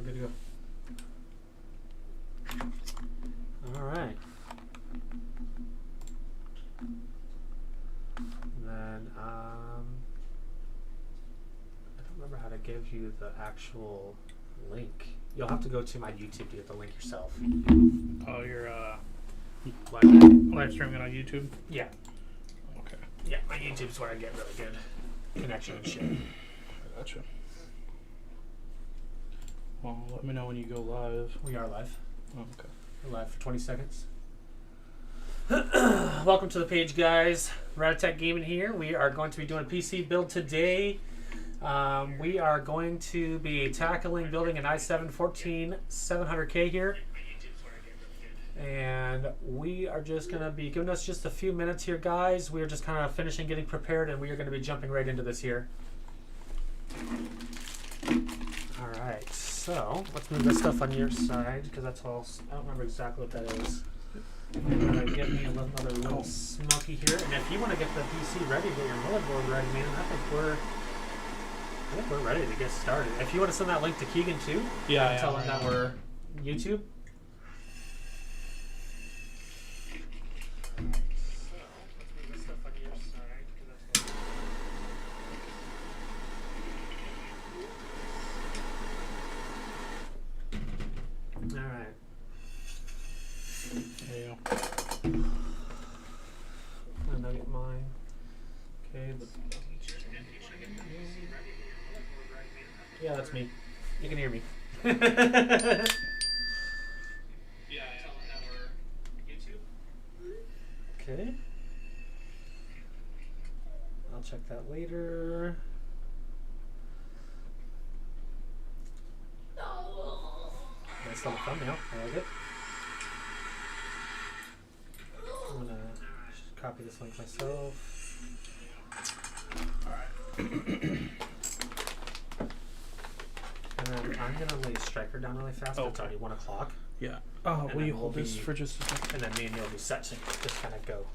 we're good to go. All right. Then I don't remember how to give you the actual link. You'll have to go to my YouTube to get the link yourself. Oh, you're live streaming on YouTube? Yeah. Okay. Yeah, my YouTube's where I get really good connection and shit. I gotcha. Well, let me know when you go live. We are live. Oh, okay. We're live for 20 seconds. Welcome to the page, guys. RatAttackGaming here. We are going to be doing a PC build today. We are going to be tackling building an i7-14700k here. And we are just going to be giving us just a few minutes here, guys. We are just kind of finishing getting prepared, and we are going to be jumping right into this here. Alright, so let's move this stuff on your side, because that's all. I don't remember exactly what that is. Get me another little smoky here. And if you want to get the PC ready, get your motherboard ready, man, I think we're ready to get started. If you want to send that link to Keegan too, yeah, tell him that we're YouTube. Alright. There you go. And I'll get mine. Okay. Yeah, that's me. You can hear me. Okay. I'll check that later. Nice little thumbnail. I like it. I'm gonna just copy this link myself. Alright. And then I'm gonna lay Striker down really fast. Okay. It's already 1 o'clock. Yeah. Oh, And will you then hold we'll this be- for just a second? And then me and you'll be set to just kind of go.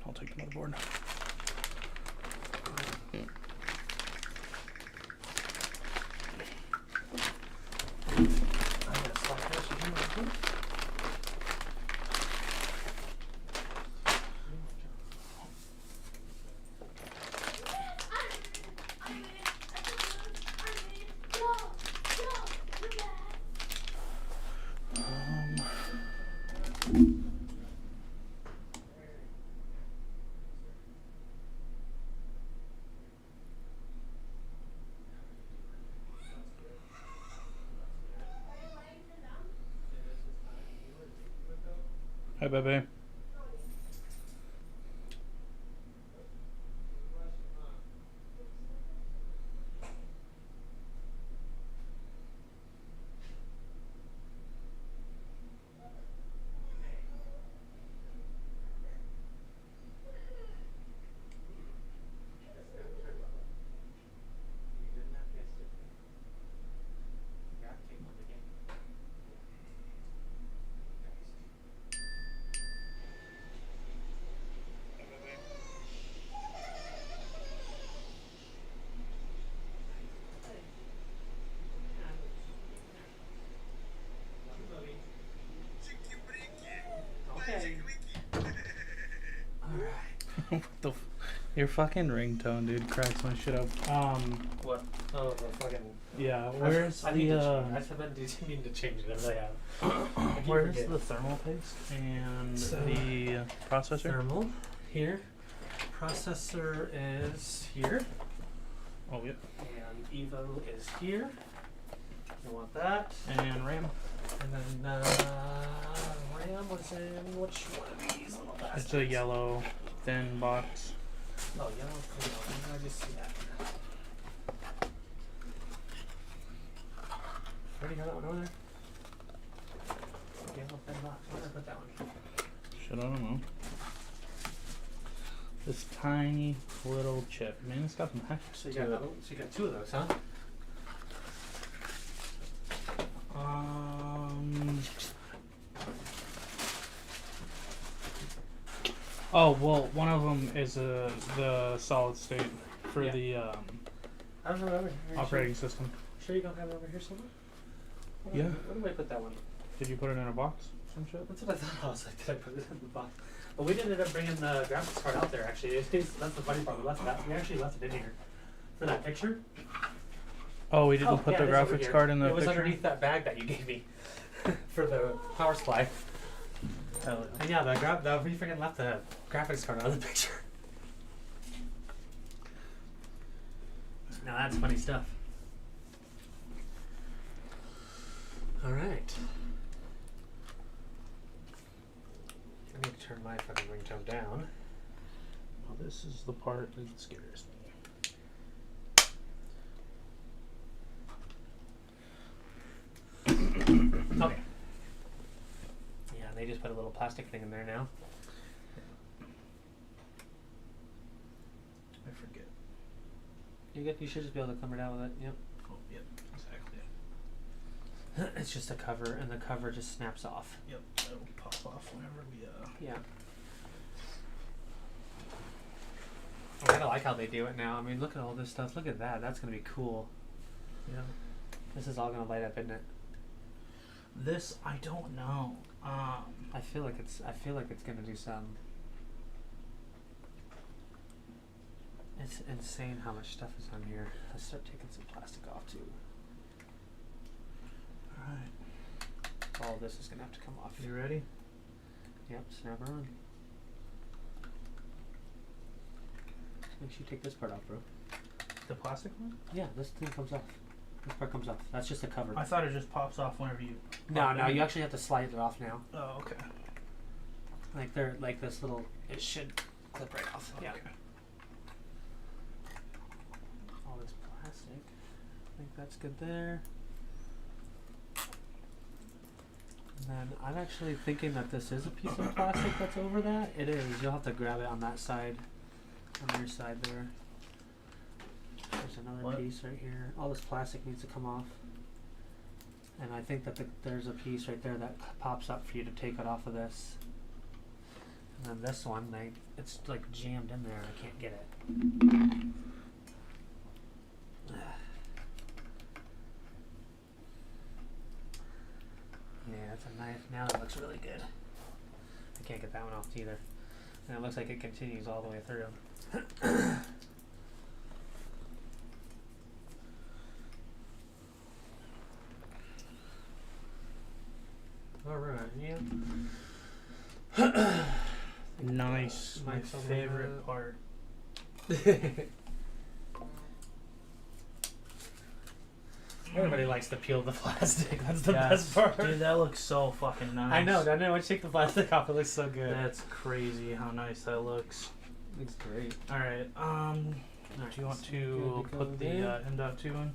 I'll take the motherboard. I'm gonna stop this. You can move it. Hi, baby. What the your fucking ringtone, dude, cracks my shit up. What? Oh, the fucking. Yeah, where's I need to the change. I've been needing to change it. I really have. where's the thermal paste and the processor? Thermal here. Processor is here. Oh yeah. And Evo is here. You want that. And RAM. And then RAM was in which one of these little bastards? It's a yellow thin box. Oh, yellow. When did I just see that? Where do you got that one over there? Yellow thin box. Where did I put that one? Shit, I don't know. This tiny little chip. Man, it's got some heck So you to got, it. so you got 2 of those, huh? Oh well, one of them is the solid state for Yeah. the I don't know. operating system. Sure you don't have it over here somewhere? Yeah. Where do I put that one? Did you put it in a box? Some shit. That's what I thought. I was like, did I put it in the box? But we ended up bringing the graphics card out there. Actually, that's the funny part. We actually left it in here for that picture. Oh, we didn't put yeah, the it is over graphics here. card in the It was picture. underneath that bag that you gave me for the power supply. Hell And yeah, we freaking left the graphics card out of the picture. Now that's funny stuff. All right. I need to turn my fucking ringtone down. Well, this is the part that scares me. Okay. Yeah, they just put a little plastic thing in there now. I forget. You should just be able to come right out with it. Yep. Oh, yep, exactly. It's just a cover, and the cover just snaps off. Yep, that'll pop off whenever we Yeah. I kind of like how they do it now. I mean, look at all this stuff. Look at that. That's gonna be cool. Yeah. This is all gonna light up, isn't it? This I don't know. I feel like it's gonna do some. It's insane how much stuff is on here. Let's start taking some plastic off too. Alright. All this is gonna have to come off. You ready? Yep, snap her on. Make sure you take this part off, bro. The plastic one? Yeah, this thing comes off. This part comes off. That's just a cover. I thought it just pops off whenever you. No, you actually have to slide it off now. Oh, okay. Like they're like this little. It should clip right off. Yeah. Okay. All this plastic. I think that's good there. And then I'm actually thinking that this is a piece of plastic that's over that. It is. You'll have to grab it on that side. On your side there. There's another piece right here. All this plastic needs to come off. And I think that there's a piece right there that pops up for you to take it off of this. And then this one, it's like jammed in there and I can't get it. Yeah, that's a knife. Now it looks really good. I can't get that one off either. And it looks like it continues all the way through. Alright, yeah. Nice. My Nice on favorite that. part. Everybody likes to peel the plastic. That's the Yes. best part. Dude, that looks so fucking nice. I know. When you take the plastic off, it looks so good. That's crazy how nice that looks. Looks great. Alright, do you want to put the M.2 in?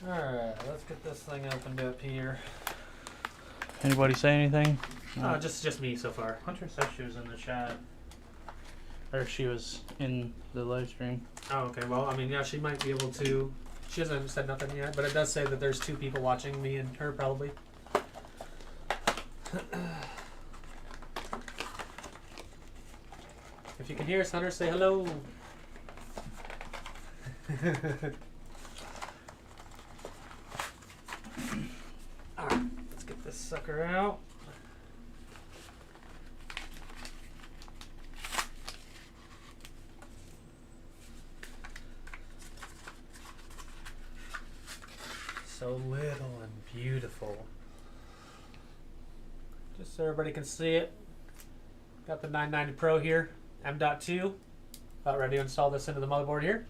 Alright, let's get this thing opened up here. Anybody say anything? Just me so far. Hunter said she was in the chat. Or she was in the live stream. Oh, okay. Well, I mean, yeah, she might be able to. She hasn't said nothing yet, but it does say that there's 2 people watching, me and her probably. If you can hear us, Hunter, say hello. Alright, let's get this sucker out. So little and beautiful. Just so everybody can see it. Got the 990 Pro here, M.2. About ready to install this into the motherboard here.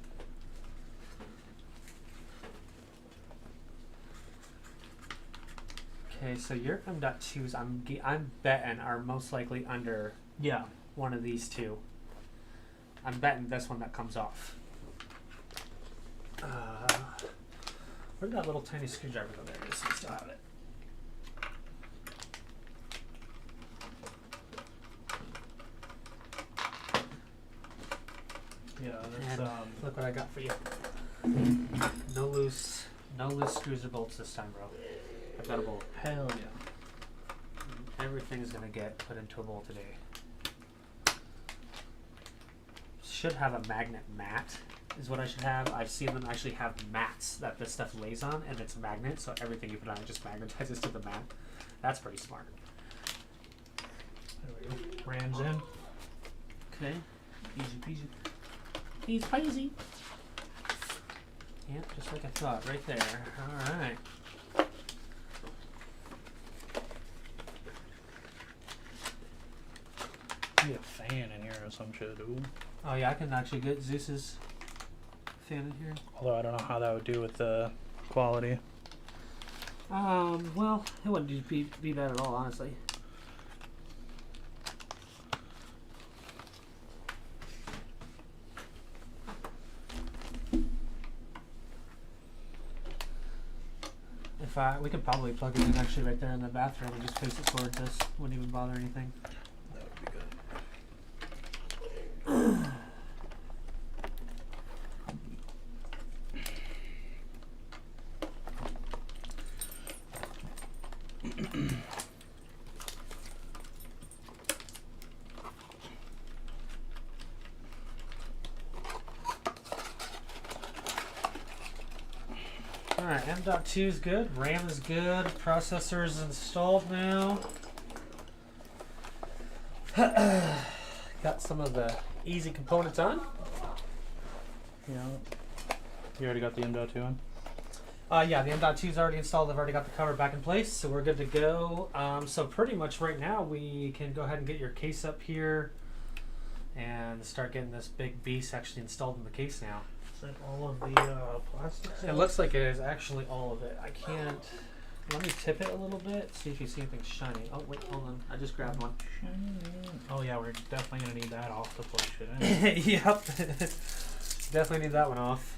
Okay, so your M.2s, I'm betting are most likely under one of these 2. I'm betting this one that comes off. Where did that little tiny screwdriver go? There it is. We still have it. Yeah, that's, And look what I got for you. No loose screws or bolts this time, bro. I've got a bolt. hell yeah. Everything's gonna get put into a bolt today. should have a magnet mat is what I should have. I've seen them actually have mats that this stuff lays on, and it's a magnet, so everything you put on it just magnetizes to the mat. That's pretty smart. There we go. Rams in. Okay. Easy peasy. Easy peasy. Yep, just like I thought, right there. All right. Be a fan in here or some shit, ooh. Oh yeah, I can actually get Zeus's fan in here. Although I don't know how that would do with the quality. Well, it wouldn't be bad at all, honestly. We could probably plug it in actually right there in the bathroom and just face it towards this. Wouldn't even bother anything. That would be good. Alright, M.2 is good, RAM is good, processor is installed now. Got some of the easy components on. Yeah. You already got the M.2 on? Yeah, the M.2 is already installed. I've already got the cover back in place, so we're good to go. So pretty much right now we can go ahead and get your case up here and start getting this big beast actually installed in the case now. Is that all of the plastic? It looks like it is actually all of it. I can't. Let me tip it a little bit, see if you see anything shiny. Oh, wait, hold on. I just grabbed one. Oh, yeah, we're definitely going to need that off to plug shit in. Yep. Definitely need that one off.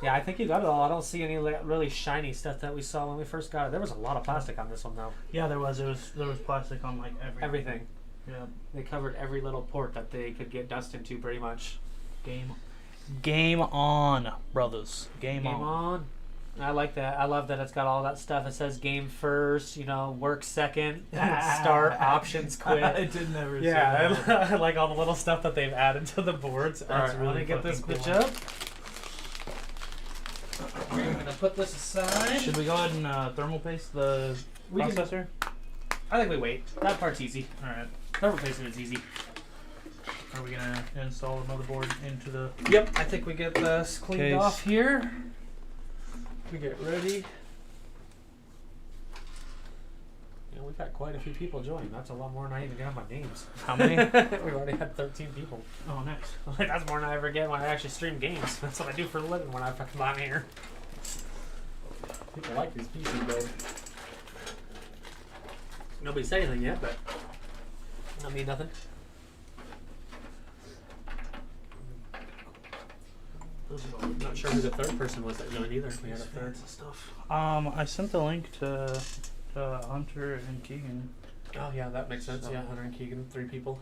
Yeah, I think you got it all. I don't see any really shiny stuff that we saw when we first got it. There was a lot of plastic on this one, though. Yeah, there was. There was plastic on, like, Everything. Yeah. They covered every little port that they could get dust into, pretty much. Game on, brothers. Game on. I like that. I love that it's got all that stuff. It says game first, work second, start, options, quit. I did never see Yeah, that. I like all the little stuff that they've added to the boards. That's really let me get this fucking bitch cool. up. We're going to put this aside. Should we go ahead and thermal paste the processor? I think we wait. That part's easy. Alright. Thermal pasting is easy. Are we going to install the motherboard into the... Yep, I think we get this cleaned Case. off here. We get ready. We've got quite a few people join. That's a lot more than I even got my names. How many? We've already had 13 people. Oh, nice. That's more than I ever get when I actually stream games. That's what I do for a living when I fucking am here. People like these PCs, though. Nobody said anything yet, but I mean nothing. Not sure who the third person was that joined either. We had a third stuff. I sent the link to Hunter and Keegan. Oh yeah, that makes sense. Yeah, Hunter and Keegan, 3 people.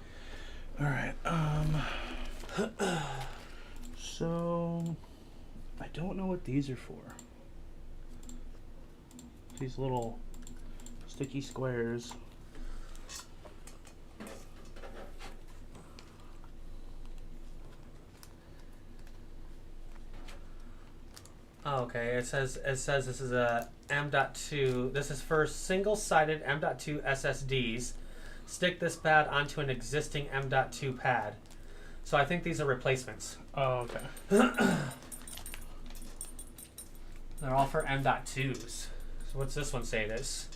All right. So I don't know what these are for. These little sticky squares. Oh, okay, it says this is a M.2. This is for single-sided M.2 SSDs. Stick this pad onto an existing M.2 pad. So I think these are replacements. Oh, okay. They're all for M.2s. So what's this one say it is?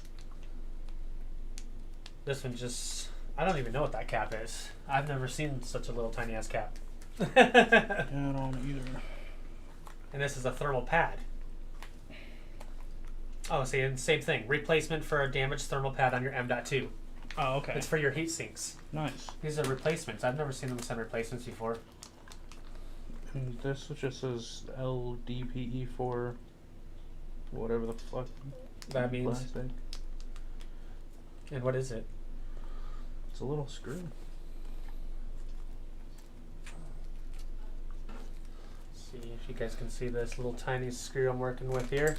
This one just... I don't even know what that cap is. I've never seen such a little tiny ass cap. Yeah, I don't either. And this is a thermal pad. Oh, see, and same thing. Replacement for a damaged thermal pad on your M.2. Oh, okay. It's for your heat sinks. Nice. These are replacements. I've never seen them send replacements before. And this just says LDPE for whatever the fuck that means. Plastic. And what is it? It's a little screw. See if you guys can see this little tiny screw I'm working with here.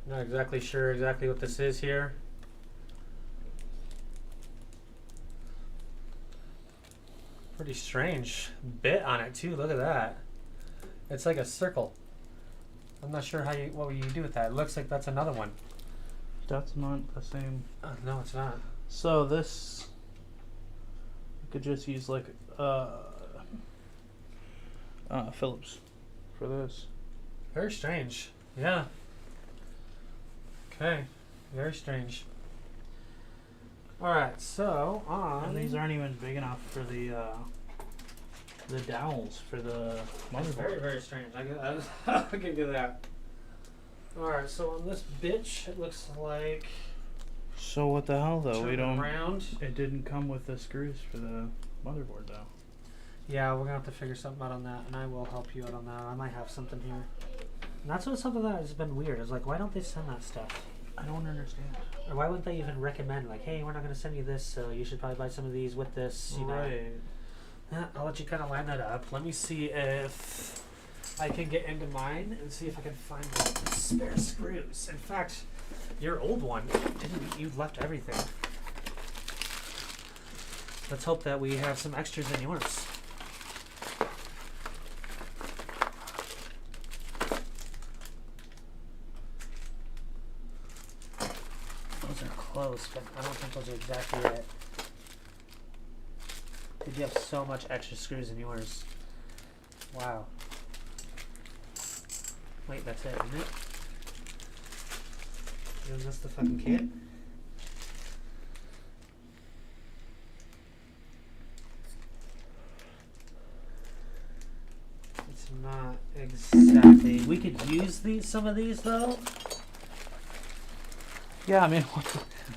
Not exactly sure exactly what this is here. Pretty strange bit on it too. Look at that. It's like a circle. I'm not sure what you do with that. It looks like that's another one. That's not the same. No, it's not. So this, you could just use like Phillips for this. Very strange. Yeah. Okay. Very strange. Alright, so And these aren't even big enough for the dowels for the motherboard. Very, very strange. I'll give you that. Alright, so on this bitch, it looks like... So what the hell though? We don't. Around. It didn't come with the screws for the motherboard though. Yeah, we're gonna have to figure something out on that, and I will help you out on that. I might have something here. And that's what something that has been weird. It's like, why don't they send that stuff? I don't understand. Or why wouldn't they even recommend, like, hey, we're not gonna send you this, so you should probably buy some of these with this. You Right. know. I'll let you kind of line that up. Let me see if I can get into mine and see if I can find the spare screws. In fact, your old one you left everything. Let's hope that we have some extras in yours. Those are close, but I don't think those are exactly it. Did you have so much extra screws in yours? Wow. Wait, that's it, isn't it? Isn't this the fucking kit? It's not exactly. We could use some of these though. Yeah, I mean,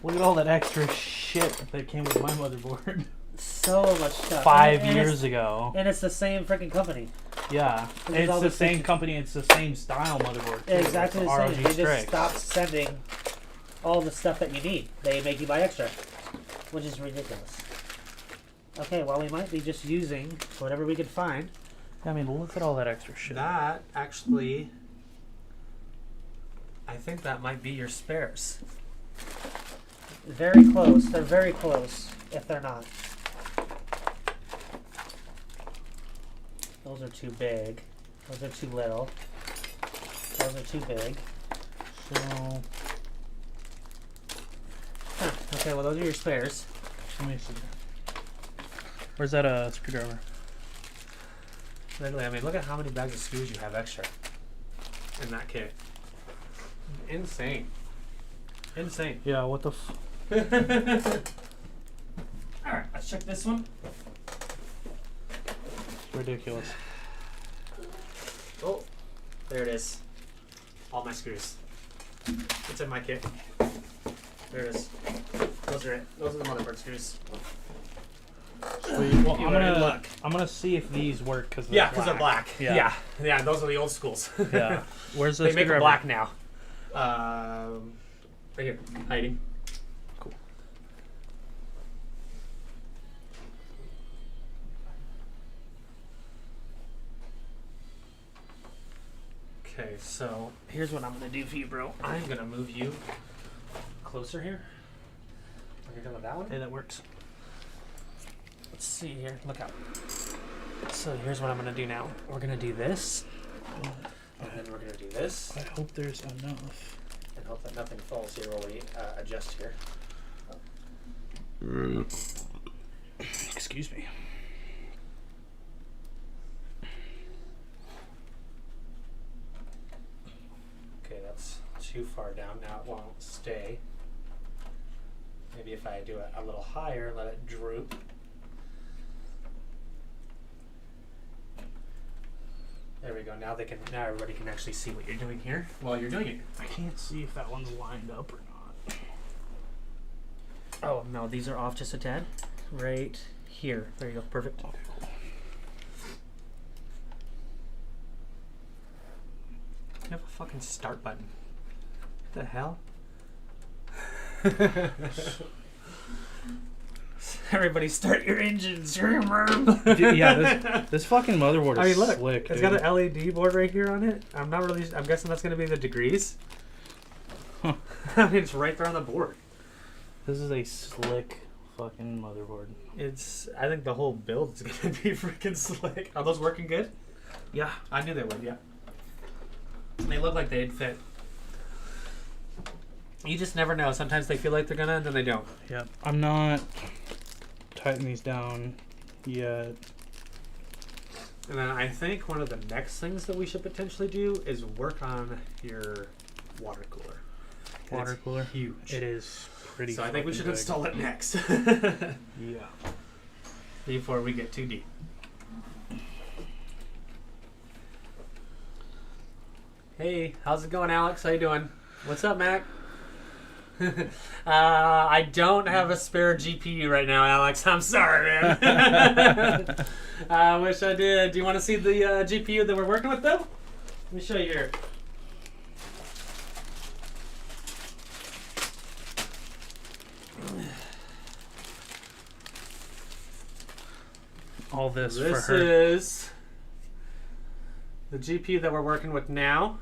look at all that extra shit that came with my motherboard. So much stuff. 5 years ago. And it's the same freaking company. Yeah, it's the same company. It's the same style motherboard. Too. Exactly the same. They just Strix. stopped sending all the stuff that you need. They make you buy extra, which is ridiculous. Okay, well, we might be just using whatever we could find. I mean, look at all that extra shit. That actually, I think that might be your spares. Very close. They're very close, if they're not. Those are too big. Those are too little. Those are too big. So, Huh. Okay, well, those are your spares. let me see. Where's that screwdriver? Literally, I mean, look at how many bags of screws you have extra in that kit. Insane. Insane. Yeah, what the Alright, let's check this one. ridiculous. Oh, there it is. All my screws. It's in my kit. There it is. Those are it. Those are the motherboard screws. Sweet. Well, I'm gonna see if these work because They're black. Yeah. Yeah, those are the old schools. Yeah. Where's the They make them screwdriver? black now. Right here, hiding. Cool. Okay, so here's what I'm gonna do for you, bro. I'm gonna move you closer here. Are you done with that one? Hey, that works. Let's see here. Look out. So here's what I'm gonna do now. We're gonna do this, and then we're gonna do this, I hope there's enough. and hope that nothing falls here while we adjust here. Excuse me. Okay, that's too far down. Now it won't stay. Maybe if I do it a little higher, let it droop. There we go. Now everybody can actually see what you're doing here while you're doing it. I can't see if that one's lined up or not. Oh no, these are off just a tad. Right here. There you go. Perfect. Okay, cool. You have a fucking start button. What the hell? Everybody start your engines. Dude, yeah, this fucking motherboard is slick, it's dude. got an LED board right here on it. I'm guessing that's going to be the degrees. Huh. I mean, it's right there on the board. This is a slick fucking motherboard. I think the whole build is gonna be freaking slick. Are those working good? Yeah. I knew they would. Yeah. They look like they'd fit. You just never know. Sometimes they feel like they're gonna, and then they don't. Yep. I'm not tightening these down yet. And then I think one of the next things that we should potentially do is work on your water cooler. Water cooler? Huge. It is pretty. So I think we should big. install it next. Yeah. Before we get too deep. Hey, how's it going, Alex? How you doing? What's up, Mac? I don't have a spare GPU right now, Alex. I'm sorry, man. I wish I did. Do you want to see the GPU that we're working with, though? Let me show you here. All this for This her. is the GPU that we're working with now.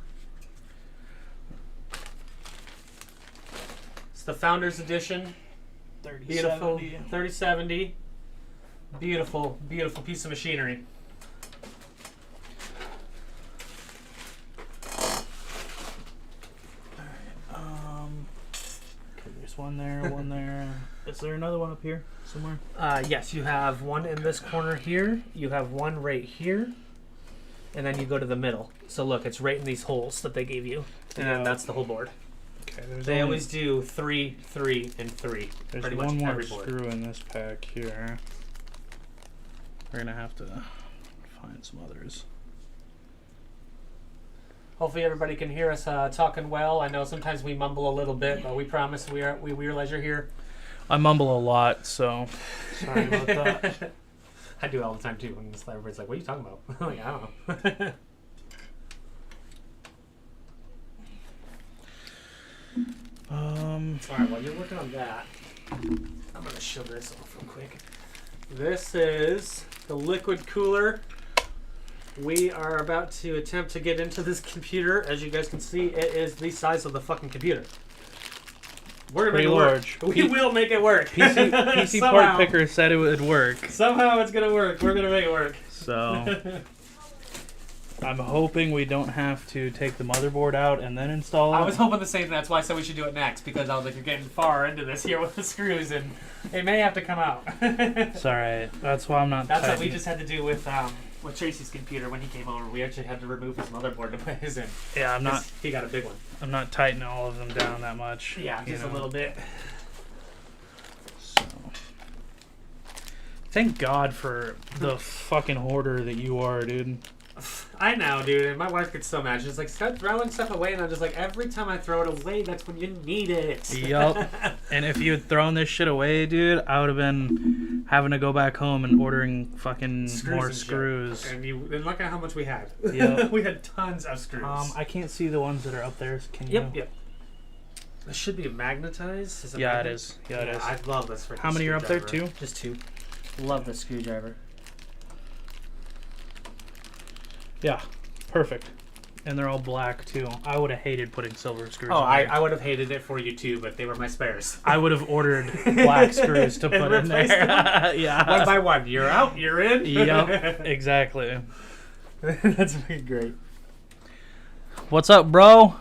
It's the Founders Edition. Beautiful 3070. Beautiful, beautiful piece of machinery. Okay, there's one there, one there. Is there another one up here somewhere? Yes, you have one in this corner here. You have one right here. And then you go to the middle. So look, it's right in these holes that they gave you. And then that's the whole board. Okay, They always do 3, 3, and 3. There's Pretty one much more every board. screw in this pack here. We're gonna have to find some others. Hopefully everybody can hear us talking well. I know sometimes we mumble a little bit, but we promise we realize you're here. I mumble a lot, so sorry about that. I do it all the time too. When everybody's like, "What are you talking about?" I'm like, I don't know. All right, while you're working on that, I'm gonna show this off real quick. This is the liquid cooler. We are about to attempt to get into this computer. As you guys can see, it is the size of the fucking computer. We're gonna make it large. work. We will make it work. PC part picker said it would work. Somehow it's gonna work. We're gonna make it work. So I'm hoping we don't have to take the motherboard out and then install it. I was hoping the same. That's why I said we should do it next, because I was like, you're getting far into this here with the screws, and it may have to come out. It's all right. That's why I'm not. That's what we just had to do with Tracy's computer when he came over. We actually had to remove his motherboard to put his in. Yeah, I'm not. He got a big one. I'm not tightening all of them down that much. Yeah, just a little bit. So, thank God for the fucking hoarder that you are, dude. I know, dude. And my wife gets so mad. She's like, start throwing stuff away. And I'm just like, every time I throw it away, that's when you need it. Yup. And if you had thrown this shit away, dude, I would have been having to go back home and ordering fucking more screws. And look at how much we had. Yep. We had tons of screws. I can't see the ones that are up there. Can you? Yep. This should be magnetized. Is it Yeah, magnet? it is. Yeah, it is. I love this. How many are up there? 2? Just 2. Love this screwdriver. Yeah, perfect. And they're all black too. I would have hated putting silver screws. Oh, in there. I would have hated it for you too, but they were my spares. I would have ordered black screws to put in there. Yeah. One by one. You're out, you're in. Yep, exactly. That's fucking great. What's up, bro?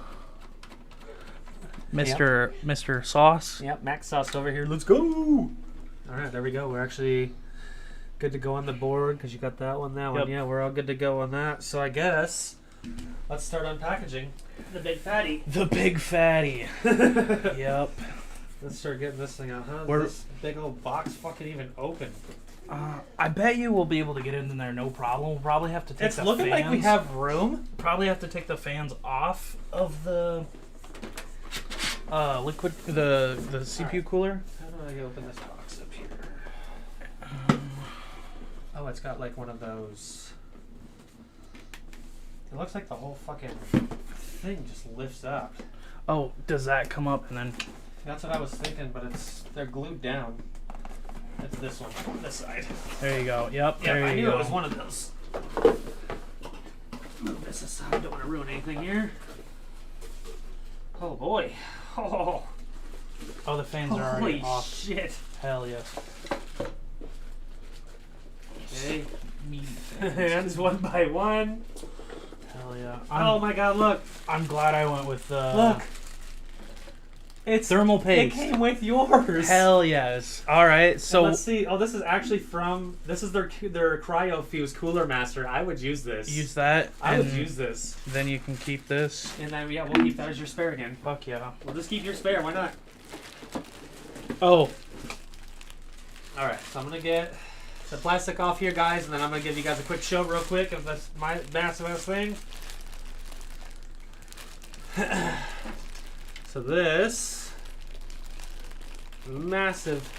Mr. Sauce. Yep, Max Sauce over here. Let's go. All right, there we go. We're actually good to go on the board because you got that one, that one. Yeah, we're all good to go on that. So I guess let's start unpackaging the big fatty. The big fatty. Yep. Let's start getting this thing out. How does this big old box fucking even open? I bet you we'll be able to get in there no problem. We'll probably have to take It's the looking fans. like we have room. Probably have to take the fans off of the liquid, the CPU cooler. How do I open this box up here? Oh, it's got like one of those. It looks like the whole fucking thing just lifts up. Oh, does that come up and then? That's what I was thinking, but they're glued down. It's this one, this side. There you go. Yep. Yeah, There I you knew go. it was one of those. Move this aside. Don't want to ruin anything here. Oh boy. Oh. Oh, the fans are already Holy off. shit. Hell yes. Okay. Me. Hands one by one. Hell yeah. Oh my god, look. I'm glad I went with Look. It's thermal paste. It came with yours. Hell yes. All right. So and let's see. Oh, this is actually from. This is their CryoFuse Cooler Master. I would use this. use that. I would use this. Then you can keep this. And then yeah, we'll keep that as your spare again. Fuck yeah. We'll just keep your spare. Why not? Oh. All right. So I'm gonna get the plastic off here, guys, and then I'm gonna give you guys a quick show, real quick, of this my massive ass thing. So this massive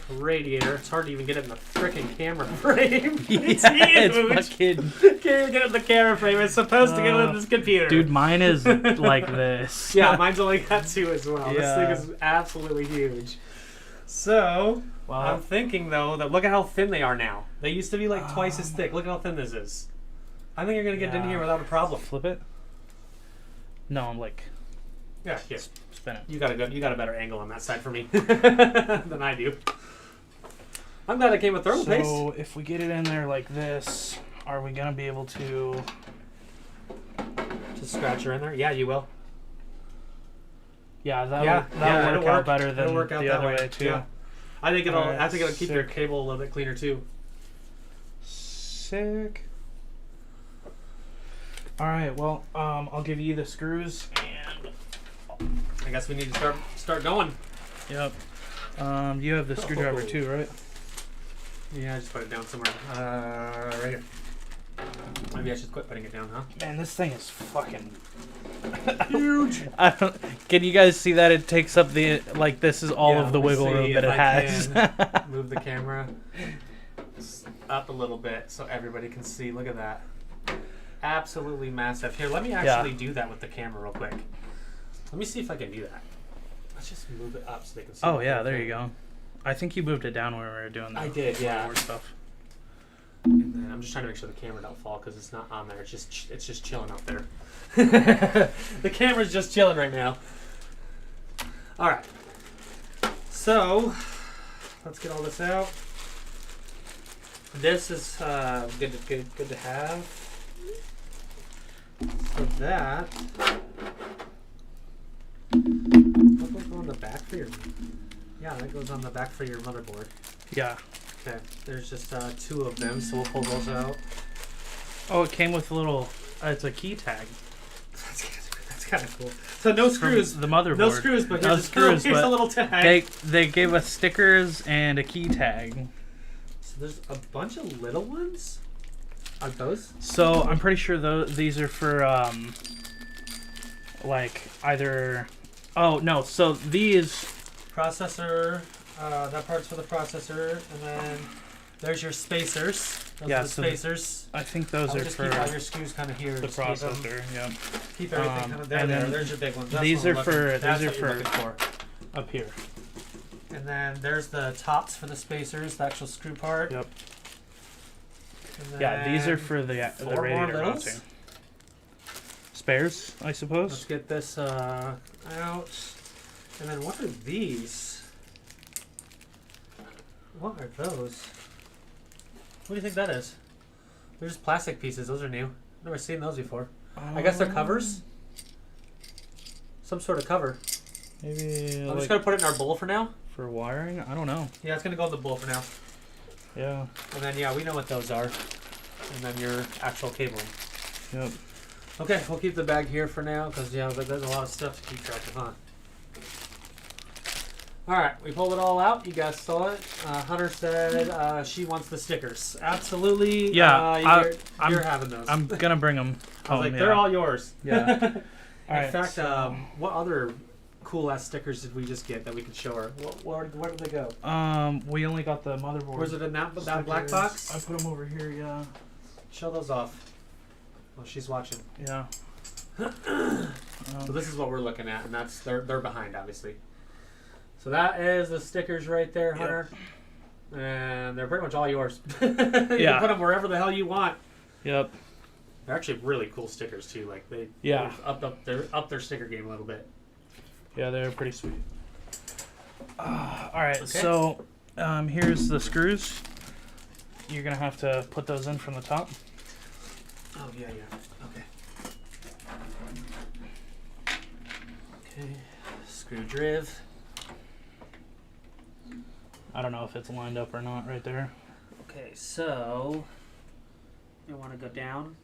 radiator. It's hard to even get it in the freaking camera frame. It's huge. Fucking. Can't even get it in the camera frame. It's supposed to go in this computer. Dude, mine is like this. Yeah, mine's only got 2 as well. Yeah. This thing is absolutely huge. So, Wow. I'm thinking though that look at how thin they are now. They used to be like twice as thick. Look at how thin this is. I think you're gonna get in here without a problem. Flip it. No, I'm like. Yeah, here. Spin it. You got a better angle on that side for me than I do. I'm glad it came with thermal paste. So if we get it in there like this, are we gonna be able to? Just scratch her in there. Yeah, you will. Yeah, that'll work out better than the other way too. Yeah. I think it'll keep your sick. cable a little bit cleaner too. Sick. All right. Well, I'll give you the screws and. I guess we need to start going. Yep. You have the screwdriver too, right? Yeah, I just put it down somewhere. Right here. Maybe I should quit putting it down, huh? Man, this thing is fucking huge. Can you guys see that it takes up the this is all of the wiggle room that it has. Can move the camera up a little bit so everybody can see. Look at that. Absolutely massive. Here, let me actually do that with the camera real quick. Let me see if I can do that. Let's just move it up so they can see. Oh yeah, there you go. I think you moved it down when we were doing that. I did, yeah. More stuff. And then I'm just trying to make sure the camera don't fall because it's not on there. It's just chilling up there. The camera's just chilling right now. All right. So let's get all this out. This is good to have. So that. What goes on the back for your? Yeah, that goes on the back for your motherboard. Yeah. Okay, there's just 2 of them, so we'll pull those out. Oh, it came with a little. It's a key tag. That's kind of cool. So no screws. The motherboard. No screws, but no screws, here's but a little tag. They gave us stickers and a key tag. So there's a bunch of little ones. Are those? So I'm pretty sure these are for like either. Oh no! So these processor. That part's for the processor, and then there's your spacers. Those are the spacers. I think those are just for keep all your screws kind of here. the processor. Yeah. Keep everything kind of there. And then There's your big ones. That's these what are I'm for looking- that's these are what you're for looking for. up here. And then there's the tops for the spacers, the actual screw part. Yep. And Yeah, these are then for the more radiator littles. mounting. Spares, I suppose. Let's get this out. And then what are these? What are those? What do you think that is? They're just plastic pieces. Those are new. I've never seen those before. I guess they're covers. Some sort of cover. Maybe I'm just gonna put it in our bowl for now. for wiring. I don't know. Yeah, it's gonna go in the bowl for now. Yeah. And then yeah, we know what those are. And then your actual cabling. Yep. Okay, we'll keep the bag here for now because yeah, but there's a lot of stuff to keep track of, huh? All right, we pulled it all out. You guys saw it. Hunter said she wants the stickers. Absolutely. Yeah, you're having those. I'm gonna bring them I home. was like, they're all yours. Yeah. In fact, what other cool ass stickers did we just get that we could show her? Where did they go? We only got the motherboard. Was it in that black box? I put them over here. Yeah. Show those off. Oh, she's watching. Yeah. So this is what we're looking at, and that's they're behind, obviously. So that is the stickers right there, Hunter. Yep. And they're pretty much all yours. You can put them wherever the hell you want. Yep. They're actually really cool stickers too. Like they've up their sticker game a little bit. Yeah, they're pretty sweet. All right, Okay. so here's the screws. You're gonna have to put those in from the top. Oh yeah. Okay. Okay. Screw driv. I don't know if it's lined up or not right there. Okay, so you want to go down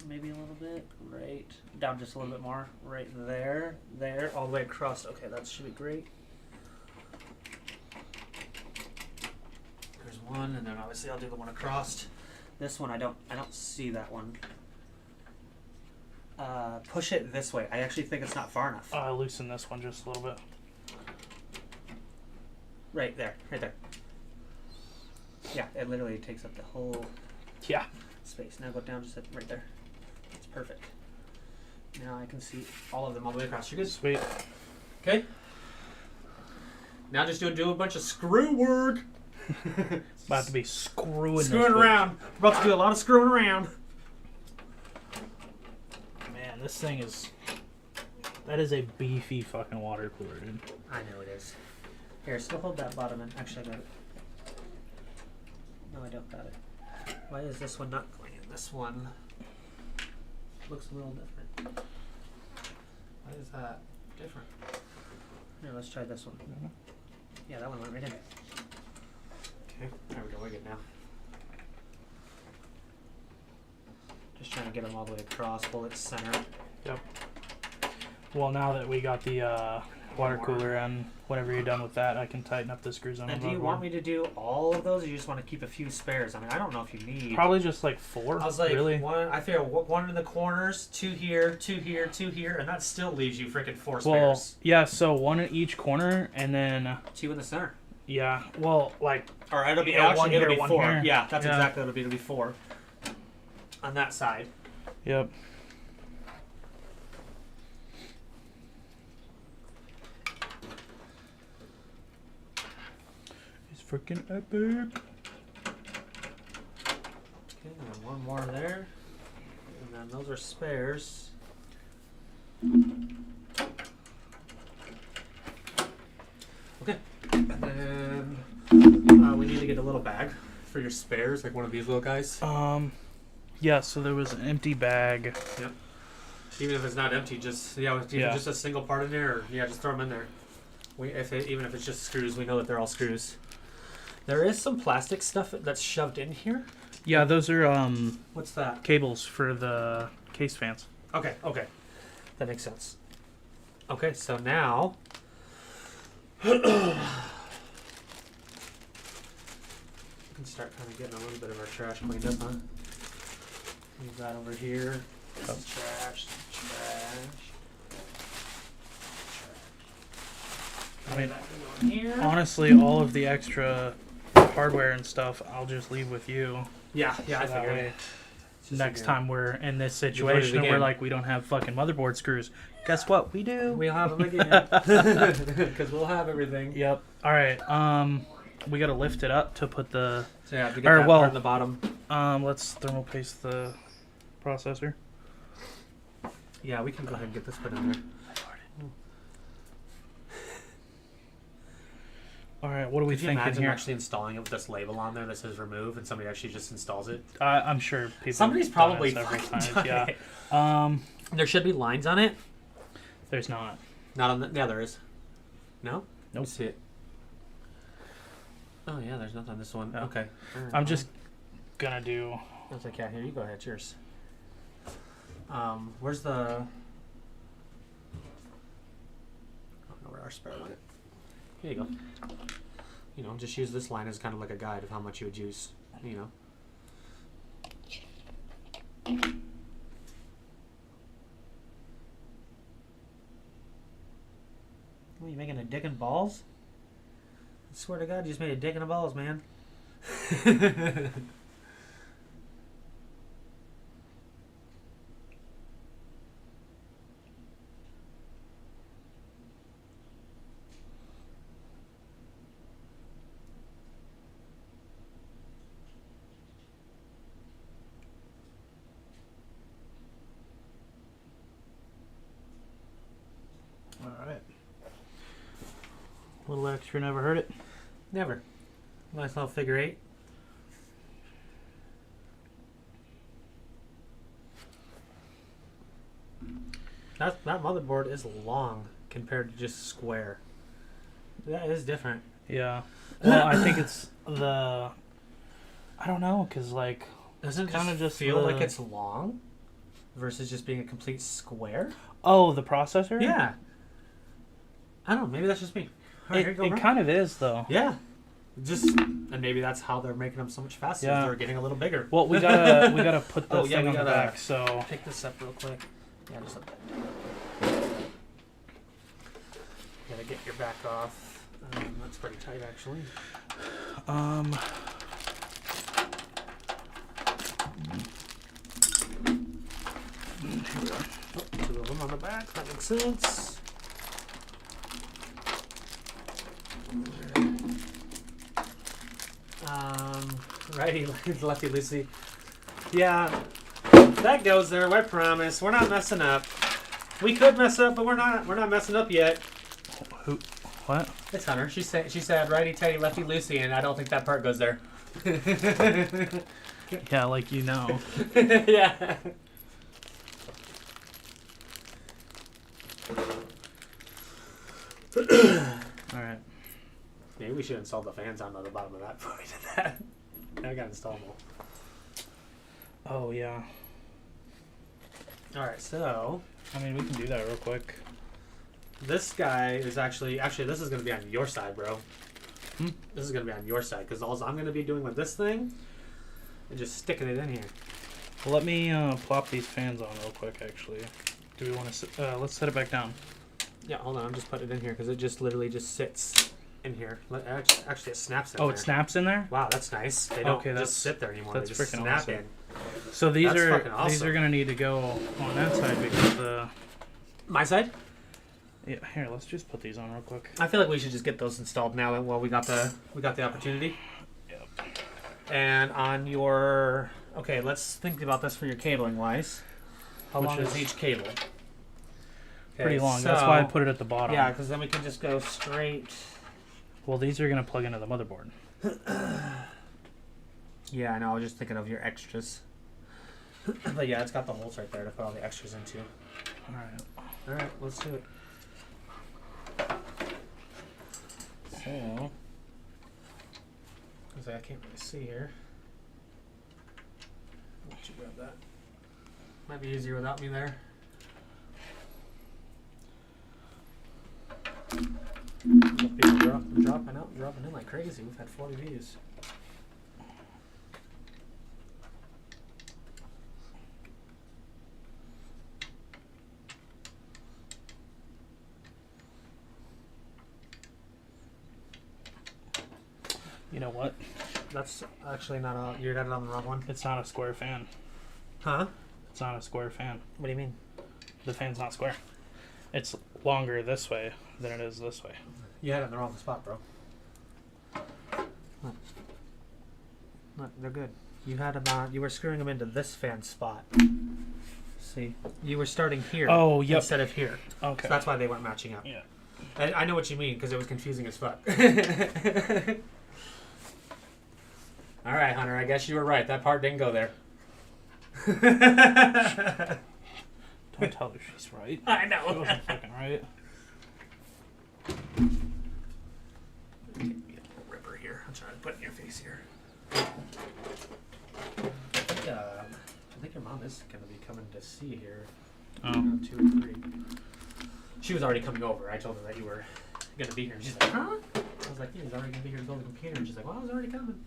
maybe a little bit, right down just a little bit more, right there, all the way across. Okay, that should be great. There's one, and then obviously I'll do the one across. This one I don't see that one. Push it this way. I actually think it's not far enough. Loosen this one just a little bit. Right there. Yeah, it literally takes up the whole space. Now go down just right there. That's perfect. Now I can see all of them all the way across. You're good? Sweet. Okay. Now just do a bunch of screw work. About to be screwing around. We're about to do a lot of screwing around. Man, this thing is... That is a beefy fucking water cooler, dude. I know it is. Here, still hold that bottom end. Actually, I got it. No, I don't got it. Why is this one not clean? This one looks a little different. Why is that different? Here, let's try this one. Yeah, that one went right in. Okay, there we go. We're good now. Just trying to get them all the way across. Hold it center. Yep. Well, now that we got the water cooler and whenever you're done with that, I can tighten up the screws on the And do you want me to do all of those, or you just want to keep a few spares? I mean, I don't know if you need. Probably just like 4. I was like, really? one. I figure one in the corners, 2 here, 2 here, 2 here, and that still leaves you freaking 4 Well, spares. yeah. So 1 in each corner, and then 2 in the center. yeah. Well, like Or it'll be Yeah, actually, one here, it'll be one 4. here. Yeah, that's Yeah. exactly what it'll be 4 on that side. yep. It's freaking epic. Okay, and then one more there, and then those are spares. Okay, and then we need to get a little bag for your spares, like one of these little guys. Yeah. So there was an empty bag. Yep. Even if it's not empty, just just a single part in there, or just throw them in there. Even if it's just screws, we know that they're all screws. There is some plastic stuff that's shoved in here. Yeah, those are What's that? cables for the case fans. Okay, that makes sense. Okay, so now we can start kind of getting a little bit of our trash cleaned up, huh? Move that over here. This is trash. I mean, That can go in here. honestly, all of the extra hardware and stuff, I'll just leave with you. Yeah, So I that figured. way, It's just next again. time we're in this You learn it situation and we're again. like, we don't have fucking motherboard screws. Guess what? We do. We'll have them again. Because we'll have everything. Yep. All right. We gotta lift it up to put the. So yeah, to get Or, that well- part in the bottom. Let's thermal paste the processor. Yeah, we can go ahead and get this put in there. All right. What are we Could you thinking imagine here? actually installing it with this label on there that says remove, and somebody actually just installs it? I'm sure people. Somebody's have done it probably several fucking times. done Yeah. it. Um. There should be lines on it. There's not. Not on the. Yeah, there is. No? Let me Nope. see it. Oh yeah, there's nothing on this one. No. Okay. I'm just gonna do. I was like, yeah, here you go ahead. Cheers. Where's the? I don't know where our spare went. Here you go. You know, just use this line as kind of like a guide of how much you would use. You know. What, you making a dick and balls? I swear to God, you just made a dick and a balls, man. All right. A little extra never hurt it. Never. Nice little figure 8. That motherboard is long compared to just square. That is different. Yeah. Well, I think it's the... I don't know, because, like... Doesn't it kind of just feel like it's long versus just being a complete square? Oh, the processor? Yeah. I don't know. Maybe that's just me. All right, here you go, it bro. kind of is, though. Yeah. And maybe that's how they're making them so much faster. Yeah. They're getting a little bigger. Well, we gotta put the thing on the gotta back, so... Pick this up real quick. Yeah, just like that. Gotta get your back off. That's pretty tight, actually. Here we are. Oh, 2 of them on the back. That makes sense. Righty, lefty, loosey. Yeah, that goes there. I promise. We're not messing up. We could mess up, but we're not. We're not messing up yet. Who? What? It's Hunter. She said righty, tighty, lefty, loosey, and I don't think that part goes there. Yeah, like you know. Yeah. Alright. Maybe we should install the fans on the bottom of that before we did that. I got installable. Oh, yeah. Alright, so I mean, we can do that real quick. this guy is actually this is going to be on your side, bro. This is going to be on your side because all I'm going to be doing with this thing is just sticking it in here. Well, let me plop these fans on real quick, actually. Do we want to... let's set it back down. Yeah, hold on. I'm just putting it in here because it just literally just sits in here. Actually, it snaps in there. Oh, it snaps in there? Wow, that's nice. They don't Okay, just sit there anymore. that's They just freaking snap awesome. in. So these That's are fucking awesome. these are gonna need to go on that side because My side? yeah. Here, let's just put these on real quick. I feel like we should just get those installed now while we got the opportunity. Yep. And on your let's think about this for your cabling wise. How Which long is is each cable? Pretty long. So, That's why I put it at the bottom. yeah, because then we can just go straight. Well, these are gonna plug into the motherboard. Yeah, I know. I was just thinking of your extras. But yeah, it's got the holes right there to put all the extras into. All right. All right, let's do it. So, because I can't really see here. Why don't you grab that? Might be easier without me there. People dropping out and dropping in like crazy. We've had 40 views. You know what? That's actually not a. You're not on the wrong one. It's not a square fan. Huh? It's not a square fan. What do you mean? The fan's not square. It's longer this way than it is this way. You had it in the wrong spot, bro. Look, they're good. You had them on. You were screwing them into this fan spot. See, you were starting here. Oh, yep. Instead of here. Okay. So that's why they weren't matching up. Yeah. I know what you mean because it was confusing as fuck. All right, Hunter. I guess you were right. That part didn't go there. Don't tell her she's right. I know. She wasn't fucking right. Get me a little ripper here. I'm trying to put it in your face here. I think your mom is going to be coming to see here. Oh. 2 or 3. She was already coming over. I told her that you were going to be here. And she's like, huh? I was like, yeah, he's already going to be here to build the computer. And she's like, well, I was already coming.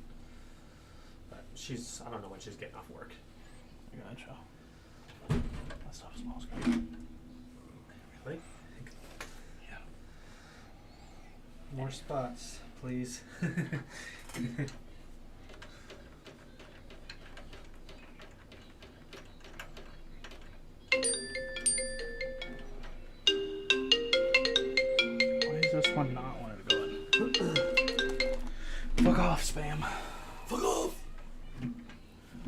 But I don't know when she's getting off work. I gotcha. That stuff smells good. Really? Yeah. More spots, please. Why is this one not wanting to go in? Fuck off, spam. Fuck off!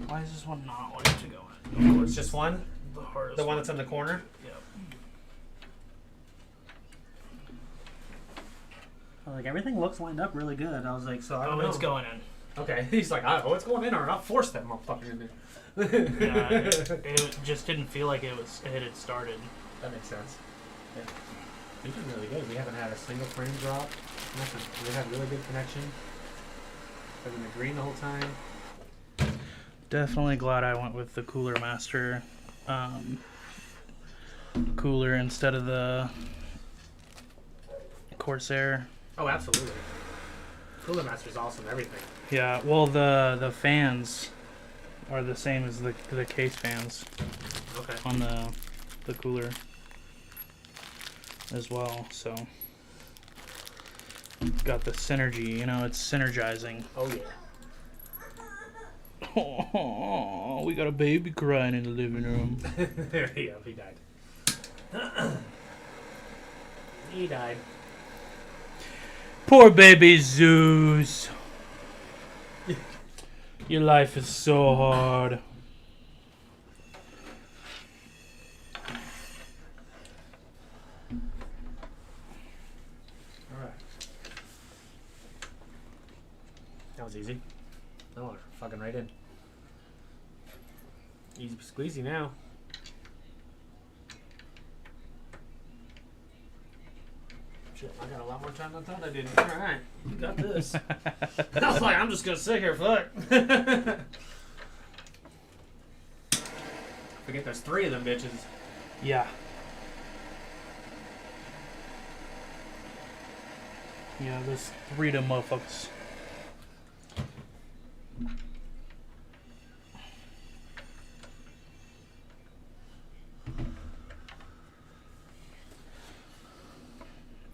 Why is this one not wanting to go Oh, it's just one? in? The hardest. The one that's in the corner? Yep. Like, everything looks lined up really good. I was like, so I don't Oh, know. it's going in. Okay. He's like, oh, it's going in, or not force that motherfucker in there. Yeah, it just didn't feel like it had started. That makes sense. Yeah. These are really good. We haven't had a single frame drop. Nothing. We had really good connection. Been in the green the whole time. Definitely glad I went with the Cooler Master cooler instead of the Corsair. Oh, absolutely. Cooler Master's awesome. Everything. Yeah, well, the fans are the same as the case fans Okay. on the cooler as well. So got the synergy. You know, it's synergizing. Oh yeah. Oh, we got a baby crying in the living room. There you go. He died. He died. Poor baby Zeus. Your life is so hard. Alright. That was easy. Oh, fucking right in. Easy squeezy now. Shit, I got a lot more time than I thought I did. Alright, you got this. I was like, I'm just gonna sit here, fuck. Forget there's 3 of them bitches. Yeah. Yeah, there's 3 of them motherfuckers.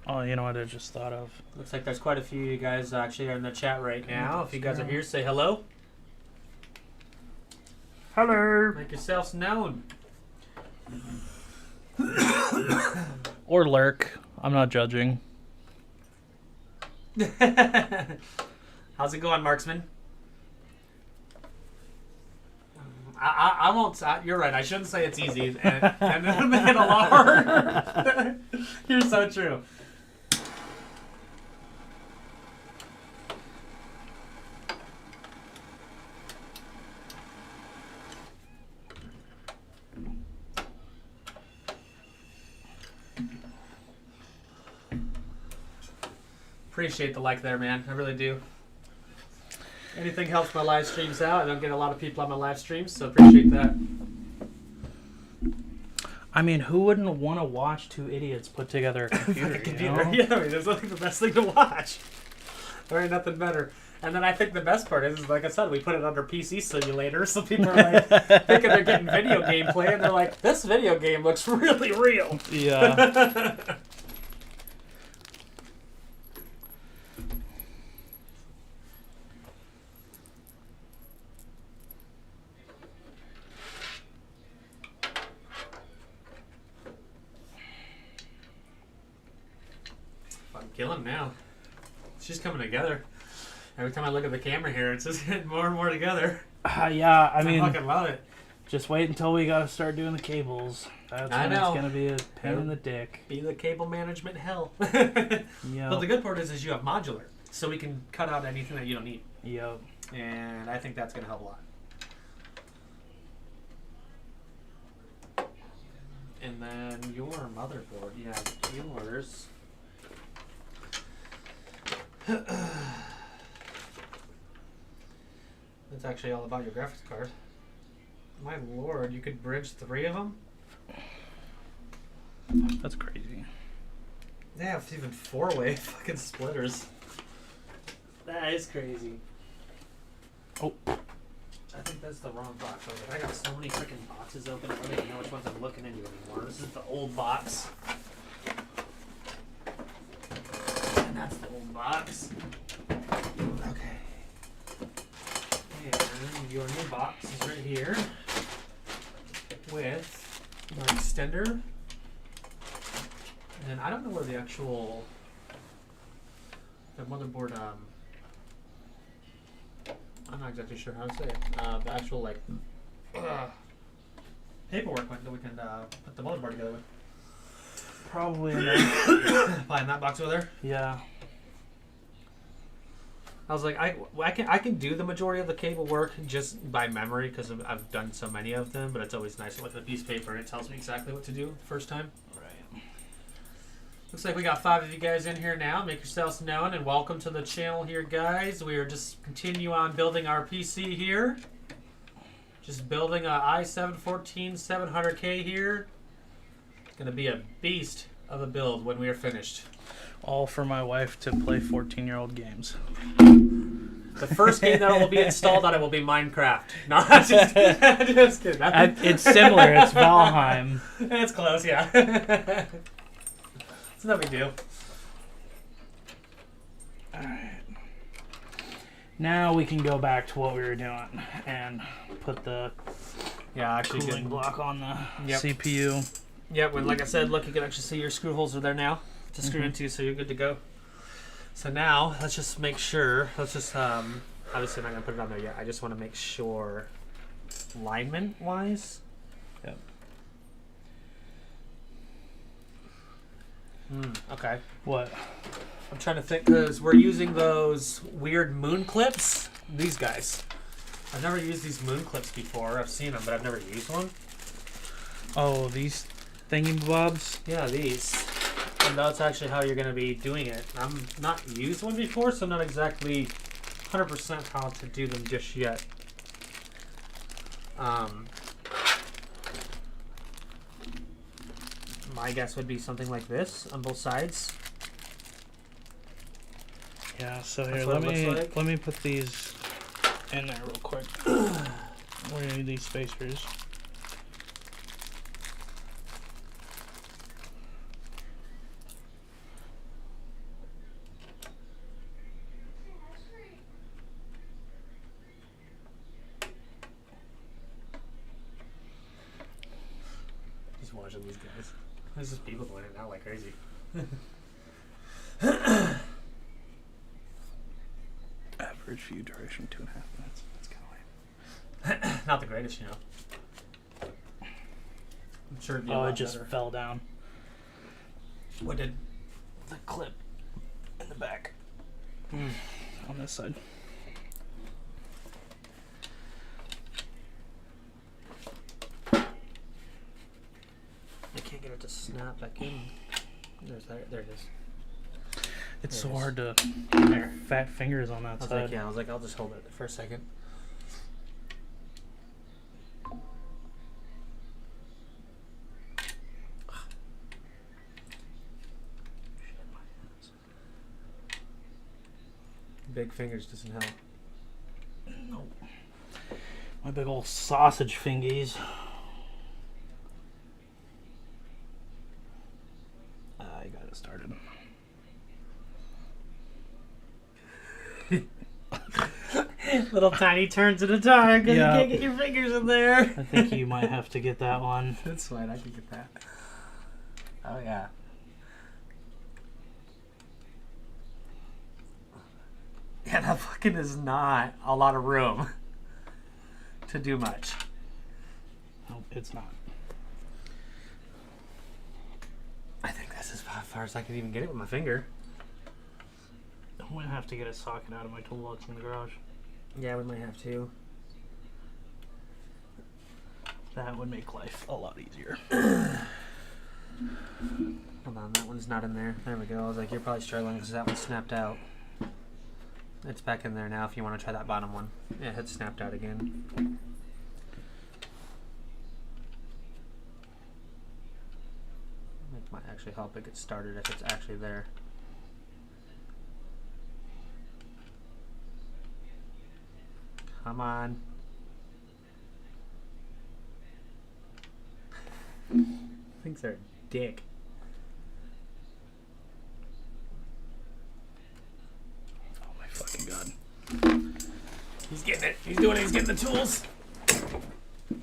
Oh, you know what I just thought of? Looks like there's quite a few of you guys actually are in the chat right now. If you guys are here, say hello. Hello. Make yourselves known. Or lurk. I'm not judging. How's it going, Marksman? I won't. You're right. I shouldn't say it's easy, and it'll make it a lot harder. You're so true. Appreciate the like there, man. I really do. Anything helps my live streams out. I don't get a lot of people on my live streams, so appreciate that. I mean, who wouldn't want to watch 2 idiots put together a computer? You know? Yeah, I mean, there's nothing the best thing to watch. There ain't nothing better. And then I think the best part is, like I said, we put it under PC Simulator, so people are like thinking they're getting video gameplay, and they're like, this video game looks really real. Yeah. Kill him now. It's just coming together. Every time I look at the camera here, it's just getting more and more together. Yeah, I mean, I fucking love it. just wait until we gotta start doing the cables. That's when it's gonna be a pain in the dick. Be the cable management hell. Yeah. But the good part is you have modular, so we can cut out anything that you don't need. Yep. And I think that's gonna help a lot. And then your motherboard, yeah, yours. That's actually all about your graphics card. My lord, you could bridge 3 of them? That's crazy. They have even 4-way fucking splitters. That is crazy. Oh. I think that's the wrong box. I got so many freaking boxes open, I don't even know which ones I'm looking into anymore. This is the old box. And that's the old box. Okay. And your new box is right here with your extender. And I don't know where the actual motherboard I'm not exactly sure how to say it. The actual like paperwork that we can put the motherboard together with. Probably in there. Probably in that box over there. Yeah. I was like, I can do the majority of the cable work just by memory because I've done so many of them. But it's always nice to look at a piece of paper and it tells me exactly what to do the first time. Right. Looks like we got 5 of you guys in here now. Make yourselves known and welcome to the channel here, guys. We are just continue on building our PC here. Just building a i7-14700k here. It's gonna be a beast of a build when we are finished. All for my wife to play 14-year-old games. The first game that will be installed on it will be Minecraft. No, just kidding. It's similar. It's Valheim. It's close, yeah. It's no big deal. Alright. Now we can go back to what we were doing and put the cooling block on the CPU. Yep, when, like I said, look, you can actually see your screw holes are there now to screw into, so you're good to go. So now, let's just make sure, obviously I'm not going to put it on there yet. I just want to make sure, alignment-wise. Yep. Okay. What? I'm trying to think, because we're using those weird moon clips. These guys. I've never used these moon clips before. I've seen them, but I've never used one. Oh, these thingy-bobs? Yeah, these. And that's actually how you're going to be doing it. I'm not used one before, so I'm not exactly 100% how to do them just yet. My guess would be something like this on both sides. Yeah, so That's here, what it looks like. let me put these in there real quick. We're gonna need these spacers. Just watching these guys. There's just people going in and out like crazy. Average view duration 2.5 minutes. That's kind of lame. Not the greatest, you know. I'm sure it'd be a lot it just better. fell down. What did? The clip in the back on this side. I can't get it to snap back in. There it is. It's There so it is. hard to get my fat fingers on that I was side. like, yeah, I was like, I'll just hold it for a second. Big fingers doesn't help. Nope. My big old sausage fingies. I got it started. Little tiny turns at a time because Yeah. you can't get your fingers in there. I think you might have to get that one. That's fine, I can get that. Oh yeah. Yeah, that fucking is not a lot of room to do much. Nope, it's not. I think that's as far as I can even get it with my finger. I'm gonna have to get a socket out of my toolbox in the garage. Yeah, we might have to. That would make life a lot easier. Hold on, that one's not in there. There we go. I was like, you're probably struggling because that one snapped out. It's back in there now if you want to try that bottom one. Yeah, it snapped out again. It might actually help it get started if it's actually there. Come on. Things are a dick. Oh my fucking god. He's getting it. He's doing it. He's getting the tools.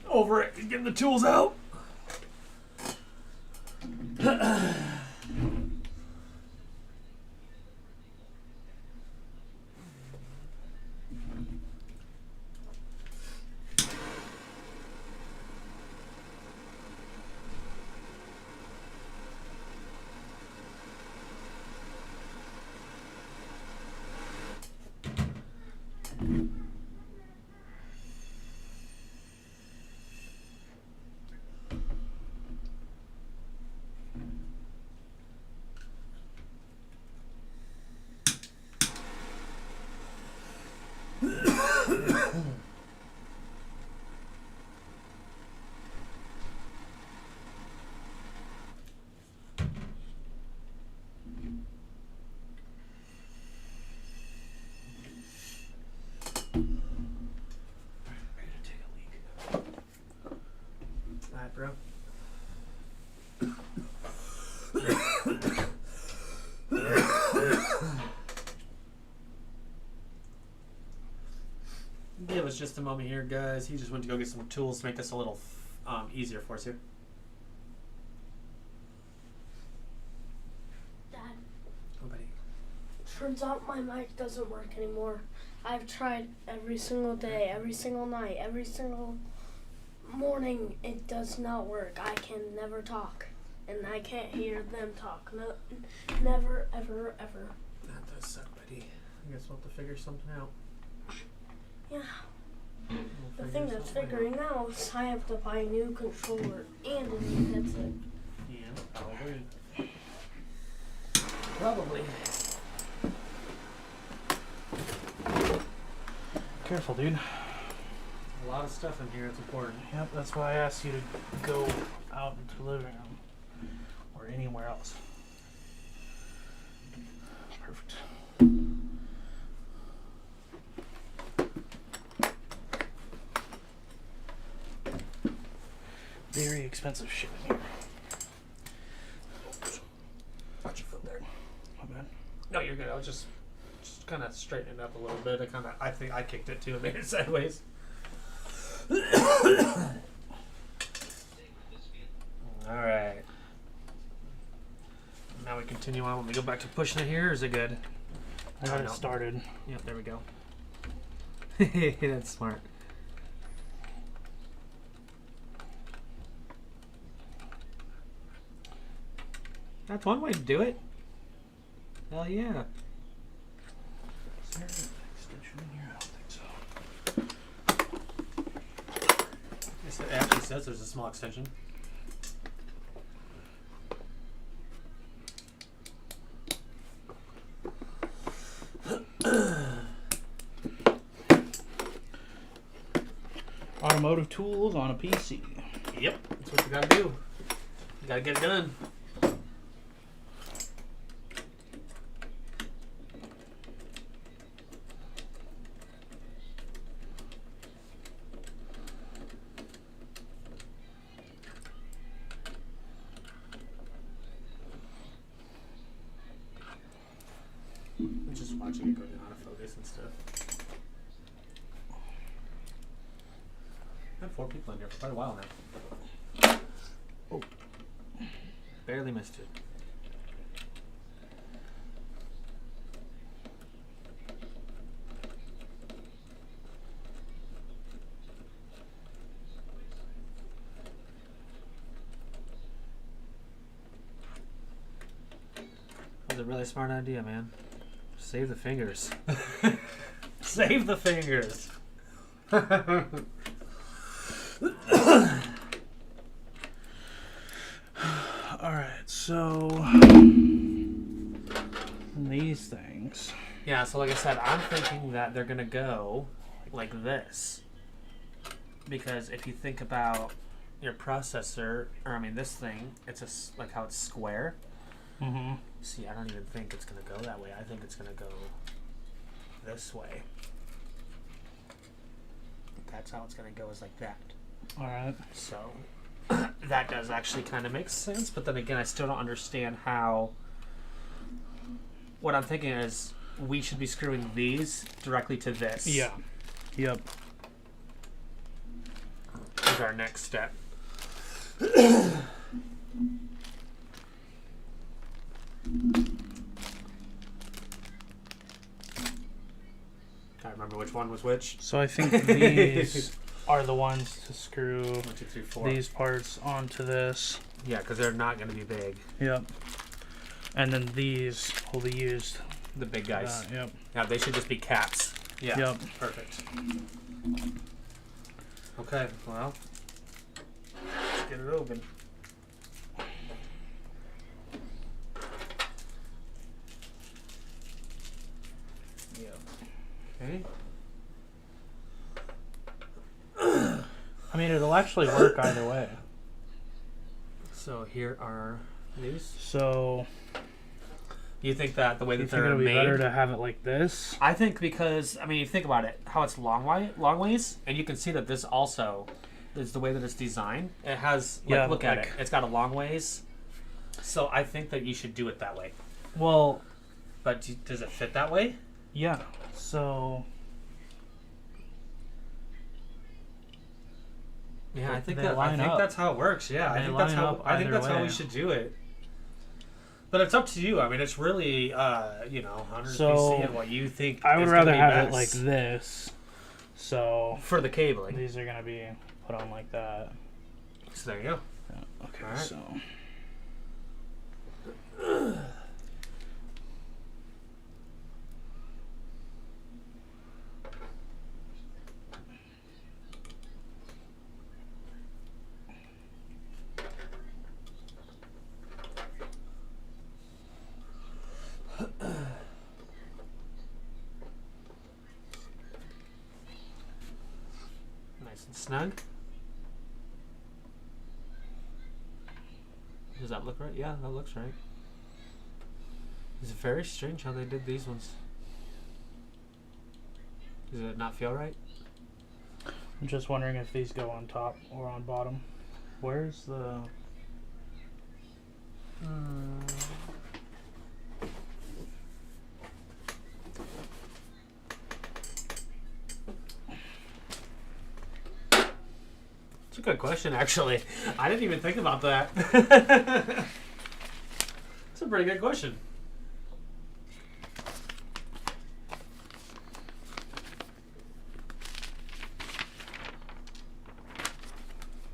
Over it. He's getting the tools out. back, bro. Give us just a moment here, guys. He just went to go get some tools to make this a little easier for us here. Dad. Oh, buddy. Turns out my mic doesn't work anymore. I've tried every single day, every single night, every single morning. It does not work. I can never talk. And I can't hear them talk. No, never, ever, ever. That does suck, buddy. I guess we'll have to figure something out. Yeah. We'll The thing that's figuring out is I have to buy a new controller and a new headset. Yeah, probably. Careful, dude. A lot of stuff in here. It's important. Yep, that's why I asked you to go out into the living room or anywhere else. Perfect. Very expensive shit in here. Watch your foot there. My bad. No, you're good. I was just kind of straighten it up a little bit. I think I kicked it too and made it sideways. All right. Now we continue on. When we go back to pushing it here, is it good? I got it started. Yep, there we go. That's smart. That's one way to do it. Hell yeah. Is there an extension in here? I don't think so. Yes, it actually says there's a small extension. Automotive tools on a PC. Yep, that's what you gotta do. You gotta get it done. I'm just watching it go out of focus and stuff. I've had 4 people in here for quite a while now. Oh. Barely missed it. That was a really smart idea, man. Save the fingers. Save the fingers. Alright, so these things. Yeah, so like I said, I'm thinking that they're gonna go like this. Because if you think about your processor, or I mean this thing, it's like how it's square. Mm-hmm. See, I don't even think it's gonna go that way. I think it's gonna go this way. That's how it's gonna go, is like that. Alright. So that does actually kind of make sense, but then again, I still don't understand how. What I'm thinking is we should be screwing these directly to this. Yeah. Yep. Is our next step. I remember which one was which. So I think these are the ones to screw 1, 2, 3, 4. these parts onto this. Yeah, because they're not going to be big. Yep. And then these will be used. The big guys. Yep. Yeah, they should just be caps. Yeah. Yep. Perfect. Okay, well, let's get it open. Yep. Okay. I mean, it'll actually work either way. So here are these. So You think that the way you that think they're it'll be made? better to have it like this? I think because, I mean, you think about it, how it's long ways, and you can see that this also is the way that it's designed. It has, like, look at it. It's got a long ways. So I think that you should do it that way. Well, but does it fit that way? Yeah. So. Yeah, I think that's how it works. Yeah, I think that's how we should do it. But it's up to you. I mean, it's really you know, 100 PC and what you think. I would rather have it like this. So for the cabling, these are gonna be put on like that. So there you go. Yeah, okay, right. so. Nice and snug. Does that look right? Yeah, that looks right. It's very strange how they did these ones. Does it not feel right? I'm just wondering if these go on top or on bottom. Where's the... It's a good question, actually. I didn't even think about that. It's a pretty good question.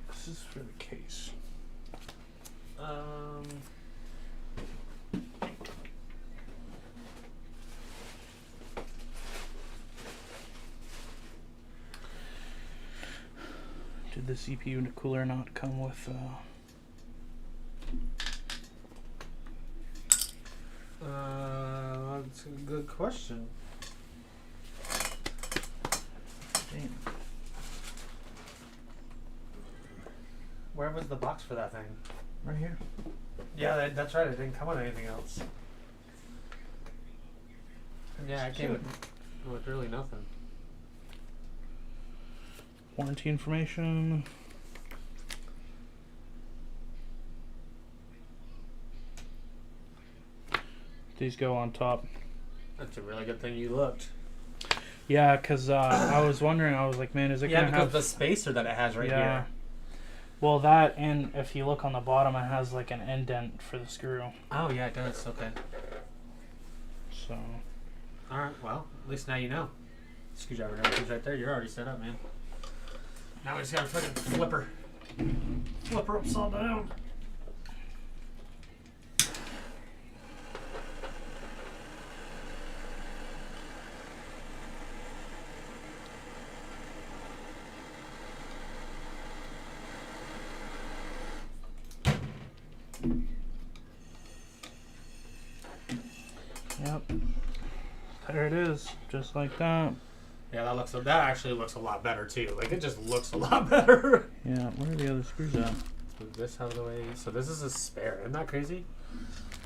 This is for the case. Did the CPU and the cooler not come with that's a good question. Damn. Where was the box for that thing? Right here. Yeah, that's right. It didn't come with anything else. Yeah, it came with really nothing. Warranty information. These go on top. That's a really good thing you looked. Yeah, because I was wondering, I was like, man, is it going to have... the spacer that it has right here. Well, that, and if you look on the bottom, it has like an indent for the screw. Oh, yeah, it does. Okay. So... Alright, well, at least now you know. Screwdriver is right there. You're already set up, man. Now we just gotta fucking flip her upside down. Yep. There it is, just like that. Yeah, that actually looks a lot better too. Like, it just looks a lot better. Yeah, where are the other screws at? Move this out of the way. So this is a spare. Isn't that crazy?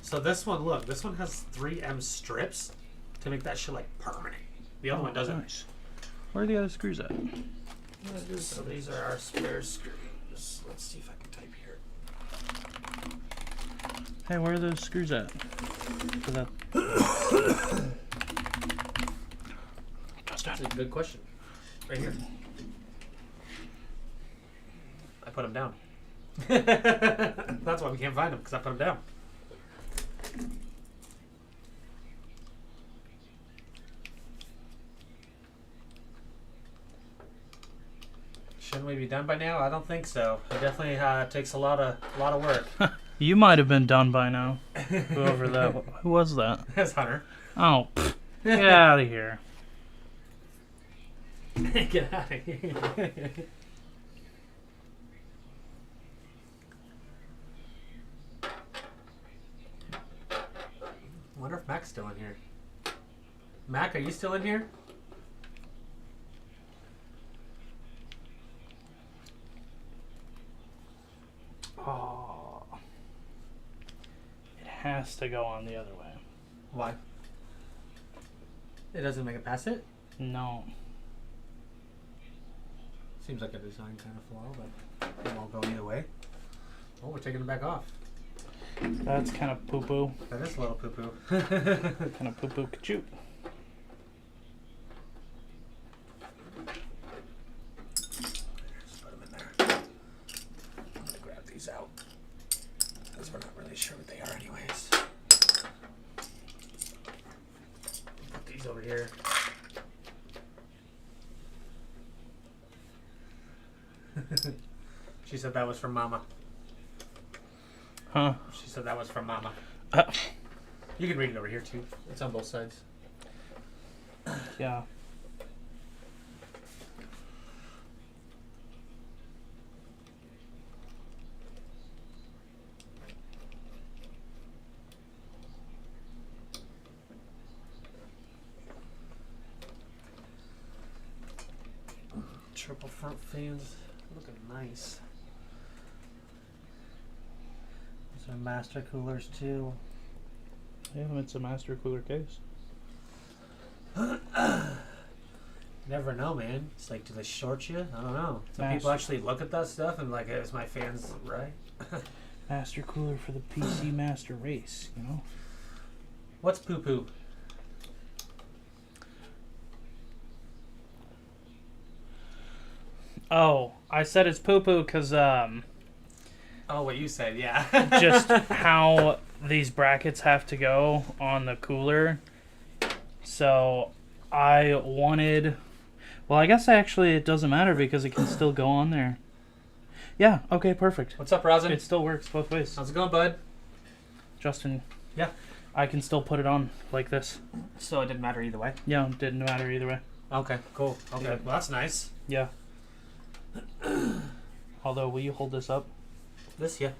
So this one, look, this one has 3M strips to make that shit like permanent. The other one doesn't. Nice. Where are the other screws at? So these are our spare screws. Let's see if I can type here. Hey, where are those screws at? For that. That's a good question. Right here. I put them down. That's why we can't find them, because I put them down. Shouldn't we be done by now? I don't think so. It definitely takes a lot of work. You might have been done by now. Whoever that. Who was that? That's Hunter. Oh, get out of here. Get out of here. Wonder if Mac's still in here. Mac, are you still in here? Oh. It has to go on the other way. Why? It doesn't make it past it? No. Seems like a design kind of flaw, but it won't go either way. Oh, we're taking it back off. That's kind of poo-poo. That is a little poo-poo. Kind of poo-poo ka-choot. Just put them in there. I'm going to grab these out, because we're not really sure what they are anyways. Put these over here. She said that was from Mama. Huh? She said that was from Mama. You can read it over here too. It's on both sides. Yeah. Triple front fans, looking nice. These are master coolers too. Yeah, it's a master cooler case. Never know, man. It's like, do they short you? I don't know. Some Master. people actually look at that stuff and like, is my fans right? Master cooler for the PC master race, you know? What's poo poo? Oh, I said it's poo-poo because, Oh, what you said, yeah. just how these brackets have to go on the cooler. So I wanted, well, I guess actually it doesn't matter because it can still go on there. Yeah, okay, perfect. What's up, Rosin? It still works both ways. How's it going, bud? Justin. Yeah. I can still put it on like this. So it didn't matter either way? Yeah, it didn't matter either way. Okay, cool. Okay, Yeah. well, that's nice. Yeah. Although, will you hold this up? This, yeah.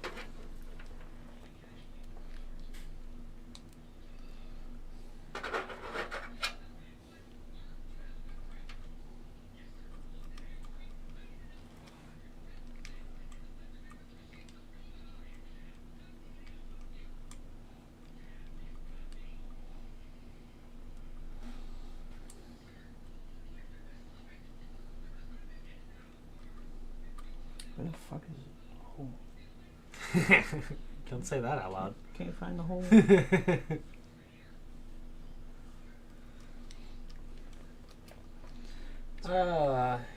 Where the fuck is the hole? Don't say that out loud. Can't find the hole.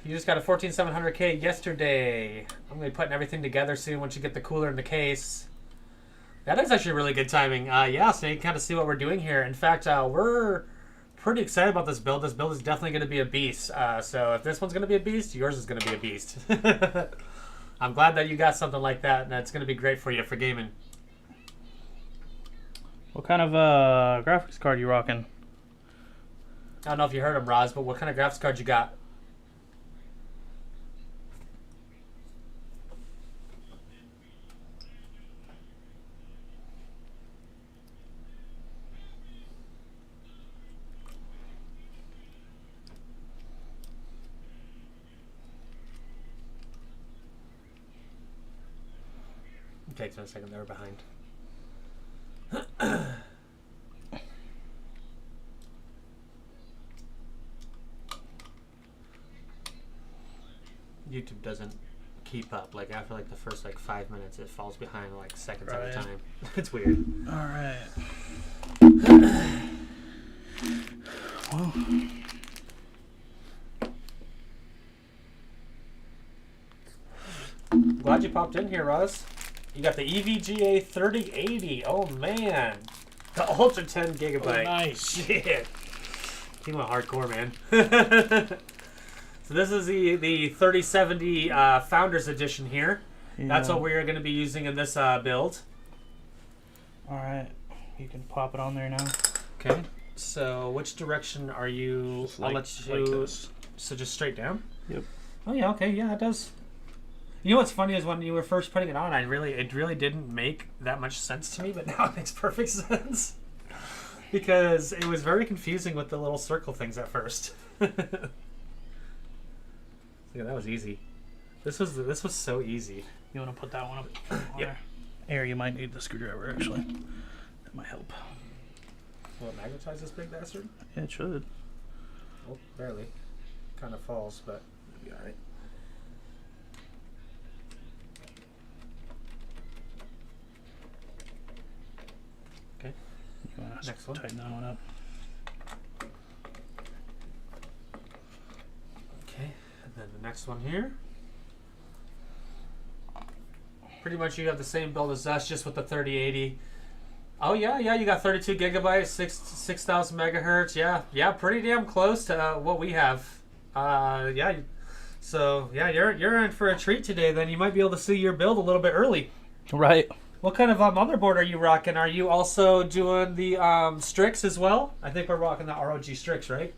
You just got a 14700K yesterday. I'm going to be putting everything together soon once you get the cooler in the case. That is actually really good timing. Yeah, so you can kind of see what we're doing here. In fact, we're pretty excited about this build. This build is definitely going to be a beast. So if this one's going to be a beast, yours is going to be a beast. I'm glad that you got something like that, and it's going to be great for you for gaming. What kind of graphics card you rocking? I don't know if you heard him, Roz, but what kind of graphics card you got? Takes me a second, they were behind. YouTube doesn't keep up. Like after like the first like 5 minutes, it falls behind like seconds at a time. It's weird. All right. Well, Glad you popped in here, Roz. You got the EVGA 3080. Oh man, the Ultra 10 gigabyte. oh, nice. Shit. He went hardcore, man. So this is the 3070 Founders Edition here. Yeah. That's what we're going to be using in this build. All right. You can pop it on there now. Okay. So which direction are you? Just I'll like- let like you. this. So just straight down. Yep. Oh yeah. Okay. Yeah, it does. You know what's funny is when you were first putting it on, it really didn't make that much sense to me, but now it makes perfect sense. Because it was very confusing with the little circle things at first. Yeah, that was easy. This was so easy. You want to put that one up? Yep. Here, you might need the screwdriver, actually. That might help. Will it magnetize this big bastard? Yeah, it should. Oh, barely. Kind of falls, but it'll be alright. Next one. Tighten that one up. Okay, and then the next one here. Pretty much you have the same build as us, just with the 3080. Oh yeah, you got 32 gigabytes, 6,000 megahertz. Yeah, pretty damn close to what we have. Yeah. So yeah, you're in for a treat today. Then you might be able to see your build a little bit early. Right. What kind of motherboard are you rocking? Are you also doing the Strix as well? I think we're rocking the ROG Strix, right?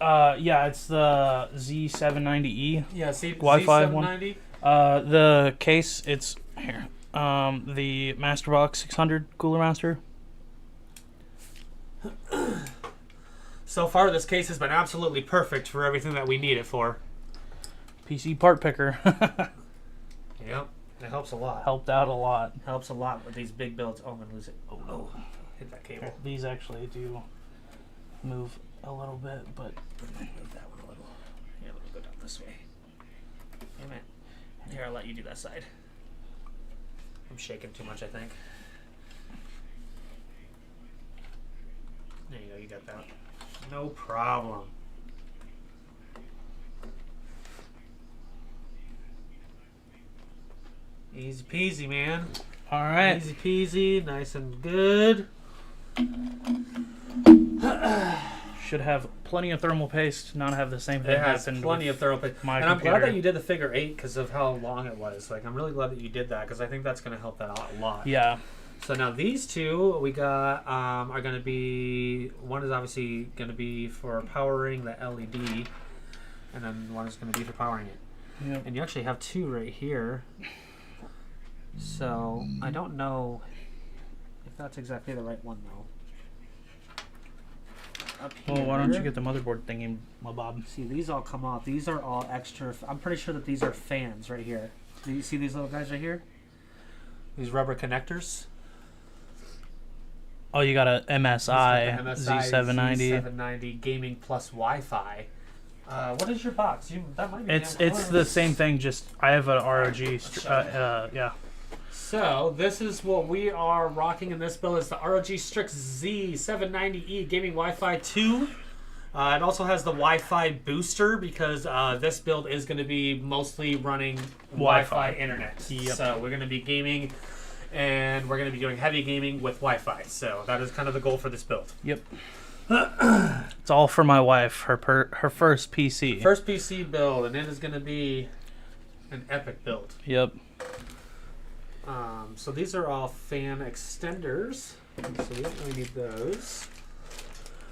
Yeah, it's the Z790E. Yeah, Wi-Fi Z790. The case, it's here. The Masterbox 600 Cooler Master. So far, this case has been absolutely perfect for everything that we need it for. PC part picker. Yep, it helps a lot. Helped out a lot. Helps a lot with these big builds. Oh, I'm gonna lose it. Oh no, hit that cable. These actually do move a little bit, but Move that one a little. Here, let me go down this way. Damn it. Here, I'll let you do that side. I'm shaking too much, I think. There you go, you got that. No problem. Easy peasy, man. all right. Easy peasy, nice and good. Should have plenty of thermal paste. Not have the same thing It has happen. plenty with of thorough paste. my And I'm glad that computer. you did the figure 8 because of how long it was. Like, I'm really glad that you did that because I think that's going to help that out a lot. Yeah. So now these two we got are going to be, one is obviously going to be for powering the LED, and then one is going to be for powering it. Yep. And you actually have two right here. So I don't know if that's exactly the right one though. Up here. Well, why don't you get the motherboard thingy, my bob? See, these all come off. These are all extra. I'm pretty sure that these are fans right here. Do you see these little guys right here? These rubber connectors. Oh, you got a MSI, Z790. Z790 gaming plus Wi-Fi. What is your box? That might be. It's the same thing. Just I have a ROG. Yeah. So this is what we are rocking in this build. Is the ROG Strix Z790E gaming Wi-Fi 2. It also has the Wi-Fi booster because this build is going to be mostly running Wi-Fi internet. Yep. So we're going to be gaming, and we're going to be doing heavy gaming with Wi-Fi. So that is kind of the goal for this build. Yep. It's all for my wife. Her first PC. First PC build, and it is going to be an epic build. Yep. So these are all fan extenders. So we don't really need those.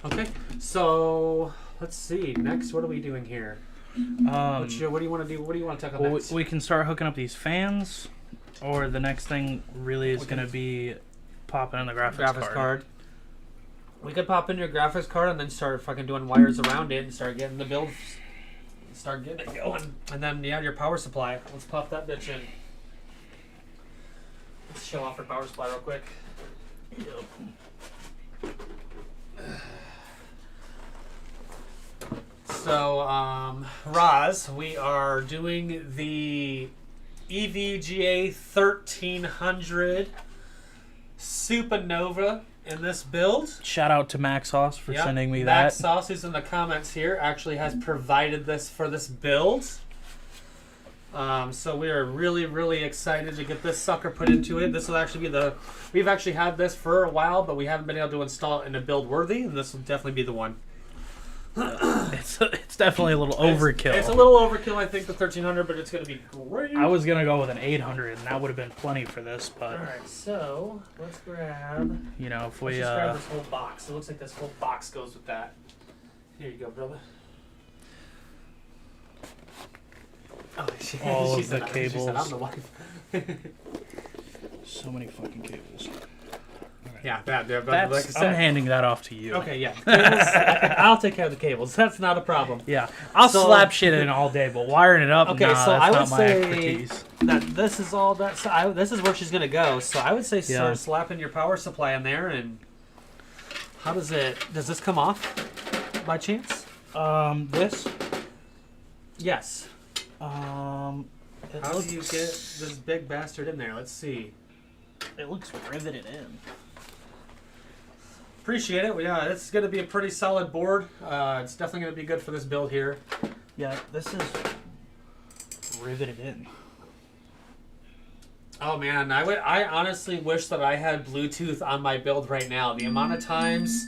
Okay, so let's see. Next, what are we doing here? What do you want to do? What do you want to tackle Well, next? we can start hooking up these fans, or the next thing really is going to be popping in the graphics card. We could pop in your graphics card and then start fucking doing wires around it and start getting the build, start getting it going. And then yeah, your power supply. Let's pop that bitch in. Let's show off our power supply real quick. Yep. So, Roz, we are doing the EVGA 1300 Supernova in this build. Shout out to Max Sauce for Yep, sending me Max that. Sauce, who's in the comments here, actually has provided this for this build. So we are really, really excited to get this sucker put into it. This will actually be we've actually had this for a while, but we haven't been able to install it in a build worthy, and this will definitely be the one. It's definitely a little overkill. It's a little overkill, I think, the 1300, but it's going to be great. I was gonna go with an 800, and that would have been plenty for this. But Alright, so let's grab. you know, if Let's we just grab this whole box. It looks like this whole box goes with that. Here you go, brother. Oh, All she of said, the she said, I'm cables. the wife. so many fucking cables. Yeah, but That's, like I said. I'm handing that off to you. Okay, yeah. Cables, I'll take care of the cables. That's not a problem. Yeah, I'll So- slap shit in all day, but wiring it up, Okay, nah, so that's I would not my say expertise. that this is all that. So this is where she's gonna go. So I would say Yeah. start slapping your power supply in there. And how does it? Does this come off by chance? This. Yes. It How looks, do you get this big bastard in there? Let's see. It looks riveted in. Appreciate it. Yeah, it's going to be a pretty solid board. It's definitely going to be good for this build here. Yeah, this is riveted in. Oh man, I honestly wish that I had Bluetooth on my build right now. The amount of times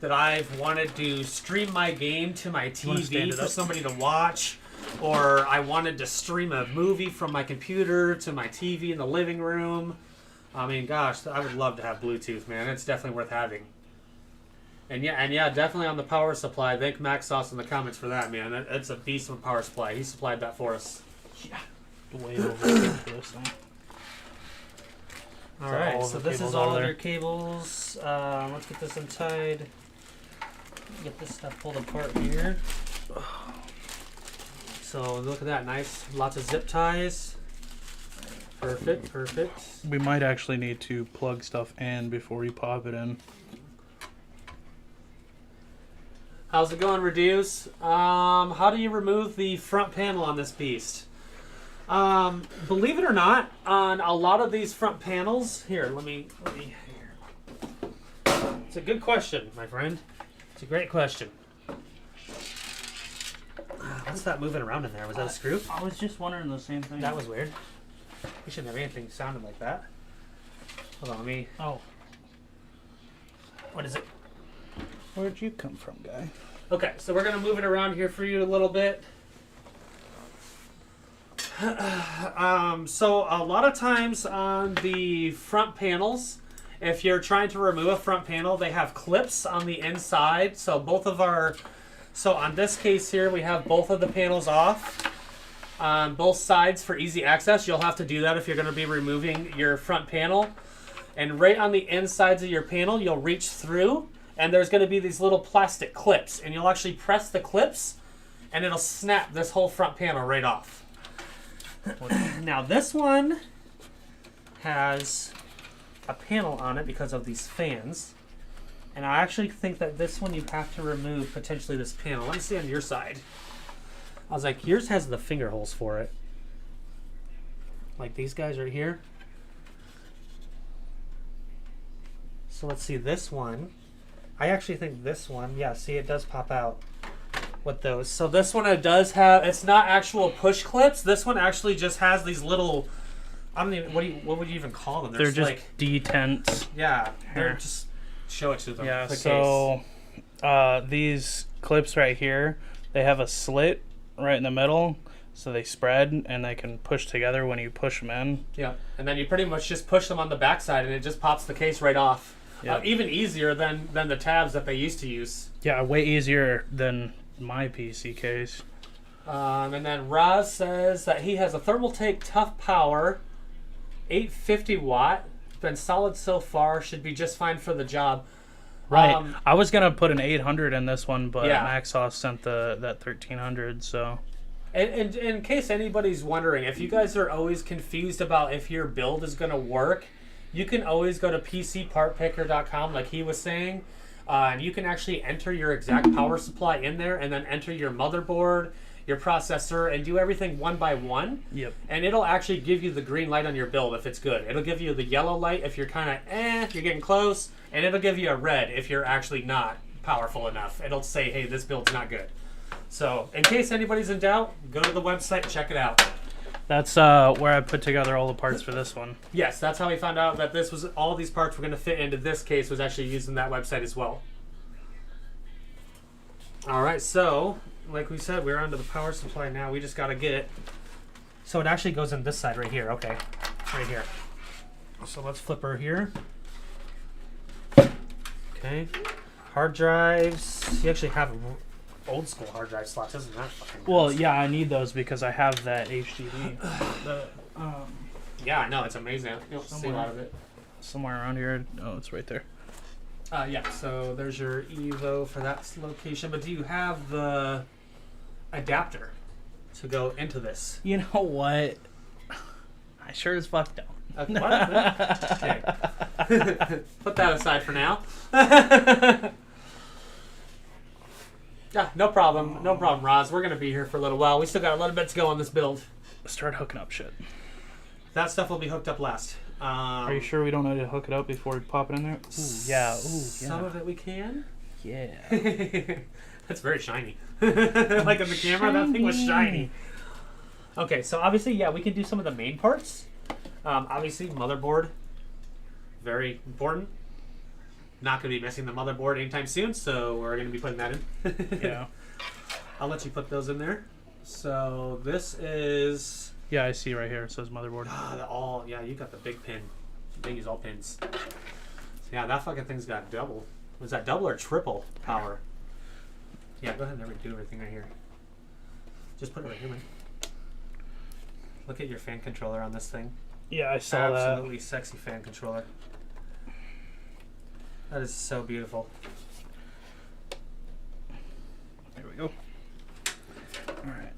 that I've wanted to stream my game to my TV for somebody to watch, or I wanted to stream a movie from my computer to my TV in the living room. I mean, gosh, I would love to have Bluetooth, man. It's definitely worth having. And yeah, definitely on the power supply. Thank Max Sauce in the comments for that, man. It's a beast of a power supply. He supplied that for us. Yeah, way over for this thing. All right, so this is all of your cables. Let's get this untied. Get this stuff pulled apart here. So look at that, nice, lots of zip ties. Perfect, perfect. We might actually need to plug stuff in before you pop it in. How's it going, Reduce? How do you remove the front panel on this beast? Believe it or not, on a lot of these front panels, here, let me here. It's a good question, my friend. It's a great question. What's that moving around in there? Was that a screw? I was just wondering the same thing. That was weird. We shouldn't have anything sounded like that. Hold on, let me... Oh. What is it? Where'd you come from, guy? Okay, so we're going to move it around here for you a little bit. So a lot of times on the front panels, if you're trying to remove a front panel, they have clips on the inside. So both of our... So on this case here, we have both of the panels off on both sides for easy access. You'll have to do that if you're going to be removing your front panel. And right on the insides of your panel, you'll reach through, and there's going to be these little plastic clips. And you'll actually press the clips, and it'll snap this whole front panel right off. Now this one has a panel on it because of these fans. And I actually think that this one you have to remove potentially this panel. Let me see on your side. I was like, yours has the finger holes for it. Like these guys right here. So let's see this one. I actually think this one, yeah, see it does pop out with those. So this one it does have, it's not actual push clips. This one actually just has these little, I don't even, what would you even call them? They're just like, detents. Yeah, they're just, show it to them. Yeah, the so these clips right here, they have a slit right in the middle, so they spread and they can push together when you push them in. Yeah, and then you pretty much just push them on the backside and it just pops the case right off. Yeah. Even easier than the tabs that they used to use. Yeah, way easier than my PC case. And then Raz says that he has a Thermaltake Tough Power 850 watt. Been solid so far, should be just fine for the job. Right. I was gonna put an 800 in this one, but yeah. Maxos sent that 1300. So, and in case anybody's wondering, if you guys are always confused about if your build is gonna work, you can always go to PCPartPicker.com, like he was saying, and you can actually enter your exact power supply in there, and then enter your motherboard, your processor, and do everything one by one. Yep. And it'll actually give you the green light on your build if it's good. It'll give you the yellow light if you're kind of you're getting close, and it'll give you a red if you're actually not powerful enough. It'll say, hey, this build's not good. So in case anybody's in doubt, go to the website and check it out. That's where I put together all the parts for this one. Yes, that's how we found out that this was all these parts were going to fit into this case, was actually using that website as well. All right, so like we said, we're onto the power supply now. We just got to get it. So it actually goes in this side right here. Okay, right here. So let's flip her here. Okay, hard drives. You actually have old school hard drive slots, isn't that fucking nice? Well, yeah, I need those because I have that HDD. Yeah, I know, it's amazing. You don't see a lot of it. Somewhere around here. Oh, it's right there. Yeah, so there's your Evo for that location. But do you have the adapter to go into this? You know what? I sure as fuck don't. Okay, what? Okay. Put that aside for now. Yeah, no problem. No problem, Roz. We're going to be here for a little while. We still got a little bit to go on this build. Start hooking up shit. That stuff will be hooked up last. Are you sure we don't need to hook it up before we pop it in there? Ooh, yeah. Ooh, yeah. Some of it we can. Yeah. That's very shiny. Like in the camera, that thing was shiny. Okay, so obviously, yeah, we can do some of the main parts. Obviously, motherboard, very important. Not going to be missing the motherboard anytime soon, so we're going to be putting that in. Yeah. I'll let you put those in there. So this is... Yeah, I see right here. It says motherboard. Yeah, you got the big pin. They use all pins. So yeah, that fucking thing's got double. Was that double or triple power? Yeah, go ahead and do everything right here. Just put it right here, man. Look at your fan controller on this thing. Yeah, I saw that. Absolutely sexy fan controller. That is so beautiful. There we go. Alright.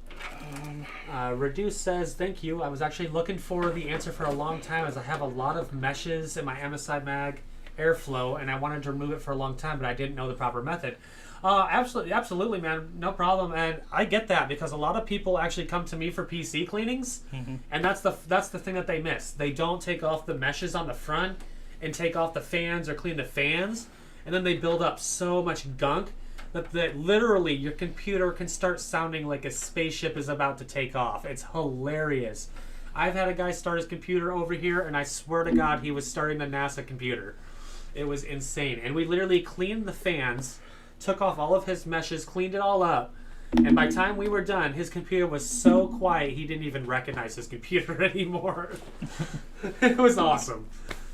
Reduce says, thank you. I was actually looking for the answer for a long time as I have a lot of meshes in my MSI mag airflow and I wanted to remove it for a long time, but I didn't know the proper method. Absolutely, man. No problem. And I get that because a lot of people actually come to me for PC cleanings, and that's the thing that they miss. They don't take off the meshes on the front and take off the fans or clean the fans, and then they build up so much gunk that literally your computer can start sounding like a spaceship is about to take off. It's hilarious. I've had a guy start his computer over here, and I swear to God, he was starting the NASA computer. It was insane. And we literally cleaned the fans, took off all of his meshes, cleaned it all up, and by the time we were done, his computer was so quiet he didn't even recognize his computer anymore. It was awesome.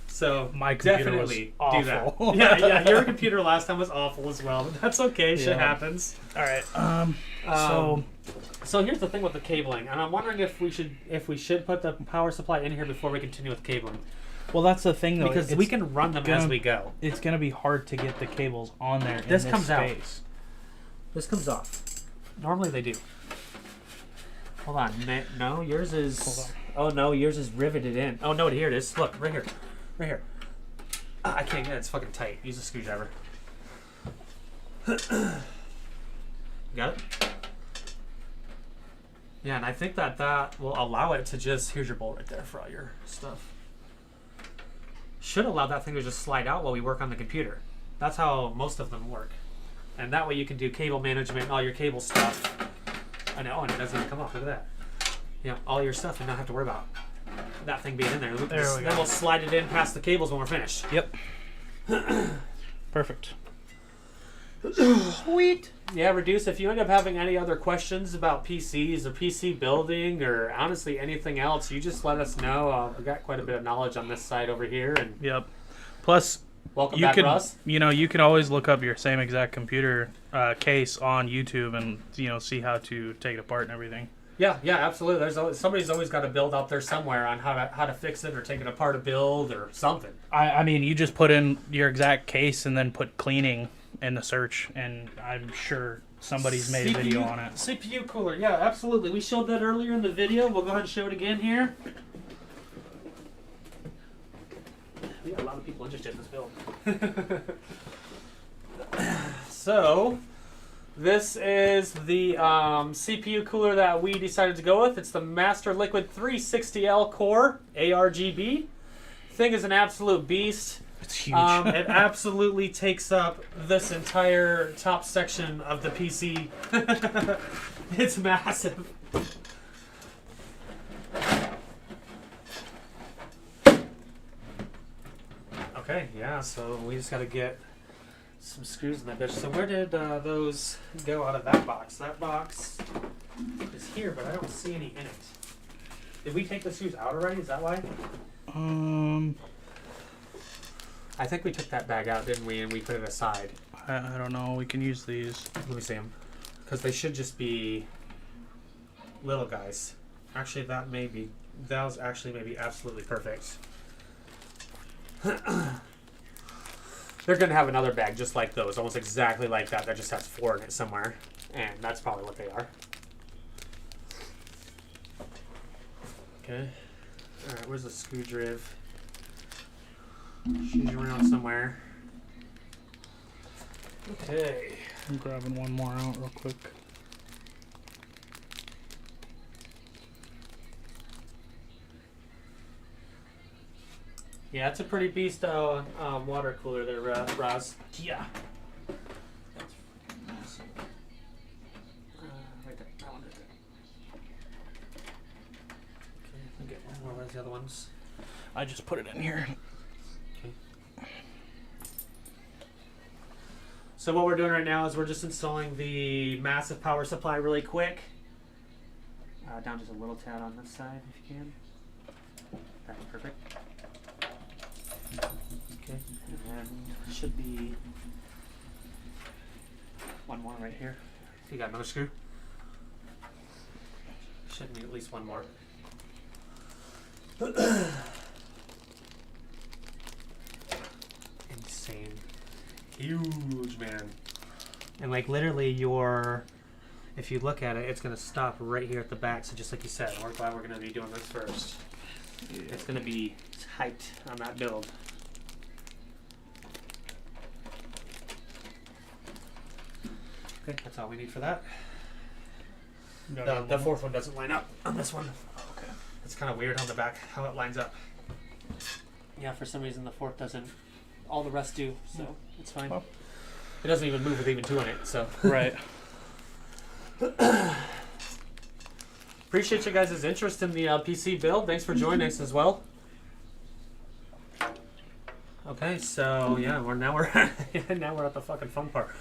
So my computer definitely was do that. awful. Yeah, your computer last time was awful as well, but that's okay. Shit happens. All right. So here's the thing with the cabling, and I'm wondering if we should put the power supply in here before we continue with cabling. Well, that's the thing, though. Because we can run them as we go. It's going to be hard to get the cables on there in this comes space. Out. This comes off. Normally they do. Hold on. No, yours is... Hold on. Oh, no, yours is riveted in. Oh, no, here it is. Look, right here. Right here. I can't get it. It's fucking tight. Use a screwdriver. Got it? Yeah, and I think that will allow it to just... Here's your bolt right there for all your stuff. Should allow that thing to just slide out while we work on the computer. That's how most of them work. And that way you can do cable management and all your cable stuff. I know, and it doesn't even come off. Look at that. Yeah, all your stuff and not have to worry about that thing being in there. There we go. Then we'll slide it in past the cables when we're finished. Yep. Perfect. Sweet. Yeah, Reduce, if you end up having any other questions about PCs or PC building or honestly anything else, you just let us know. I've got quite a bit of knowledge on this side over here. And yep. Plus, welcome back, Russ. You can always look up your same exact computer case on YouTube and see how to take it apart and everything. Yeah, absolutely. Somebody's always got a build out there somewhere on how to fix it or take it apart to build or something. I mean, you just put in your exact case and then put cleaning in the search, and I'm sure somebody's made a video on it. CPU cooler, yeah, absolutely. We showed that earlier in the video. We'll go ahead and show it again here. We got a lot of people interested in this build. So, this is the CPU cooler that we decided to go with. It's the Master Liquid 360L Core ARGB. Thing is an absolute beast. It's huge. It absolutely takes up this entire top section of the PC. It's massive. Okay, yeah, so we just got to get some screws in that bitch. So where did those go out of that box? That box is here, but I don't see any in it. Did we take the screws out already? Is that why? I think we took that bag out, didn't we? And we put it aside. I don't know. We can use these. Let me see them. Because they should just be little guys. Actually, that was actually maybe absolutely perfect. They're going to have another bag just like those, almost exactly like that. That just has 4 in it somewhere. And that's probably what they are. Okay. Alright, where's the screwdriver? She's around somewhere. Okay. I'm grabbing one more out real quick. Yeah, it's a pretty beast water cooler there, Roz. Yeah. Right there. That one right there. Okay, where's the other ones? I just put it in here. Okay. So what we're doing right now is we're just installing the massive power supply really quick. Down just a little tad on this side, if you can. That's perfect. Okay, and then should be one more right here. You got another screw? Should need at least one more. Insane. Huge, man. And like literally if you look at it, it's going to stop right here at the back. So just like you said, we're glad we're going to be doing this first. Yeah. It's going to be tight on that build. Okay, that's all we need for that. The fourth one doesn't line up on this one. Okay. It's kind of weird on the back how it lines up. Yeah, for some reason the fourth doesn't. All the rest do, so it's fine. Well, it doesn't even move with even two in it, so. Right. Appreciate you guys' interest in the PC build. Thanks for joining us as well. Okay, so yeah, now we're at the fucking fun part.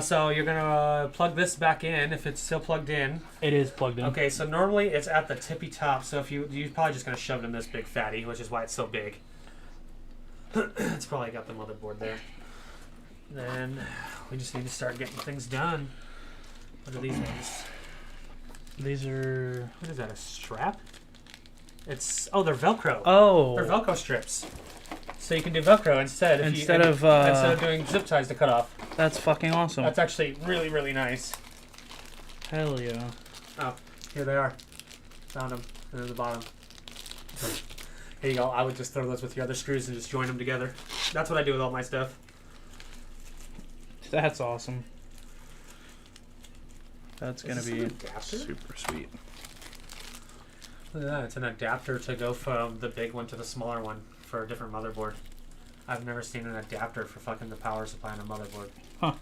So you're gonna plug this back in if it's still plugged in. It is plugged in. Okay, so normally it's at the tippy top. So if you're probably just gonna shove it in this big fatty, which is why it's so big. It's probably got the motherboard there. Then we just need to start getting things done. What are these ones? These are... What is that, a strap? Oh, they're Velcro. Oh. They're Velcro strips. So you can do Velcro instead of doing zip ties to cut off. That's fucking awesome. That's actually really, really nice. Hell yeah. Oh, here they are. Found them. They're at the bottom. Here you go. I would just throw those with your other screws and just join them together. That's what I do with all my stuff. That's awesome. That's going to be super sweet. Look at that. It's an adapter to go from the big one to the smaller one for a different motherboard. I've never seen an adapter for fucking the power supply on a motherboard. Huh.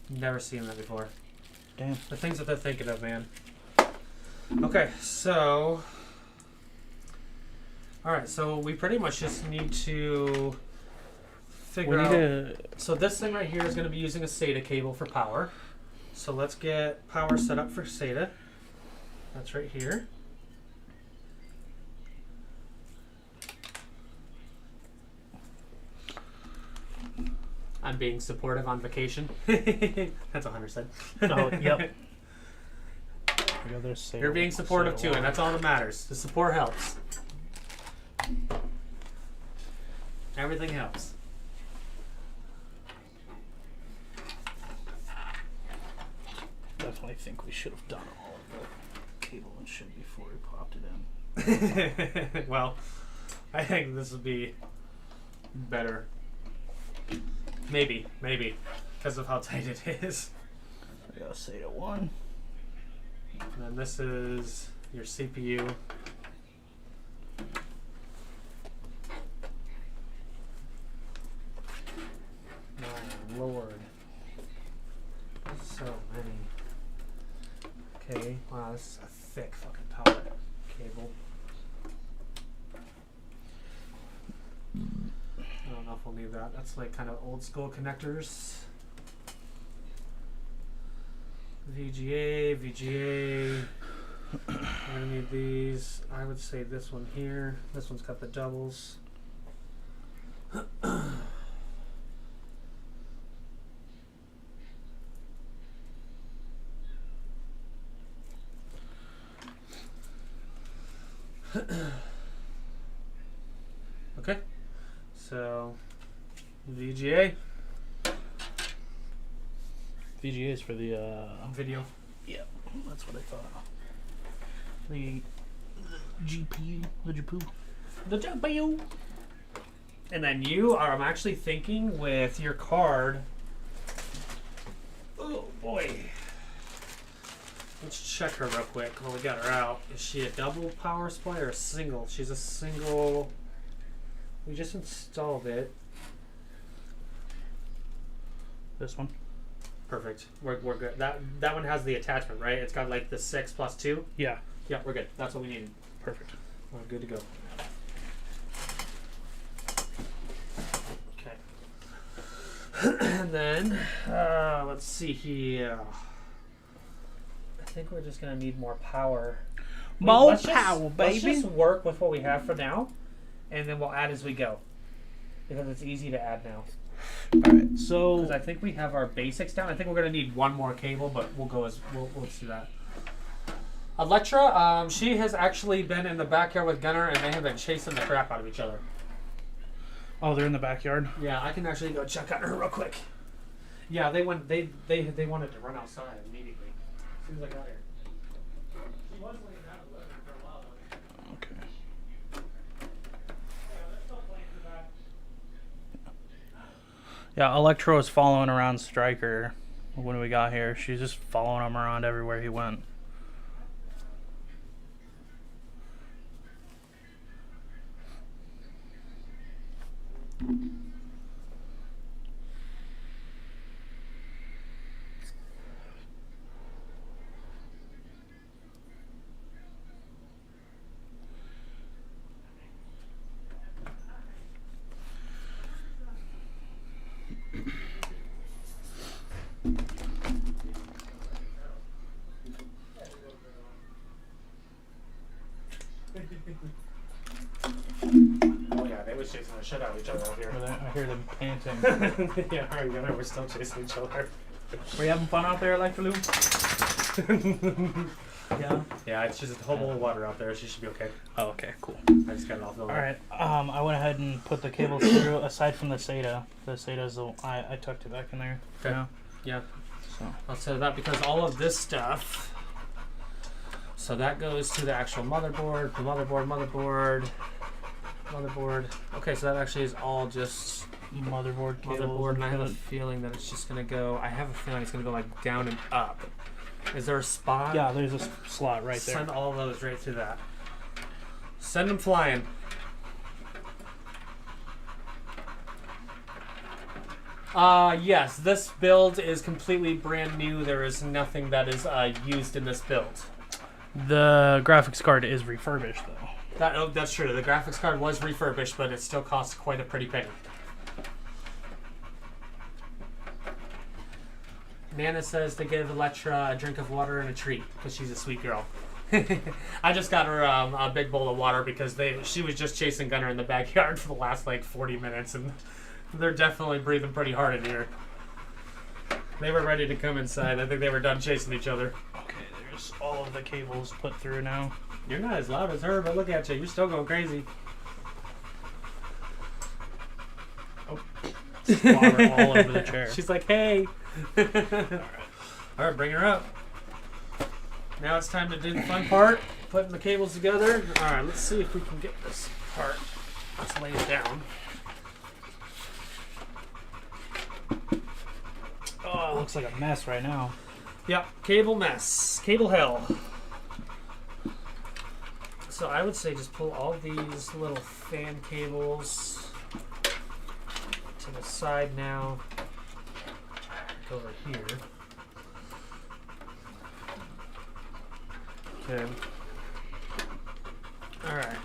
Never seen that before. Damn. The things that they're thinking of, man. Okay, so... Alright, so we pretty much just need to figure out... So this thing right here is going to be using a SATA cable for power. So let's get power set up for SATA. That's right here. I'm being supportive on vacation. That's what Hunter said. Oh, yep. You're being supportive too, and that's all that matters. The support helps. Everything helps. Definitely think we should have done all of the cable and shit before we popped it in. Well, I think this would be better. Maybe, because of how tight it is. I gotta say to one. And then this is your CPU. My lord. So many. Okay, wow, this is a thick fucking power cable. I don't know if we'll need that. That's like kind of old school connectors. VGA. We're gonna need these. I would say this one here. This one's got the doubles. Okay, so VGA. VGA is for the video. Yeah, that's what I thought. The GPU, the GPU. And then I'm actually thinking with your card. Oh boy. Let's check her real quick while we got her out. Is she a double power supply or a single? She's a single. We just installed it. This one? Perfect. We're good. That one has the attachment, right? It's got like the 6 plus 2. Yeah. Yeah, we're good. That's what we needed. Perfect. We're good to go. Okay. And then, let's see here. I think we're just gonna need more power. More power, Let's baby. just work with what we have for now, and then we'll add as we go. Because it's easy to add now. Alright, so Because I think we have our basics down. I think we're gonna need one more cable, but we'll go as we'll do that. Electra, she has actually been in the backyard with Gunnar, and they have been chasing the crap out of each other. oh, they're in the backyard. Yeah, I can actually go check on her real quick. Yeah, they wanted to run outside immediately as soon as I got here. She was laying down a little for a while though. Okay. Yeah, they're still playing in the back. Yeah, Electro was following around Stryker when we got here. She's just following him around everywhere he went. Oh yeah, they was chasing the shit out of each other out here. I hear them panting. Yeah, her and Gunnar were still chasing each other. Were you having fun out there, Electro Lou? Yeah. Yeah, it's just a whole bowl of water out there. She should be okay. Oh, okay, cool. I just got it off the Alright, I went ahead and put the cables through, aside from the SATA. The SATA's I tucked it back in there. Okay. Yeah. Yeah. So. I'll set it up because all of this stuff. So that goes to the actual motherboard, the motherboard. Okay, so that actually is all just Motherboard cables. motherboard, and I have a feeling that it's just gonna go. I have a feeling it's gonna go like down and up. Is there a spot? Yeah, there's a slot right there. Send all of those right through that. Send them flying. Yes, this build is completely brand new. There is nothing that is used in this build. The graphics card is refurbished, though. That's true. The graphics card was refurbished, but it still costs quite a pretty penny. Nana says to give Electra a drink of water and a treat because she's a sweet girl. I just got her a big bowl of water because she was just chasing Gunnar in the backyard for the last like 40 minutes, and they're definitely breathing pretty hard in here. They were ready to come inside. I think they were done chasing each other. Okay, there's all of the cables put through now. You're not as loud as her, but look at you. You're still going crazy. Water all over the chair. She's like, hey. All right, bring her up. Now it's time to do the fun part, putting the cables together. All right, let's see if we can get this part. Let's lay it down. Oh, it looks like a mess right now. Yep, cable mess, cable hell. So I would say just pull all these little fan cables to the side now. Go over here. Okay. Alright.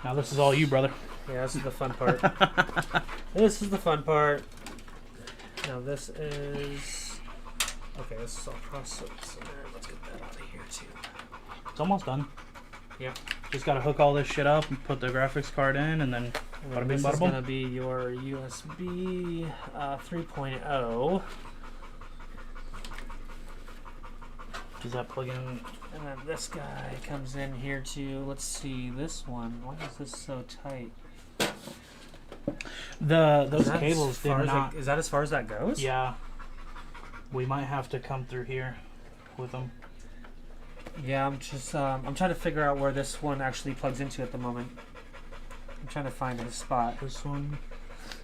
Now this is all you, brother. Yeah, this is the fun part. This is the fun part. Now this is... Okay, this is all processed. Let's get that out of here too. It's almost done. Yep. Just gotta hook all this shit up and put the graphics card in, and then bada bing, This bada is boom. going to be your USB 3.0. Does that plug in? And then this guy comes in here too. Let's see, this one. Why is this so tight? Those cables did not. Is that as far as that goes? Yeah. We might have to come through here with them. Yeah, I'm just I'm trying to figure out where this one actually plugs into at the moment. I'm trying to find a spot. This one.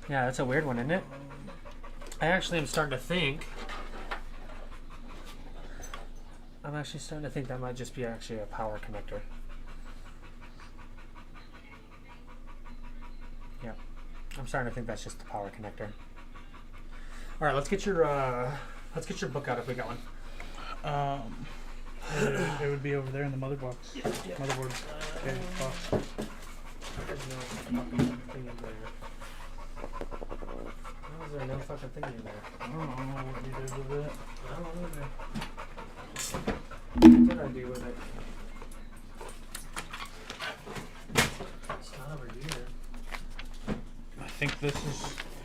Yeah, that's a weird one, isn't it? I actually am starting to think. I'm actually starting to think that might just be actually a power connector. Yeah. I'm starting to think that's just the power connector. All right, let's get your book out if we got one. It would be over there in the mother box. Yeah. Motherboard. Okay, box. There's no fucking thing in there. How is there no fucking thing in there? I don't know what you did with it. I don't know either. What did I do with it? It's not over here. I think this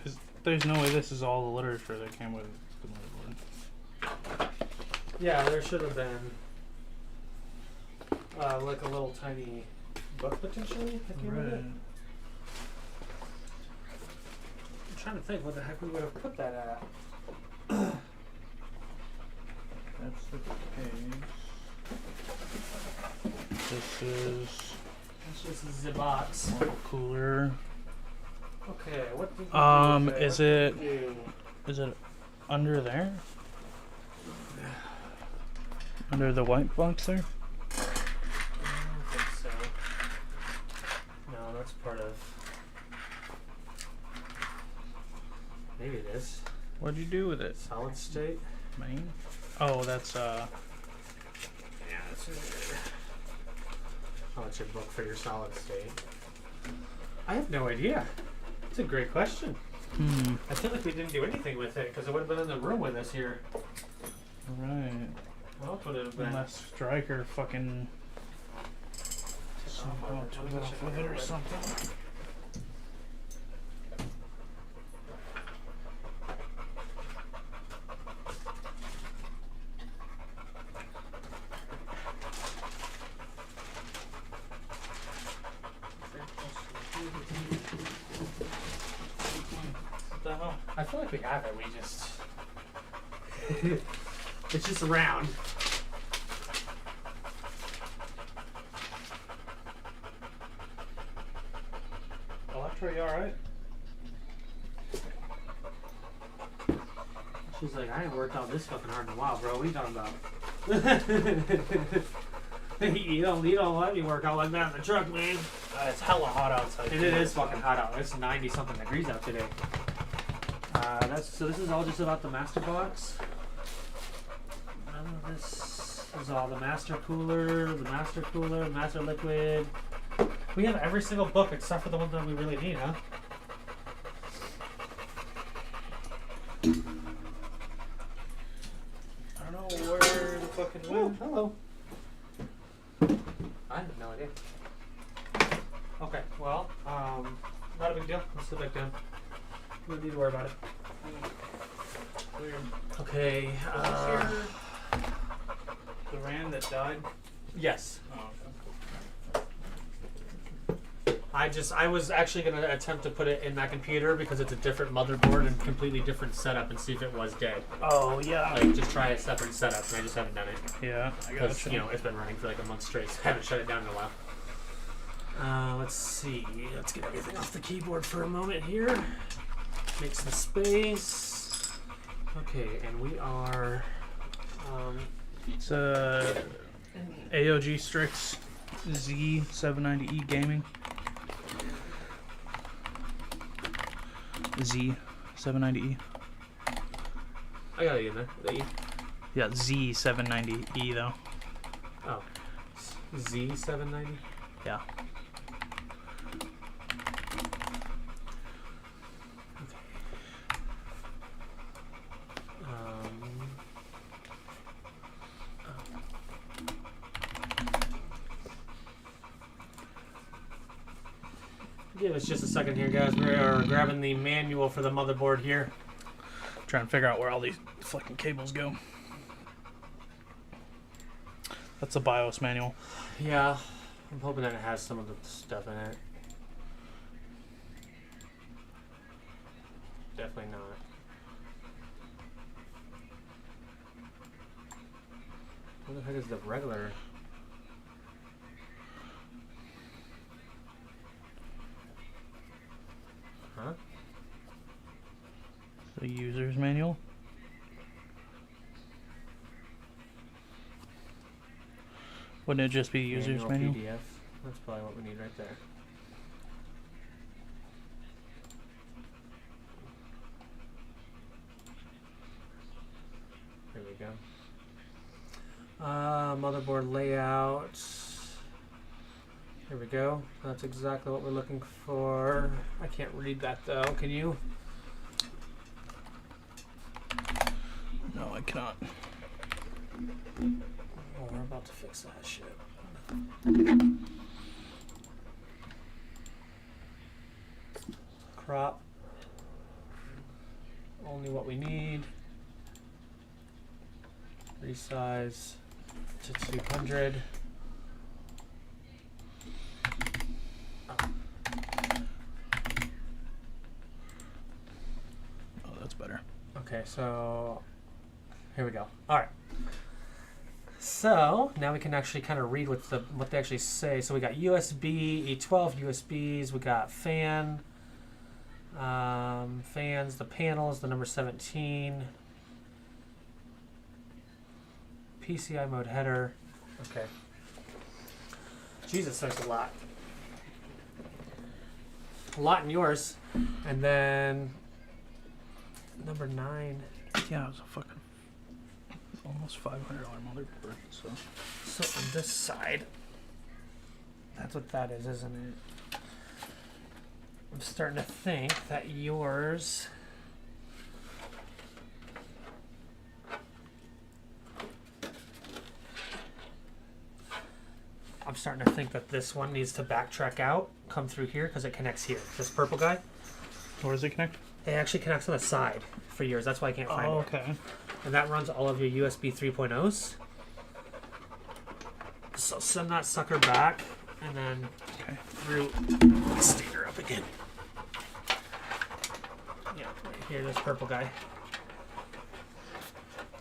is there's no way this is all the literature that came with the motherboard. Yeah, there should have been like a little tiny book potentially that came with it. I'm trying to think what the heck we would have put that at. That's the case. This is That's just the box. water cooler. Okay, what did we do? Is What did it we do? is it under there? Under the white box there? I don't think so. No, that's part of. Maybe it is. What'd you do with it? Solid state. Main? Oh, that's Yeah, that's it. Oh, it's your book for your solid state. I have no idea. It's a great question. I feel like we didn't do anything with it because it would have been in the room with us here. Right. What else would it have been? Unless Striker fucking somehow took it off with it or something. What the hell? I feel like we have it. We just. It's just around. Electra, you alright? She's like, I ain't worked out this fucking hard in a while, bro. What are you talking about? you don't let me work out like that in the truck, man. It's hella hot outside. It is fucking hot out. It's 90 something degrees out today. So this is all just about the master box. None of this is all the master cooler, the master liquid. We have every single book except for the one that we really need, huh? I don't know where the fucking went. Hello. I have no idea. Okay, well, not a big deal. Let's sit back down. We don't need to worry about it. Weird. Okay, The RAM that died? yes. Oh, I was actually going to attempt to put it in that computer because it's a different motherboard and completely different setup and see if it was dead. oh yeah. Like, just try a separate setup, and I just haven't done it. Yeah, I Because, gotcha. you know, it's been running for like a month straight, so I haven't shut it down in a while. Let's see. Let's get everything off the keyboard for a moment here. Make some space. Okay, and we are... It's a AOG Strix Z790E gaming. Z790E. I got it in there. The E. Yeah, Z790E though. Oh. Z790? Yeah. Give us just a second here, guys. We are grabbing the manual for the motherboard here. Trying to figure out where all these fucking cables go. That's the BIOS manual. Yeah, I'm hoping that it has some of the stuff in it. Definitely not. What the heck is the regular? Huh? The user's manual. Wouldn't it just be user's manual? PDF. That's probably what we need right there. Motherboard layout. Here we go. That's exactly what we're looking for. I can't read that though. Can you? No, I cannot. Oh, we're about to fix that shit. Crop. Only what we need. Resize to 200. Oh, that's better. Okay, so here we go. All right. So now we can actually kind of read what they actually say. So we got USB, E12 USBs. We got fans, the panels, the number 17. PCI mode header. Okay. Jesus, there's a lot. A lot in yours. And then number 9. Yeah, it was a fucking almost $500 motherboard. So on this side, that's what that is, isn't it? I'm starting to think that yours. I'm starting to think that this one needs to backtrack out, come through here, because it connects here. This purple guy. where does it connect? It actually connects on the side for yours. That's why I can't find it. Okay. And that runs all of your USB 3.0s. So send that sucker back, and then through. Let's stand her up again. Yeah, right here, this purple guy.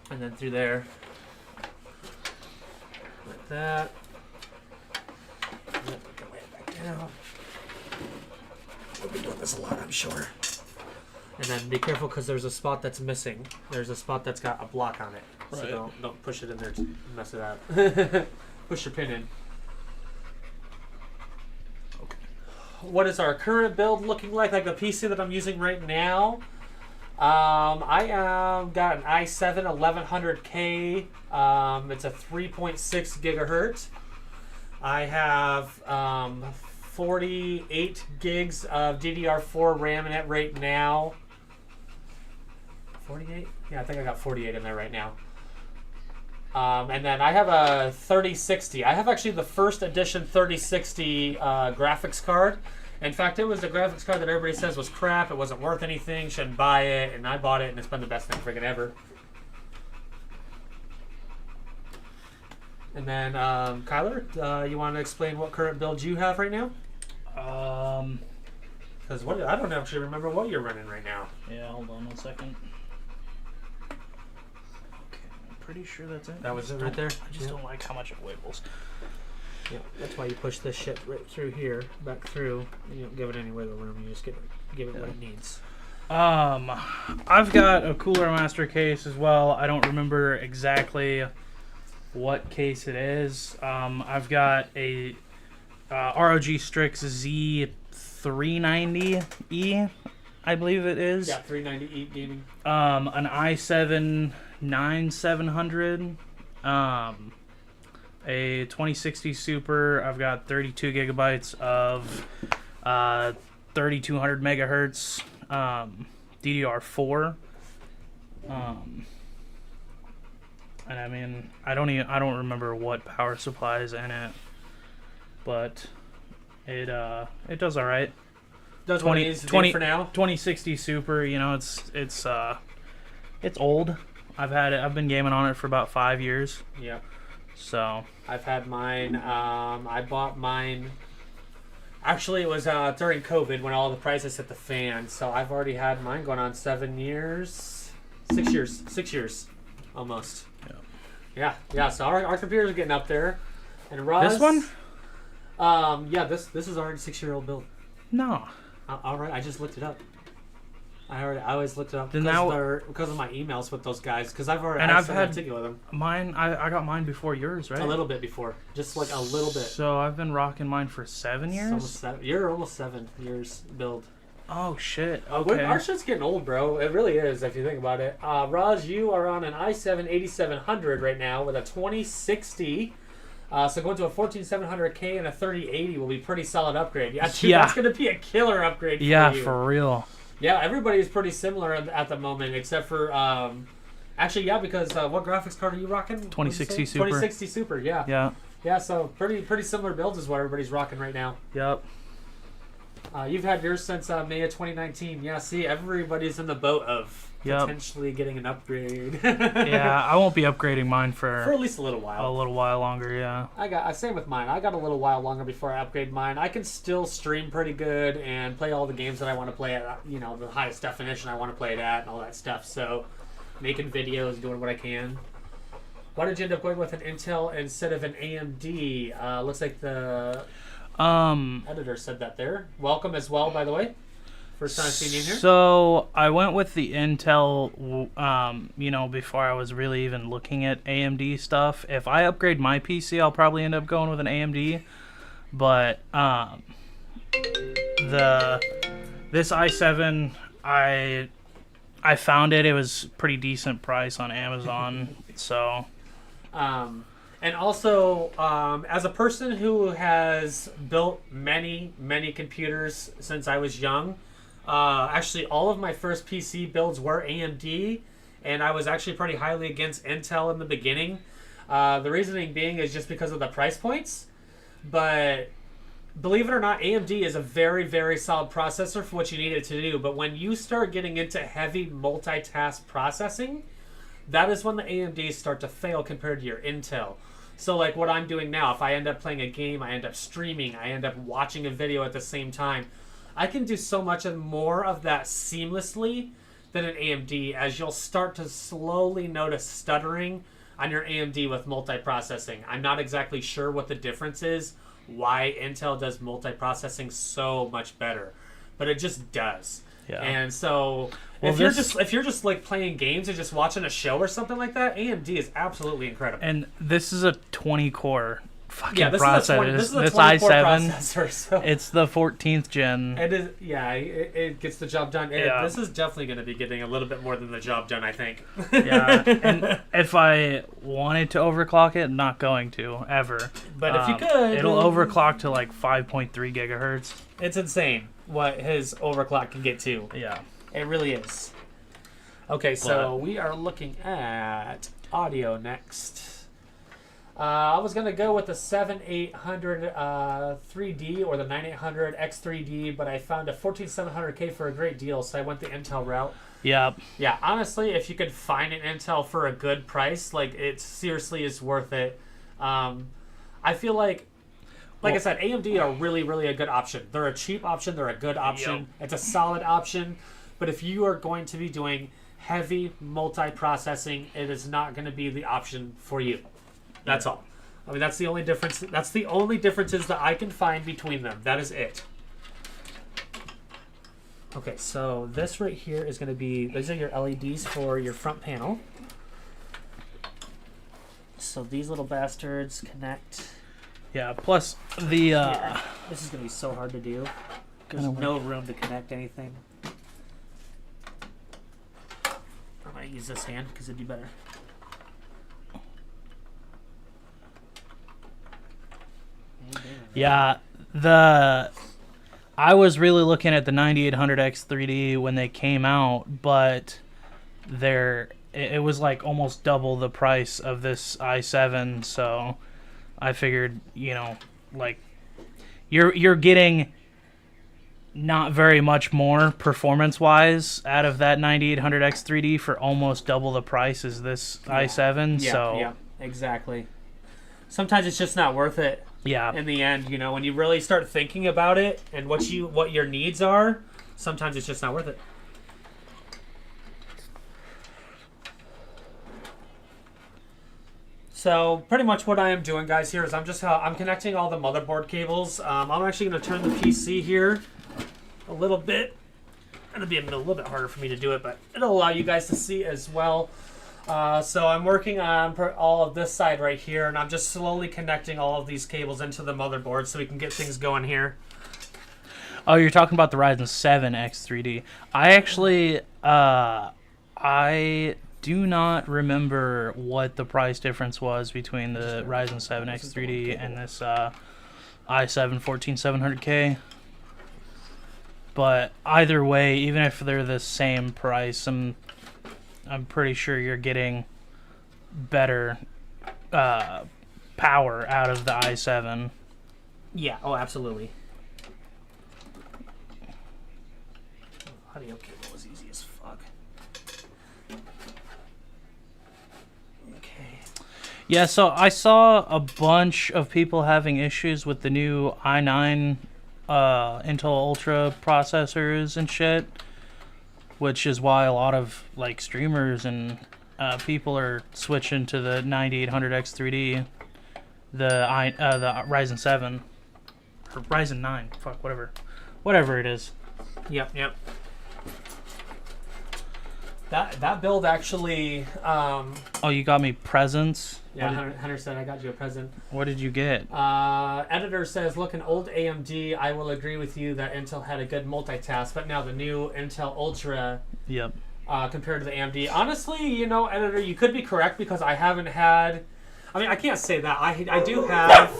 And then through there. Like that. And then we can lay it back down. We'll be doing this a lot, I'm sure. And then be careful because there's a spot that's missing. There's a spot that's got a block on it. So Right. don't push it in there to mess it up. Push your pin in. Okay. What is our current build looking like? Like the PC that I'm using right now. I got an i7-11700k. It's a 3.6 gigahertz. I have 48 gigs of DDR4 RAM in it right now. 48? Yeah, I think I got 48 in there right now. And then I have a 3060. I have actually the first edition 3060 graphics card. In fact, it was the graphics card that everybody says was crap. It wasn't worth anything. Shouldn't buy it. And I bought it, and it's been the best thing friggin' ever. And then, Kyler, you want to explain what current build you have right now? Because I don't actually remember what you're running right now. Yeah, hold on 1 second. Okay, I'm pretty sure that's it. That was it right there? I just don't like how much it wiggles. Yeah, that's why you push this shit right through here, back through, and you don't give it any wiggle room. You just give it what it needs. I've got a Cooler Master case as well. I don't remember exactly what case it is. I've got a ROG Strix Z790E, I believe it is. Yeah, 390E gaming. An i7-14700. A 2060 Super. I've got 32 gigabytes of 3200 megahertz DDR4. And I mean, I don't remember what power supply is in it, but it does all right. Does 20 for now. 2060 Super. You know, it's old. I've been gaming on it for about 5 years. Yeah. So I've had mine. I bought mine. Actually, it was during COVID when all the prices hit the fan. So I've already had mine going on 7 years, 6 years, 6 years, almost. Yeah. So our computers are getting up there. And Roz, this one? Yeah. This is already 6-year-old build. No. All right. I just looked it up. I always looked it up Then because of my emails with those guys. Because I've had a ticket with them. Mine. I got mine before yours, right? A little bit before, just like a little bit. So I've been rocking mine for 7 years. You're almost 7 years build. Oh shit. Okay. Okay. Our shit's getting old, bro. It really is, if you think about it. Raj, you are on an i7-8700 right now with a 2060. So going to a 14700K and a 3080 will be pretty solid upgrade. Yeah, dude, that's going to be a killer upgrade for you. For real. Yeah, everybody's pretty similar at the moment, except for... actually, yeah, because what graphics card are you rocking? 2060 Super. 2060 Super, yeah. Yeah. Yeah, so pretty similar builds is what everybody's rocking right now. Yep. You've had yours since May of 2019. Yeah, see, everybody's in the boat of potentially getting an upgrade. Yeah, I won't be upgrading mine for at least a little while. A little while longer, yeah. Same with mine. I got a little while longer before I upgrade mine. I can still stream pretty good and play all the games that I want to play at, the highest definition I want to play it at and all that stuff. So, making videos, doing what I can. Why did you end up going with an Intel instead of an AMD? Looks like the editor said that there. Welcome as well, by the way. First time seeing you here. So I went with the Intel, before I was really even looking at AMD stuff. If I upgrade my PC, I'll probably end up going with an AMD. But this i7, I found it. It was pretty decent price on Amazon. So. And also, as a person who has built many computers since I was young, actually all of my first PC builds were AMD, and I was actually pretty highly against Intel in the beginning. The reasoning being is just because of the price points. But believe it or not, AMD is a very solid processor for what you need it to do. But when you start getting into heavy multitask processing, that is when the AMDs start to fail compared to your Intel. So like what I'm doing now, if I end up playing a game, I end up streaming, I end up watching a video at the same time, I can do so much and more of that seamlessly than an AMD, as you'll start to slowly notice stuttering on your AMD with multiprocessing. I'm not exactly sure what the difference is, why Intel does multiprocessing so much better, but it just does. Yeah. And so if you're just like playing games and just watching a show or something like that, AMD is absolutely incredible. And this is a 20 core fucking processor. This i7 processor, so it's the 14th gen. It is, yeah. It gets the job done. This is definitely going to be getting a little bit more than the job done, I think. Yeah. And if I wanted to overclock it, not going to ever. But if you could, it'll overclock to like 5.3 gigahertz. It's insane what his overclock can get to. Yeah. It really is. Okay, so we are looking at audio next. I was going to go with the 7800 3D or the 9800 X3D, but I found a 14700K for a great deal, so I went the Intel route. Yep. Yeah, honestly, if you could find an Intel for a good price, like, it seriously is worth it. I feel like I said, AMD are really a good option. They're a cheap option. They're a good option. Yep. It's a solid option. But if you are going to be doing heavy multi-processing, it is not going to be the option for you. That's all. I mean, that's the only difference. That's the only differences that I can find between them. That is it. Okay, so this right here is going to be, these are your LEDs for your front panel. So these little bastards connect. Yeah, plus the... This is going to be so hard to do. There's no room to connect anything. I'm going to use this hand because it'd be better. Yeah, I was really looking at the 9800X 3D when they came out, but it was like almost double the price of this i7, so I figured, like you're getting not very much more performance-wise out of that 9800X 3D for almost double the price as this i7. Yeah, exactly. Sometimes it's just not worth it. Yeah. In the end, when you really start thinking about it and what your needs are, sometimes it's just not worth it. So pretty much what I am doing, guys, here is I'm connecting all the motherboard cables. I'm actually going to turn the PC here a little bit. It'll be a little bit harder for me to do it, but it'll allow you guys to see as well. So I'm working on all of this side right here, and I'm just slowly connecting all of these cables into the motherboard so we can get things going here. Oh, you're talking about the Ryzen 7 X3D. I actually, I do not remember what the price difference was between the Ryzen 7 X3D and this i7-14700k. But either way, even if they're the same price, I'm pretty sure you're getting better power out of the i7. Yeah. Oh, absolutely. Audio cable is easy as fuck. Okay. Yeah, so I saw a bunch of people having issues with the new i9 Intel Ultra processors and shit, which is why a lot of like streamers and people are switching to the 9800X3D, the Ryzen 7 or Ryzen 9, fuck, whatever it is. Yep. That build actually. Oh, you got me presents. Yeah, Hunter said I got you a present. What did you get? Editor says, look, an old AMD. I will agree with you that Intel had a good multitask, but now the new Intel Ultra. Yep. Compared to the AMD. Honestly, you know, Editor, you could be correct because I haven't had. I mean, I can't say that. I do have.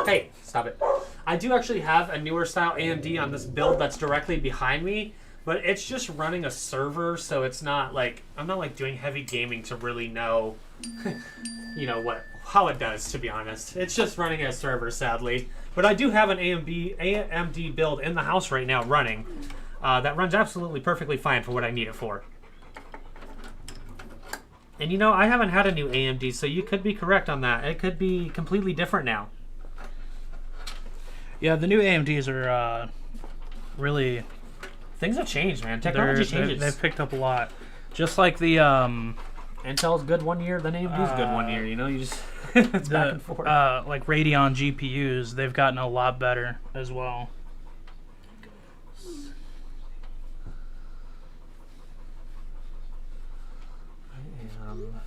Hey, stop it. I do actually have a newer style AMD on this build that's directly behind me. But it's just running a server, so it's not like I'm not like doing heavy gaming to really know, you know how it does. To be honest, it's just running a server, sadly. But I do have an AMD build in the house right now running that runs absolutely perfectly fine for what I need it for. And you know, I haven't had a new AMD, so you could be correct on that. It could be completely different now. Yeah, the new AMDs are really. Things have changed, man. Technology changes. They've picked up a lot. Just like the Intel's good one year, then AMD's good one year. You know, you just it's back and forth. Like Radeon GPUs, they've gotten a lot better as well. I am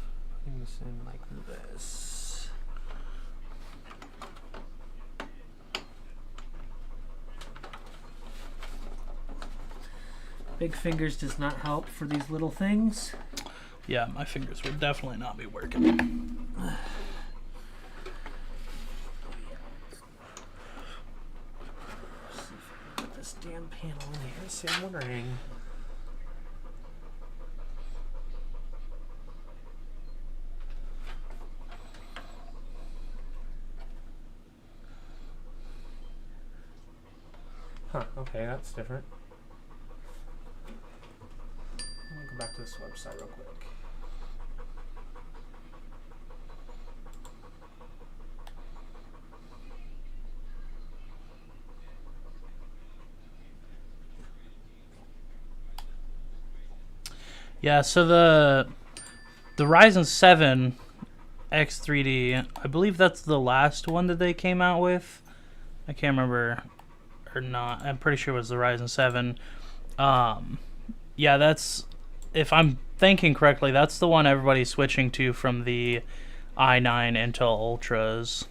putting this in like this. Big fingers does not help for these little things. Yeah, my fingers would definitely not be working. Put this damn panel in here. See, I'm wondering. Huh, okay, that's different. Let me go back to this website real quick. Yeah, so the Ryzen 7 X3D, I believe that's the last one that they came out with. I can't remember or not. I'm pretty sure it was the Ryzen 7. Yeah, that's, if I'm thinking correctly, that's the one everybody's switching to from the i9 Intel Ultras.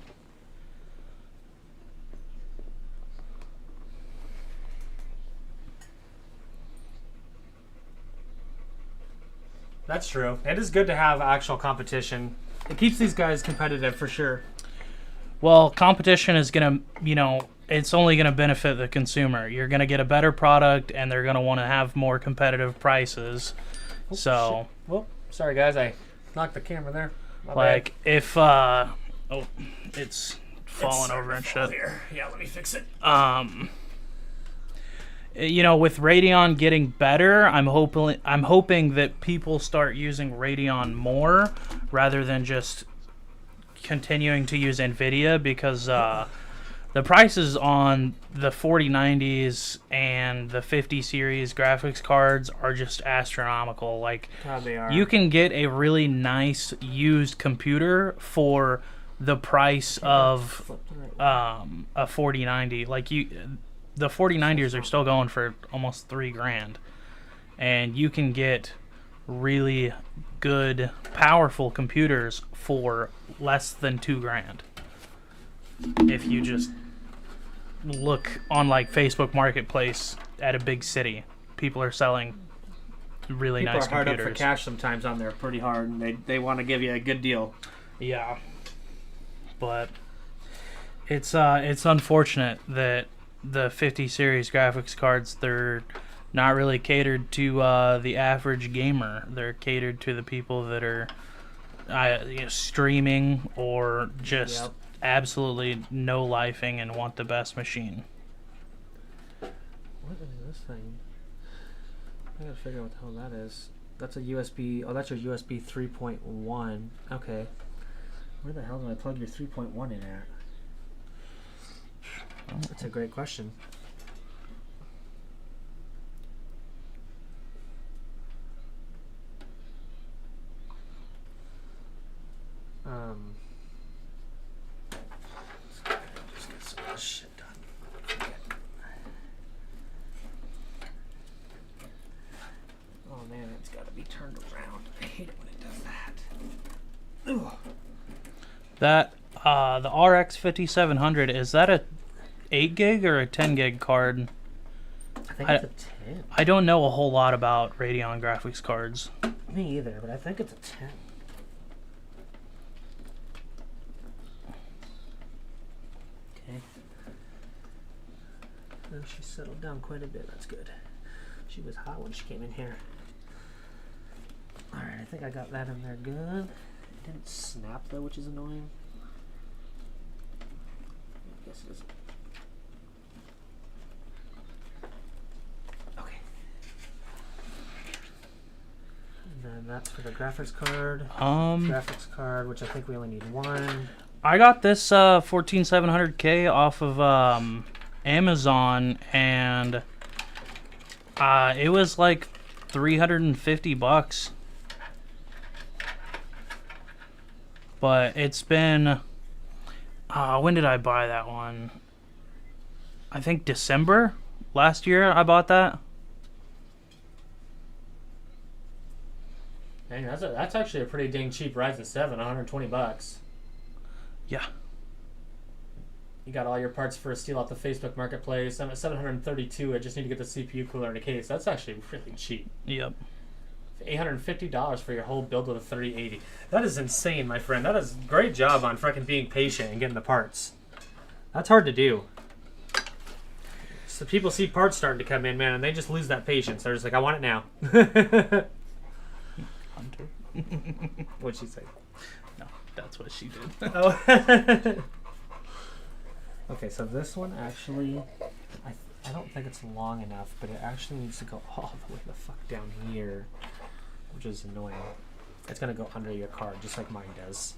That's true. It is good to have actual competition. It keeps these guys competitive for sure. Well, competition is going to, you know, it's only going to benefit the consumer. You're going to get a better product, and they're going to want to have more competitive prices. Oh, so, shit. Well, sorry guys, I knocked the camera there. My like, bad. if, it's falling over and shit. Here. Yeah, let me fix it. You know, with Radeon getting better, I'm hoping that people start using Radeon more rather than just continuing to use NVIDIA, because the prices on the 4090s and the 50 series graphics cards are just astronomical. Like, God, they are. You can get a really nice used computer for the price of a 4090. Like, the 4090s are still going for almost $3,000, and you can get really good, powerful computers for less than $2,000 if you just look on like Facebook Marketplace at a big city. People are selling really People nice are hard computers. up for cash sometimes on there, pretty hard, and they want to give you a good deal. Yeah, but it's unfortunate that the 50 series graphics cards, they're not really catered to the average gamer. They're catered to the people that are streaming or just Yep. absolutely no lifing and want the best machine. What is this thing? I gotta figure out what the hell that is. That's a USB. Oh, that's your USB 3.1. Okay. Where the hell do I plug your 3.1 in at? That's a great question. Just get some of this shit done. Oh man, it's got to be turned around. I hate it when it does that. Ugh. That the RX 5700, is that a 8 gig or a 10 gig card? I think it's a 10. I don't know a whole lot about Radeon graphics cards. Me either, but I think it's a 10. Okay. Oh, she settled down quite a bit. That's good. She was hot when she came in here. Alright, I think I got that in there good. It didn't snap though, which is annoying. I guess it isn't. Okay. And then that's for the graphics card. Graphics card, which I think we only need one. I got this 14700K off of Amazon, and it was like $350. But it's been when did I buy that one? I think December last year I bought that. Dang, that's actually a pretty dang cheap Ryzen 7, $120. Yeah. You got all your parts for a steal off the Facebook Marketplace. I'm at 732. I just need to get the CPU cooler in a case. That's actually really cheap. Yep. $850 for your whole build with a 3080. That is insane, my friend. That is a great job on freaking being patient and getting the parts. That's hard to do. So people see parts starting to come in, man, and they just lose that patience. They're just like, I want it now. Hunter. What'd she say? No, that's what she did. Oh. Okay, so this one actually, I don't think it's long enough, but it actually needs to go all the way the fuck down here, which is annoying. It's gonna go under your card, just like mine does.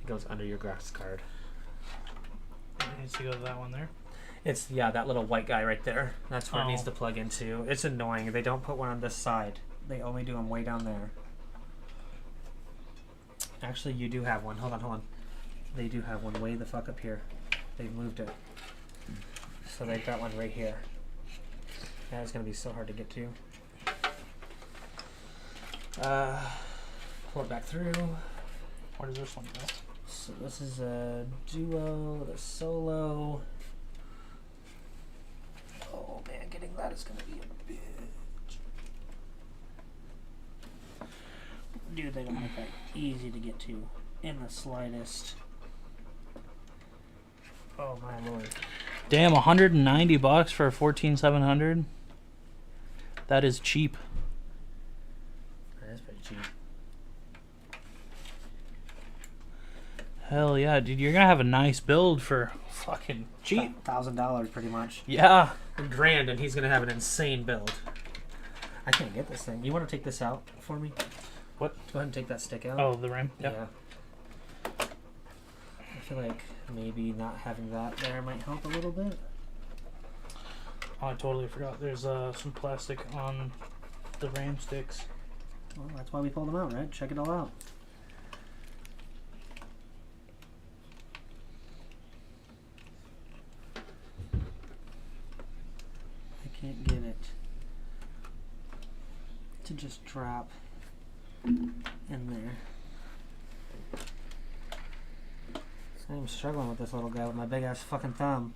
It goes under your graphics card. It needs to go to that one there. It's, yeah, that little white guy right there. That's where it needs Oh. to plug into. It's annoying. They don't put one on this side. They only do them way down there. Actually, you do have one. Hold on. They do have one way the fuck up here. They've moved it. So they've got one right here. That is going to be so hard to get to. Pull it back through. Where does this one go? So this is a duo, the solo. Oh man, getting that is going to be a bitch. Dude, they don't make that easy to get to in the slightest. Oh my lord. Damn, $190 for a 14700. That is cheap. That is pretty cheap. Hell yeah, dude, you're gonna have a nice build for fucking cheap. $1,000 pretty much. Yeah. $1,000 and he's going to have an insane build. I can't get this thing. You want to take this out for me? What? Go ahead and take that stick out. Oh, the RAM? Yep. Yeah. I feel like maybe not having that there might help a little bit. Oh, I totally forgot. There's some plastic on the RAM sticks. Well, that's why we pulled them out, right? Check it all out. I can't get it to just drop in there. I'm struggling with this little guy with my big ass fucking thumb.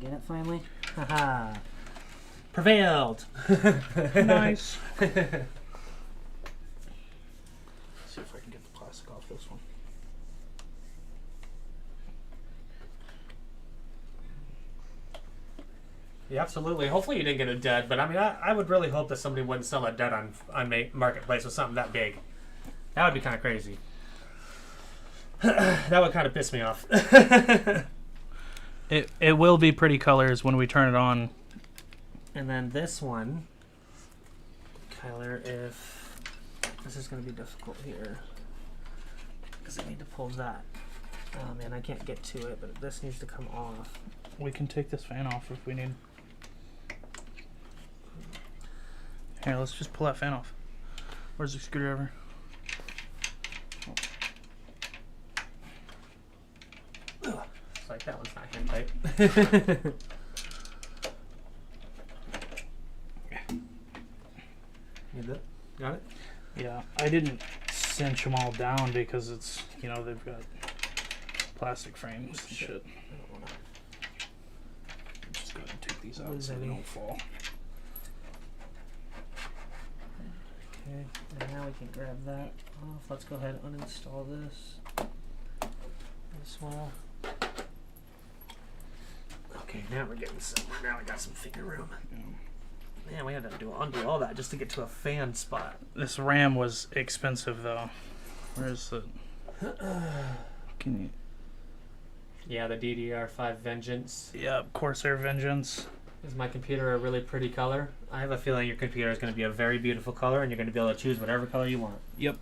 get it finally? Haha. Prevailed. Nice. See if I can get the plastic off this one. Yeah, absolutely. Hopefully you didn't get it dead, but I mean, I would really hope that somebody wouldn't sell it dead on Marketplace with something that big. That would be kind of crazy. That would kind of piss me off. It will be pretty colors when we turn it on. And then this one, Kyler, if this is going to be difficult here, because I need to pull that. Oh man, I can't get to it, but this needs to come off. We can take this fan off if we need. Here, let's just pull that fan off. Where's the screwdriver? It's like that one's not hand tight. Need that? Got it? Yeah, I didn't cinch them all down because it's, you know, they've got plastic frames and shit. I don't wanna Just go ahead and take these out lose so they any. don't fall. Okay, and now we can grab that off. Let's go ahead and uninstall this as well. Okay, now we're getting somewhere. Now I got some finger room. Man, we had to undo all that just to get to a fan spot. This RAM was expensive though. Where's the? Can you? Yeah, the DDR5 Vengeance. Yeah, Corsair Vengeance. Is my computer a really pretty color? I have a feeling your computer is going to be a very beautiful color, and you're going to be able to choose whatever color you want. Yep.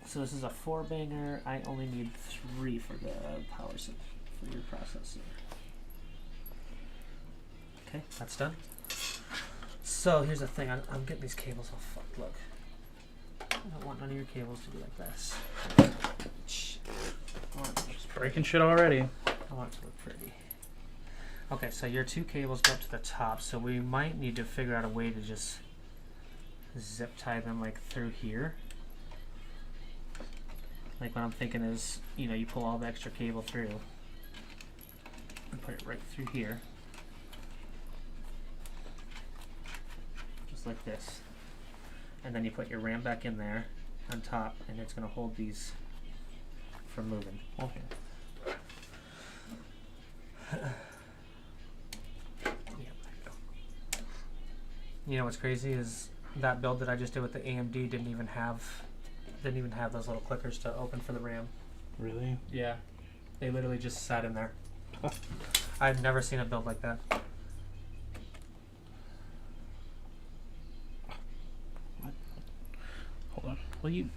So this is a 4-banger. I only need 3 for the power for your processor. Okay, that's done. So here's the thing. I'm getting these cables all fucked. Look. I don't want none of your cables to be like this. Just breaking shit already. I want it to look pretty. Okay, so your 2 cables go up to the top, so we might need to figure out a way to just zip tie them like through here. Like what I'm thinking is, you know, you pull all the extra cable through and put it right through here. Just like this. And then you put your RAM back in there on top, and it's going to hold these from moving. Okay. You know what's crazy is that build that I just did with the AMD didn't even have those little clickers to open for the RAM. Really? Yeah, they literally just sat in there. I've never seen a build like that. Hold on. Will you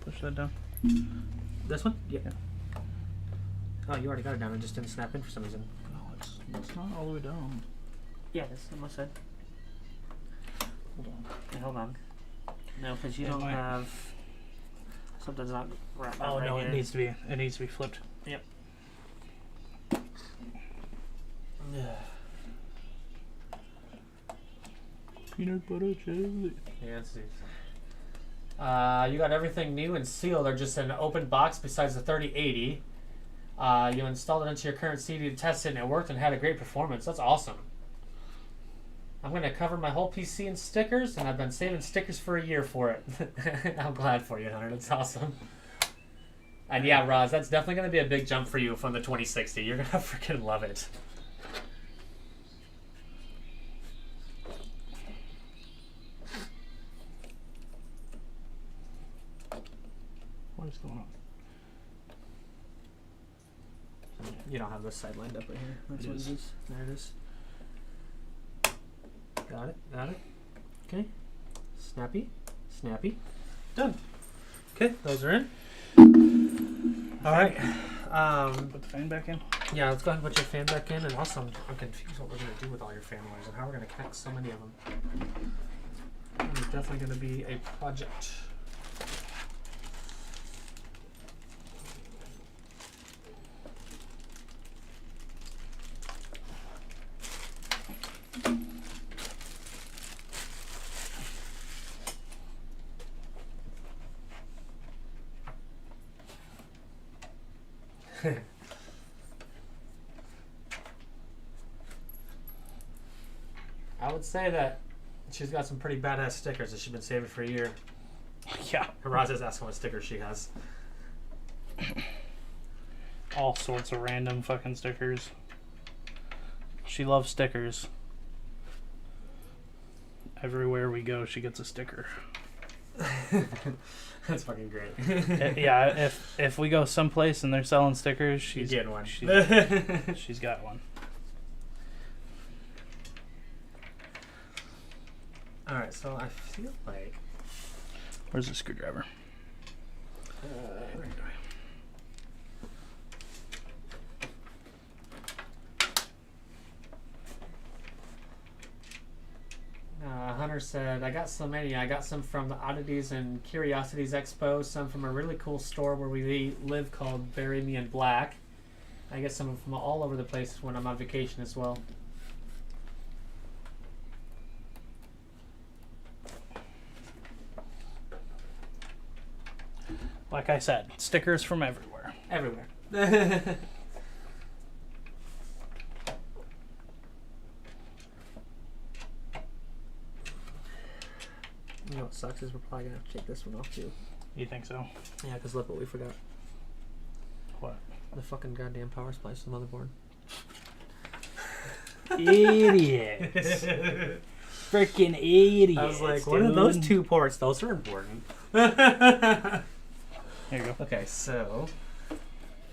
push that down? This one? Yeah. Yeah. Oh, you already got it down. It just didn't snap in for some reason. No, it's not all the way down. Yeah, this is on my side. Hold on. Okay, hold on. No, because you It don't might- have. Something's not right. Oh right no, here. it needs to be flipped. Yep. Peanut butter jelly. Yeah, let's see. You got everything new and sealed, or just an open box besides the 3080. You installed it into your current CD to test it, and it worked and had a great performance. That's awesome. I'm going to cover my whole PC in stickers, and I've been saving stickers for a year for it. I'm glad for you, Hunter. That's awesome. And yeah, Roz, that's definitely going to be a big jump for you from the 2060. You're going to freaking love it. What is going on? You don't have this side lined up right here. That's It what is. it is. There it is. Got it. Got it. Okay. Snappy. Snappy. Done. Okay, those are in. All right. Put the fan back in. Yeah, let's go ahead and put your fan back in. And also, I'm confused what we're going to do with all your fan wires and how we're going to connect so many of them. It's definitely going to be a project. I would say that she's got some pretty badass stickers that she's been saving for a year. Yeah. Raza's asking what stickers she has. All sorts of random fucking stickers. She loves stickers. Everywhere we go, she gets a sticker. That's fucking great. Yeah, if we go someplace and they're selling stickers, she's getting one. She's got one. Alright, so I feel like... Where's the screwdriver? Hunter said, I got so many. I got some from the Oddities and Curiosities Expo, some from a really cool store where we live called Bury Me in Black. I get some from all over the place when I'm on vacation as well. Like I said, stickers from everywhere. Everywhere. You know what sucks is we're probably going to have to take this one off too. You think so? Yeah, because look what we forgot. What? The fucking goddamn power supply to the motherboard. Idiots. Freaking idiots. I was like, dude. what are those 2 ports? Those are important. There you go. Okay, so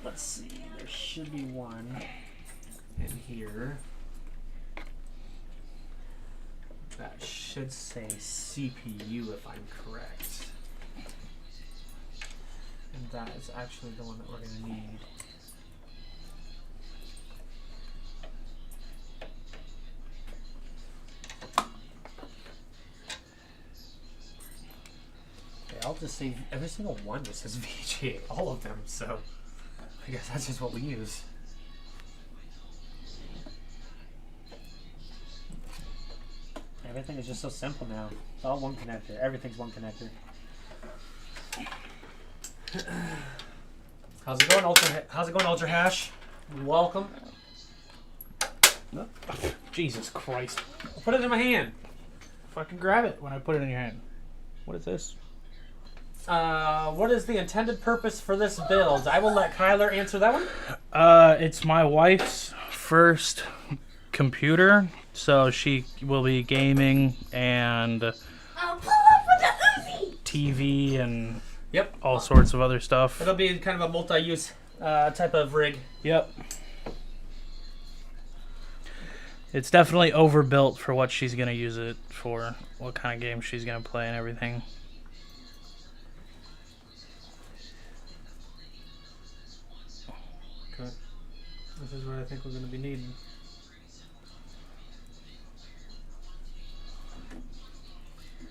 let's see. There should be one in here. That should say CPU if I'm correct. And that is actually the one that we're going to need. Okay, I'll just say every single one just says VGA, all of them, so I guess that's just what we use. Everything is just so simple now. It's all one connector. Everything's one connector. How's it going, Ultra Hash? Welcome. Jesus Christ. I'll put it in my hand. Fucking grab it when I put it in your hand. What is this? What is the intended purpose for this build? I will let Kyler answer that one. It's my wife's first computer, so she will be gaming and TV and all sorts of other stuff. It'll be kind of a multi-use type of rig. Yep. It's definitely overbuilt for what she's going to use it for, what kind of games she's going to play and everything. Okay. This is what I think we're going to be needing.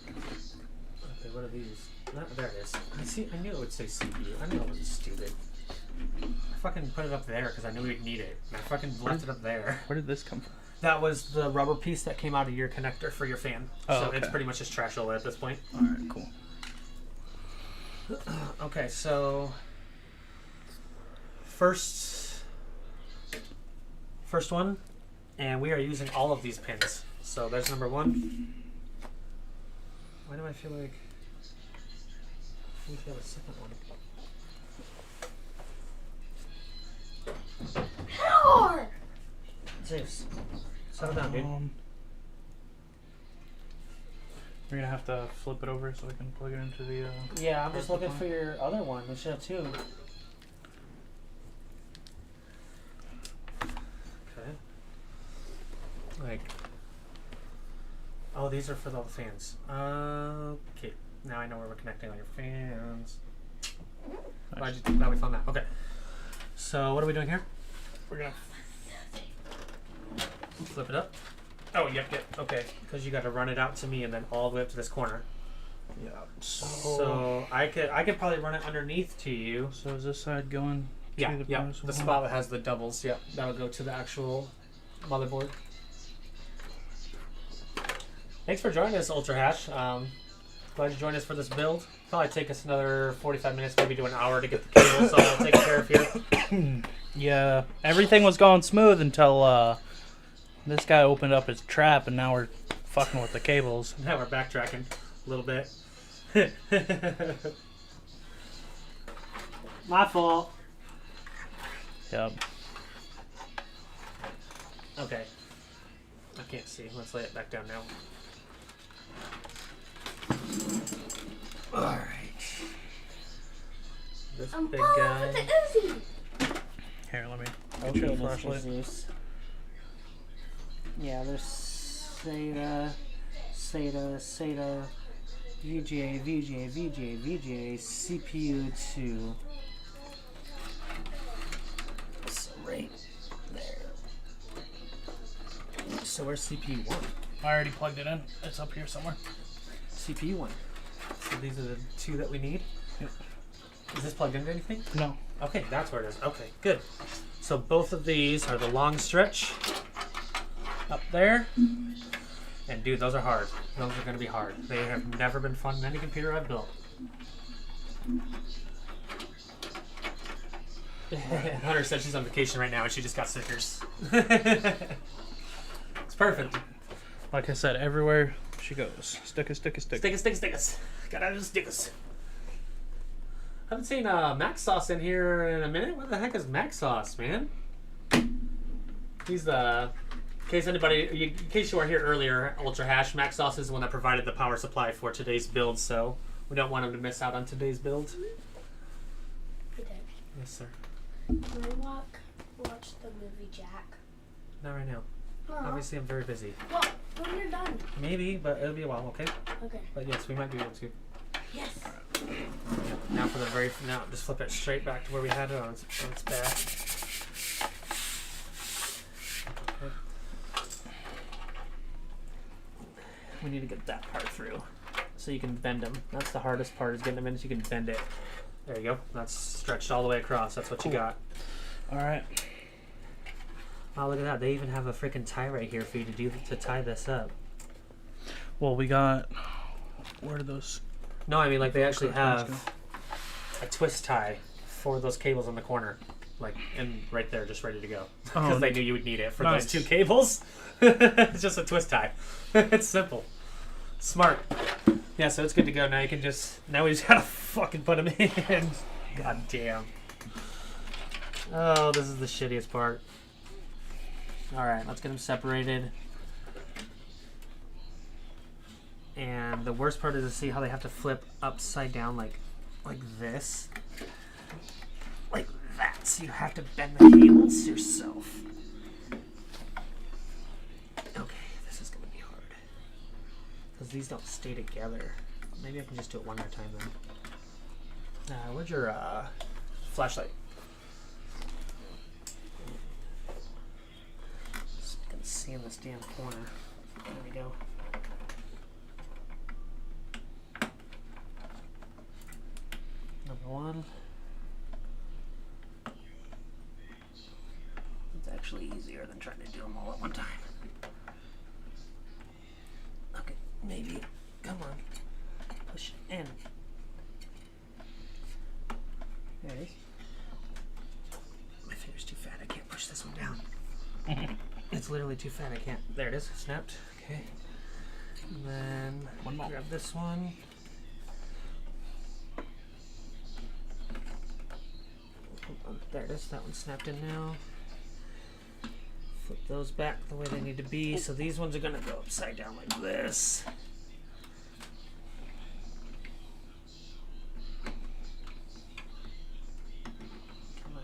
Okay, what are these? There it is. I knew it would say CPU. I knew I wasn't stupid. I fucking put it up there because I knew we'd need it. And I fucking left it up there. Where did this come from? That was the rubber piece that came out of your connector for your fan. Oh, so okay. It's pretty much just trash OLED at this point. Alright, cool. Okay, so first one, and we are using all of these pins. So there's number 1. Why do I feel like we should have a second one? Power! Zeus, settle down, dude. You're gonna have to flip it over so I can plug it into the. Yeah, I'm just looking for your other one. We should have 2. Okay. Like. Oh, these are for all the fans. Okay. Now I know where we're connecting all your fans. Nice. Glad we found that. Okay. So what are we doing here? We're gonna Flip it up. Oh, yep. Okay, because you got to run it out to me and then all the way up to this corner. Yeah. So I could probably run it underneath to you. So is this side going? Yeah, to the yeah. The spot that has the doubles. Yep, that would go to the actual motherboard. Thanks for joining us, Ultra Hash. Glad you joined us for this build. Probably take us another 45 minutes, maybe to an hour to get the cable, so I'll take care of here. Yeah, everything was going smooth until this guy opened up his trap, and now we're fucking with the cables. Now we're backtracking a little bit. My fault. Yep. Okay. I can't see. Let's lay it back down now. Alright. This I'm big falling guy. with the Uzi. Here, let me Oh, get you a goodness, flashlight. Jesus. Yeah, there's SATA, VGA, CPU 2. So right there. So where's CPU 1? I already plugged it in. It's up here somewhere. CPU 1. So these are the two that we need? Yep. Is this plugged into anything? No. Okay, that's where it is. Okay, good. So both of these are the long stretch up there. And dude, those are hard. Those are going to be hard. They have never been fun in any computer I've built. Hunter said she's on vacation right now and she just got stickers. It's perfect. Like I said, everywhere she goes. Stickers. Stickers. Got out of the stickers. Haven't seen Max Sauce in here in a minute. What the heck is Max Sauce, man? He's the... In case you were here earlier, Ultra Hash, Max Sauce is the one that provided the power supply for today's build, so we don't want him to miss out on today's build. Okay. Yes, sir. Can I watch the movie Jack? Not right now. Aw. Obviously, I'm very busy. Well, when you're done. Maybe, but it'll be a while, okay? Okay. But yes, we might be able to. Yes. Now for the now, just flip it straight back to where we had it on its back. We need to get that part through so you can bend them. That's the hardest part, is getting them in so you can bend it. There you go. That's stretched all the way across. That's what you got. All right. Oh, look at that. They even have a freaking tie right here for you to tie this up. Well, we got... Where did those... No, I mean, like, they actually Let's have a twist tie for those cables in the corner. Like, and right there, just ready to go. Because they knew you would need it for nice. those two cables. It's just a twist tie. It's simple. Smart. Yeah, so it's good to go. Now you can just... Now we just gotta fucking put them in. God damn. Oh, this is the shittiest part. Alright, let's get them separated. And the worst part is to see how they have to flip upside down like this. Like that. So you have to bend the cables yourself. Okay, this is going to be hard. Because these don't stay together. Maybe I can just do it one more time then. Where's your flashlight? Just gonna see in this damn corner. There we go. Number one. It's actually easier than trying to do them all at one time. Okay, maybe. Come on. Push it in. There it is. My finger's too fat. I can't push this one down. It's literally too fat. I can't. There it is. Snapped. Okay. And then One more. grab this one. There it is. That one's snapped in now. Flip those back the way they need to be. So these ones are going to go upside down like this. Come on.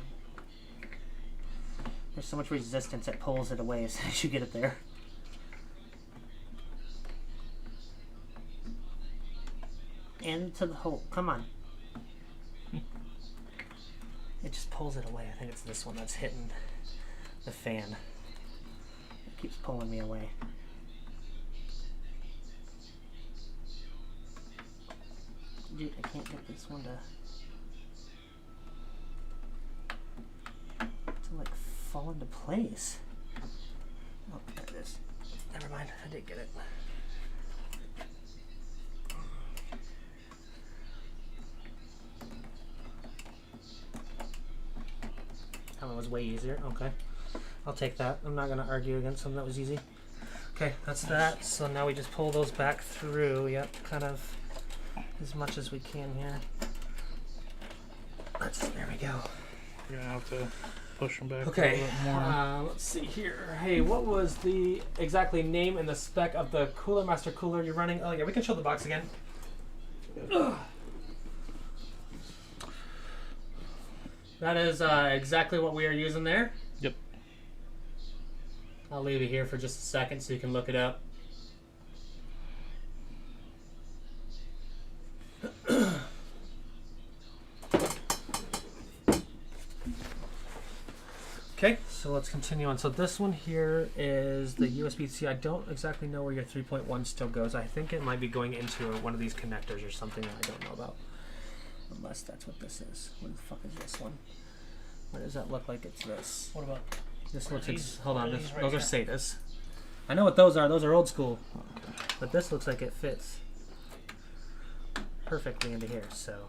There's so much resistance it pulls it away as soon as you get it there. Into the hole. Come on. It just pulls it away. I think it's this one that's hitting the fan. It keeps pulling me away. Dude, I can't get this one to like fall into place. Oh, there it is. Never mind, I did get it. That one was way easier. Okay. I'll take that. I'm not going to argue against something that was easy. Okay, that's that. So now we just pull those back through. Yep, kind of as much as we can here. There we go. You're gonna have to push them back a Okay, little bit more. let's see here. Hey, what was the exactly name and the spec of the Cooler Master cooler you're running? Oh yeah, we can show the box again. Ugh. That is exactly what we are using there. Yep. I'll leave it here for just a second so you can look it up. Okay, so let's continue on. So this one here is the USB-C. I don't exactly know where your 3.1 still goes. I think it might be going into one of these connectors or something that I don't know about. Unless that's what this is. What the fuck is this one? What does that look like? It's this. What about This looks these? hold on, These right those are here? SATAs. I know what those are. Those are old school. Okay. But this looks like it fits perfectly into here, so.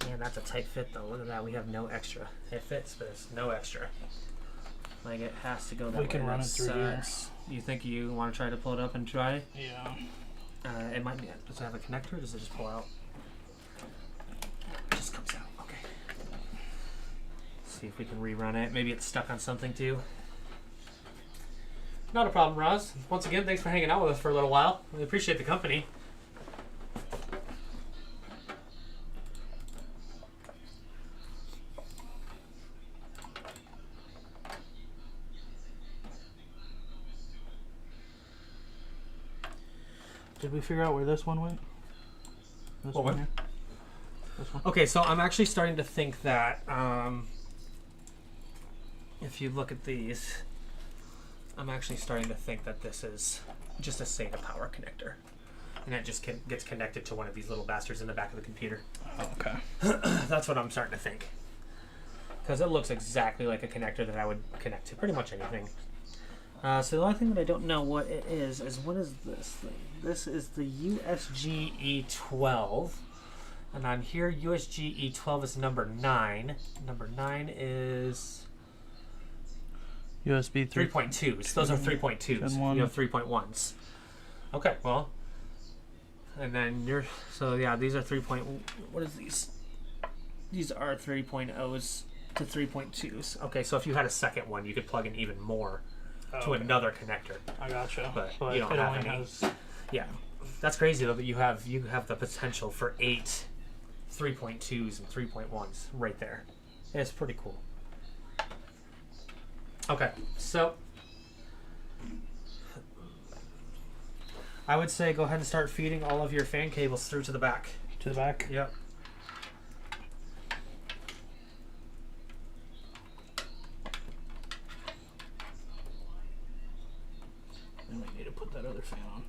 Man, that's a tight fit though. Look at that. We have no extra. It fits, but it's no extra. Like it has to go that way. We can run it through here. You think you want to try to pull it up and try? Yeah. It might be. Does it have a connector or does it just pull out? It just comes out. Okay. See if we can rerun it. Maybe it's stuck on something too. Not a problem, Roz. Once again, thanks for hanging out with us for a little while. We appreciate the company. Did we figure out where this one went? This What one one? here? This one? Okay, so I'm actually starting to think that if you look at these, I'm actually starting to think that this is just a SATA power connector. And it just gets connected to one of these little bastards in the back of the computer. Oh, okay. That's what I'm starting to think. Because it looks exactly like a connector that I would connect to pretty much anything. So the only thing that I don't know what it is what is this thing? This is the USG E12. And on here, USG E12 is number 9. Number 9 is USB 3. 3.2s. Those are 3.2s. Gen 1. You have 3.1s. Okay, well. And then so yeah, these are what is these? These are 3.0s to 3.2s. Okay, so if you had a second one, you could plug in even more to another connector. I gotcha. But you don't it have only any. has. Yeah, that's crazy though that you have the potential for 8 3.2s and 3.1s right there. It's pretty cool. Okay, so I would say go ahead and start feeding all of your fan cables through to the back. To the back? Yep. I might need to put that other fan on.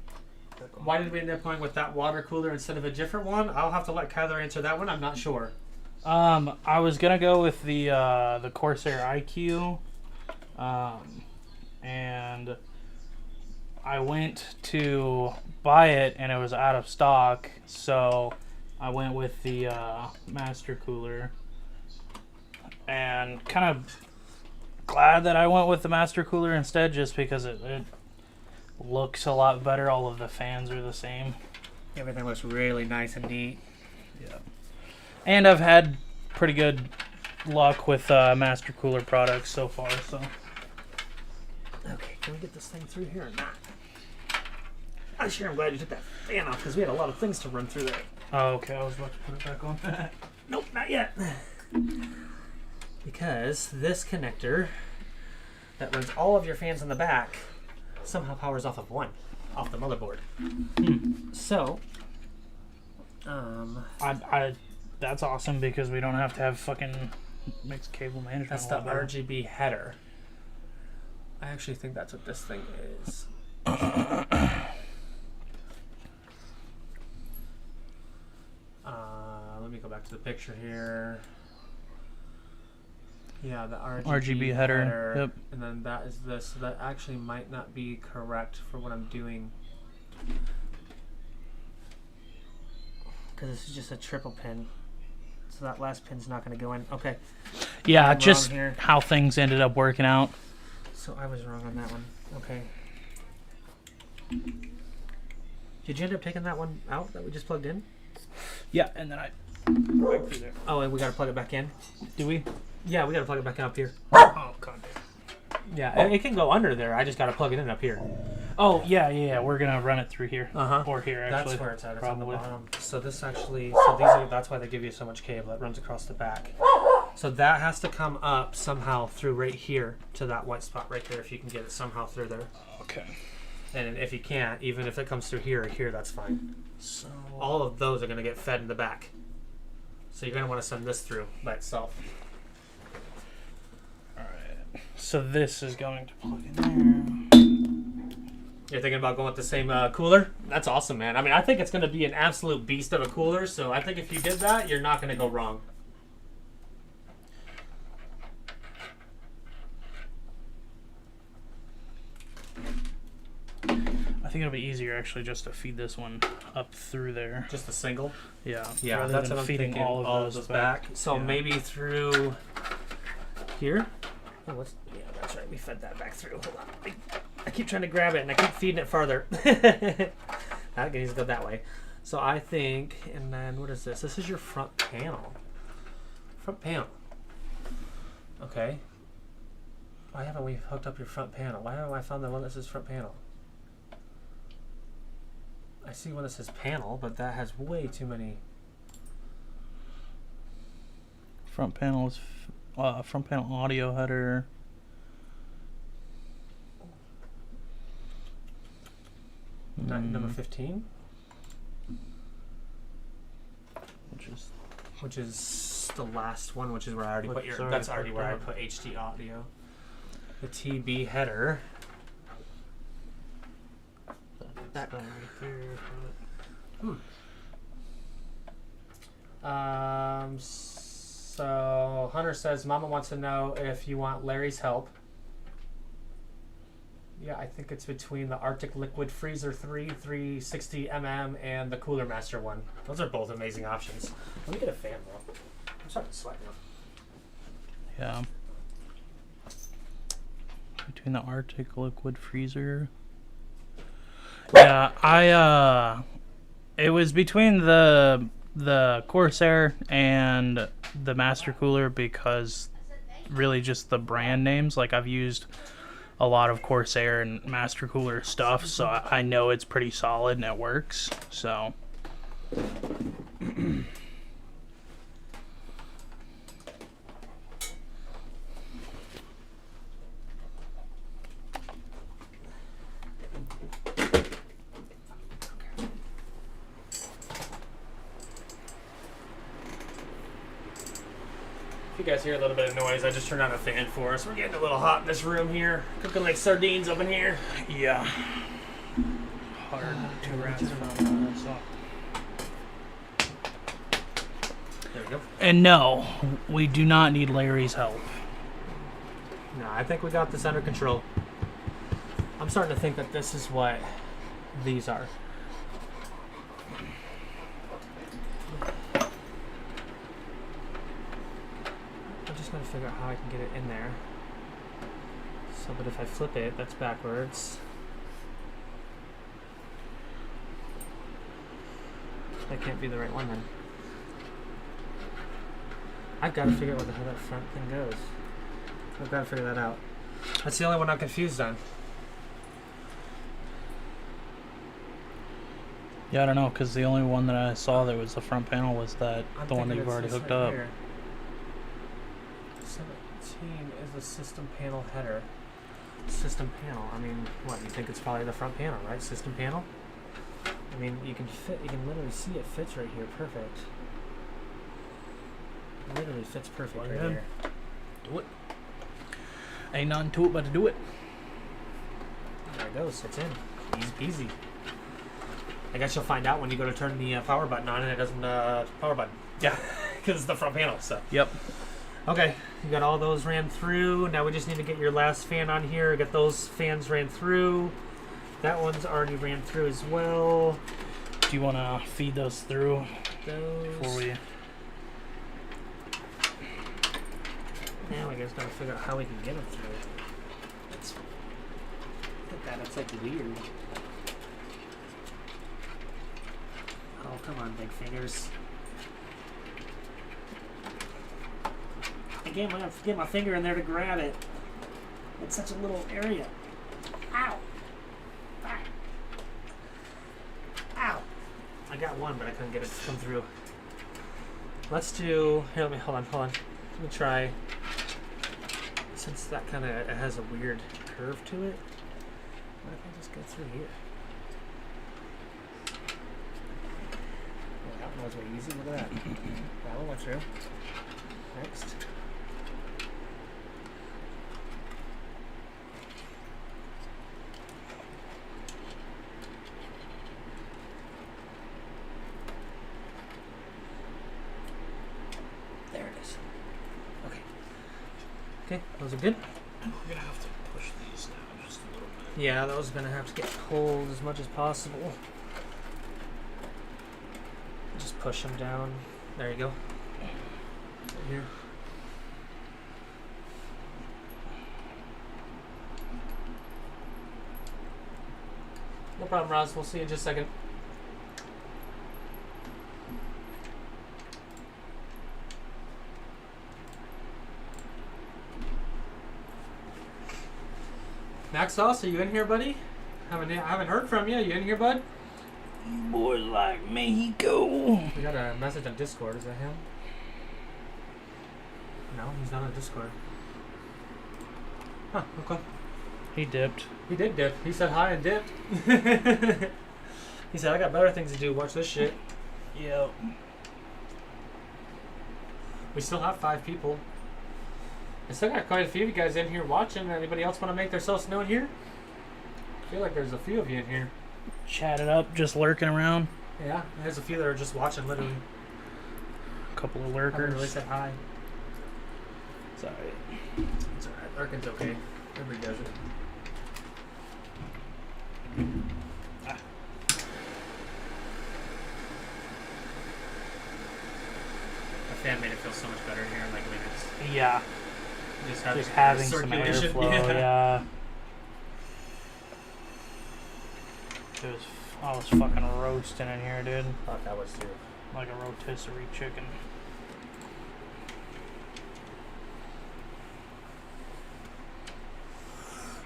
Why did we end up going with that water cooler instead of a different one? I'll have to let Kyler answer that one. I'm not sure. I was gonna go with the Corsair IQ, and I went to buy it and it was out of stock, so I went with the Master Cooler, and kind of glad that I went with the Master Cooler instead, just because it looks a lot better. All of the fans are the same. Everything looks really nice and neat. Yeah. And I've had pretty good luck with Master Cooler products so far, so. Okay, can we get this thing through here or not? I'm sure I'm glad you took that fan off because we had a lot of things to run through there. Oh, okay, I was about to put it back on. Nope, not yet. Because this connector that runs all of your fans in the back somehow powers off of one, off the motherboard. So, that's awesome because we don't have to have fucking mixed cable management. that's the RGB header. I actually think that's what this thing is. Let me go back to the picture here. Yeah, the RGB header. Yep. And then that is this. So that actually might not be correct for what I'm doing. Because this is just a triple pin. So that last pin's not going to go in. Okay. Yeah, I'm just wrong here. how things ended up working out. So I was wrong on that one. Okay. Did you end up taking that one out that we just plugged in? Yeah, and then I back through there. Oh, and we got to plug it back in? Do we? Yeah, we got to plug it back in up here. Oh, God. Yeah, it can go under there. I just got to plug it in up here. Oh, yeah. We're gonna run it through here. Uh-huh. Or here, actually. That's where it's at. It's Probably. on the bottom. So this actually, so these are, that's why they give you so much cable. It runs across the back. So that has to come up somehow through right here to that white spot right there, if you can get it somehow through there. Okay. And if you can't, even if it comes through here or here, that's fine. So All of those are going to get fed in the back. So you're going to want to send this through by itself. Alright. So this is going to plug in there. You're thinking about going with the same cooler? That's awesome, man. I mean, I think it's going to be an absolute beast of a cooler, so I think if you did that, you're not going to go wrong. I think it'll be easier actually just to feed this one up through there. Just a single? Yeah. Yeah, rather that's than what I'm feeding thinking. all of those back. So Yeah. maybe through here. Oh, yeah, that's right. We fed that back through. Hold on. I keep trying to grab it and I keep feeding it farther. That needs to go that way. So I think, and then what is this? This is your front panel. Front panel. Okay. Why haven't we hooked up your front panel? Why haven't I found the one that says front panel? I see one that says panel, but that has way too many. Front panel is front panel audio header. Number 15, which is the last one, which is where I already put your. That's already where I put HD audio. The TB header. That right there. So Hunter says, Mama wants to know if you want Larry's help. Yeah, I think it's between the Arctic Liquid Freezer 3 360mm and the Cooler Master one. Those are both amazing options. Let me get a fan though. I'm starting to sweat now. Yeah. Between the Arctic Liquid Freezer. Yeah, it was between the Corsair and the Master Cooler because really just the brand names. Like I've used a lot of Corsair and Master Cooler stuff, so I know it's pretty solid and it works. So If you guys hear a little bit of noise, I just turned on a fan for us. We're getting a little hot in this room here. Cooking like sardines up in here. yeah, hard to wrap around. There we go. And no, we do not need Larry's help. No, I think we got this under control. I'm starting to think that this is what these are. I'm just going to figure out how I can get it in there. So, but if I flip it, that's backwards. That can't be the right one then. I've got to figure out what the hell that front thing goes. I've got to figure that out. That's the only one I'm confused on. Yeah, I don't know, because the only one that I saw that was the front panel was that the one that you've already hooked up. Here. 17 is the system panel header. System panel. I mean, what? You think it's probably the front panel, right? System panel. I mean, you can fit. You can literally see it fits right here. Perfect. It literally fits perfect right here. Do it. Ain't nothing to it but to do it. There it goes. It's in. Easy peasy. I guess you'll find out when you go to turn the power button on and it doesn't power button. Yeah, because it's the front panel. So. Yep. Okay, you got all those ran through. Now we just need to get your last fan on here. Get those fans ran through. That one's already ran through as well. Do you want to feed those through Those. before we... Now we just gotta figure out how we can get them through. Look at that, it's like weird. Oh, come on, big fingers. Again, I'm gonna get my finger in there to grab it. It's such a little area. Ow! Ah. Ow! I got one, but I couldn't get it to come through. Let's do. Here, let me hold on. Let me try. Since that kind of has a weird curve to it, what if I just go through here? Well, that one was way easy. Look at that. That one went through. Next. There it is. Okay. Okay, those are good. We're gonna have to push these down just a little bit. Yeah, those are gonna have to get pulled as much as possible. Just push them down. There you go. Right here. No problem, Roz. We'll see you in just a second. Max Sauce, are you in here, buddy? I haven't heard from you. You in here, bud? Boys like Mexico. We got a message on Discord. Is that him? No, he's not on Discord. Huh, okay. He dipped. He did dip. He said hi and dipped. He said, I got better things to do. Watch this shit. Yep. We still have 5 people. I still got quite a few of you guys in here watching. Anybody else want to make themselves known here? I feel like there's a few of you in here. Chat it up, just lurking around. Yeah, there's a few that are just watching, literally. A couple of Haven't lurkers. really said hi. It's alright. It's alright. Lurking's okay. Everybody does it. A fan made it feel so much better here in like minutes. Yeah. Just Having some circulation. airflow, yeah. I was fucking roasting in here, dude. Thought that was too. Like a rotisserie chicken.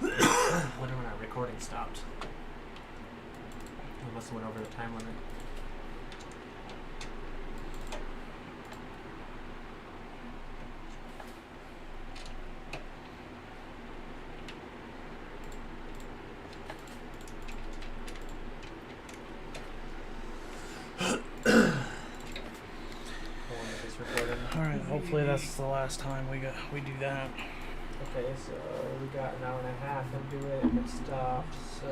Wonder when our recording stopped. We must have went over the time limit. Alright, hopefully that's the last time we do that. Okay, so we got an hour and a half into it and it stopped, so...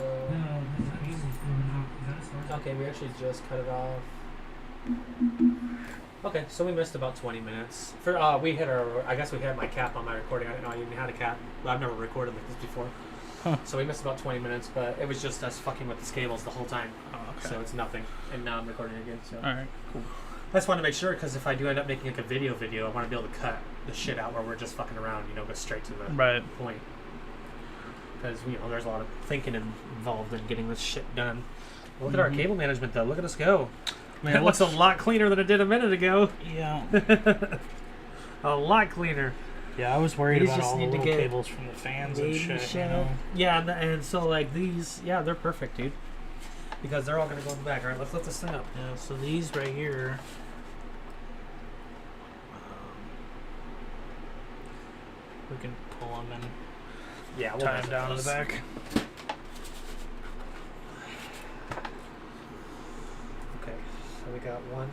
Okay, we actually just cut it off. Okay, so we missed about 20 minutes. For we hit our... I guess we had my cap on my recording. I didn't know I even had a cap. I've never recorded like this before. Huh. So we missed about 20 minutes, but it was just us fucking with these cables the whole time. Oh, okay. So it's nothing. And now I'm recording again, so... Alright, cool. I just want to make sure, because if I do end up making like a video, I want to be able to cut the shit out where we're just fucking around, you know, go straight to the Right. point. Because, you know, there's a lot of thinking involved in getting this shit done. Look at our cable management, though. Look at us go. Man, it looks a lot cleaner than it did a minute ago. Yeah. A lot cleaner. Yeah, I was worried These about just all the need to little get cables from the fans and shit, you know? Yeah, and so, like, these, yeah, they're perfect, dude. Because they're all going to go in the back. All right, let's lift this thing up. Yeah, so these right here... we can pull them and Yeah, tie them down to the back. Okay, so we got 1,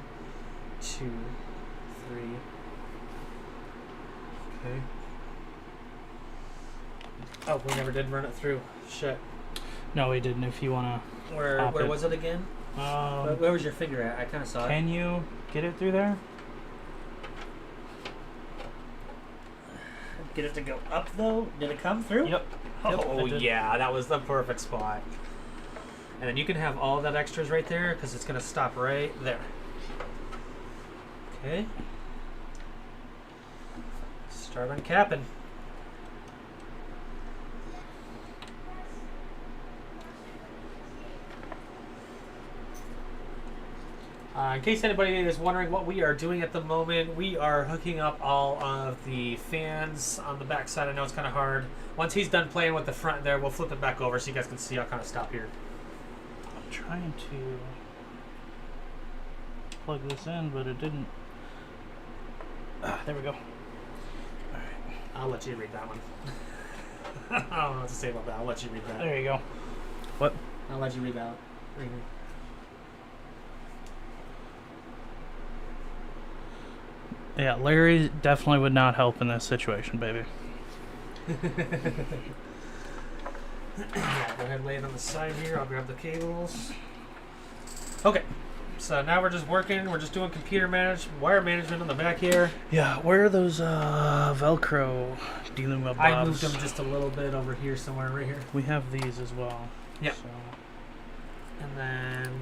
2, 3. Okay. Oh, we never did run it through. Shit. No, we didn't. If you want Where Pop it. was it again? to... Where was your finger at? I kind of saw it. can you get it through there? Get it to go up, though? Did it come through? Yep. Oh, it did. yeah, that was the perfect spot. And then you can have all that extras right there, because it's going to stop right there. Okay. Start uncapping. In case anybody is wondering what we are doing at the moment, we are hooking up all of the fans on the back side. I know it's kind of hard. Once he's done playing with the front there, we'll flip it back over so you guys can see. I'll kind of stop here. I'm trying to plug this in, but it didn't. There we go. Alright. I'll let you read that one. I don't know what to say about that. I'll let you read that. There you go. What? I'll let you read that. Read it. Yeah, Larry definitely would not help in this situation, baby. Yeah, go ahead and lay it on the side here. I'll grab the cables. Okay, so now we're just working. We're just doing wire management on the back here. Yeah, where are those Velcro dealing with I moved them just a little bit over here somewhere, right here. We have these as well. Yeah. So. And then,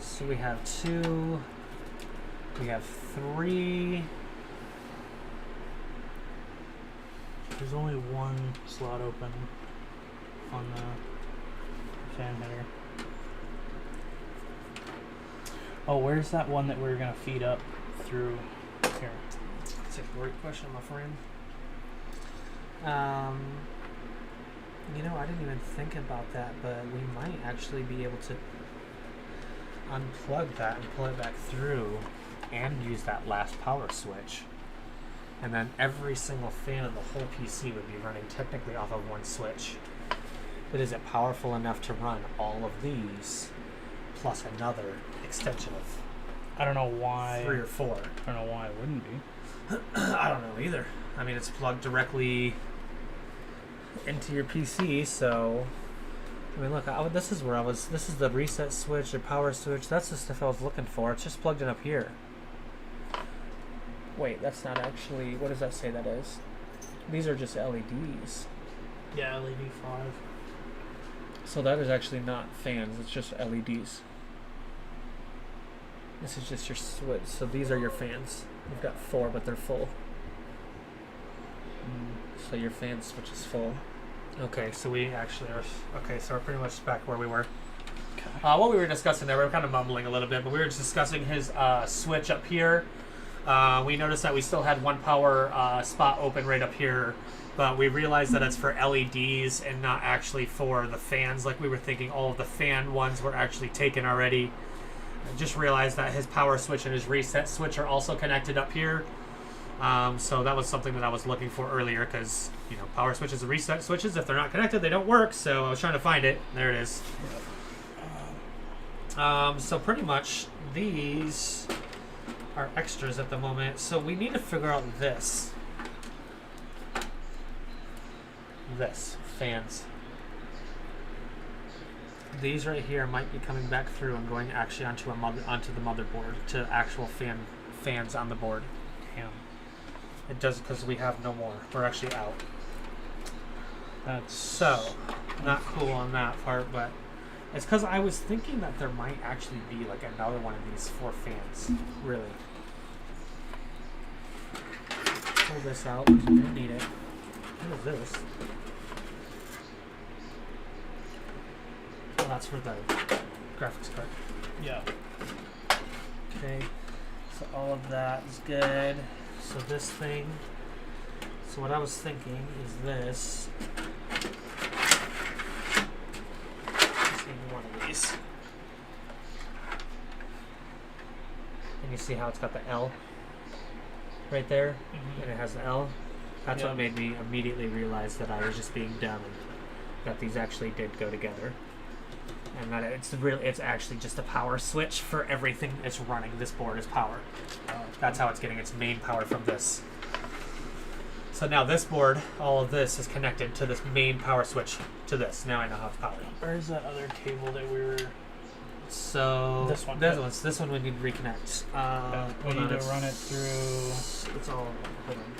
so we have 2. We have 3. There's only one slot open on the fan header. Oh, where's that one that we're gonna feed up through here? That's a great question, my friend. You know, I didn't even think about that, but we might actually be able to unplug that and pull it back through and use that last power switch. And then every single fan of the whole PC would be running technically off of one switch. But is it powerful enough to run all of these plus another extension of I don't know why. 3 or 4? I don't know why it wouldn't be. I don't know either. I mean, it's plugged directly into your PC, so I mean, look, this is where I was. This is the reset switch, the power switch. That's the stuff I was looking for. It's just plugged in up here. Wait, that's not actually. What does that say that is? These are just LEDs. Yeah, LED 5. So that is actually not fans. It's just LEDs. This is just your switch. So these are your fans. You've got 4, but they're full. So your fan switch is full. Okay, so we actually are. Okay, so we're pretty much back where we were. Okay. What we were discussing there, we were kind of mumbling a little bit, but we were just discussing his switch up here. We noticed that we still had one power spot open right up here, but we realized that it's for LEDs and not actually for the fans. Like we were thinking all of the fan ones were actually taken already. I just realized that his power switch and his reset switch are also connected up here. So that was something that I was looking for earlier because, you know, power switches and reset switches, if they're not connected, they don't work. So I was trying to find it. There it is. So pretty much these are extras at the moment. So we need to figure out this. This. Fans. These right here might be coming back through and going actually onto the motherboard to actual fans on the board. Damn. It does because we have no more. We're actually out. That's So, not cool on that part, but it's because I was thinking that there might actually be like another one of these 4 fans. Really. Pull this out because we don't need it. What is this? Oh, that's for the graphics card. yeah. Okay. So all of that is good. So this thing. So what I was thinking is this. One of these. And you see how it's got the L right there? Mm-hmm. And it has the L. That's Yeah. what made me immediately realize that I was just being dumb and that these actually did go together. And that it's actually just a power switch for everything it's running. This board is power. That's how it's getting its main power from this. So now this board, all of this is connected to this main power switch to this. Now I know how it's powered. Where's that other cable that we were... So This one. This one we need to reconnect. we need to run it through... It's all. Hold on.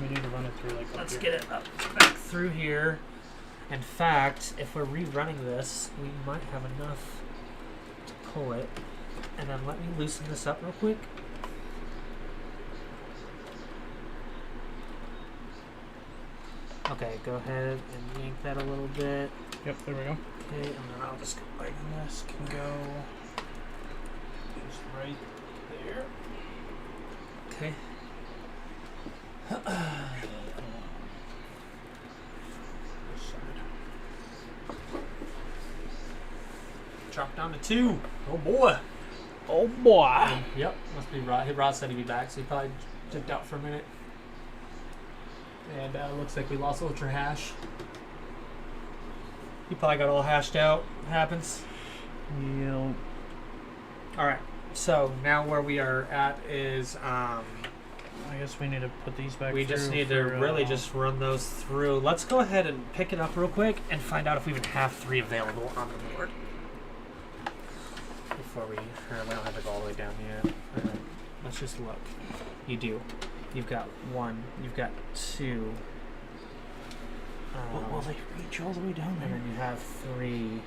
We need to run it through like up Let's here. get it up back through here. In fact, if we're rerunning this, we might have enough to pull it. And then let me loosen this up real quick. Okay, go ahead and yank that a little bit. Yep, there we go. Okay, and then I'll just go like And this can go just right there. okay. This side. Drop down to 2. Oh boy. Oh boy. Yep, must be Rod. Hey, Rod said he'd be back, so he probably dipped out for a minute. And looks like we lost Ultra Hash. He probably got all hashed out. Happens. Yep. Alright, so now where we are at is I guess we need to put these back. we just through need to for, really just run those through. Let's go ahead and pick it up real quick and find out if we even have 3 available on the board. Before we don't have to go all the way down yet. Let's just look. You do. You've got 1. You've got 2. Will they reach all the way down And there? then you have 3,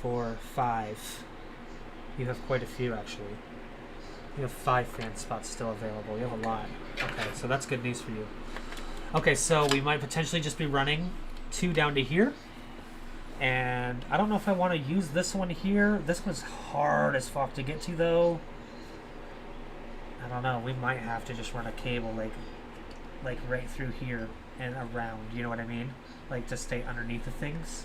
4, 5. You have quite a few actually. You have 5 fan spots still available. You have a lot. Okay, so that's good news for you. Okay, so we might potentially just be running 2 down to here. And I don't know if I want to use this one here. This one's hard as fuck to get to though. I don't know. We might have to just run a cable like right through here and around. You know what I mean? Like to stay underneath the things.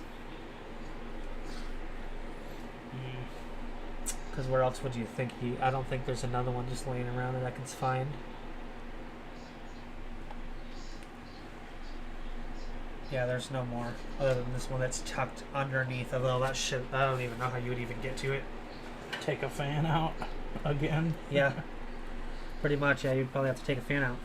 Because where else would you think I don't think there's another one just laying around that I can find. Yeah, there's no more other than this one that's tucked underneath. Although that shit, I don't even know how you would even get to it. Take a fan out again. Yeah, pretty much. Yeah, you'd probably have to take a fan out.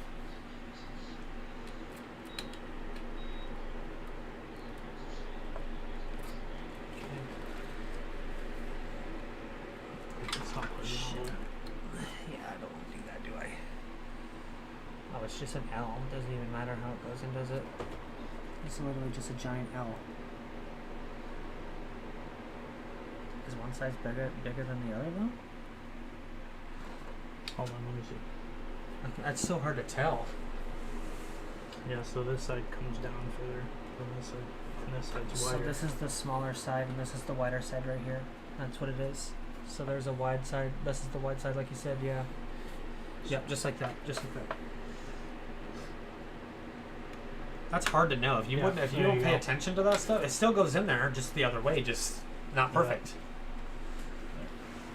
Yeah, I don't want to do that, do I? Oh, it's just an L. It doesn't even matter how it goes in, does it? It's literally just a giant L. Is one size bigger than the other though? Hold on, let me see. That's so hard to tell. Yeah, so this side comes down further than this side. And this side's So wider. this is the smaller side and this is the wider side right here. That's what it is. So there's a wide side. This is the wide side like you said, yeah. Yep, just like that. Just like that. That's hard to know. If you Yeah, wouldn't, if you there don't you pay go. attention to that stuff, it still goes in there, just the other way, just not Yeah. perfect.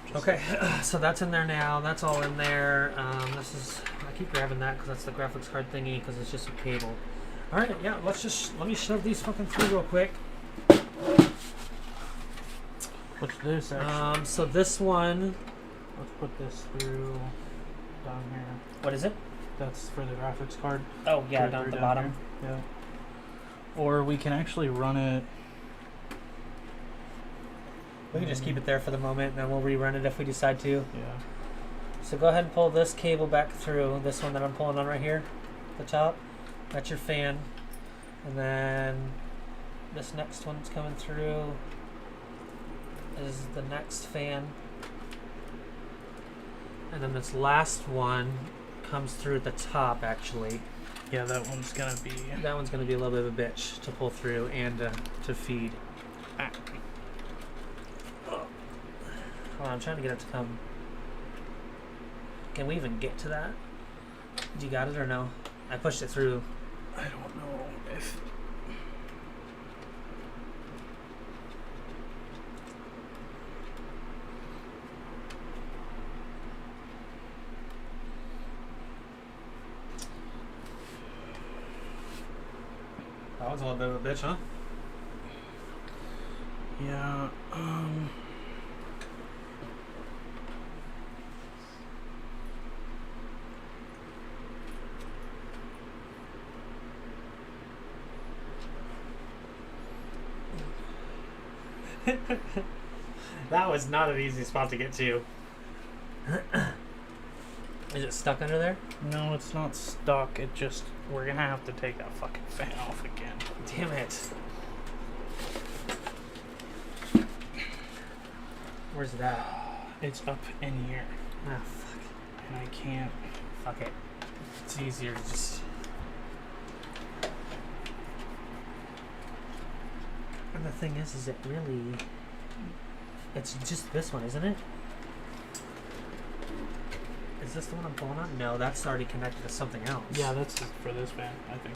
Just Okay, so that's in there now. That's all in there. This is. I keep grabbing that because that's the graphics card thingy because it's just a cable. All right, yeah. Let me shove these fucking through real quick. What's this actually? So this one. Let's put this through down here. What is it? That's for the graphics card. Oh yeah, Right down at the down bottom. here. Yeah. Or we can actually run it. We can just keep it there for the moment, and then we'll rerun it if we decide to. Yeah. So go ahead and pull this cable back through. This one that I'm pulling on right here, the top. That's your fan. And then this next one that's coming through is the next fan. And then this last one comes through at the top, actually. Yeah, that one's gonna be. That one's going to be a little bit of a bitch to pull through and to feed. Ah. Hold on, I'm trying to get it to come. Can we even get to that? Do you got it or no? I pushed it through. I don't know if. That was a little bit of a bitch, huh? Yeah. That was not an easy spot to get to. Is it stuck under there? No, it's not stuck. It just. We're gonna have to take that fucking fan off again. Damn it. Where's that? It's up in here. Ah, fuck. And I can't. Fuck it. It's easier to just. And the thing is it really? It's just this one, isn't it? Is this the one I'm pulling on? No, that's already connected to something else. Yeah, that's for this fan, I think.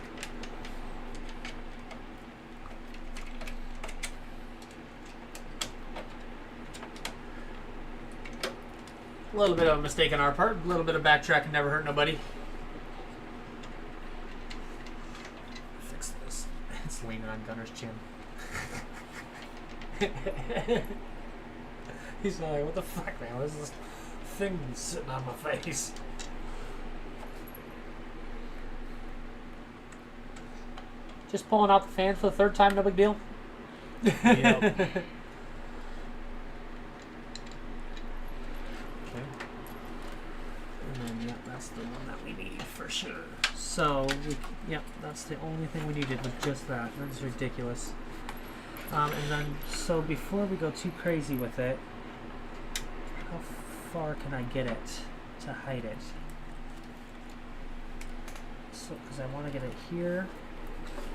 A little bit of a mistake on our part. A little bit of backtracking never hurt nobody. Fix this. It's leaning on Gunner's chin. He's like, what the fuck, man? What is this thing sitting on my face? Just pulling out the fan for the third time, no big deal? Yep. That's the one that we need for sure. So, that's the only thing we needed with just that. That's ridiculous. And then, so before we go too crazy with it, how far can I get it to hide it? So, because I want to get it here.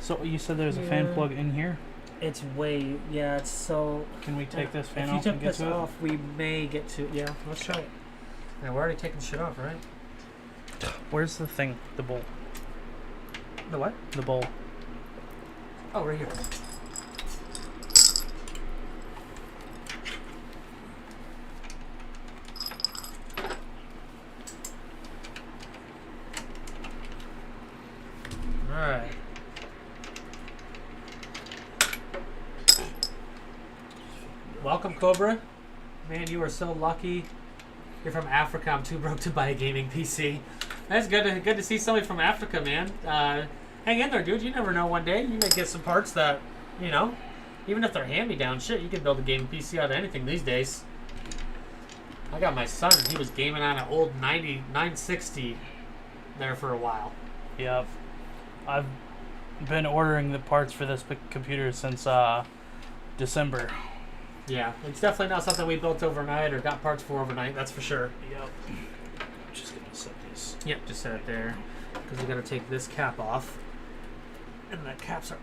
So you said there's a fan plug in here? It's way, it's so... Can we take this fan off off and get If you took to this it? off, we may get to... Yeah, let's try it. Now, we're already taking shit off, right? Where's the thing? The bowl. The what? The bowl. Oh, right here. Alright. Welcome, Cobra. Man, you are so lucky. You're from Africa. I'm too broke to buy a gaming PC. That's good to see somebody from Africa, man. Hang in there, dude. You never know. One day you may get some parts that, you know, even if they're hand-me-down shit, you can build a gaming PC out of anything these days. I got my son. He was gaming on an old 960 there for a while. Yep. I've been ordering the parts for this computer since December. Yeah, it's definitely not something we built overnight or got parts for overnight. That's for sure. Yep. Just gonna set this. Yep, just set it there. Because we got to take this cap off. And the caps are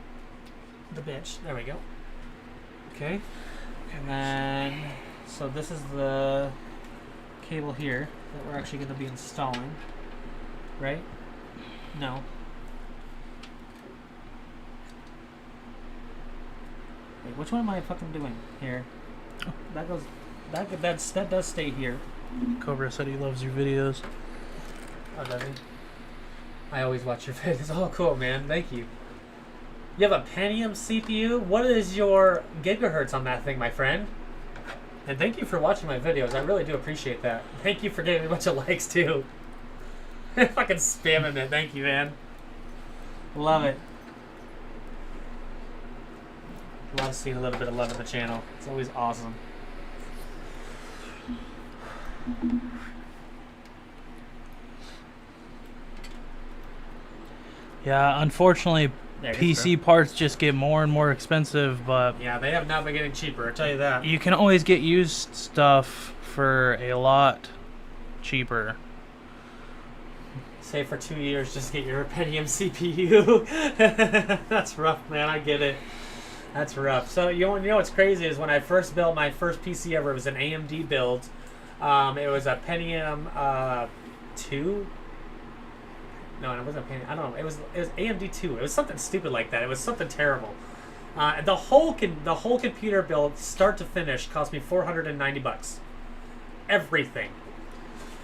the bitch. There we go. Okay. And then, so this is the cable here that we're actually going to be installing. Right? No. Wait, which one am I fucking doing here? That goes, that does stay here. Cobra said he loves your videos. Oh, does he? I always watch your videos. Oh, cool, man. Thank you. You have a Pentium CPU? What is your gigahertz on that thing, my friend? And thank you for watching my videos. I really do appreciate that. Thank you for giving me a bunch of likes, too. Fucking spamming it. Thank you, man. Love it. Love seeing a little bit of love in the channel. It's always awesome. Yeah, unfortunately, PC parts just get more and more expensive, but yeah, they have not been getting cheaper, I'll tell you that. you can always get used stuff for a lot cheaper. Say for 2 years, just get your Pentium CPU. That's rough, man. I get it. That's rough. So you know what's crazy is when I first built my first PC ever, it was an AMD build. It was a Pentium 2. No, it wasn't a Pentium. I don't know. It was AMD 2. It was something stupid like that. It was something terrible. The whole computer build, start to finish, cost me $490. Everything.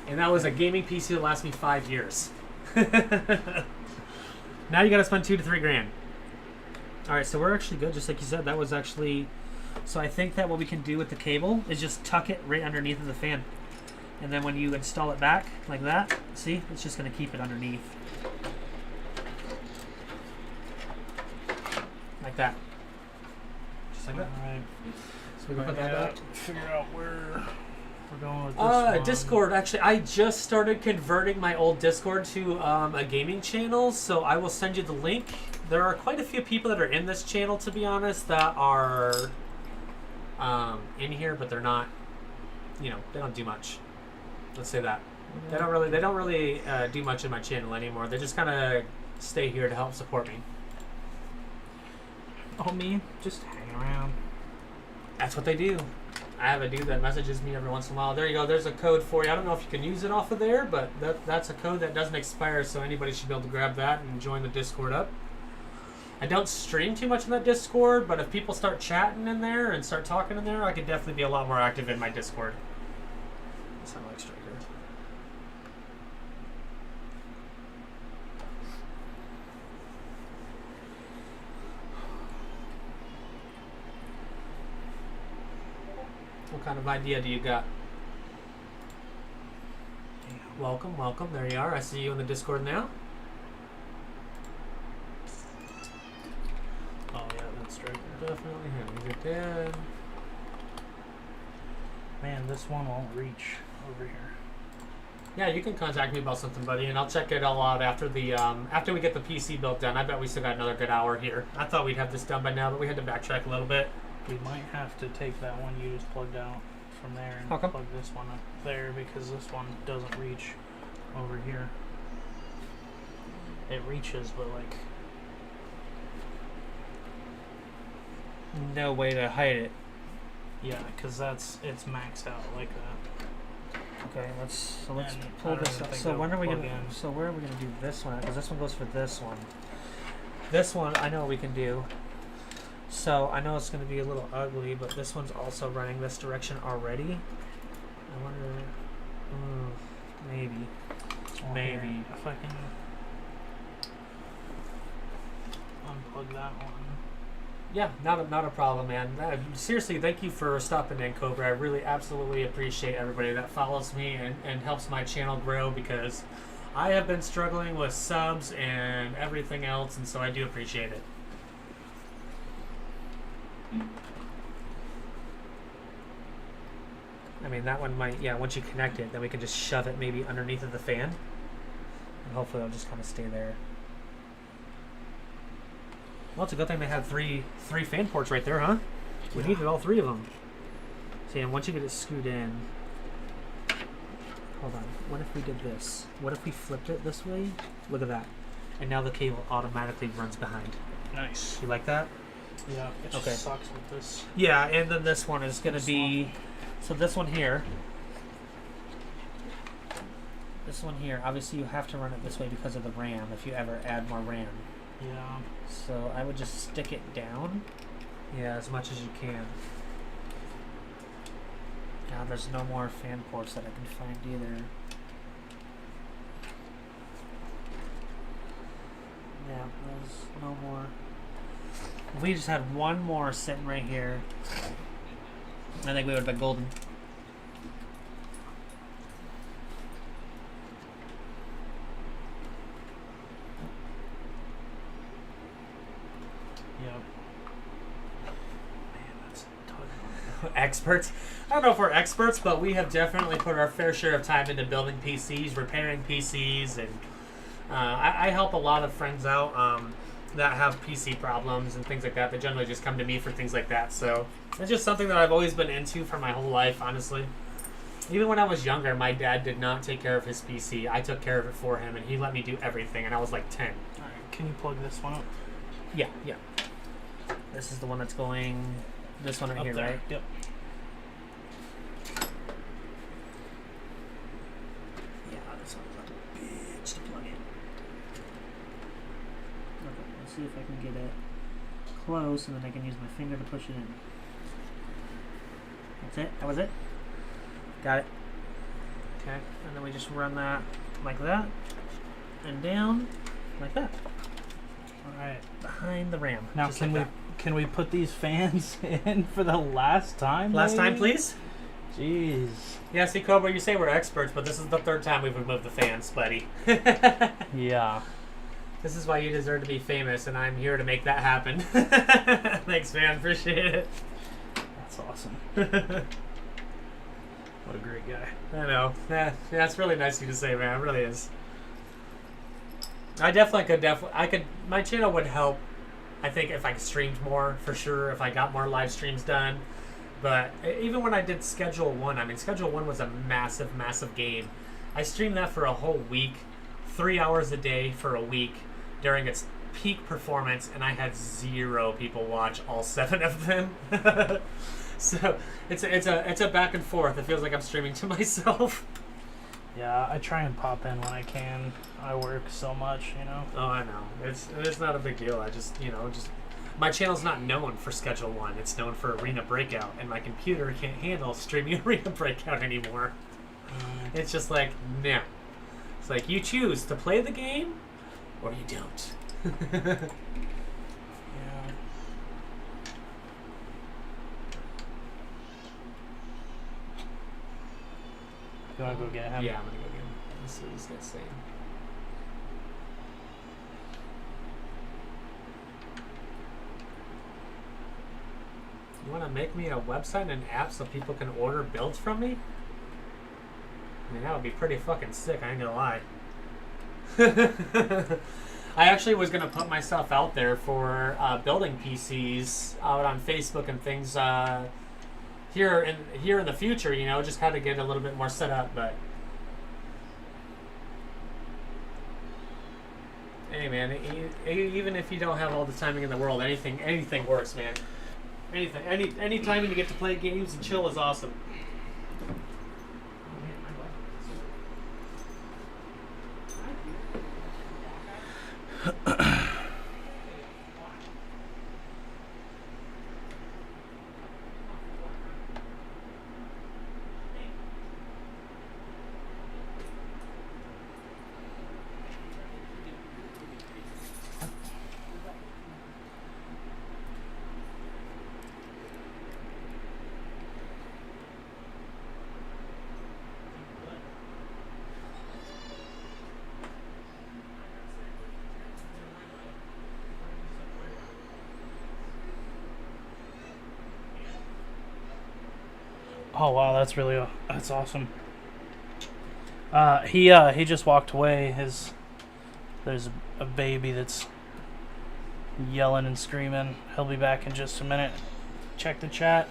And that was a gaming PC that lasted me 5 years. Now you gotta spend $2 to $3 grand. Alright, so we're actually good, just like you said. That was actually... So I think that what we can do with the cable is just tuck it right underneath of the fan. And then when you install it back, like that, see? It's just gonna keep it underneath. Like that. Just like that. Alright. So we can put that back. Figure out where we're going with this one. Discord. Actually, I just started converting my old Discord to a gaming channel, so I will send you the link. There are quite a few people that are in this channel, to be honest, that are in here, but they're not, you know, they don't do much. Let's say that. They don't really do much in my channel anymore. They just kind of stay here to help support me. Oh, me? Just hang around. That's what they do. I have a dude that messages me every once in a while. There you go. There's a code for you. I don't know if you can use it off of there, but that's a code that doesn't expire, so anybody should be able to grab that and join the Discord up. I don't stream too much in that Discord, but if people start chatting in there and start talking in there, I could definitely be a lot more active in my Discord. Sound like Striker. What kind of idea do you got? Welcome, welcome. There you are. I see you in the Discord now. Oh, yeah, that's Striker. Definitely him. He's a dead. Man, this one won't reach over here. Yeah, you can contact me about something, buddy, and I'll check it all out after the after we get the PC built done. I bet we still got another good hour here. I thought we'd have this done by now, but we had to backtrack a little bit. We might have to take that one you just plugged out from there and Okay. plug this one up there because this one doesn't reach over here. It reaches, but like No way to hide it. yeah, because it's maxed out like that. Okay, let's And I pull don't this even up. think So they'll when are we plug gonna? in. So where are we gonna do this one? Because this one goes for this one. This one, I know what we can do. So I know it's going to be a little ugly, but this one's also running this direction already. I wonder, maybe. Well, Maybe. here, if I can unplug that one. Yeah, not a problem, man. Seriously, thank you for stopping in, Cobra. I really absolutely appreciate everybody that follows me and helps my channel grow, because I have been struggling with subs and everything else, and so I do appreciate it. I mean, that one might, yeah, once you connect it, then we can just shove it maybe underneath of the fan. And hopefully it'll just kind of stay there. Well, it's a good thing they had three fan ports right there, huh? We needed all three of them. See, and once you get it screwed in... Hold on. What if we did this? What if we flipped it this way? Look at that. And now the cable automatically runs behind. Nice. You like that? Yeah, it just Okay. sucks with this. Yeah, and then this one is going to be... So this one here... This one here, obviously you have to run it this way because of the RAM, if you ever add more RAM. Yeah. So I would just stick it down. Yeah, as much as you can. God, there's no more fan ports that I can find either. Yeah, there's no more. If we just had one more sitting right here, I think we would have been golden. Yep. Man, that's tough. Experts? I don't know if we're experts, but we have definitely put our fair share of time into building PCs, repairing PCs, and I help a lot of friends out that have PC problems and things like that. They generally just come to me for things like that. So it's just something that I've always been into for my whole life, honestly. Even when I was younger, my dad did not take care of his PC. I took care of it for him, and he let me do everything, and I was like 10. Alright, can you plug this one up? Yeah, yeah. This is the one that's going... This one right Up here, there. right? Yep. Yeah, this one's like a bitch to plug in. Okay, let's see if I can get it close, and then I can use my finger to push it in. That's it? That was it? Got it. Okay, and then we just run that like that, and down like that, Alright. behind the RAM. Now Just can like can we put these fans in for the last time? Last time, maybe? please? Jeez. Yeah, see, Cobra, you say we're experts, but this is the third time we've removed the fans, buddy. Yeah. This is why you deserve to be famous, and I'm here to make that happen. Thanks, man. Appreciate it. That's awesome. What a great guy. I know. Yeah, it's really nice of you to say, man. It really is. I definitely could. My channel would help, I think, if I streamed more, for sure, if I got more live streams done. But even when I did Schedule 1, I mean, Schedule 1 was a massive, massive game. I streamed that for a whole week, 3 hours a day for a week during its peak performance, and I had 0 people watch all 7 of them. So it's a back and forth. It feels like I'm streaming to myself. Yeah, I try and pop in when I can. I work so much, you know. Oh, I know. It's not a big deal. I just my channel's not known for Schedule 1. It's known for Arena Breakout, and my computer can't handle streaming Arena Breakout anymore. It's just like, no. It's like, you choose to play the game, or you don't. Yeah. You wanna go get him? Yeah, I'm gonna go get him. Let's see what he's gonna say. You wanna make me a website and an app so people can order builds from me? I mean, that would be pretty fucking sick, I ain't gonna lie. I actually was gonna put myself out there for building PCs out on Facebook and things here in the future, you know, just had to get a little bit more set up, but hey man, even if you don't have all the timing in the world, anything works, man. Any time you get to play games and chill is awesome. Oh wow, that's awesome. He just walked away. There's a baby that's yelling and screaming. He'll be back in just a minute. Check the chat.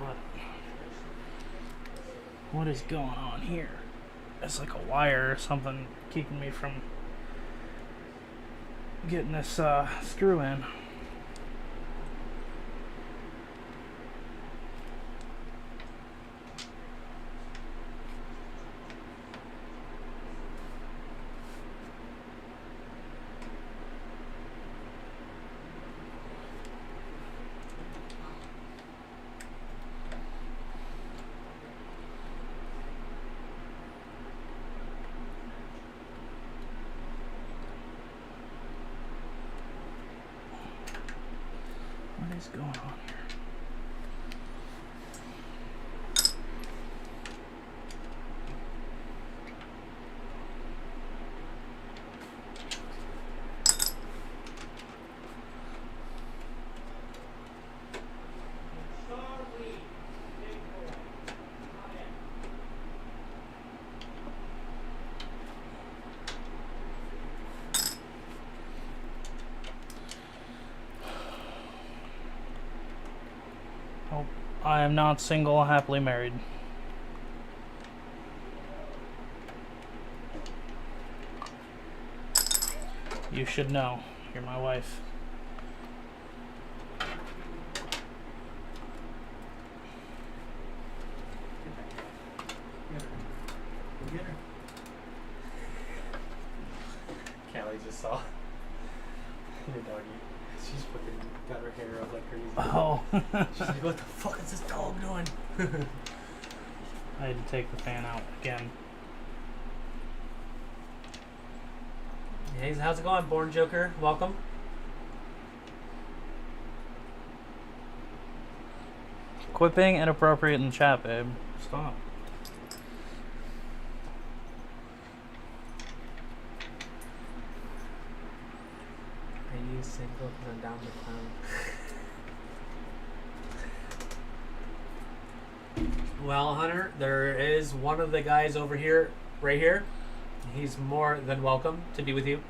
But what is going on here? It's like a wire or something keeping me from getting this screw in. What is going on here? I am not single, happily married. You should know. You're my wife. Callie just saw your doggy. She's fucking got her hair up like crazy. Oh. She's like, what the fuck is this dog doing? I had to take the fan out again. Hey, how's it going, Born Joker? Welcome. Quit being inappropriate in chat, babe. Stop. Are you single because I'm down the clown? Well, Hunter, there is one of the guys over here, right here. He's more than welcome to be with you.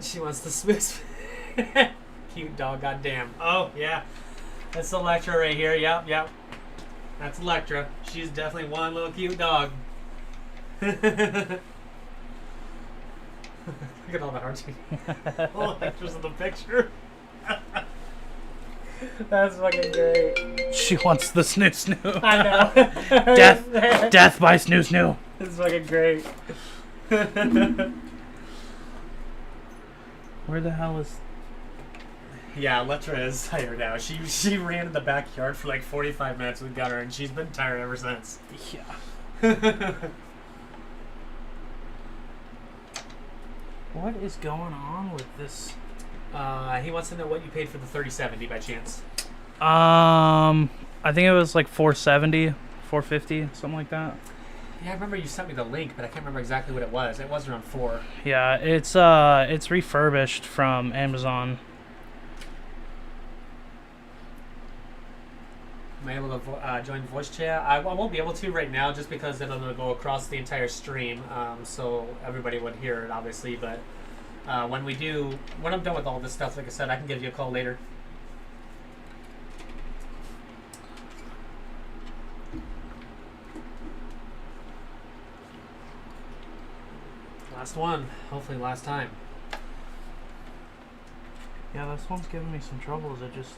She wants the smooth. Cute dog, goddamn. Oh, yeah. That's Electra right here. Yep, yep. That's Electra. She's definitely one little cute dog. Look at all the hearts. All Electra's in the picture. That's fucking great. She wants the snoo snoo. I know. Death by snoo snoo. It's fucking great. Where the hell is... Yeah, Electra is tired now. She ran in the backyard for like 45 minutes with Gunner, and she's been tired ever since. Yeah. What is going on with this? He wants to know what you paid for the 3070 by chance. I think it was like 470, 450, something like that. Yeah, I remember you sent me the link, but I can't remember exactly what it was. It was around 4. Yeah, it's refurbished from Amazon. Am I able to join voice chat? I won't be able to right now just because it'll go across the entire stream, so everybody would hear it, obviously. But when I'm done with all this stuff, like I said, I can give you a call later. Last one. Hopefully last time. Yeah, this one's giving me some troubles. It just...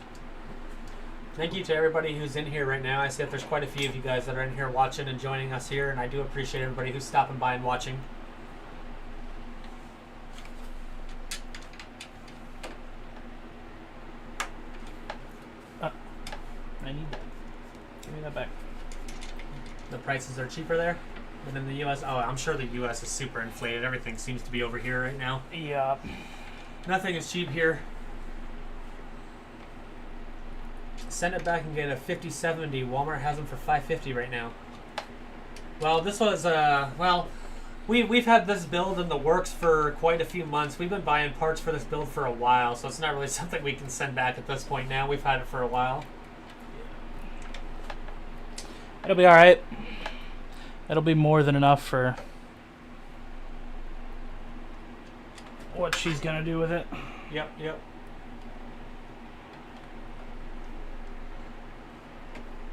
Thank you to everybody who's in here right now. I see that there's quite a few of you guys that are in here watching and joining us here, and I do appreciate everybody who's stopping by and watching. I need that. Give me that back. The prices are cheaper there than in the US. Oh, I'm sure the US is super inflated. Everything seems to be over here right now. Yeah. Nothing is cheap here. Send it back and get a 5070. Walmart has them for $550 right now. Well, this was we've had this build in the works for quite a few months. We've been buying parts for this build for a while, so it's not really something we can send back at this point now. We've had it for a while. It'll be alright. It'll be more than enough for what she's gonna do with it. Yep, yep.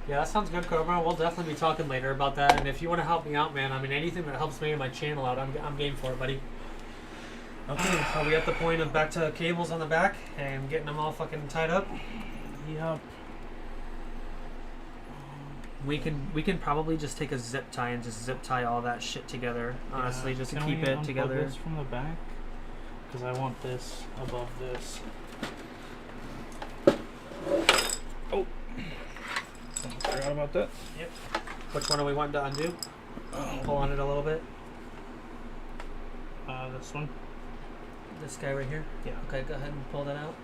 Yeah, that sounds good, Cobra. We'll definitely be talking later about that. And if you want to help me out, man, I mean, anything that helps me and my channel out, I'm game for it, buddy. Okay, are we at the point of back to cables on the back and getting them all fucking tied up? Yep. We can probably just take a zip tie and just zip tie all that shit together. Honestly, Yeah. just to Can keep we it unplug together. this from the back? Because I want this above this. Oh. Forgot about that. Yep. Which one are we wanting to undo? Pull on it a little bit. This one. This guy right here? Yeah. Okay, go ahead and pull that out.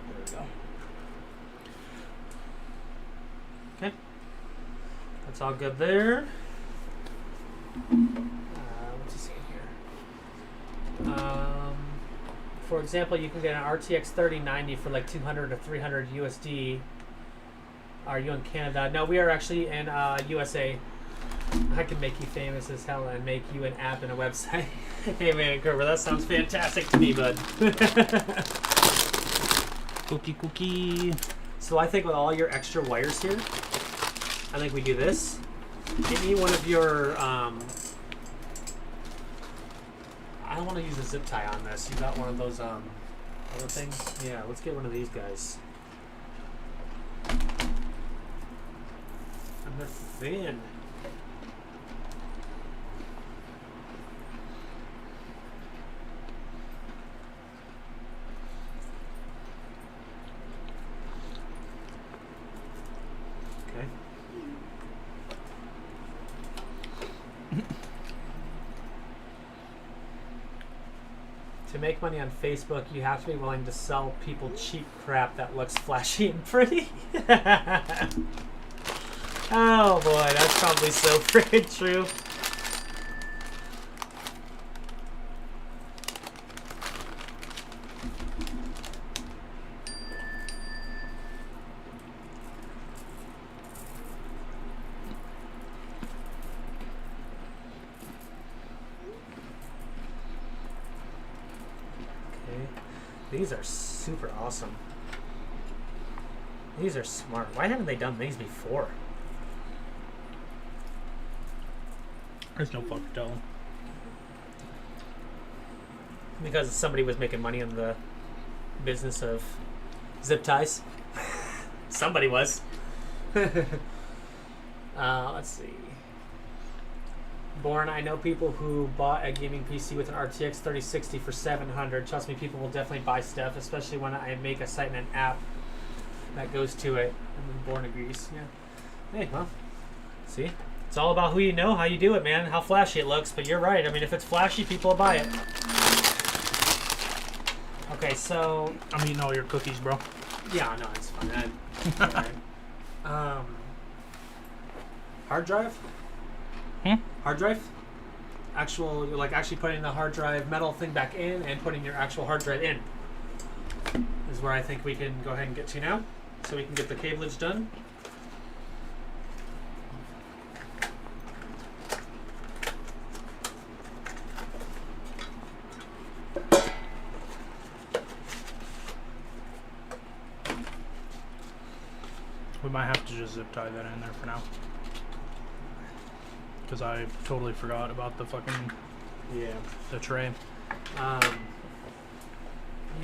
There we go. Okay. That's all good there. What's he saying here? For example, you can get an RTX 3090 for like 200 to 300 USD. Are you in Canada? No, we are actually in USA. I can make you famous as hell and make you an app and a website. Hey man, Gerber, that sounds fantastic to me, bud. Cookie. So I think with all your extra wires here, I think we do this. Any one of your, I don't want to use a zip tie on this. You got one of those, other things? Yeah, let's get one of these guys. And they're thin. Okay. To make money on Facebook, you have to be willing to sell people cheap crap that looks flashy and pretty. Oh boy, that's probably so freaking true. These are super awesome. These are smart. Why haven't they done these before? There's no fucking telling. Because somebody was making money in the business of zip ties. Somebody was. Let's see. Born, I know people who bought a gaming PC with an RTX 3060 for $700. Trust me, people will definitely buy stuff, especially when I make a site and an app that goes to it. And then Born agrees. Yeah. Hey, well, see, it's all about who you know, how you do it, man, how flashy it looks. But you're right. I mean, if it's flashy, people will buy it. Okay, so I'm eating all your cookies, bro. yeah, no, it's fine. Alright. Hard drive? Hard drive? Actual, like actually putting the hard drive metal thing back in and putting your actual hard drive in is where I think we can go ahead and get to now. So we can get the cableage done. We might have to just zip tie that in there for now. Because I totally forgot about the fucking Yeah. the tray.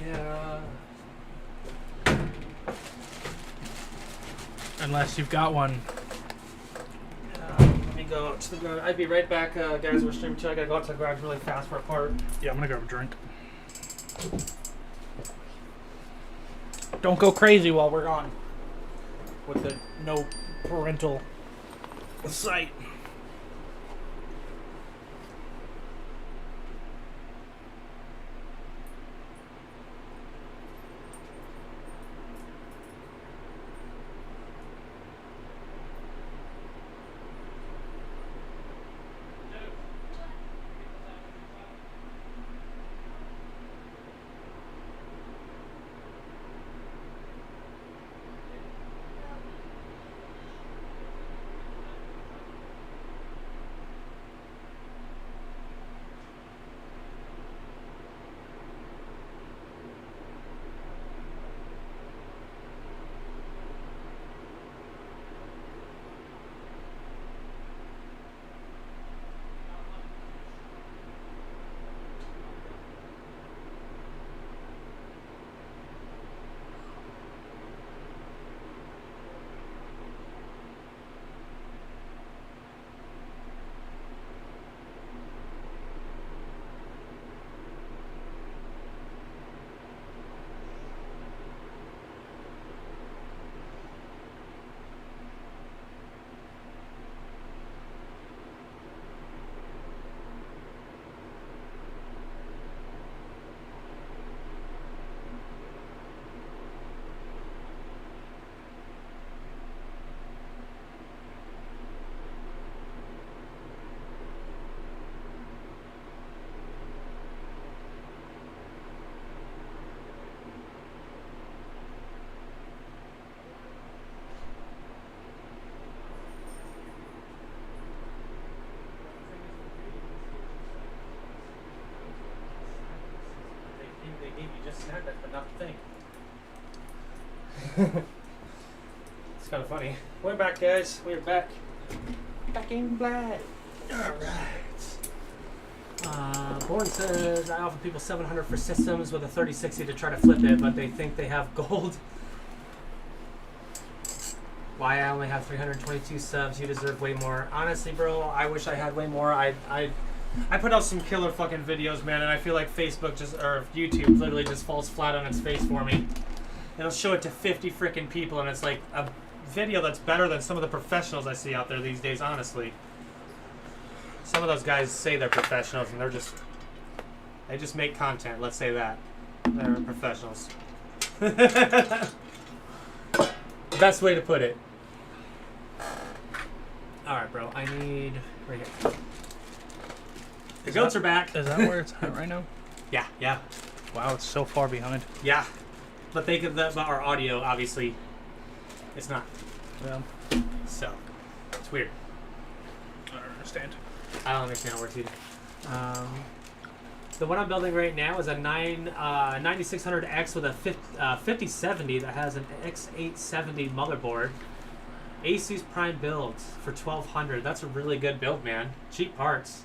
Yeah. Unless you've got one. Let me go out to the garage. I'd be right back, guys. We're streaming too. I gotta go out to the garage really fast for a part. Yeah, I'm gonna grab a drink. Don't go crazy while we're gone. With the no parental sight. That's enough to think. It's kind of funny. We're back, guys. We're back. Back in black. Alright. Born says, I offer people $700 for systems with a 3060 to try to flip it, but they think they have gold. Why I only have 322 subs, you deserve way more. Honestly, bro, I wish I had way more. I put out some killer fucking videos, man, and I feel like Facebook or YouTube literally just falls flat on its face for me. It'll show it to 50 freaking people, and it's like a video that's better than some of the professionals I see out there these days, honestly. Some of those guys say they're professionals, and they just make content, let's say that. They're professionals. Best way to put it. Alright, bro, I need... right here. The goats are back. Is that where it's at right now? Yeah, yeah. Wow, it's so far behind. Yeah. But they could, our audio, obviously, it's not. Yeah. So, it's weird. I don't understand. I don't understand words either. The one I'm building right now is a 9600X with a 5070 that has an X870 motherboard. Asus Prime build for 1200. That's a really good build, man. Cheap parts.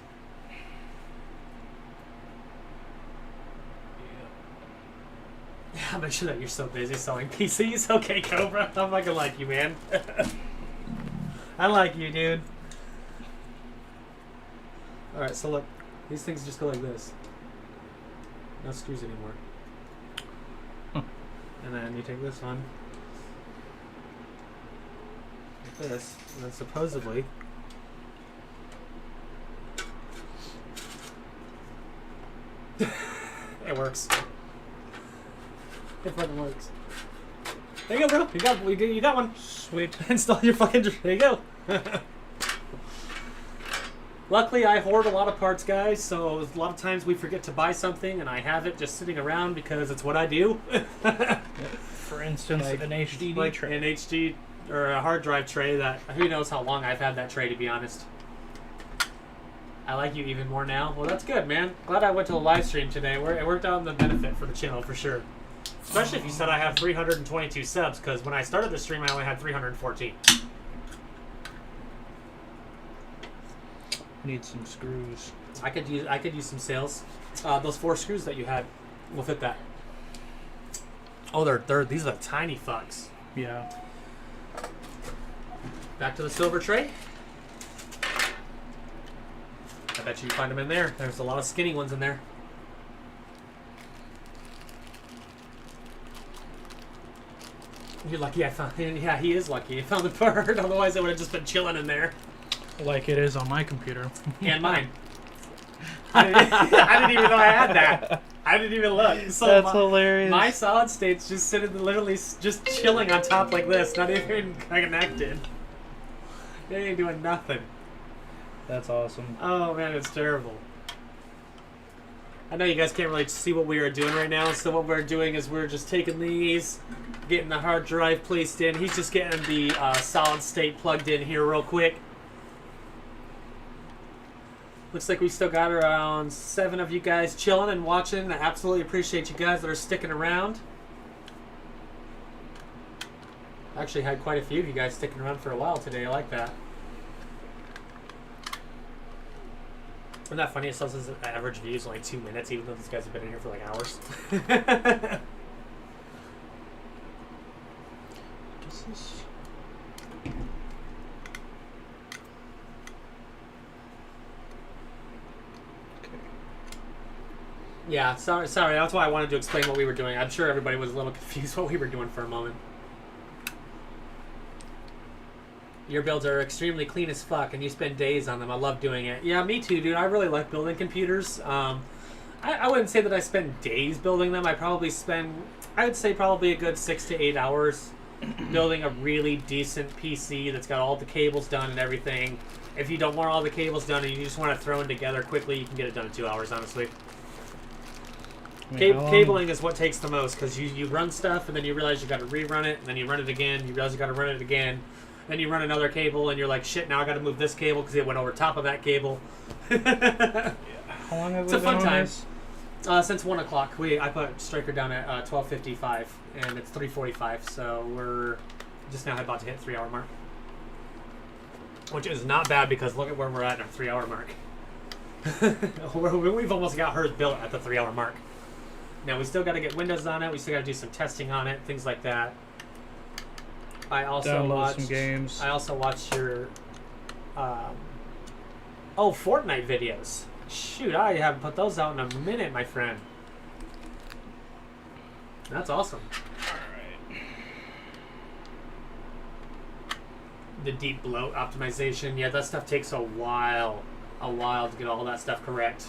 Yeah, make sure that you're so busy selling PCs. Okay, Cobra. I'm fucking like you, man. I like you, dude. Alright, so look. These things just go like this. No screws anymore. And then you take this one. Like this. And then supposedly... it works. It fucking works. There you go, bro. You got one. Sweet. Install your fucking... There you go. Luckily, I hoard a lot of parts, guys, so a lot of times we forget to buy something, and I have it just sitting around because it's what I do. For instance, like, an HDD like tray. an HD or a hard drive tray that, who knows how long I've had that tray, to be honest. I like you even more now. Well, that's good, man. Glad I went to the live stream today. It worked out in the benefit for the channel, for sure. Especially if you said I have 322 subs, because when I started the stream, I only had 314. Need some screws. I could use some sales. Those 4 screws that you had will fit that. Oh, these are the tiny fucks. Yeah. Back to the silver tray. I bet you find them in there. There's a lot of skinny ones in there. You're lucky I found him. Yeah, he is lucky. I found the part. Otherwise, I would have just been chilling in there. Like it is on my computer. And mine. I didn't even know I had that. I didn't even look. So That's hilarious. My solid state's just sitting, literally just chilling on top like this, not even connected. It ain't doing nothing. That's awesome. Oh man, it's terrible. I know you guys can't really see what we are doing right now, so what we're doing is we're just taking these, getting the hard drive placed in. He's just getting the solid state plugged in here real quick. Looks like we still got around 7 of you guys chilling and watching. I absolutely appreciate you guys that are sticking around. I actually had quite a few of you guys sticking around for a while today. I like that. Isn't that funny? It says his average view is only 2 minutes, even though these guys have been in here for like hours. What's this? Yeah, sorry. That's why I wanted to explain what we were doing. I'm sure everybody was a little confused what we were doing for a moment. Your builds are extremely clean as fuck, and you spend days on them. I love doing it. Yeah, me too, dude. I really like building computers. I wouldn't say that I spend days building them. I would say probably a good 6 to 8 hours building a really decent PC that's got all the cables done and everything. If you don't want all the cables done and you just want to throw them together quickly, you can get it done in 2 hours, honestly. Cabling is what takes the most, because you run stuff and then you realize you got to rerun it, and then you run it again, you realize you got to run it again, then you run another cable and you're like, shit, now I got to move this cable because it went over top of that cable. Yeah. How long have we It's a fun been on time. Since 1 o'clock. I put Striker down at 12:55 and it's 3:45, so we're just now about to hit 3 hour mark, which is not bad because look at where we're at in our 3 hour mark. We've almost got hers built at the 3 hour mark. Now we still got to get Windows on it. We still got to do some testing on it, things like that. I also watched some games. I also watched your Fortnite videos. Shoot, I haven't put those out in a minute, my friend. That's awesome. Alright. The deep bloat optimization, yeah, that stuff takes a while to get all that stuff correct.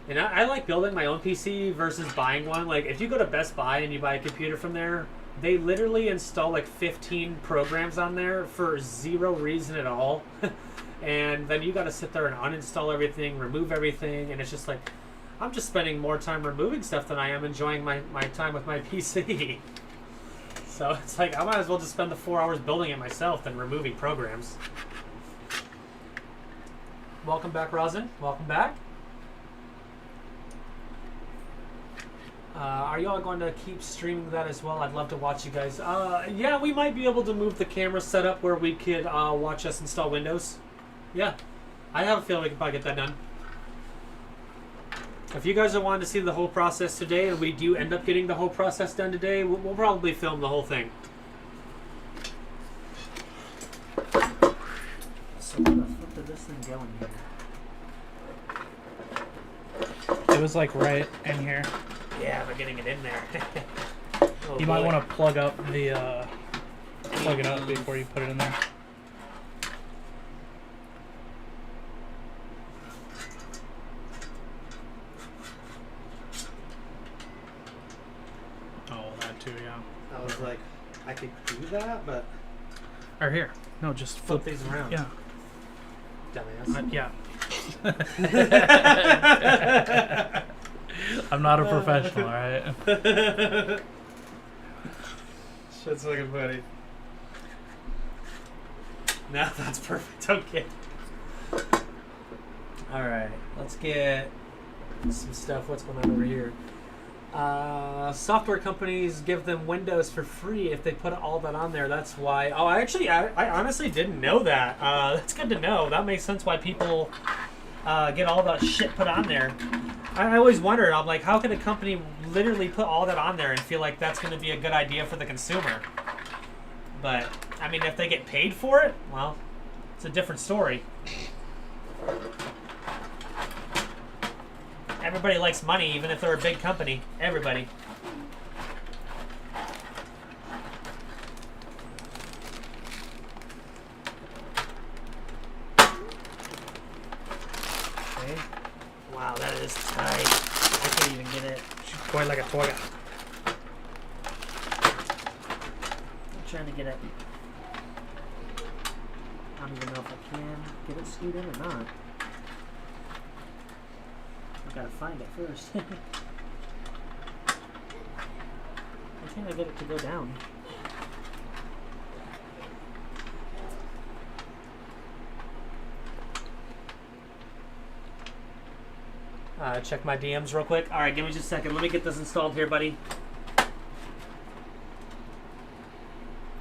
And I like building my own PC versus buying one. Like, if you go to Best Buy and you buy a computer from there, they literally install like 15 programs on there for zero reason at all. And then you got to sit there and uninstall everything, remove everything, and it's just like, I'm just spending more time removing stuff than I am enjoying my time with my PC. So it's like, I might as well just spend the 4 hours building it myself than removing programs. Welcome back, Rosin. Welcome back. Are y'all going to keep streaming that as well? I'd love to watch you guys. Yeah, we might be able to move the camera setup where we could watch us install Windows. Yeah, I have a feeling we can probably get that done. If you guys are wanting to see the whole process today, and we do end up getting the whole process done today, we'll probably film the whole thing. So where the fuck did this thing go in here? It was like right in here. Yeah, we're getting it in there. Oh, You might want to plug up the plug it up before you put it in there. Oh, that too, yeah. I was like, I could do that, but Or here. No, just flip flip. these around. Yeah. Dumbass. Yeah. I'm not a professional, alright? Shit's looking funny. Now that's perfect. Okay. Alright, let's get some stuff. What's going on over here? Software companies give them Windows for free if they put all that on there. That's why. Oh, I honestly didn't know that. That's good to know. That makes sense why people get all that shit put on there. I always wondered, I'm like, how can a company literally put all that on there and feel like that's going to be a good idea for the consumer? But, I mean, if they get paid for it, well, it's a different story. Everybody likes money, even if they're a big company. Everybody. Okay. Wow, that is tight. I can't even get it. She's going like a toy. I'm trying to get it. I don't even know if I can get it screwed in or not. I gotta find it first. I think I get it to go down. Check my DMs real quick. Alright, give me just a second. Let me get this installed here, buddy.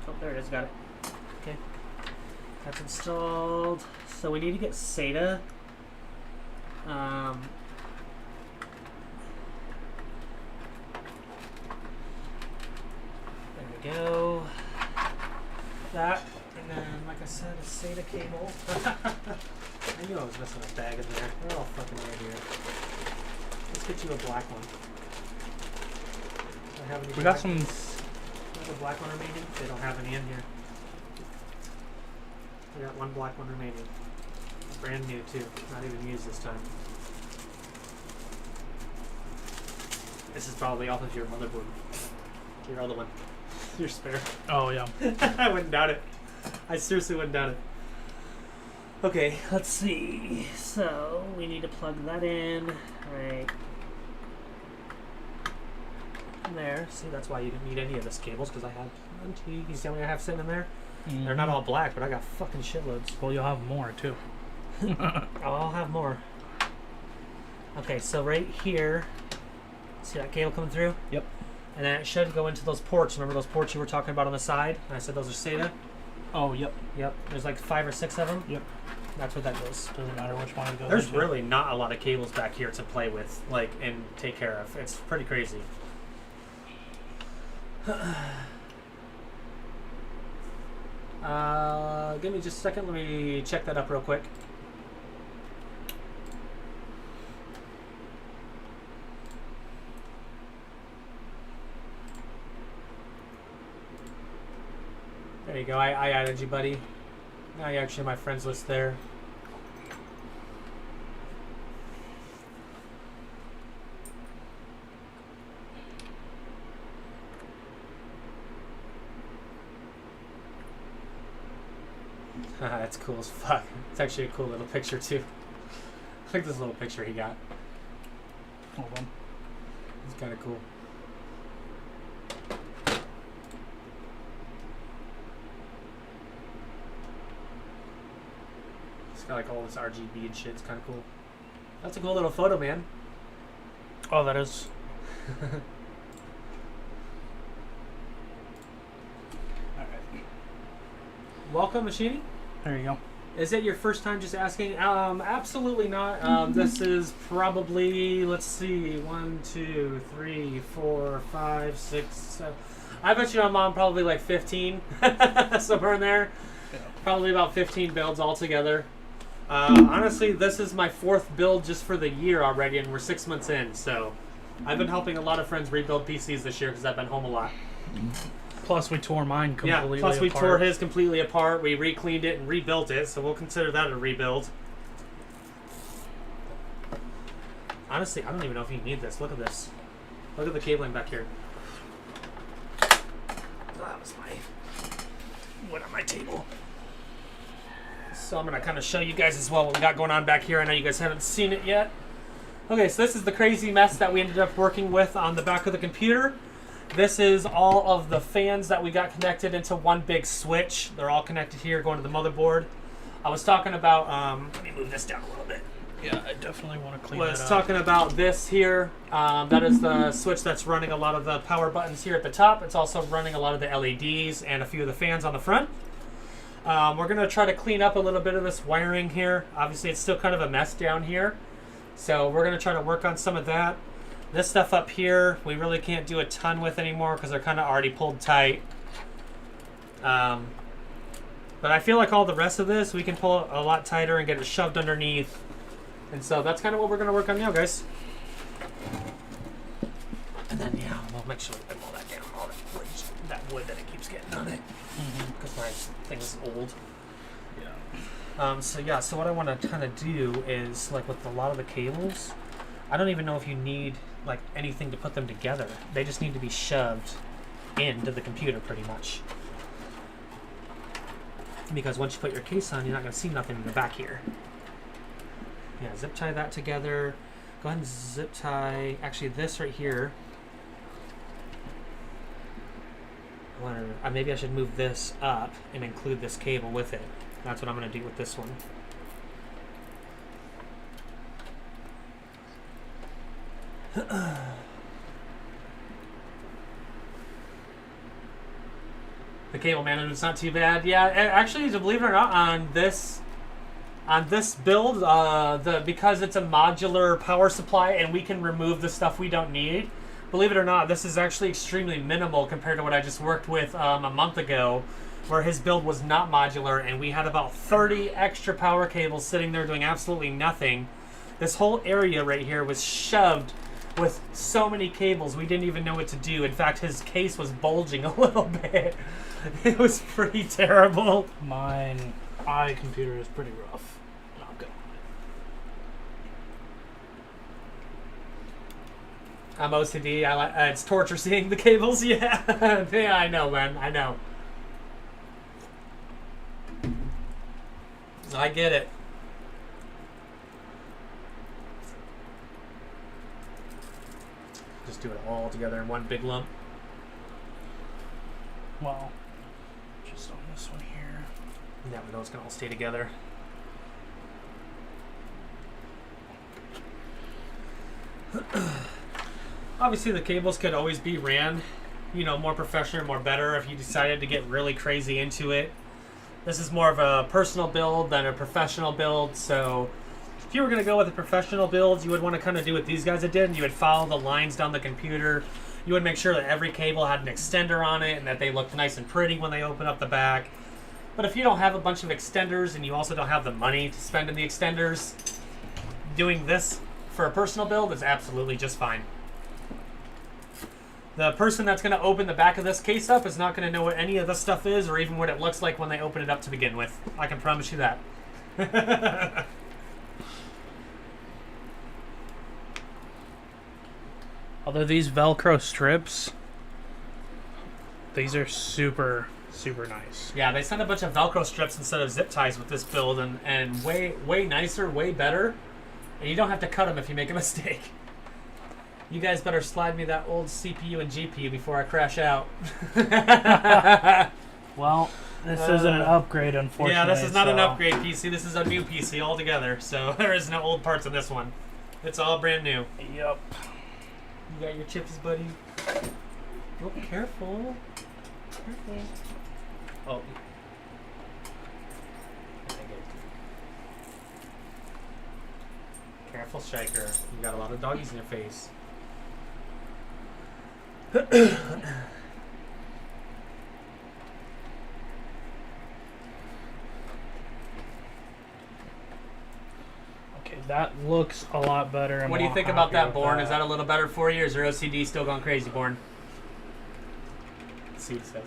Oh, there it is. Got it. Okay. That's installed. So we need to get SATA. There we go. That, and then, like I said, a SATA cable. I knew I was missing a bag in there. They're all fucking right here. Let's get you a black one. Do I have any We got black some. ones? Do I have a black one remaining? They don't have any in here. I got one black one remaining. Brand new too. Not even used this time. This is probably off of your motherboard. Your other one. Your spare. Oh, yeah. I wouldn't doubt it. I seriously wouldn't doubt it. Okay, let's see. So, we need to plug that in. Right there. See, that's why you didn't need any of this cables, because I have plenty. You see how many I have sitting in there? Mm-hmm. They're not all black, but I got fucking shitloads. Well, you'll have more, too. I'll have more. Okay, so right here, see that cable coming through? Yep. And then it should go into those ports. Remember those ports you were talking about on the side? And I said those are SATA? Oh, yep. Yep. There's like 5 or 6 of them. Yep. That's what that goes. Doesn't matter which one it goes There's into. really not a lot of cables back here to play with, like, and take care of. It's pretty crazy. Give me just a second. Let me check that up real quick. There you go. I added you, buddy. Now you're actually on my friends list there. That's cool as fuck. It's actually a cool little picture too. Look at this little picture he got. Hold on. It's kind of cool. It's got like all this RGB and shit. It's kind of cool. That's a cool little photo, man. Oh, that is. welcome, Machini. There you go. Is it your first time just asking? Absolutely not. This is probably, let's see, 1, 2, 3, 4, 5, 6, 7. I bet you I'm on probably like 15, somewhere in there. Yeah. Probably about 15 builds altogether. Honestly, this is my 4th build just for the year already, and we're 6 months in. So I've been helping a lot of friends rebuild PCs this year because I've been home a lot. Plus, we tore mine completely Plus we apart. tore his completely apart. We re-cleaned it and rebuilt it, so we'll consider that a rebuild. Honestly, I don't even know if you need this. Look at this. Look at the cabling back here. That was my one on my table. So I'm going to kind of show you guys as well what we got going on back here. I know you guys haven't seen it yet. Okay, so this is the crazy mess that we ended up working with on the back of the computer. This is all of the fans that we got connected into one big switch. They're all connected here going to the motherboard. I was talking about, let me move this down a little bit. Yeah, I definitely want to clean I that was up. talking about this here. That is the switch that's running a lot of the power buttons here at the top. It's also running a lot of the LEDs and a few of the fans on the front. We're going to try to clean up a little bit of this wiring here. Obviously, it's still kind of a mess down here. So we're going to try to work on some of that. This stuff up here, we really can't do a ton with anymore because they're kind of already pulled tight. But I feel like all the rest of this, we can pull it a lot tighter and get it shoved underneath. And so that's kind of what we're going to work on now, guys. And then, yeah, we'll make sure we put all that down, all that wood that it keeps getting on it. Because my thing's old. Yeah. So what I want to kind of do is, like with a lot of the cables, I don't even know if you need like anything to put them together. They just need to be shoved into the computer pretty much. Because once you put your case on, you're not going to see nothing in the back here. Yeah, zip tie that together. Go ahead and zip tie, actually this right here. Maybe I should move this up and include this cable with it. That's what I'm going to do with this one. The cable management's not too bad. Yeah, actually, to believe it or not, on this build, because it's a modular power supply and we can remove the stuff we don't need, believe it or not, this is actually extremely minimal compared to what I just worked with a month ago, where his build was not modular and we had about 30 extra power cables sitting there doing absolutely nothing. This whole area right here was shoved with so many cables we didn't even know what to do. In fact, his case was bulging a little bit. It was pretty terrible. My computer is pretty rough. Not good. I'm OCD. It's torture seeing the cables. Yeah, yeah, I know, man. I know. I get it. Just do it all together in one big lump. Well, just on this one here. Yeah, we know it's gonna all stay together. Obviously, the cables could always be ran, more professional, more better if you decided to get really crazy into it. This is more of a personal build than a professional build, so if you were going to go with a professional build, you would want to kind of do what these guys did, and you would follow the lines down the computer. You would make sure that every cable had an extender on it and that they looked nice and pretty when they open up the back. But if you don't have a bunch of extenders and you also don't have the money to spend in the extenders, doing this for a personal build is absolutely just fine. The person that's going to open the back of this case up is not going to know what any of this stuff is or even what it looks like when they open it up to begin with. I can promise you that. Although these Velcro strips, these are super, super nice. Yeah, they sent a bunch of Velcro strips instead of zip ties with this build, and way nicer, way better. And you don't have to cut them if you make a mistake. You guys better slide me that old CPU and GPU before I crash out. Well, this isn't an upgrade, unfortunately. Yeah, this is not an upgrade PC. This is a new PC altogether. So there is no old parts in this one. It's all brand new. Yep. You got your chips, buddy. Oh, careful. Careful. Oh. Careful, Striker. You got a lot of doggies in your face. Okay, that looks a lot better. I'm What do you a lot think about happier that, with Born? Is that a little better for you, or is your OCD still going crazy, Born? Let's see what it says.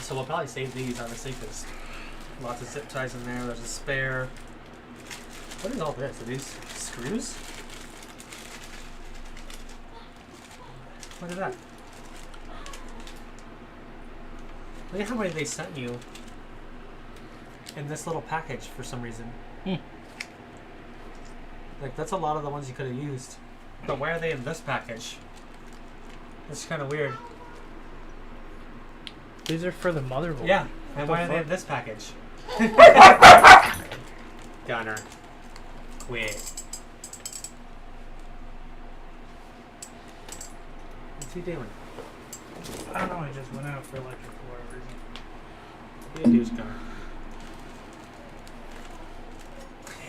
So we'll probably save these, honestly, because lots of zip ties in there. There's a spare. What is all this? Are these screws? Look at that. Look at how many they sent you in this little package for some reason. Like, that's a lot of the ones you could have used. But why are they in this package? It's kind of weird. These are for the motherboard. Yeah, and why are they in this package? Gunner. Quit. What's he doing? I don't know, I just went out for electric for whatever reason. What do you do, Gunner?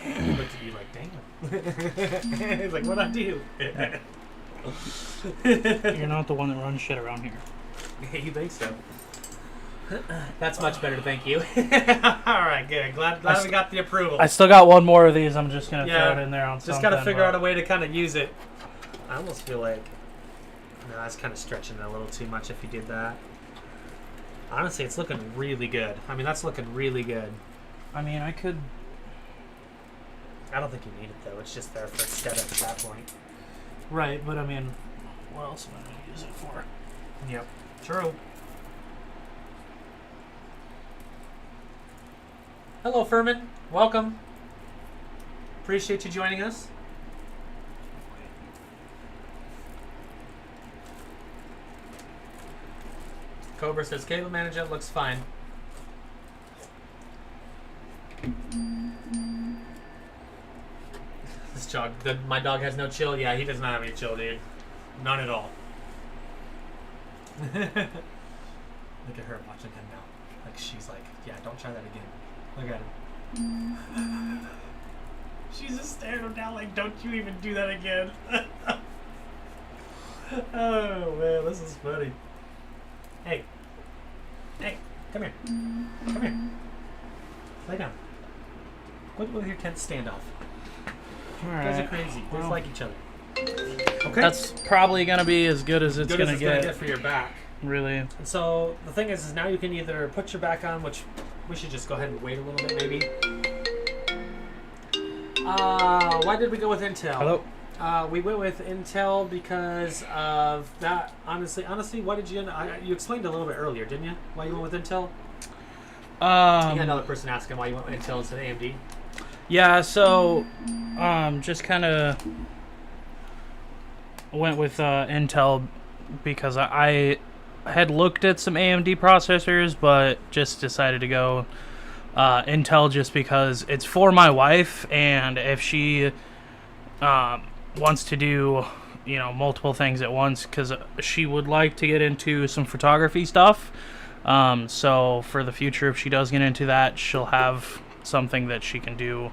He looked at you like, damn. He's like, what'd I do? You're not the one that runs shit around here. You think so? That's much better, thank you. Alright, good. Glad we got the approval. I still got one more of these. I'm just going to Yeah, throw it in there on something. just got to figure out a way to kind of use it. I almost feel like... No, that's kind of stretching it a little too much if you did that. Honestly, it's looking really good. I mean, that's looking really good. I mean, I could... I don't think you need it, though. It's just there for aesthetic at that point. Right, but I mean, what else am I going to use it for? Yep. True. Hello, Furman. Welcome. Appreciate you joining us. Cobra says cable management looks fine. This dog, my dog has no chill. Yeah, he does not have any chill, dude. None at all. Look at her watching him now. Like, she's like, yeah, don't try that again. Look at him. She's just staring him down like, don't you even do that again. Oh, man, this is funny. Hey. Hey, come here. Come here. Lay down. Quit with your tense standoff. You guys are crazy. They just like each other. Okay. That's probably going to be as good as it's going to gonna get. get for your back. Really. And so the thing is now you can either put your back on, which we should just go ahead and wait a little bit, maybe. Why did we go with Intel? Hello. We went with Intel because of that. Honestly, why did you? You explained a little bit earlier, didn't you? Why you went with Intel? You got another person asking why you went with Intel instead of AMD. Yeah, so just kind of went with Intel because I had looked at some AMD processors, but just decided to go Intel just because it's for my wife, and if she wants to do, you know, multiple things at once, because she would like to get into some photography stuff. So for the future, if she does get into that, she'll have something that she can do,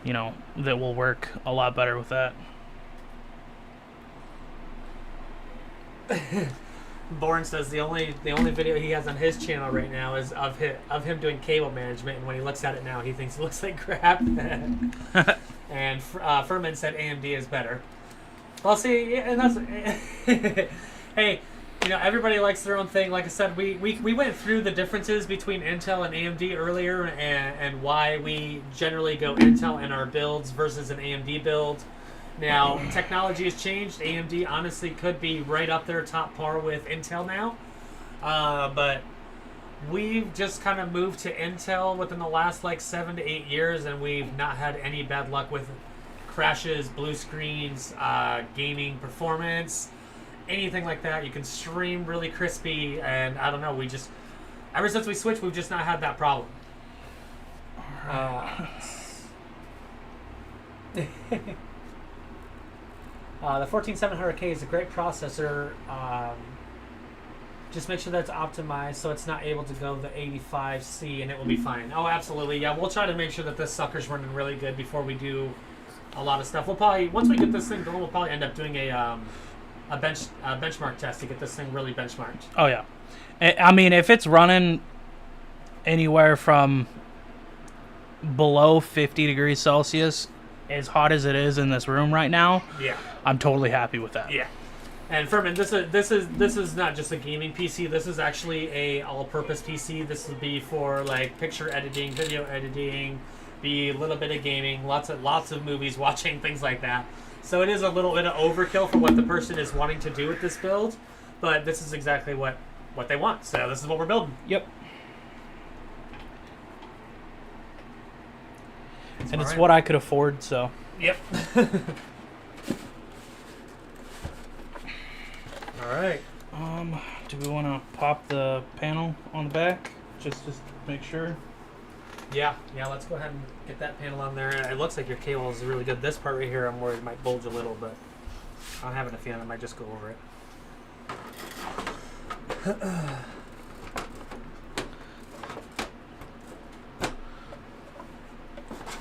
you know, that will work a lot better with that. Bourne says the only video he has on his channel right now is of him doing cable management, and when he looks at it now, he thinks it looks like crap. And Furman said AMD is better. Well, see, and that's hey, you know, everybody likes their own thing. Like I said, we went through the differences between Intel and AMD earlier, and why we generally go Intel in our builds versus an AMD build. Now, technology has changed. AMD honestly could be right up there, top par with Intel now. But we've just kind of moved to Intel within the last like 7 to 8 years, and we've not had any bad luck with crashes, blue screens, gaming performance, anything like that. You can stream really crispy, and I don't know, we just, ever since we switched, we've just not had that problem. The 14700K is a great processor. Just make sure that's optimized so it's not able to go the 85C, and it will be fine. Oh, absolutely. Yeah, we'll try to make sure that this sucker's running really good before we do a lot of stuff. We'll probably, once we get this thing going, we'll probably end up doing a benchmark test to get this thing really benchmarked. Oh yeah, I mean, if it's running anywhere from below 50 degrees Celsius, as hot as it is in this room right now, Yeah. I'm totally happy with that. Yeah. And Furman, this is not just a gaming PC. This is actually a all-purpose PC. This will be for like picture editing, video editing, be a little bit of gaming, lots of movies watching, things like that. So it is a little bit of overkill for what the person is wanting to do with this build, but this is exactly what they want. So this is what we're building. Yep. And it's right. what I could afford, so. Yep. All right. Do we want to pop the panel on the back? Just to make sure. Yeah, let's go ahead and get that panel on there. It looks like your cable is really good. This part right here, I'm worried it might bulge a little, but I'm having a feeling I might just go over it.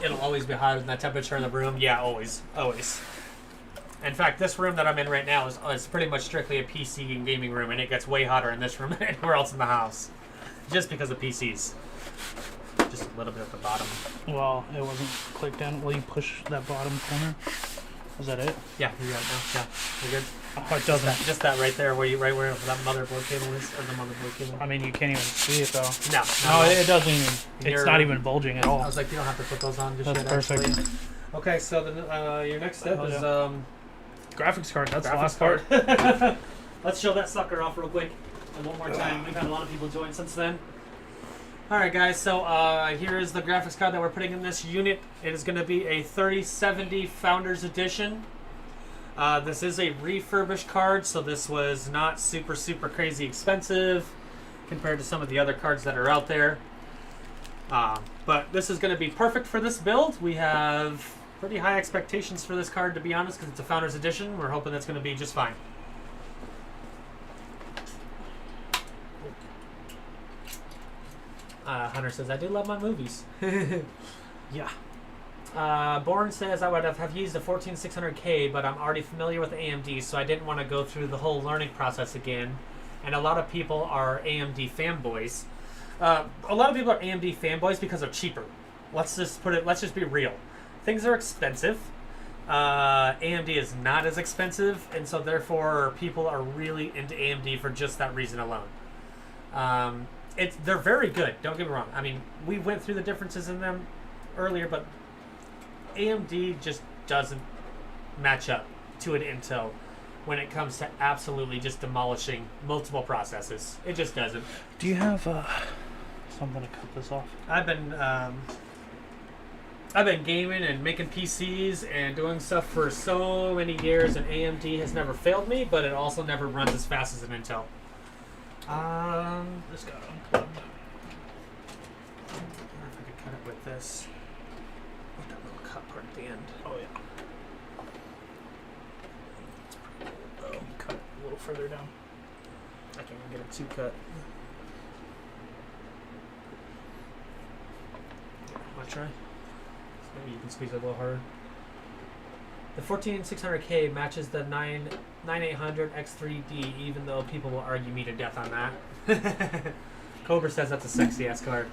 It'll always be hotter than the temperature in the room. Yeah, always. In fact, this room that I'm in right now is pretty much strictly a PC and gaming room, and it gets way hotter in this room than anywhere else in the house, just because of PCs. Just a little bit at the bottom. Well, it wasn't clicked in. Will you push that bottom corner? Is that it? Yeah, you got it now. Yeah, you're good. Oh, it doesn't. Just that right there, where that motherboard cable is, or the motherboard cable. I mean, you can't even see it though. No, No, it doesn't even. It's not even bulging at all. I was like, you don't have to put those on just That's yet. perfect. Actually. Okay, so your next step Oh, is yeah. Graphics card. That's the last graphics part. card. Let's show that sucker off real quick, and one more time. We've had a lot of people join since then. All right, guys. So here is the graphics card that we're putting in this unit. It is going to be a 3070 Founders Edition. This is a refurbished card, so this was not super crazy expensive compared to some of the other cards that are out there. But this is going to be perfect for this build. We have pretty high expectations for this card, to be honest, because it's a Founders Edition. We're hoping that's going to be just fine. Hunter says, I do love my movies. Yeah. Bourne says, I would have used a 14600K, but I'm already familiar with AMD, so I didn't want to go through the whole learning process again. And a lot of people are AMD fanboys. A lot of people are AMD fanboys because they're cheaper. Let's just be real. Things are expensive. AMD is not as expensive, and so therefore people are really into AMD for just that reason alone. They're very good, don't get me wrong. I mean, we went through the differences in them earlier, but AMD just doesn't match up to an Intel when it comes to absolutely just demolishing multiple processes. It just doesn't. Do you have something to cut this off? I've been gaming and making PCs and doing stuff for so many years, and AMD has never failed me, but it also never runs as fast as an Intel. This got unplugged. I wonder if I could cut it with this. With that little cut part at the end. Oh yeah. Oh, cut it a little further down. I can't even get it too cut. Want to try? Maybe you can squeeze it a little harder. The 14600K matches the 9800 X3D, even though people will argue me to death on that. Cobra says that's a sexy ass card.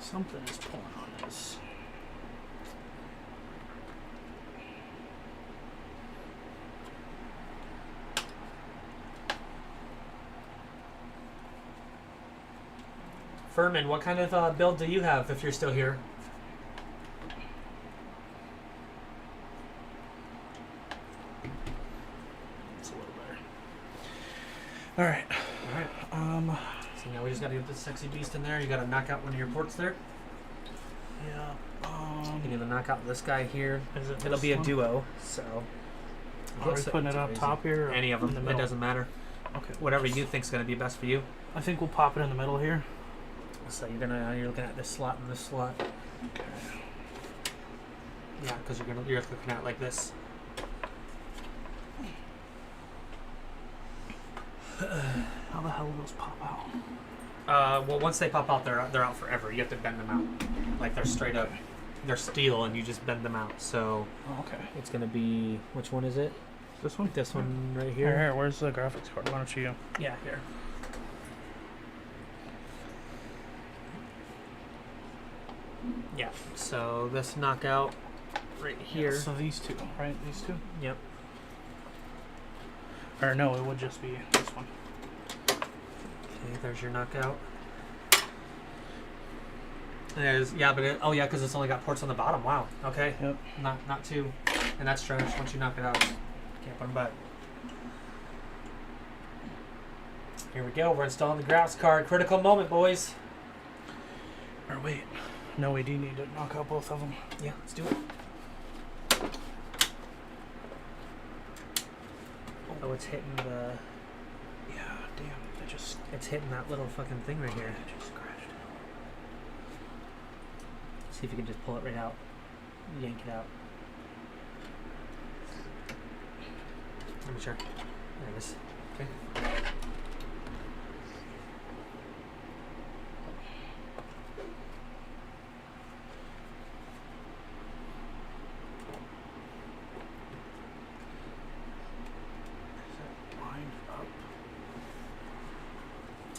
Something is pulling on this. Furman, what kind of build do you have if you're still here? It's a little better. All right. Alright. So now we just gotta get this sexy beast in there. You gotta knock out one of your ports there. Yeah. You need to knock out this guy here. Is it? It'll be a duo, so. Are we putting it up top here? Or Any of them. in the It middle? doesn't matter. Okay. Whatever you think's gonna be best for you. I think we'll pop it in the middle here. So you're looking at this slot and this slot. Okay. Yeah, because you're looking at it like this. How the hell do those pop out? Well, once they pop out, they're out forever. You have to bend them out, like they're straight up. They're steel, and you just bend them out. So Okay. it's gonna be, which one is it? This one? This one right Here, here. here. Where's the graphics card? Why don't you? Yeah, here. Yeah. So this knockout right here. So these two, right? These two? Yep. Or no, it would just be this one. Okay, there's your knockout. Yeah, but yeah, because it's only got ports on the bottom. Wow. Okay. Yep. Not two, and that's trash. Once you knock it out, can't put them back. Here we go. We're installing the graphics card. Critical moment, boys. Or wait. No, we do need to knock out both of them. Yeah, let's do it. Oh, it's hitting the. Yeah, damn. It's hitting that little fucking thing right here. It just crashed. See if you can just pull it right out. Yank it out. Let me check. There it is. Okay. Lined up.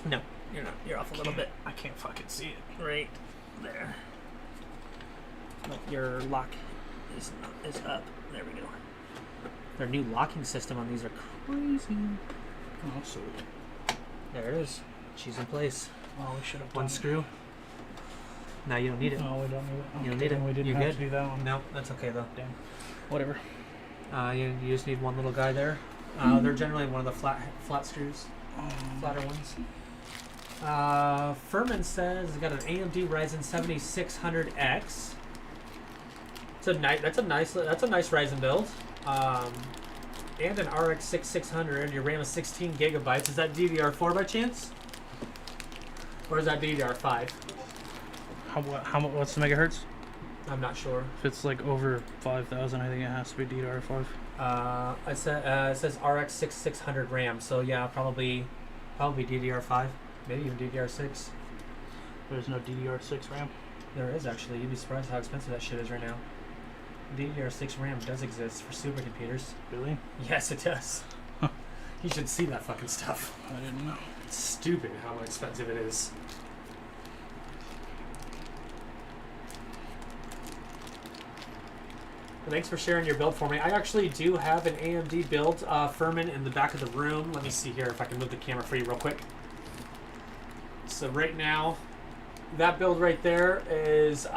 No, you're not. You're off a little bit. I can't fucking see it. Right there. But your lock is up. There we go. Their new locking system on these are crazy. Oh, sweet. There it is. She's in place. Oh, we should have One screw. Now you don't need it. No, we don't need it. You don't Okay, need it. We didn't You're have good. to do that one. No, that's okay though. Damn. Whatever. You just need one little guy there. They're generally one of the flat screws, flatter ones. Furman says it's got an AMD Ryzen 7600X. That's a nice Ryzen build. And an RX 6600. Your RAM is 16 gigabytes. Is that DDR4 by chance, or is that DDR5? What's the megahertz? I'm not sure. If it's like over 5,000, I think it has to be DDR5. It says RX 6600 RAM. So yeah, probably DDR5, maybe even DDR6. There's no DDR6 RAM. There is actually. You'd be surprised how expensive that shit is right now. DDR6 RAM does exist for supercomputers. Really? Yes, it does. Huh. You should see that fucking stuff. I didn't know. It's stupid how expensive it is. Thanks for sharing your build for me. I actually do have an AMD build, Furman, in the back of the room. Let me see here if I can move the camera for you real quick. So right now, that build right there is,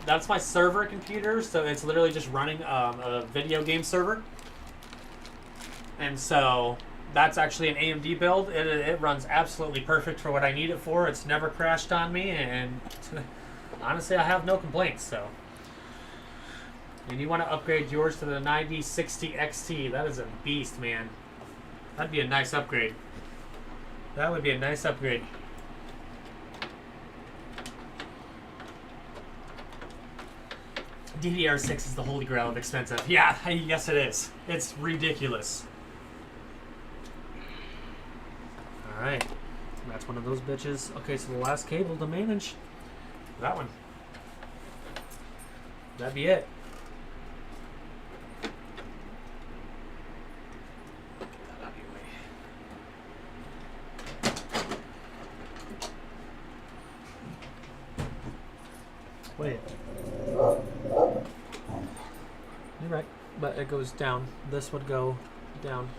that's my server computer. So it's literally just running a video game server. And so that's actually an AMD build. It runs absolutely perfect for what I need it for. It's never crashed on me. And honestly, I have no complaints. So. And you want to upgrade yours to the 9060 XT. That is a beast, man. That'd be a nice upgrade. That would be a nice upgrade. DDR6 is the holy grail of expensive. Yeah, yes it is. It's ridiculous. Alright. That's one of those bitches. Okay, so the last cable to manage. That one. That'd be it. Wait. You're right, but it goes down. This would go down.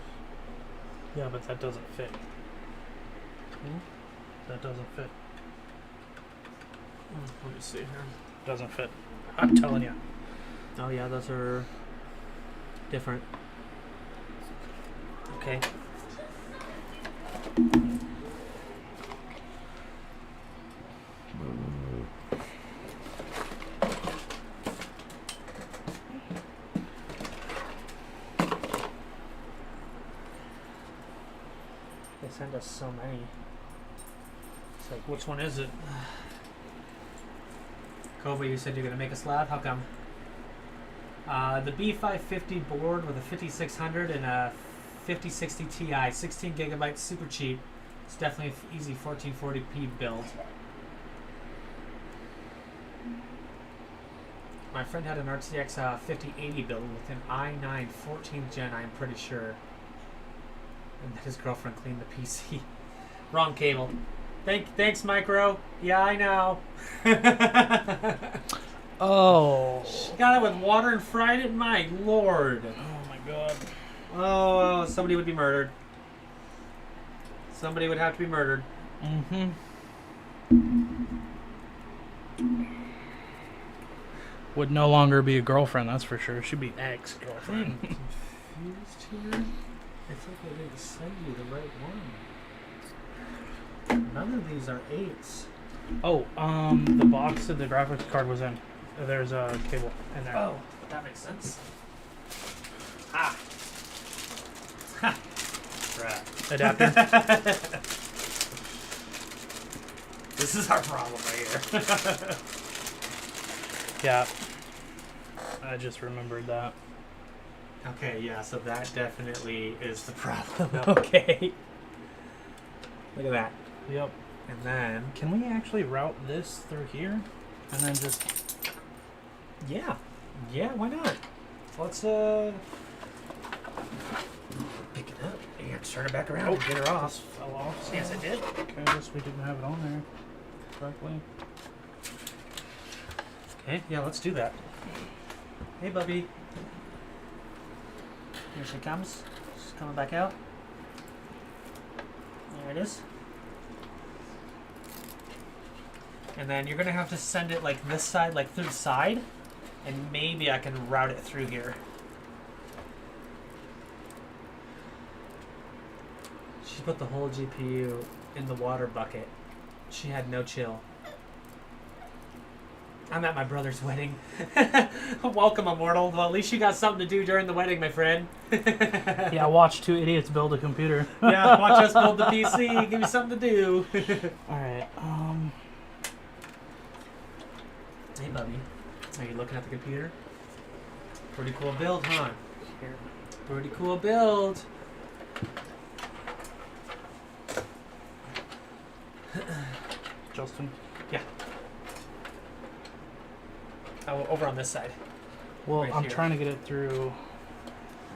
Yeah, but that doesn't fit. That doesn't fit. Let me see here. Doesn't fit. I'm telling you. Oh yeah, those are different. Okay. They send us so many. It's like, which one is it? Kobe, you said you're gonna make us loud? How come? The B550 board with a 5600 and a 5060 Ti, 16 gigabytes, super cheap. It's definitely an easy 1440p build. My friend had an RTX 5080 build with an i9 14th gen, I'm pretty sure. And then his girlfriend cleaned the PC. Wrong cable. Thanks, Micro. Yeah, I know. Oh. She got it with water and fried it? My lord. Oh my god. Oh, somebody would be murdered. Somebody would have to be murdered. Mm-hmm. Would no longer be a girlfriend, that's for sure. She'd be ex-girlfriend. Confused here? It's like I didn't send you the right one. None of these are 8s. Oh, the box that the graphics card was in. There's a cable in there. Oh, that makes sense. Ah. Ha. Right. Adapter. This is our problem right here. Yeah. I just remembered that. Okay, yeah, so that definitely is the problem. Okay. Look at that. Yep. And then, Can we actually route this through here? And then just... yeah. Yeah, why not? Let's, pick it up and turn it back around and get her off. Fell off. Yes, it did. Okay, I guess we didn't have it on there correctly. Okay, yeah, let's do that. Hey, Bubby. Here she comes. She's coming back out. There it is. And then you're going to have to send it like this side, like through the side. And maybe I can route it through here. She put the whole GPU in the water bucket. She had no chill. I'm at my brother's wedding. Welcome, Immortal. Well, at least you got something to do during the wedding, my friend. Yeah, watch two idiots build a computer. Yeah, watch us build the PC. Give me something to do. Alright, Hey, Bubby. Are you looking at the computer? Pretty cool build, huh? Here. Pretty cool build. Justin. Yeah. Oh, over on this side. Well, Right I'm here. trying to get it through.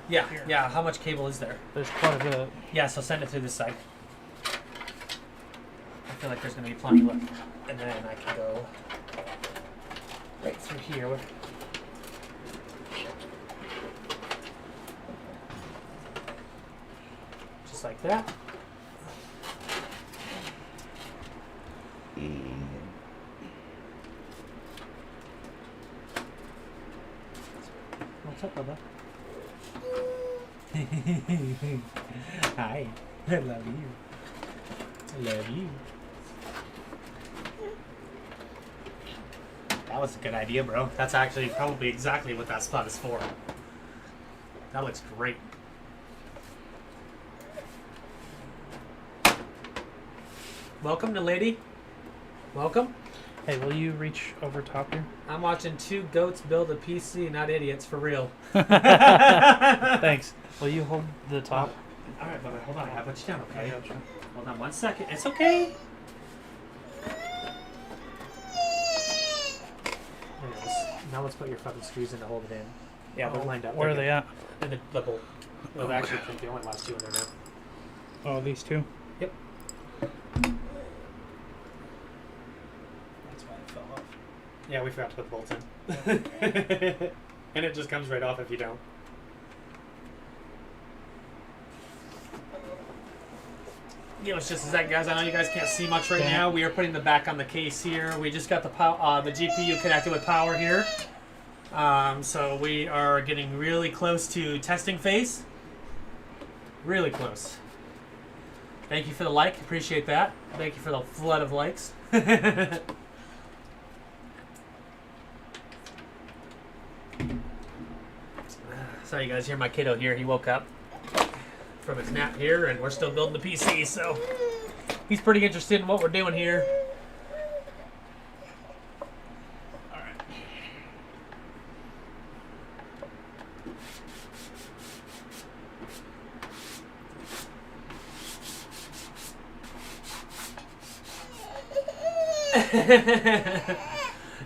Yeah, Here. yeah. How much cable is there? There's quite a bit. Yeah, so send it through this side. I feel like there's going to be plenty left. And then I can go right through here. Just like that. What's up, Bubba? Hi. I love you. I love you. That was a good idea, bro. That's actually probably exactly what that spot is for. That looks great. Welcome to lady. Welcome. Hey, will you reach over top here? I'm watching two goats build a PC, not idiots, for real. Thanks. Will you hold the top? All right, Bubba, hold on. I put you down, I okay? gotcha. Hold on 1 second. It's okay. Anyways, now let's put your fucking screws in to hold it in. Yeah, they're lined up. Where are they at? In the bolt. Well, actually, I think the only last two in there now. Oh, these two? Yep. That's why it fell off. Yeah, we forgot to put the bolts in. And it just comes right off if you don't. Yeah, it's just as that, guys. I know you guys can't see much right Yeah. now. We are putting the back on the case here. We just got the the GPU connected with power here. So we are getting really close to testing phase. Really close. Thank you for the like. Appreciate that. Thank you for the flood of likes. So you guys hear my kiddo here. He woke up from his nap here, and we're still building the PC, so he's pretty interested in what we're doing here.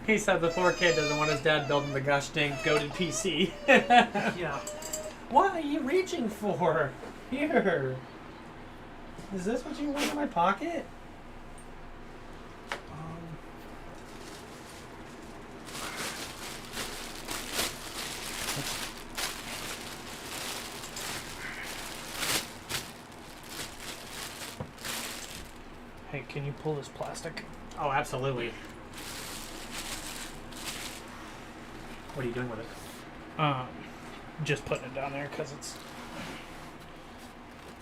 He said the poor kid doesn't want his dad building the gosh dang goated PC. Yeah. What are you reaching for? Here. Is this what you want in my pocket? Hey, can you pull this plastic? Oh, absolutely. What are you doing with it? Just putting it down there because it's.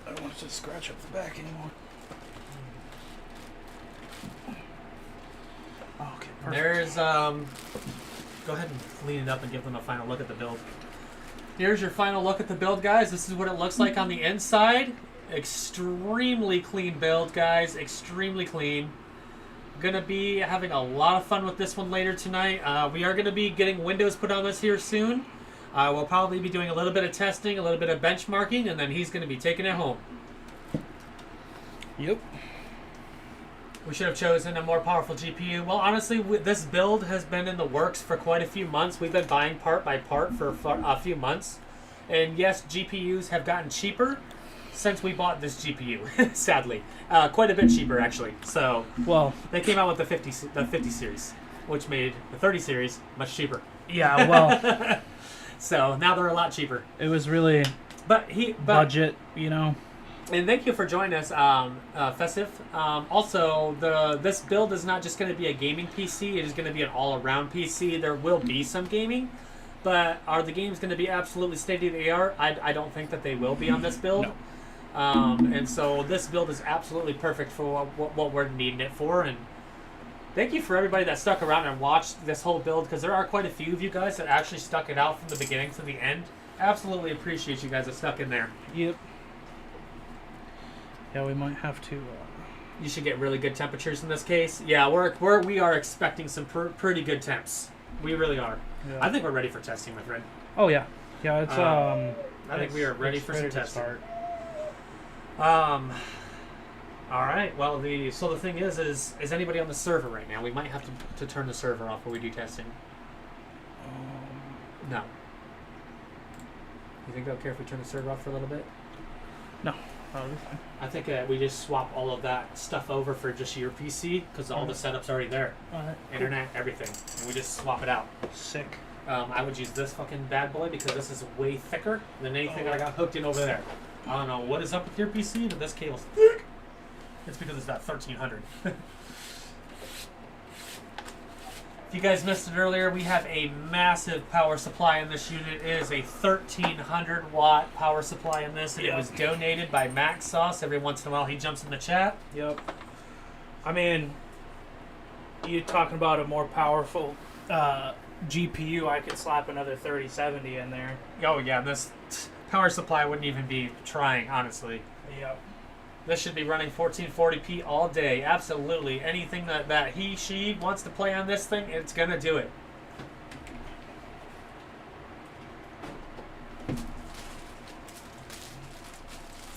I don't want it to scratch up the back anymore. Okay, perfect. There's go ahead and lean it up and give them a final look at the build. Here's your final look at the build, guys. This is what it looks like on the inside. Extremely clean build, guys. Extremely clean. Gonna be having a lot of fun with this one later tonight. We are gonna be getting Windows put on this here soon. We'll probably be doing a little bit of testing, a little bit of benchmarking, and then he's gonna be taking it home. Yep. We should have chosen a more powerful GPU. Well, honestly, this build has been in the works for quite a few months. We've been buying part by part for a few months. And yes, GPUs have gotten cheaper since we bought this GPU, sadly. Quite a bit cheaper, actually. So, well, they came out with the 50 series, which made the 30 series much cheaper. Yeah, well. So, now they're a lot cheaper. It was really budget, you know. And thank you for joining us, Festive. Also, this build is not just going to be a gaming PC. It is going to be an all-around PC. There will be some gaming, but are the games going to be absolutely state-of-the-art? I don't think that they will be on this build. No. And so this build is absolutely perfect for what we're needing it for. And thank you for everybody that stuck around and watched this whole build, because there are quite a few of you guys that actually stuck it out from the beginning to the end. Absolutely appreciate you guys that stuck in there. Yep. Yeah, we might have to. You should get really good temperatures in this case. Yeah, we are expecting some pretty good temps. We really are. Yeah. I think we're ready for testing, my friend. Oh yeah, yeah. It's I think we are ready for some testing. All right. Well, the thing is anybody on the server right now? We might have to turn the server off while we do testing. No. You think they'll care if we turn the server off for a little bit? No. That'll be fine. I think we just swap all of that stuff over for just your PC, because all the setup's already there. Alright. Internet, everything. And we just swap it out. Sick. I would use this fucking bad boy because this is way thicker than anything I got hooked in over there. I don't know what is up with your PC, but this cable's thick. It's because it's that 1300. If you guys missed it earlier, we have a massive power supply in this unit. It is a 1300 watt power supply in this, and it was donated by Max Sauce. Every once in a while he jumps in the chat. Yep. I mean, you talking about a more powerful GPU, I could slap another 3070 in there. Oh yeah, this power supply wouldn't even be trying, honestly. Yep. This should be running 1440p all day. Absolutely. Anything that she wants to play on this thing, it's going to do it.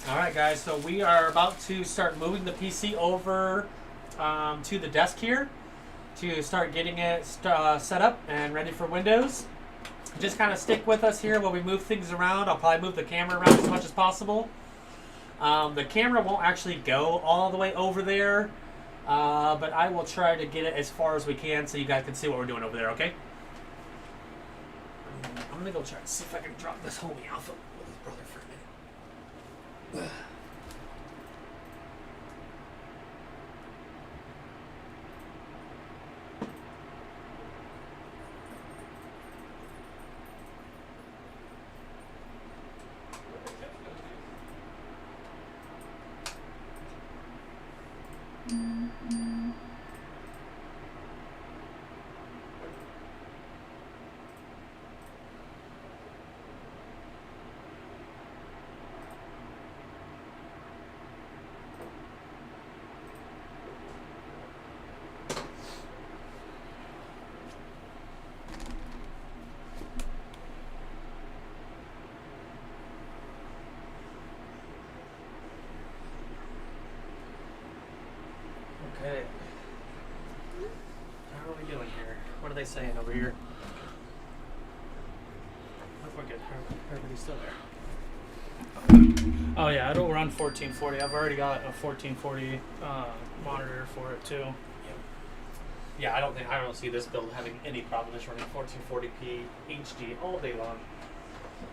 Alright guys, so we are about to start moving the PC over to the desk here to start getting it set up and ready for Windows. Just kind of stick with us here while we move things around. I'll probably move the camera around as much as possible. The camera won't actually go all the way over there, but I will try to get it as far as we can so you guys can see what we're doing over there, okay? I'm going to go try to see if I can drop this homie off with his brother for a minute. Okay. we doing here? What are they saying over here? We're good. Everybody's still there. Oh yeah, it'll run 1440. I've already got a 1440 monitor for it too. Yeah, I don't see this build having any problem just running 1440p HD all day long.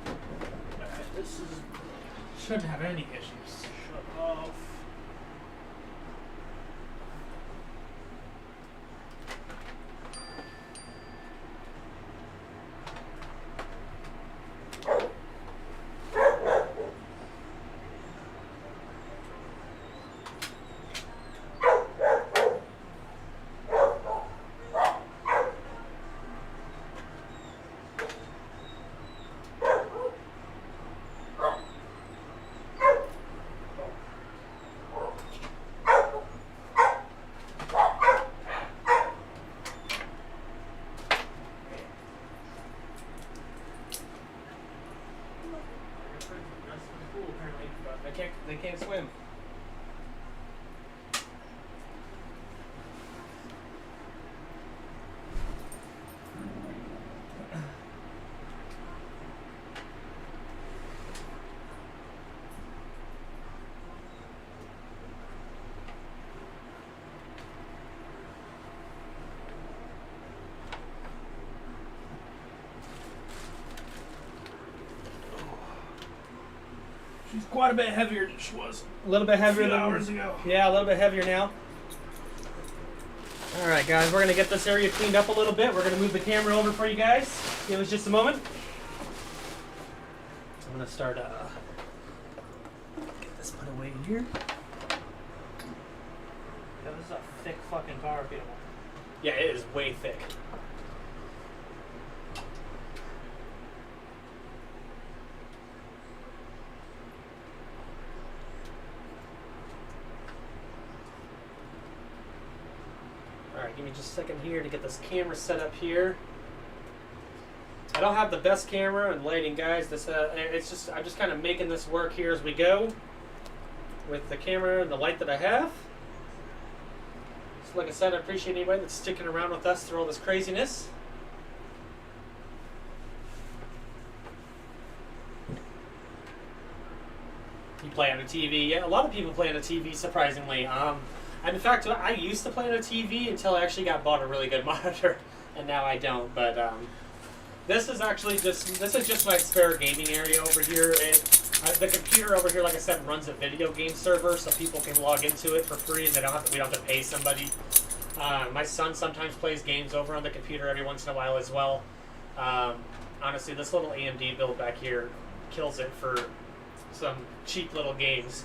Alright, this shouldn't have any issues. Shut off. They can't swim. She's quite a bit heavier than she was A little bit a heavier few than hours ago. Yeah, a little bit heavier now. All right, guys, we're gonna get this area cleaned up a little bit. We're gonna move the camera over for you guys. Give us just a moment. I'm gonna start get this put away here. Yeah, this is a thick fucking power cable. Yeah, it is way thick. Alright, give me just a second here to get this camera set up here. I don't have the best camera and lighting, guys. This I'm just kind of making this work here as we go with the camera and the light that I have. So like I said, I appreciate anybody that's sticking around with us through all this craziness. You play on a TV. Yeah, a lot of people play on a TV, surprisingly. And in fact, I used to play on a TV until I actually bought a really good monitor, and now I don't. But this is just my spare gaming area over here. The computer over here, like I said, runs a video game server, so people can log into it for free, and we don't have to pay somebody. My son sometimes plays games over on the computer every once in a while as well. Honestly, this little AMD build back here kills it for some cheap little games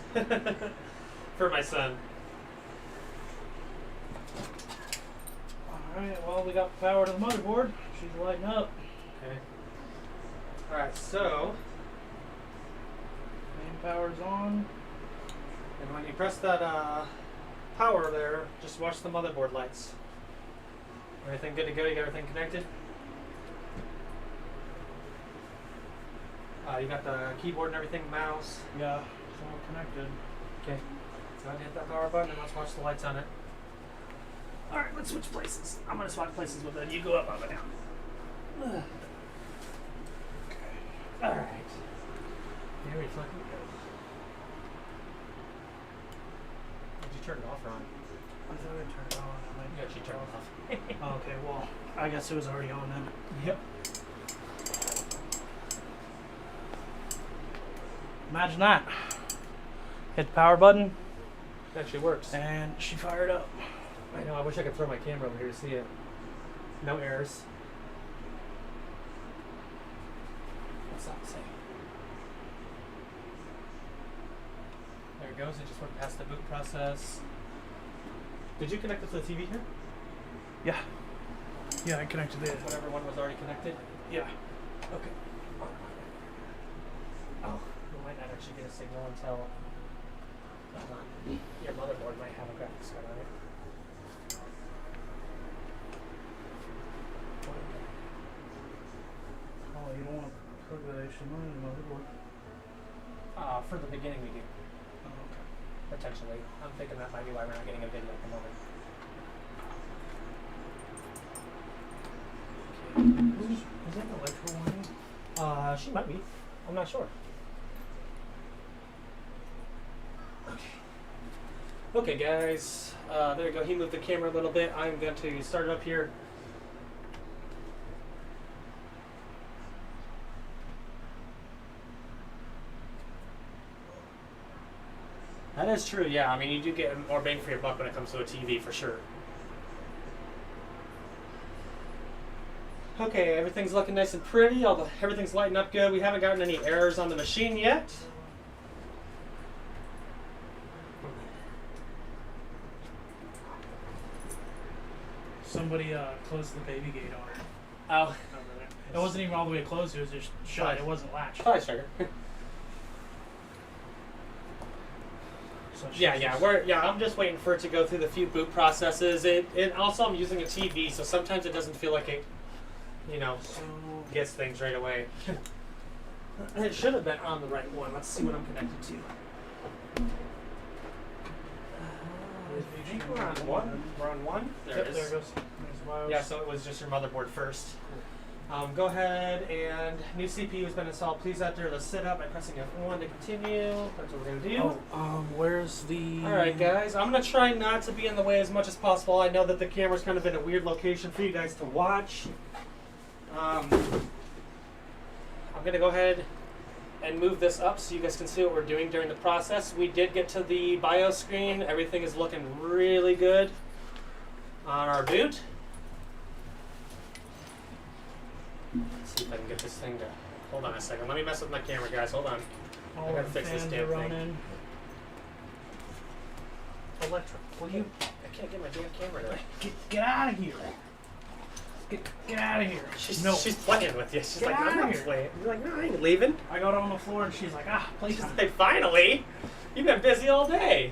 for my son. Alright, well, we got power to the motherboard. She's lighting up. Okay. Alright, so Main power's on. and when you press that power there, just watch the motherboard lights. Everything good to go? You got everything connected? You got the keyboard and everything, mouse. Yeah, it's all connected. Okay. So go ahead and hit that power button and let's watch the lights on it. Alright, let's switch places. I'm gonna swap places with it. You go up, I'll go down. Okay. Alright. Here we fucking go. Did you turn it off or on? I thought I turned it on. You actually turned it off. Oh, okay, well, I guess it was already on then. Yep. Imagine that. Hit the power button, It actually works. and she fired up. I know, I wish I could throw my camera over here to see it. No errors. What's that say? There it goes, it just went past the boot process. Did you connect it to the TV here? Yeah. Yeah, I connected it. Whatever one was already connected? Yeah. Okay. Oh, we might not actually get a signal until your motherboard might have a graphics card on it. Oh, you don't want to plug the HDMI in the motherboard? For the beginning we do. Oh, okay. Potentially. I'm thinking that might be why we're not getting a video at the moment. Is that an electrical warning? She might be. I'm not sure. Okay, guys. There you go. He moved the camera a little bit. I'm going to start it up here. That is true, yeah. I mean, you do get more bang for your buck when it comes to a TV, for sure. Okay, everything's looking nice and pretty. Everything's lighting up good. We haven't gotten any errors on the machine yet. Somebody closed the baby gate on her. Oh. Over there. It wasn't even all the way closed. It was just shut. It wasn't latched. Probably sugar. So Yeah, I'm just waiting for it to go through the few boot processes. It also, I'm using a TV, so sometimes it doesn't feel like it, gets things right away. It should have been on the right one. Let's see what I'm connected to. I think we're on one. We're on one. There it is. There it goes. Yeah, so it was just your motherboard first. Go ahead and new CPU has been installed. Please enter the setup by pressing F1 to continue. That's what we're gonna do. Where's the? All right, guys. I'm gonna try not to be in the way as much as possible. I know that the camera's kind of in a weird location for you guys to watch. I'm gonna go ahead and move this up so you guys can see what we're doing during the process. We did get to the BIOS screen. Everything is looking really good on our boot. Let's see if I can get this thing to... Hold on a second. Let me mess with my camera, guys. Hold on. I gotta fix this damn thing. Electric. Will you... I can't get my damn camera to... Get out of here. Get out of here. She's playing with you. She's Get like, out no, of I'm here. playing. You're like, no, I ain't leaving. I got on the floor and she's like, play She's time. like, finally? You've been busy all day.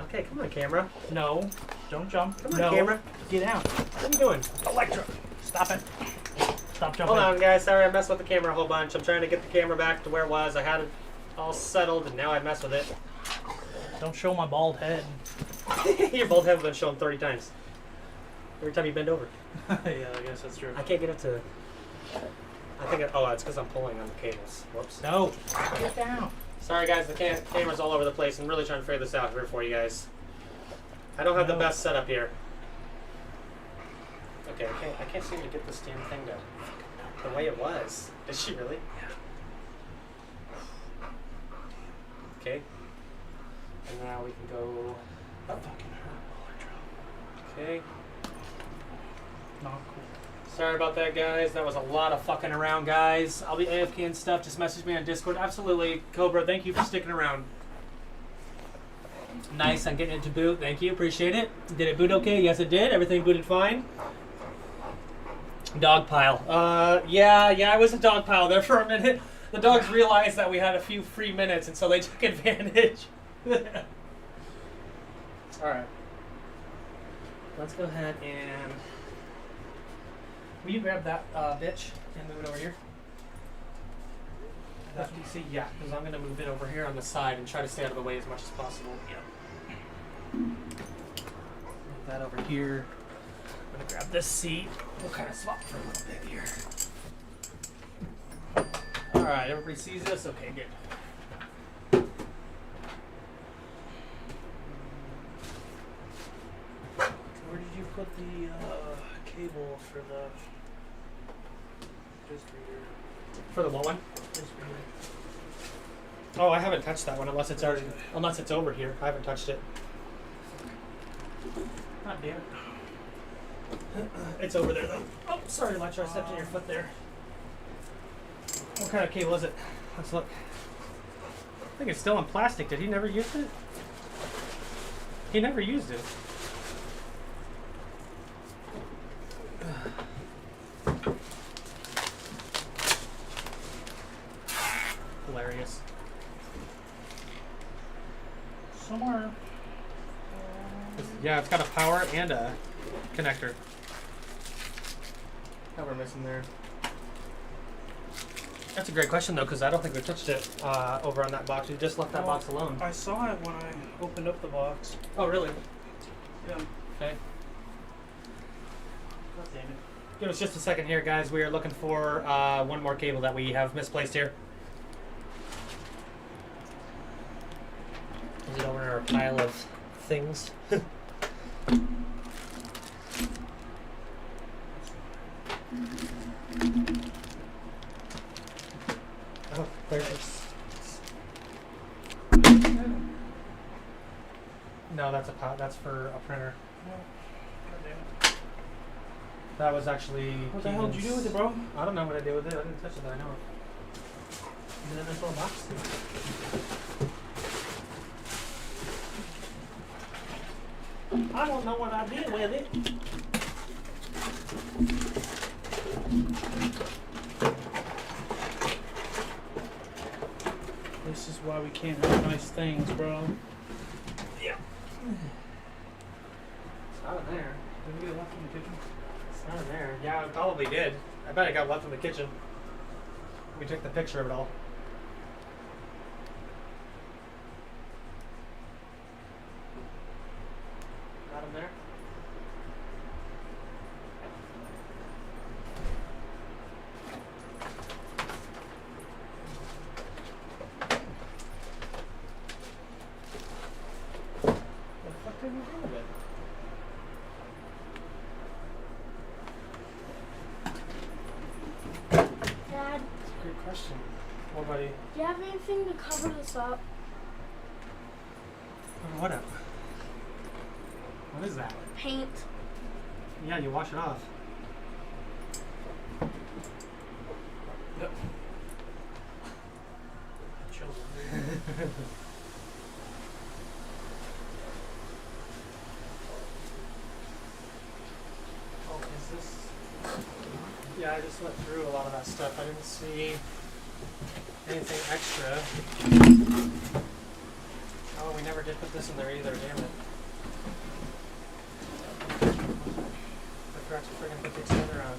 Okay, come on, camera. No, don't jump. Come on, no. camera. Get out. What are you doing? Electro. Stop it. Stop jumping. Hold on, guys. Sorry, I messed with the camera a whole bunch. I'm trying to get the camera back to where it was. I had it all settled, and now I messed with it. Don't show my bald head. Your bald head has been shown 30 times. Every time you bend over. Yeah, I guess that's true. I can't get it to... it's because I'm pulling on the cables. Whoops. No. Get down. Sorry, guys. The camera's all over the place. I'm really trying to figure this out here for you guys. I don't have the best setup here. Okay, I can't seem to get this damn thing to the way it was. Did she really? Yeah. Okay. And now we can go up. Okay. Not cool. Sorry about that, guys. That was a lot of fucking around, guys. I'll be AFK and stuff. Just message me on Discord. Absolutely. Cobra, thank you for sticking around. Nice. I'm getting it to boot. Thank you. Appreciate it. Did it boot okay? Yes, it did. Everything booted fine. Dog pile. Yeah, it was a dog pile there for a minute. The dogs realized that we had a few free minutes, and so they took advantage. Alright. Let's go ahead and... Will you grab that bitch and move it over here? That PC? Yeah, because I'm going to move it over here on the side and try to stay out of the way as much as possible. Yep. Move that over here. I'm going to grab this seat. We'll kind of swap for a little bit here. Alright, everybody sees this? Okay, good. Where did you put the cable for the distributor? For the what one? Oh, I haven't touched that one unless it's over here. I haven't touched it. God damn it. It's over there though. Oh, sorry, Electro, I stepped on your foot there. What kind of cable is it? Let's look. I think it's still in plastic. Did he never use it? He never used it. Hilarious. Somewhere. Yeah, it's got a power and a connector. That we're missing there. That's a great question though, because I don't think we touched it over on that box. We just left that box alone. I saw it when I opened up the box. Oh, really? Yeah. Okay. God damn it. Give us just a second here, guys. We are looking for one more cable that we have misplaced here. Is it over in our pile of things? Oh, there's. No, that's that's for a printer. That was actually. What the hell did you do with it, bro? I don't know what I did with it. I didn't touch it, but I know. Is it in this little box? I don't know what I did with it. This is why we can't have nice things, bro. Yeah. It's not in there. Did we get left in the kitchen? It's not in there. Yeah, it probably did. I bet it got left in the kitchen. We took the picture of it all. Not in there. What the fuck did we do with it? Dad, Good question. Well, buddy, do you have anything to cover this up? what up? What is that? Paint. Yeah, you wash it off. Yep. Children. Oh, is this? Yeah, I just went through a lot of that stuff. I didn't see anything extra. Oh, we never did put this in there either, damn it. I forgot to friggin' put the extender on.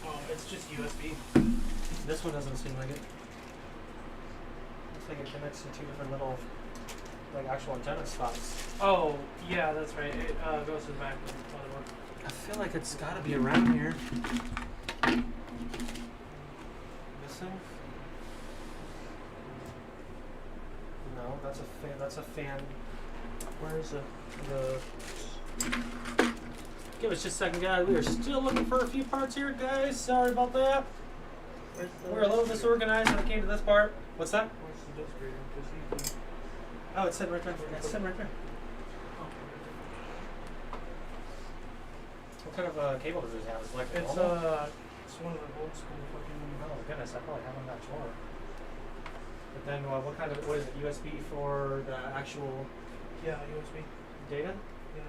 Oh, it's just USB. This one doesn't seem like it. Looks like it connects to two different little, like, actual antenna spots. Oh, yeah, that's right. It goes to the back of the motherboard. I feel like it's gotta be around here. Missing? No, that's a fan. That's a fan. Where is The. Give us just a second, guys. We are still looking for a few parts here, guys. Sorry about that. We're a little disorganized when it came to this part. What's that? Where's the disc reader? Just so you can- Oh, it's sitting right there. It's sitting right there. Oh, What kind of cable does it have? Is it like it's normal? it's one of the old school fucking. Oh goodness, I probably have on that drawer. But then, what kind of, what is it? USB for the actual Yeah, USB. data? Yeah.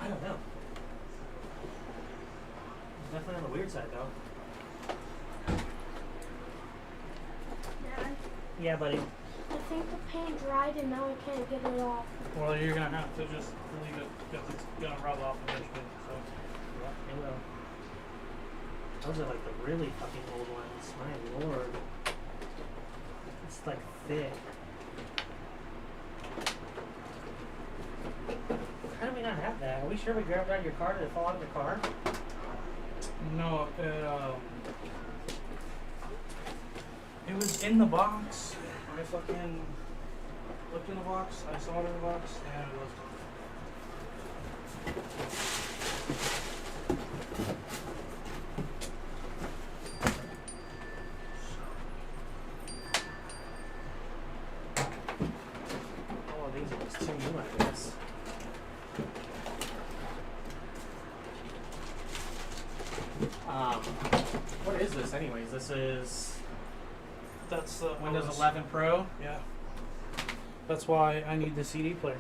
I don't know. It's definitely on the weird side, though. Dad, Yeah, buddy. I think the paint dried and now I can't get it off. Well, you're gonna have to just leave it because it's gonna rub off eventually. So. Yeah, it will. Those are like the really fucking old ones. My lord. It's like thick. How do we not have that? Are we sure we grabbed it out of your car? Did it fall out of the car? No, it was in the box. I fucking looked in the box. I saw it in the box, and it was. Oh, these are just too new, I guess. What is this, anyways? This is That's the Windows OS. 11 Pro. Yeah. That's why I need the CD player.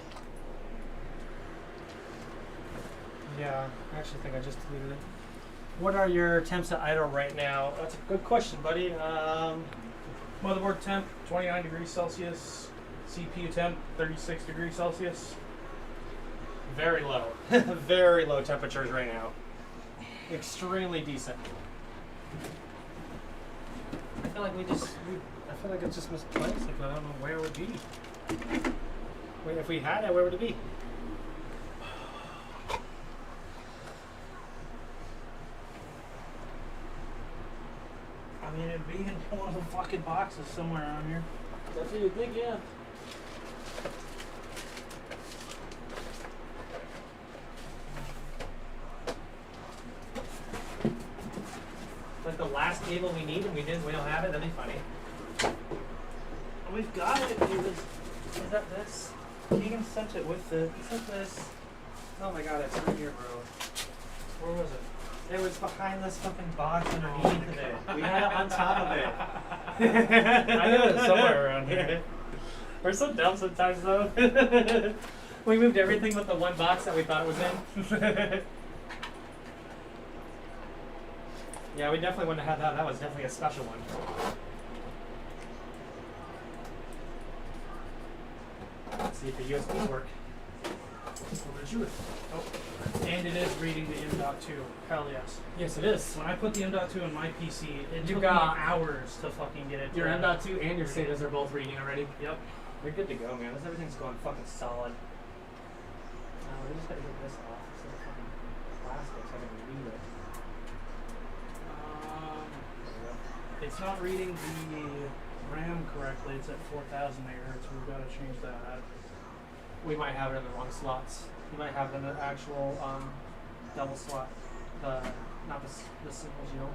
Yeah, I actually think I just deleted it. What are your temps at idle right now? That's a good question, buddy. Motherboard temp 29 degrees Celsius. CPU temp 36 degrees Celsius. Very low. Very low temperatures right now. Extremely decent. I feel like I feel like it's just misplaced. Like I don't know where it would be. Wait, if we had it, where would it be? I mean, it'd be in one of the fucking boxes somewhere around here. That's what you think, yeah. Like the last cable we need and we don't have it, that'd be funny. We've got it. Is that this? Keegan sent it with the. He sent this. Oh my god, it's right here, bro. Where was it? It was behind this fucking box underneath of it. We had it on top of it. I knew it somewhere around here. We're so dumb sometimes, though. We moved everything but the one box that we thought it was in. Yeah, we definitely wouldn't have had that. That was definitely a special one. Let's see if the USBs work. Oh, and it is reading the M.2. Hell yes. Yes, it is. When I put the M.2 in my PC, it You took got- me hours to fucking get it. Your to- M.2 and your SATAs are both reading already. Yep. You're good to go, man. Everything's going fucking solid. We just gotta get this off. This is fucking plastic so I can read it. It's not reading the RAM correctly. It's at 4,000 megahertz. We've got to change that. We might have it in the wrong slots. You might have it in the actual double slot. Not the singles, you know.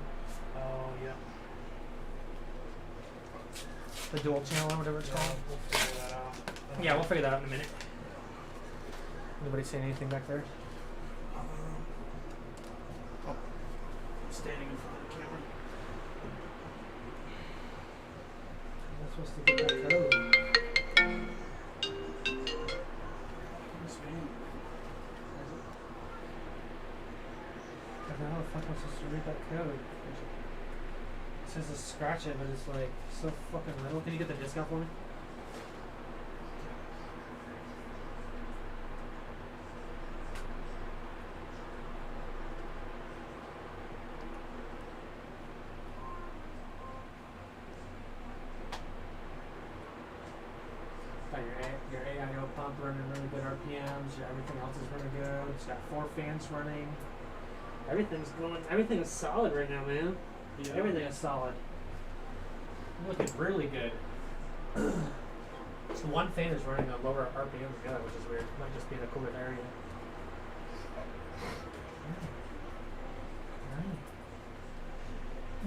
Oh yeah. The dual channel or whatever it's called. We'll figure that out. Yeah, we'll figure that out in a minute. Anybody saying anything back there? Oh, standing in front of the camera. I'm supposed to get that code. Yes, man. I don't know how the fuck I'm supposed to read that code. It says to scratch it, but it's like so fucking little. Can you get the discount for me? Got your AIO pump running really good RPMs. Everything else is running good. It's got 4 fans running. Everything's going. Everything is solid right now, man. Yeah. Everything is solid. I'm looking really good. The one fan is running a lower RPM than the other, which is weird. Might just be in a cooler area.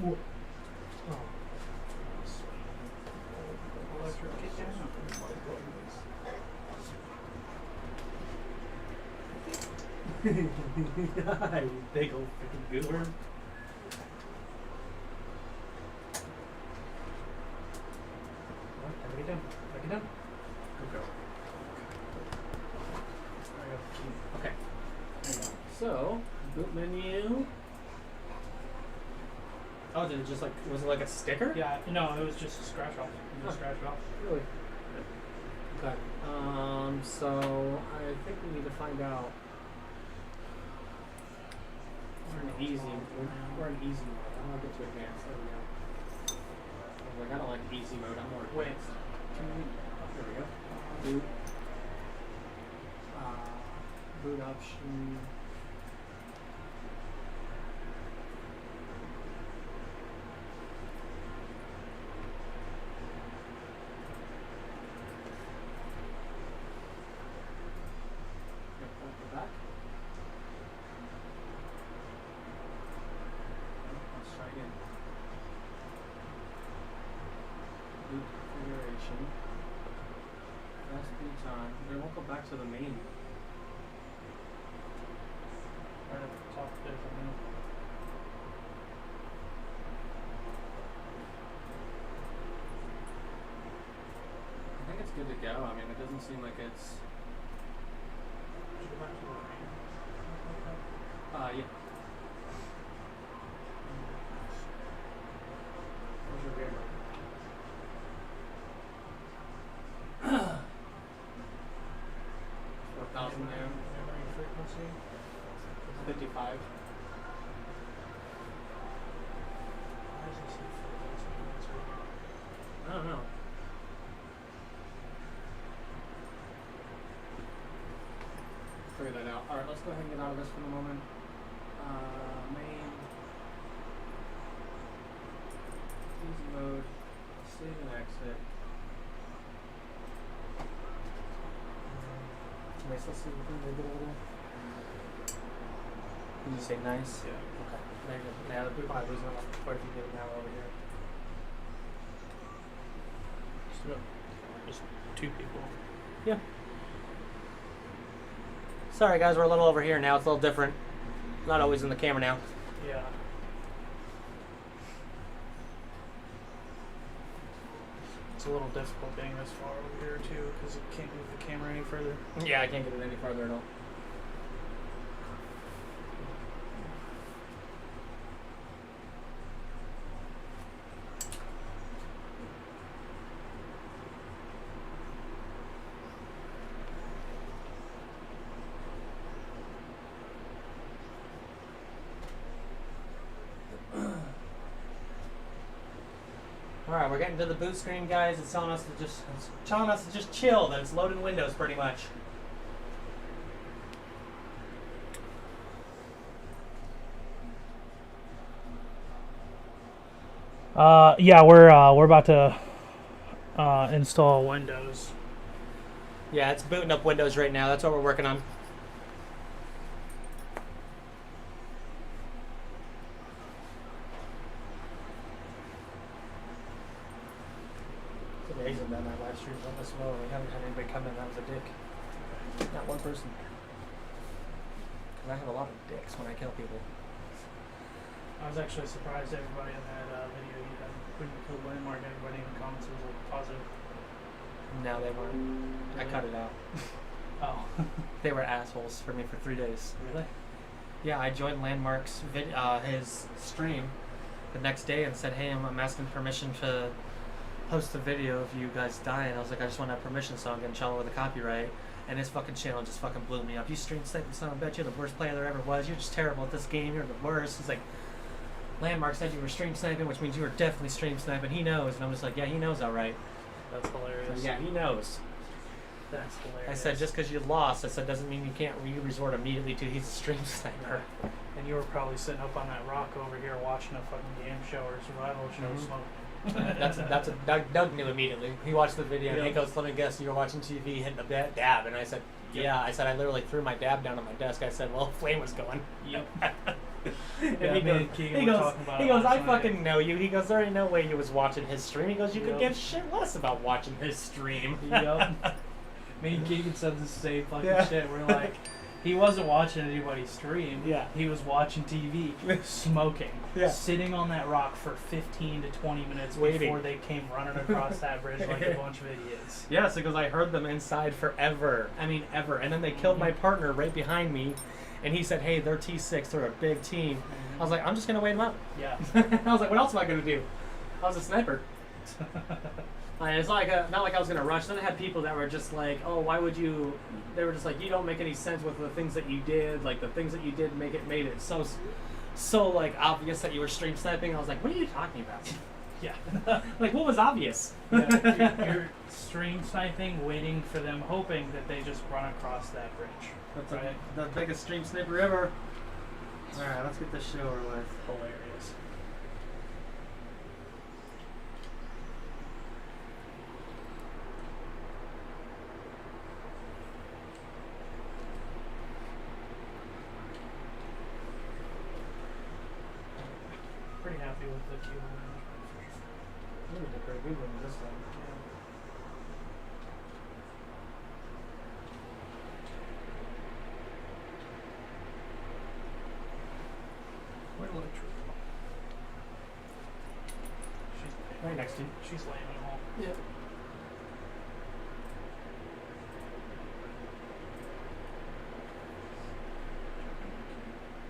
Oh. Electric kick down. You big old freaking goober. Everybody done? Everybody done? Go. Okay. So, boot menu. Oh, did it just like, was it like a sticker? Yeah, no, it was just a scratch off. You just scratch it off. Really? Okay. So I think we need to find out. We're in easy. We're in easy mode. I don't want to get too advanced. There we go. I was like, I don't like easy mode. I'm more Wait. advanced. Can we? Oh, there we go. Boot. Boot option. Back. Let's try again. Boot configuration. Fast boot time. Then we'll go back to the main. Right at the top there's a menu. I think it's good to go. I mean, it doesn't seem like it's. Go back to the menu. Yeah. Where's your rear? 4,000 there. Memory frequency. 55. Why does it say frequency? I don't know. that out. Alright, let's go ahead and get out of this for the moment. Main. Easy mode. Save and exit. Nice, let's see what we did over there. Did you say nice? Yeah. Okay. There you go. Yeah, we're probably losing quite a few people now over here. Just 2 people. Yeah. Sorry guys, we're a little over here now. It's a little different. Not always in the camera now. Yeah. It's a little difficult being this far over here too, because it can't move the camera any further. Yeah, I can't get it any farther at all. Alright, we're getting to the boot screen, guys. It's telling us to just chill, that it's loading Windows pretty much. Yeah, we're about to install Windows. Yeah, it's booting up Windows right now. That's what we're working on. It's amazing that my live stream's on this low. We haven't had anybody come in that was a dick. Not one person. Because I have a lot of dicks when I kill people. I was actually surprised everybody in that video you had when you killed Landmark, everybody in the comments was like positive. No, they weren't. I cut it out. Oh. They were assholes for me for 3 days. Really? Yeah, I joined Landmark's his stream the next day and said, hey, I'm asking permission to post a video of you guys dying. I was like, I just want to have permission so I'm getting channel with a copyright. And his fucking channel just fucking blew me up. You stream sniping son of a bitch, you're the worst player there ever was. You're just terrible at this game, you're the worst. He's like, Landmark said you were stream sniping, which means you were definitely stream sniping. He knows. And I'm just like, yeah, he knows alright. That's hilarious. So, yeah, he knows. That's hilarious. I said, just because you lost, I said, doesn't mean you can't resort immediately to he's a stream sniper. And you were probably sitting up on that rock over here watching a fucking game show or survival show smoke. that's a Doug knew immediately. He watched the video and he Yep. goes, let me guess, you were watching TV hitting a dab. And I said, yeah. I said, I literally threw my dab down on my desk. I said, well, flame was going. Yep. And Yeah, he me and goes, Keegan he were goes, talking about he it goes last I night. fucking know you. He goes, there ain't no way you was watching his stream. He goes, you could Yep. give shit less about watching his stream. Yep. Me and Keegan said the same fucking Yeah. shit. We're like, he wasn't watching anybody stream. Yeah. He was watching TV, smoking, Yeah. sitting on that rock for 15 to 20 minutes Waiting. before they came running across that bridge like a bunch of idiots. Yeah, so because I heard them inside forever. I mean, ever. And then they killed my partner right behind me. And he said, hey, they're T6. They're a big team. I was like, I'm just going to wait them out. Yeah. I was like, what else am I going to do? I was a sniper. It's not like I was going to rush. Then I had people that were just like, oh, why would you... They were just like, you don't make any sense with the things that you did. Like, the things that you did made it so like, obvious that you were stream sniping. I was like, what are you talking about? Yeah. Like, what was obvious? Yeah, you're stream sniping, waiting for them, hoping that they just run across that bridge. That's right? the biggest stream sniper ever. Alright, let's get this shit over with. Hilarious. Pretty happy with the keyboard management. You did a pretty good one this time. Where did Electra go? She's Right next to you. She's laying in the hall. Yep.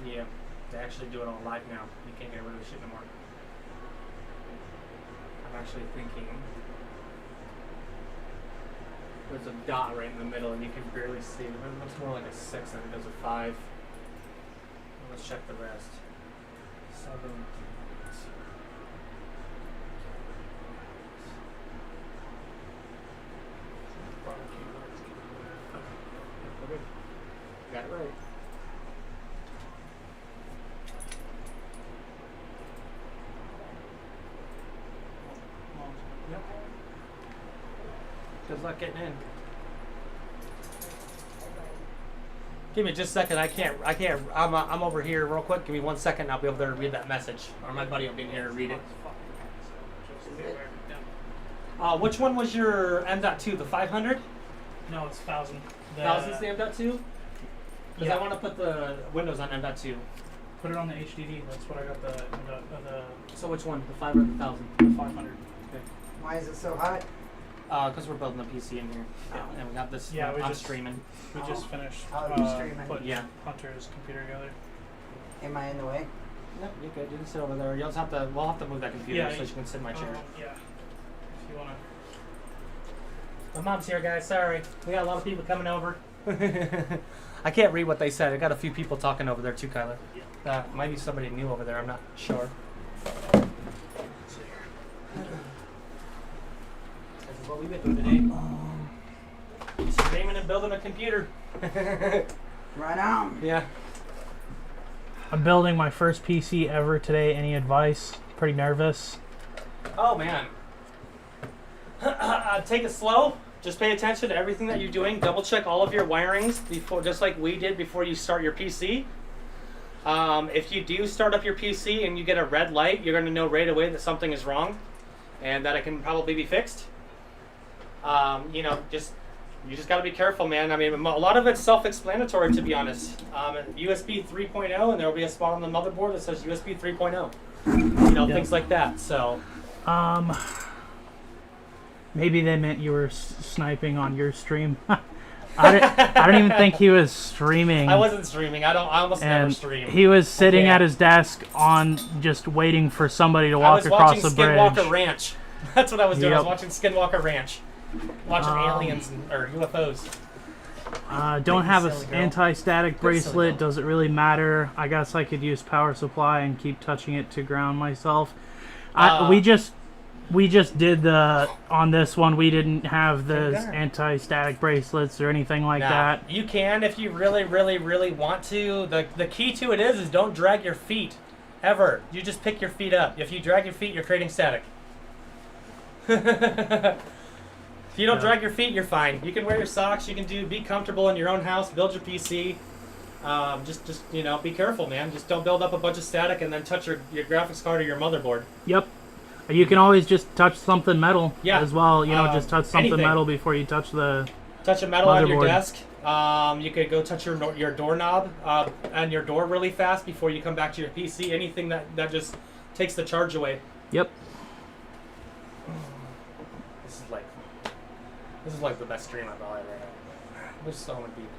Yeah, they actually do it all live now. You can't get away with shit no more. I'm actually thinking there's a dot right in the middle and you can barely see it. It looks more like a 6 than it does a 5. Let's check the rest. 7. Brought a keyboard. Okay. Got it right. Good luck getting in. Give me just a second. I'm over here real quick. Give me 1 second. I'll be able to read that message. Or my buddy will be here to read it. Which one was your M.2? The 500? No, it's 1000. 1000's the M.2? Because Yeah. I want to put the Windows on M.2. Put it on the HDD. That's what I got the So which one? The 5 or the 1000? 500. Why is it so hot? Because we're building a PC in here. And we got this. Yeah, we I'm just- streaming. We just finished How are you streaming? putting Yeah. Hunter's computer together. Am I in the way? No, you're good. You can sit over there. We'll have to move that computer Yeah, so you can sit in my chair. Yeah. If you wanna. My mom's here, guys. Sorry. We got a lot of people coming over. I can't read what they said. I got a few people talking over there too, Kyler. Might be somebody new over there. I'm not sure. This is what we've been doing today. Streaming and building a computer. Right on. Yeah. I'm building my first PC ever today. Any advice? Pretty nervous. Oh man. Take it slow. Just pay attention to everything that you're doing. Double check all of your wirings before, just like we did before you start your PC. If you do start up your PC and you get a red light, you're going to know right away that something is wrong, and that it can probably be fixed. You just got to be careful, man. I mean, a lot of it's self-explanatory, to be honest. USB 3.0, and there will be a spot on the motherboard that says USB 3.0. Things like that. So. Maybe they meant you were sniping on your stream. I don't even think he was streaming. I wasn't streaming. I almost never stream. He was sitting at his desk just waiting for somebody to walk across the bridge. I was watching Skinwalker Ranch. That's what I was doing. Yep. I was watching Skinwalker Ranch. Watching aliens or UFOs. Don't have silly an girl. anti-static Good silly bracelet. girl. Does it really matter? I guess I could use power supply and keep touching it to ground myself. We just did on this one. We didn't have the anti-static bracelets or anything like that. You can if you really, really, really want to. The key to it is don't drag your feet, ever. You just pick your feet up. If you drag your feet, you're creating static. If you don't drag your feet, you're fine. You can wear your socks. You can be comfortable in your own house. Build your PC. Just be careful, man. Just don't build up a bunch of static and then touch your graphics card or your motherboard. Yep. You can always just touch something metal as well. Just touch something anything. metal before you touch the Touch a metal on your motherboard. desk. You could go touch your doorknob and your door really fast before you come back to your PC. Anything that just takes the charge away. Yep. This is like the best stream I've ever had. There's so many people.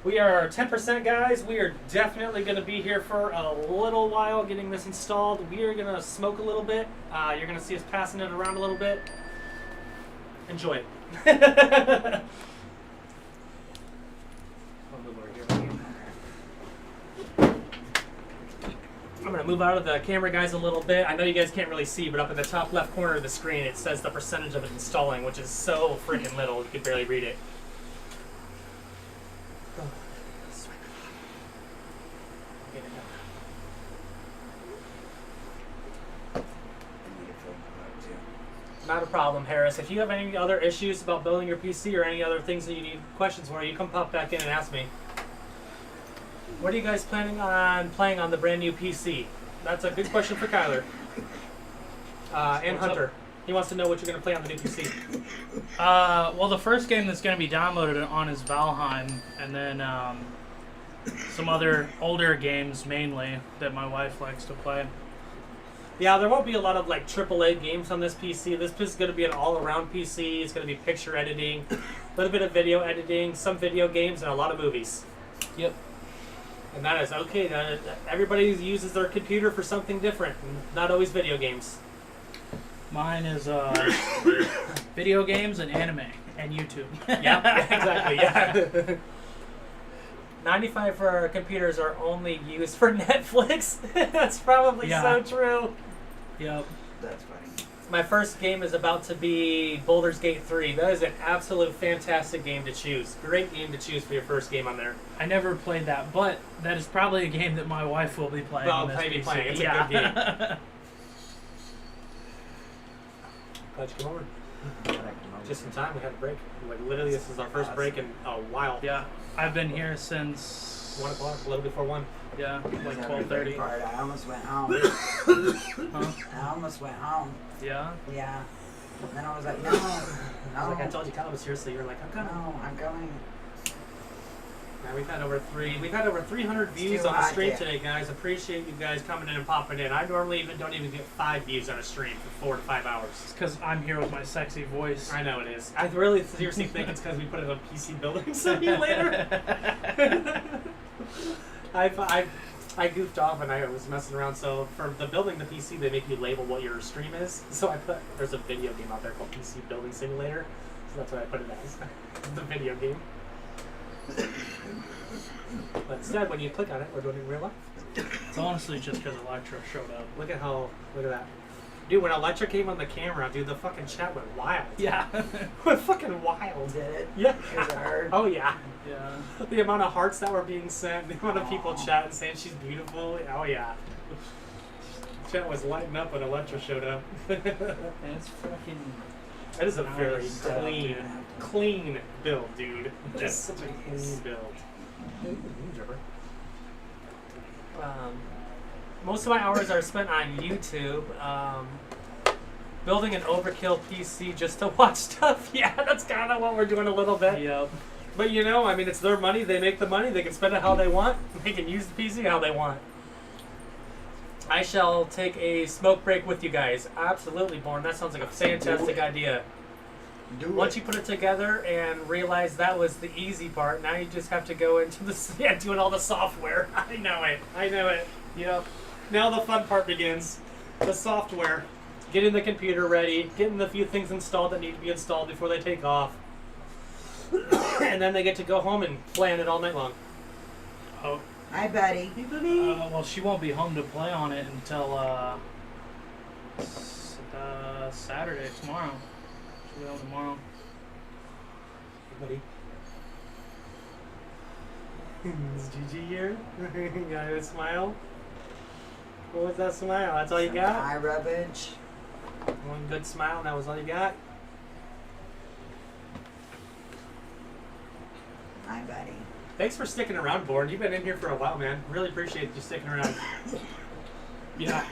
We are 10%, guys. We are definitely going to be here for a little while getting this installed. We are going to smoke a little bit. You're going to see us passing it around a little bit. Enjoy it. I'm going to move out of the camera, guys, a little bit. I know you guys can't really see, but up in the top left corner of the screen, it says the percentage of it installing, which is so freaking little, you could barely read it. Not a problem, Harris. If you have any other issues about building your PC or any other things that you need questions for, you come pop back in and ask me. What are you guys planning on playing on the brand new PC? That's a good question for Kyler. And Hunter. He wants to know what you're going to play on the new PC. Well, the first game that's going to be downloaded on is Valheim, and then some other older games mainly that my wife likes to play. Yeah, there won't be a lot of like AAA games on this PC. This is going to be an all-around PC. It's going to be picture editing, a little bit of video editing, some video games, and a lot of movies. Yep. And that is okay. Everybody uses their computer for something different, and not always video games. Mine is video games and anime and YouTube. Yeah, exactly. Yeah. 95 for our computers are only used for Netflix. That's probably so true. Yep. That's funny. My first game is about to be Baldur's Gate 3. That is an absolute fantastic game to choose. Great game to choose for your first game on there. I never played that, but that is probably a game that my wife will be playing. Well, on this maybe PC. playing. It's a good game. Glad you came over. But I can move. Just in time, we had a break. Like literally, this is our first break in a while. Yeah, I've been here since 1 o'clock, a little before 1. Yeah, like That was the 12:30. part. I almost went home. Huh? I almost went home. Yeah. Yeah. And then I was like, no. I was like, I told you, Kyle was here, so you're like, I'm coming. No, I'm going. Yeah, we've had over 300 views too on the hot stream there. today, guys. Appreciate you guys coming in and popping in. I normally don't even get 5 views on a stream for 4 to 5 hours. It's because I'm here with my sexy voice. I know it is. I really seriously think it's because we put it on PC Building Simulator. I goofed off and I was messing around. So for the building the PC, they make you label what your stream is. So there's a video game out there called PC Building Simulator. So that's what I put it as. The video game. But instead, when you click on it, we're doing it in real life. It's honestly just because Electra showed up. Look at that. Dude, when Electra came on the camera, dude, the fucking chat went wild. Yeah. Went fucking wild. Did it? Yeah. Was it her? Oh, yeah. Yeah. The amount of hearts that were being sent, the amount of people chatting saying she's beautiful. Oh, yeah. Chat was lighting up when Electra showed up. And it's fucking. That is a very Nice stuff, clean build, dude. Just such a clean build. Most of my hours are spent on YouTube, building an overkill PC just to watch stuff. Yeah, that's kind of what we're doing a little bit. Yep. But you know, I mean, it's their money. They make the money. They can spend it how they want. They can use the PC how they want. I shall take a smoke break with you guys. Absolutely, Born. That sounds like a fantastic idea. Once you put it together and realize that was the easy part, now you just have to go into doing all the software. I know it. Yep. Now the fun part begins. The software. Getting the computer ready, getting the few things installed that need to be installed before they take off. And then they get to go home and play on it all night long. Oh. Hi, buddy. Well, she won't be home to play on it until Saturday, tomorrow. She'll be home tomorrow. Hey, buddy. Is Gigi here? You got a smile? What was that smile? That's all you got? Eye rubbage. One good smile and that was all you got? Hi, buddy. Thanks for sticking around, Born. You've been in here for a while, man. Really appreciate you sticking around. Yeah.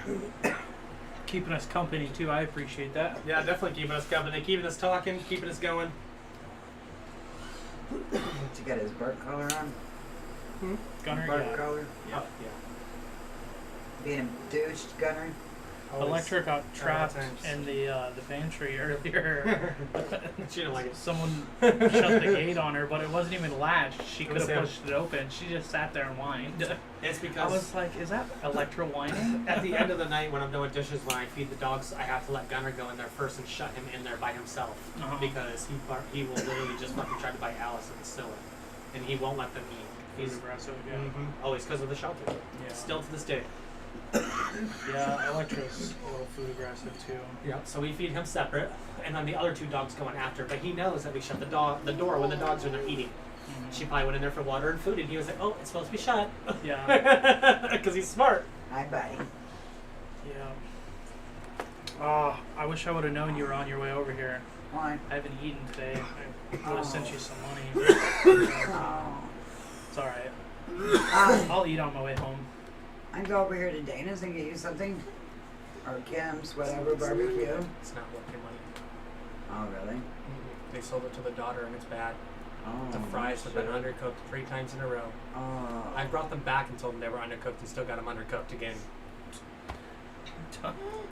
Keeping us company, too. I appreciate that. Yeah, definitely keeping us company, keeping us talking, keeping us going. Did you got his bark collar on? Gunner, Bark yeah. collar? Yep. Being a douched, Gunner? Electra got trapped times. in the pantry earlier. She didn't like it. Someone shut the gate on her, but it wasn't even latched. She could have Sam. pushed it open. She just sat there and whined. It's I because was like, is that Electra whining? at the end of the night when I'm doing dishes, when I feed the dogs, I have to let Gunner go in there first and shut him in there by himself. Uh-huh. Because he will literally just fucking try to bite Alice and still it. And he won't let them eat. He's He's aggressive, yeah. always because of the shelter. Yeah. Still to this day. Yeah, Electra's a little food aggressive too. Yeah. So we feed him separate, and then the other 2 dogs go in after. But he knows that we shut the door when the dogs are in there eating. Mhm. She probably went in there for water and food, and he was like, "Oh, it's supposed to be shut." Yeah. Because he's smart. Hi, buddy. Yeah. I wish I would have known you were on your way over here. Why? I haven't eaten today. I would have sent you some money. Oh. It's alright. Ah, I'll eat on my way home. I can go over here to Dana's and get you something. Or Kim's, whatever, barbecue. It's not worth your money. Oh, really? They sold it to the daughter, and it's bad. Oh. The fries have been undercooked 3 times in a row. Oh. I brought them back and told them they were undercooked, and still got them undercooked again.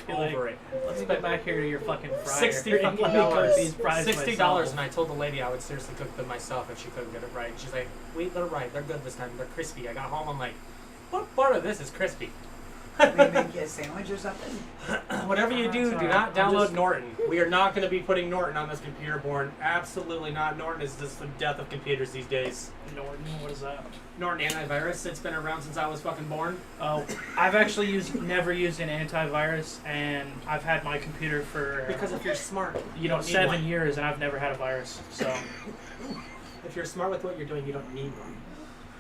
Over it. Let's get back here to your fucking fryer. $60 and let me cook these fries $60, myself. and I told the lady I would seriously cook them myself if she couldn't get it right. She's like, "Wait, they're right. They're good this time. They're crispy." I got home. I'm like, "What part of this is crispy?" Maybe make you a sandwich or something? Whatever you do, That's do all not right. I'm download just- Norton. We are not going to be putting Norton on this computer, Born. Absolutely not. Norton is just the death of computers these days. Norton, what is that? Norton antivirus. It's been around since I was fucking born. Oh, I've actually never used an antivirus, and I've had my computer for Because if you're smart, you don't need 7 one. years, and I've never had a virus. So If you're smart with what you're doing, you don't need one.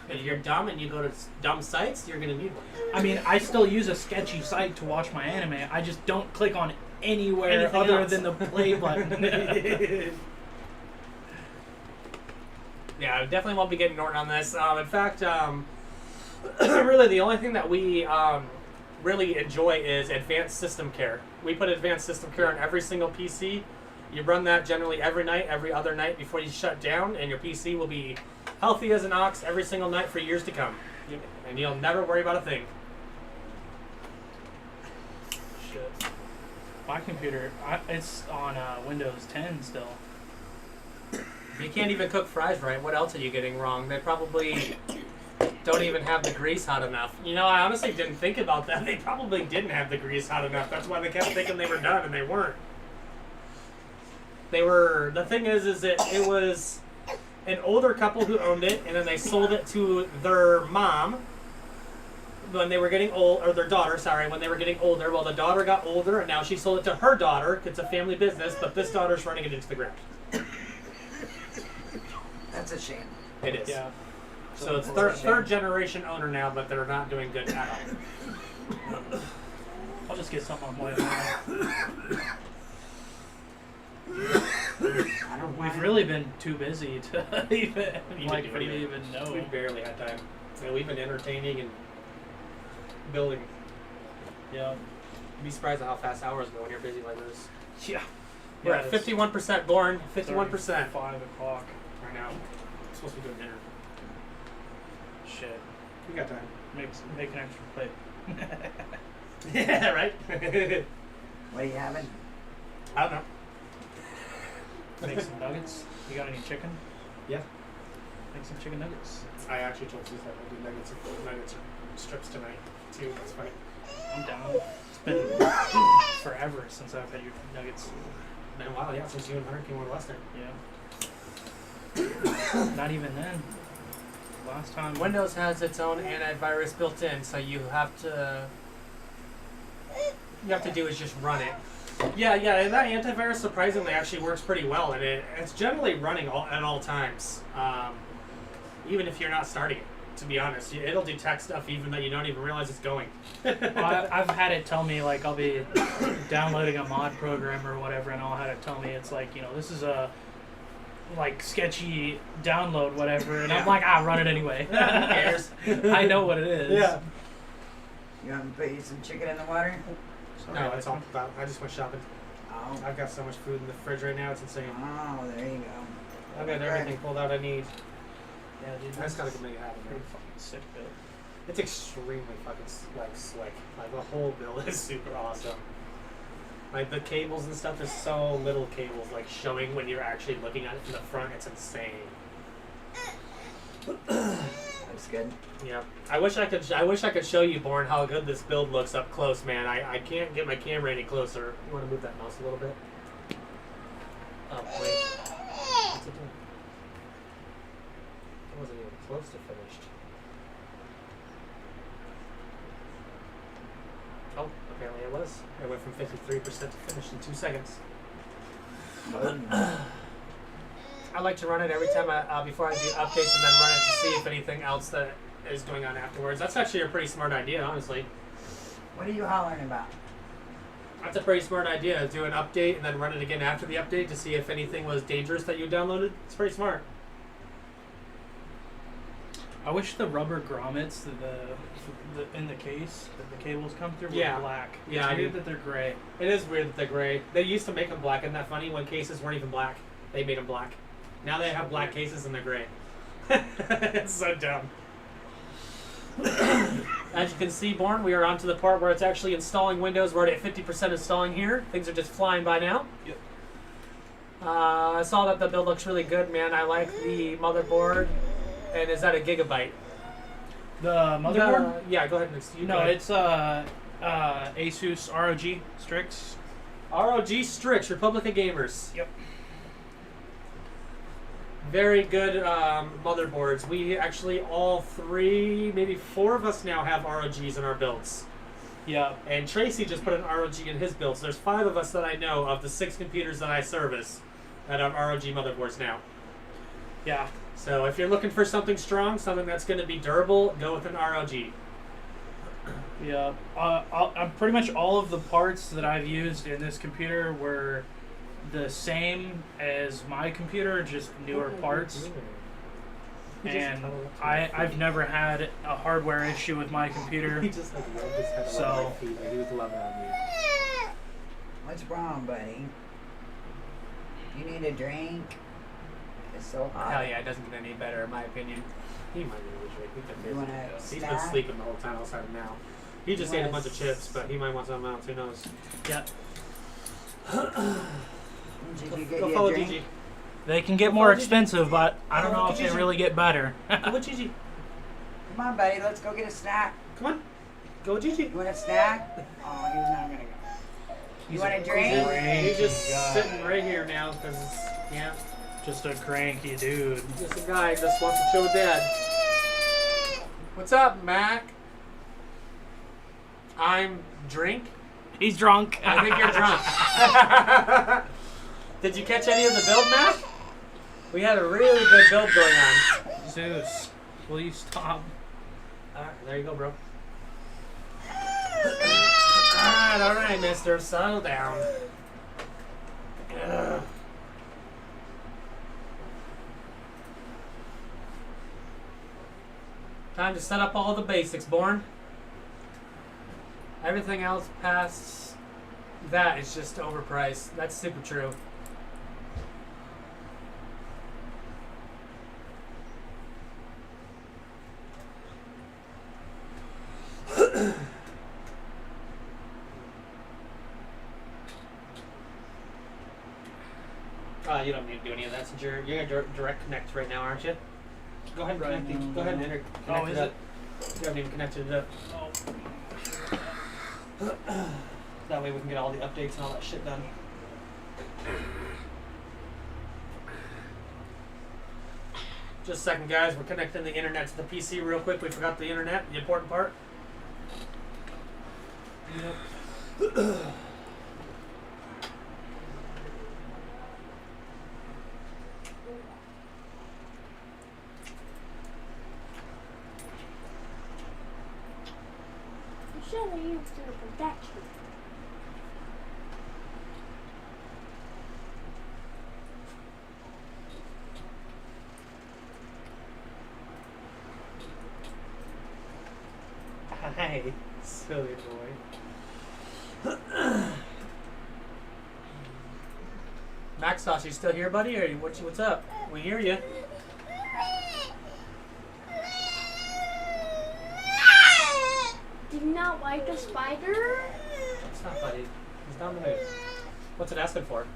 If you're dumb and you go to dumb sites, you're going to need one. I mean, I still use a sketchy site to watch my anime. I just don't click on anywhere Anything other else. than the play button. Yeah, I definitely won't be getting Norton on this. In fact, really the only thing that we really enjoy is advanced system care. We put advanced system care on every single PC. You run that generally every night, every other night before you shut down, and your PC will be healthy as an ox every single night for years to come. And you'll never worry about a thing. Shit. My computer, it's on Windows 10 still. You can't even cook fries right. What else are you getting wrong? They probably don't even have the grease hot enough. You know, I honestly didn't think about that. They probably didn't have the grease hot enough. That's why they kept thinking they were done, and they weren't. They were. The thing is that it was an older couple who owned it, and then they sold it to their mom when they were getting old, or their daughter, sorry, when they were getting older. Well, the daughter got older, and now she sold it to her daughter. It's a family business, but this daughter's running it into the ground. That's a shame. It is. Yeah. So it's third generation owner now, but they're not doing good at all. I'll just get something on Wi-Fi. We've really been too busy to even like for me to even know. We've barely had time. And we've been entertaining and building. Yeah. You'd be surprised at how fast hours go when you're busy like this. Yeah. We're at 51% born, 51% 5 o'clock. right now. We're supposed to be doing dinner. Shit. We got time. Make an extra plate. Yeah, right? What are you having? I don't know. Make some nuggets. You got any chicken? Yeah. Make some chicken nuggets. I actually told Susan I'll do nuggets or strips tonight, too. That's funny. I'm down. It's been forever since I've had your nuggets. Been a while, yeah, since you and Hunter came over last time. Yeah. Not even then. Last time. Windows has its own antivirus built in, so you have to do is just run it. Yeah, and that antivirus surprisingly actually works pretty well, and it's generally running at all times, even if you're not starting it. To be honest, it'll detect stuff even that you don't even realize it's going. Well, I've had it tell me, like, I'll be downloading a mod program or whatever, and I'll have it tell me it's like, you know, this is a like sketchy download, whatever, and I'm like, run it anyway. Who cares? I know what it is. Yeah. You want me to put you some chicken in the water? No, it's all about. I just went shopping. Oh. I've got so much food in the fridge right now, it's insane. Oh, there you go. I've got everything pulled out I need. Yeah, dude. I just gotta make it happen. Pretty fucking sick build. It's extremely fucking slick. Like the whole build is super awesome. Like the cables and stuff, there's so little cables like showing when you're actually looking at it from the front. It's insane. Looks good. Yeah. I wish I could show you, Born, how good this build looks up close, man. I can't get my camera any closer. You want to move that mouse a little bit? Oh wait. What's it doing? It wasn't even close to finished. Oh, apparently it was. It went from 53% to finished in 2 seconds. I like to run it every time before I do updates, and then run it to see if anything else that is going on afterwards. That's actually a pretty smart idea, honestly. What are you hollering about? That's a pretty smart idea. Do an update and then run it again after the update to see if anything was dangerous that you downloaded. It's pretty smart. I wish the rubber grommets the in the case that the cables come through were black. Yeah, it's weird that they're gray. It is weird that they're gray. They used to make them black. Isn't that funny? When cases weren't even black, they made them black. Now they have black cases and they're gray. It's so dumb. As you can see, Born, we are on to the part where it's actually installing Windows. We're already at 50% installing here. Things are just flying by now. Yep. I saw that the build looks really good, man. I like the motherboard. And is that a gigabyte? The motherboard? Yeah, go ahead and No, it's Asus ROG Strix. ROG Strix, Republic of Gamers. Yep. Very good motherboards. We actually, all 3, maybe 4 of us now have ROGs in our builds. Yeah. And Tracy just put an ROG in his build. So there's 5 of us that I know of the 6 computers that I service that have ROG motherboards now. Yeah. So if you're looking for something strong, something that's going to be durable, go with an ROG. Yeah, pretty much all of the parts that I've used in this computer were the same as my computer, just newer parts. And I've never had a hardware issue with my computer. He just like rubbed his head So- on my feet. Like he was loving on me. What's wrong, buddy? You need a drink? It's so hot. Hell yeah, it doesn't get any better in my opinion. He might need a drink. He's been busy. You wanna He's been snack? sleeping the whole time outside of now. He just You ate a wanna bunch of chips, but he might want something else. Who knows? Yeah, Did you get Go you follow a drink? Gigi. they can get more expensive, but I don't know if they really get better. Go with Gigi. Come on, buddy. Let's go get a snack. Come on. Go with Gigi. You want a snack? Oh, he's not gonna go. You want a drink? He's just sitting right here now because, yeah, Just a cranky dude. just a guy just wants to chill with Dad. What's up, Mac? I'm drink. He's drunk. I think you're drunk. Did you catch any of the build, Mac? We had a really good build going on. Zeus, will you stop? Alright, there you go, bro. Alright, mister. Settle down. Ugh. Time to set up all the basics, Born. Everything else past that is just overpriced. That's super true. You don't need to do any of that since you're gonna direct connect right now, aren't you? Go ahead and Right connect. now, Go ahead and no. interconnect is it up. You haven't even connected it up. Oh. That way we can get all the updates and all that shit done. Just a second, guys. We're connecting the internet to the PC real quick. We forgot the internet, the important part. Yep. You should have used the protection. Hi, silly boy. Max Sauce, you still here, buddy? Or what's up? We hear you. Did you not like a spider? It's not, buddy. He's down the way. What's it asking for?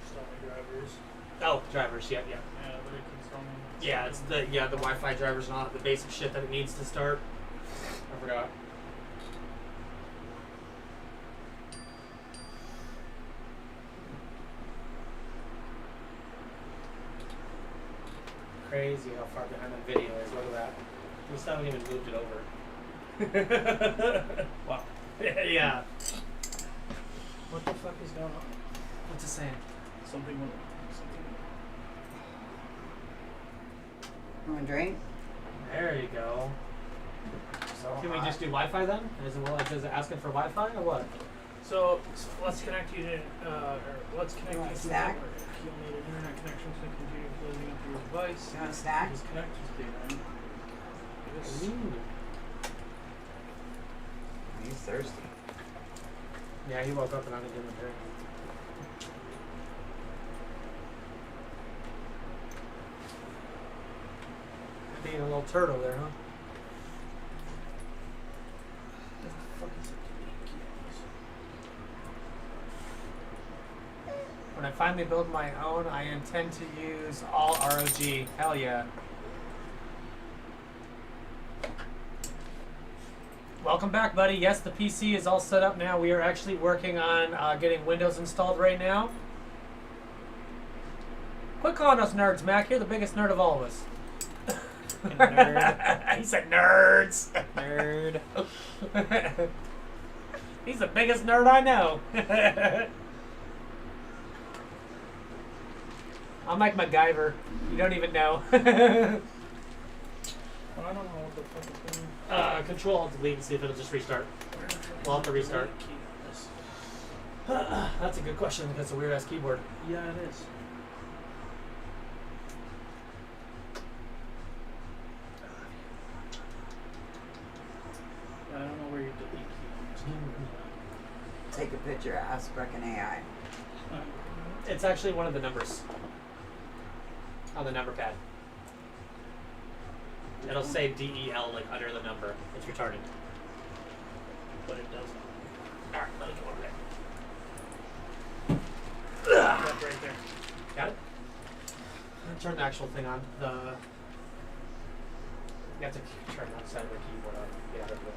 Stop my drivers. Oh, drivers. Yeah, yeah. Yeah, but it keeps telling me. Yeah, it's the Wi-Fi drivers and all the basic shit that it needs to start. I forgot. Crazy how far behind the video is. Look at that. We still haven't even moved it over. Wow. Yeah. What the fuck is going on? What's it saying? Something. You want a drink? There you go. So Can we hot. just do Wi-Fi then? Is it asking for Wi-Fi or what? So let's connect you to, or let's connect You you want a to the snack? network. You'll need an internet connection to the computer plugging into your device. You want a snack? Just connect to the internet. He's thirsty. Yeah, he woke up and I didn't give him a drink. Being a little turtle there, huh? What the fuck is it? When I finally build my own, I intend to use all ROG. Hell yeah. Welcome back, buddy. Yes, the PC is all set up now. We are actually working on getting Windows installed right now. Quit calling us nerds, Mac. You're the biggest nerd of all of us. Nerd. He said nerds. Nerd. He's the biggest nerd I know. I'm like MacGyver. You don't even know. I don't know what the fuck it's doing. Control Alt Delete and see if it'll just restart. We'll have to restart. That's a good question. That's a weird ass keyboard. Yeah, it is. I don't know where your delete key is. Take a picture, ask Brecken AI. It's actually one of the numbers on the number pad. It'll say DEL like under the number. It's retarded. But it doesn't. Alright, let me go over there. That right there. Got it? I'm gonna turn the actual thing on. You have to turn that side of the keyboard on. Get out of it.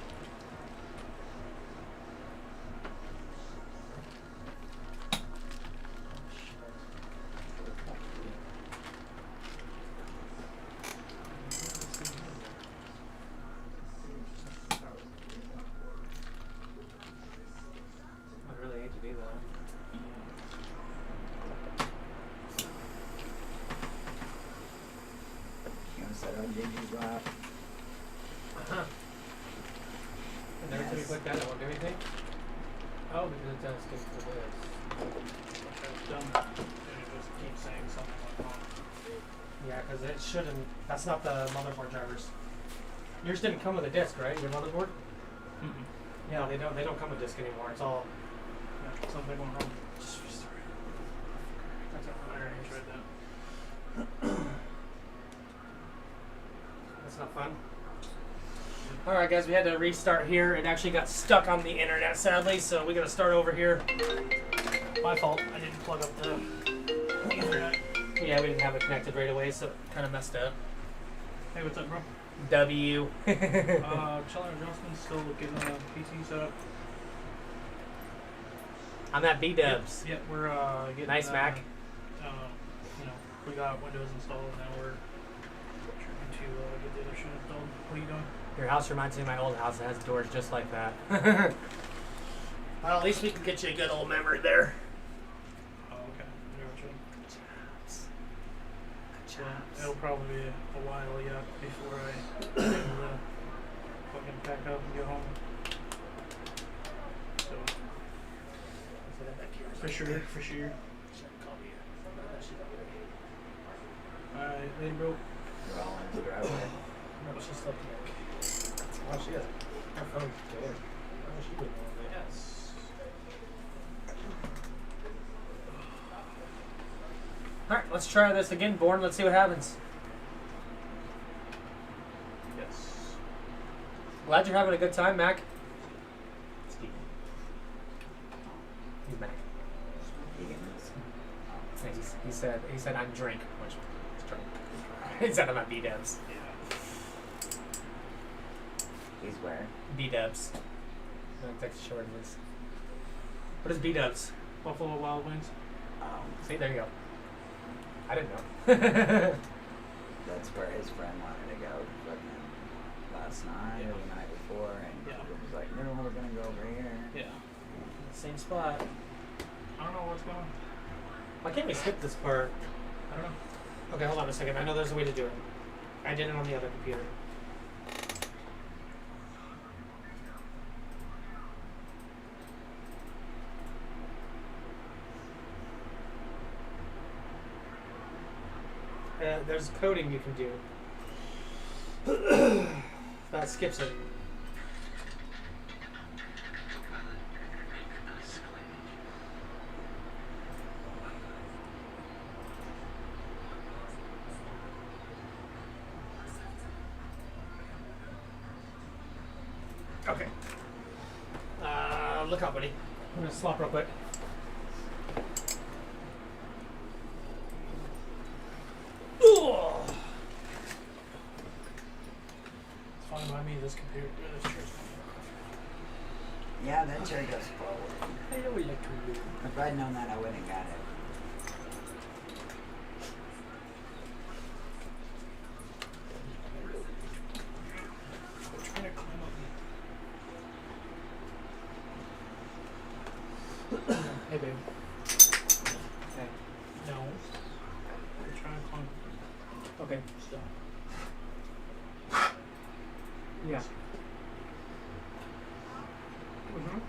I really hate to do that. You know, set on Gigi's lap. Uh-huh. And every time you click that, it won't do anything? Oh, because it does things for this. That's dumb. And it just keeps saying something like that. Yeah, because it shouldn't. That's not the motherboard drivers. Yours didn't come with a disc, right? Your motherboard? Mm-mm. Yeah, they don't come with disc anymore. It's all. Yeah, something went wrong. Just restart it. That's all. I already tried that. That's not fun. Alright, guys, we had to restart here. It actually got stuck on the internet, sadly, so we gotta start over here. My fault. I didn't plug up the internet. Yeah, we didn't have it connected right away, so it kind of messed up. Hey, what's up, bro? W. Chilling adjustments, still getting the PC set up. I'm at B-dubs. Yep, we're getting Nice Mac. You know, we got Windows installed, and now we're trying to get the other shit installed. What are you doing? Your house reminds me of my old house. It has doors just like that. Well, at least we can get you a good old memory there. Oh, okay. Yeah, it'll probably be a while yet before I be able to fucking pack up and go home. So, for sure, for sure. Alright, later, bro. We're all in the driveway. No, she's still here. Oh, she is. Her phone's dead. Oh, she would know that. Yes. Alright, let's try this again, Born. Let's see what happens. Yes. Glad you're having a good time, Mac. Steve. He's Mac. Yeah, he said I'm drink, which is drink. He said I'm at B-dubs. Yeah. He's where? B-dubs. No, that's short of this. What is B-dubs? Buffalo Wild Wings. See, there you go. I didn't know. That's where his friend wanted to go fucking last night or the night before, and Yeah. he was like, no, we're gonna go over here. Yeah. Same spot. I don't know what's going on. Why can't we skip this part? I don't know. Okay, hold on a second. I know there's a way to do it. I did it on the other computer. There's coding you can do. That skips it. Okay. Look out, buddy. I'm gonna slop real quick. It's fine by me, this computer, this chair's Yeah, that chair does forward. I know what you like to do. If I'd known that, I wouldn't have got it. I'm trying to climb up. Hey, babe. Hey. No. I'm trying to climb. Okay. Stop. Yeah. Mm-hmm.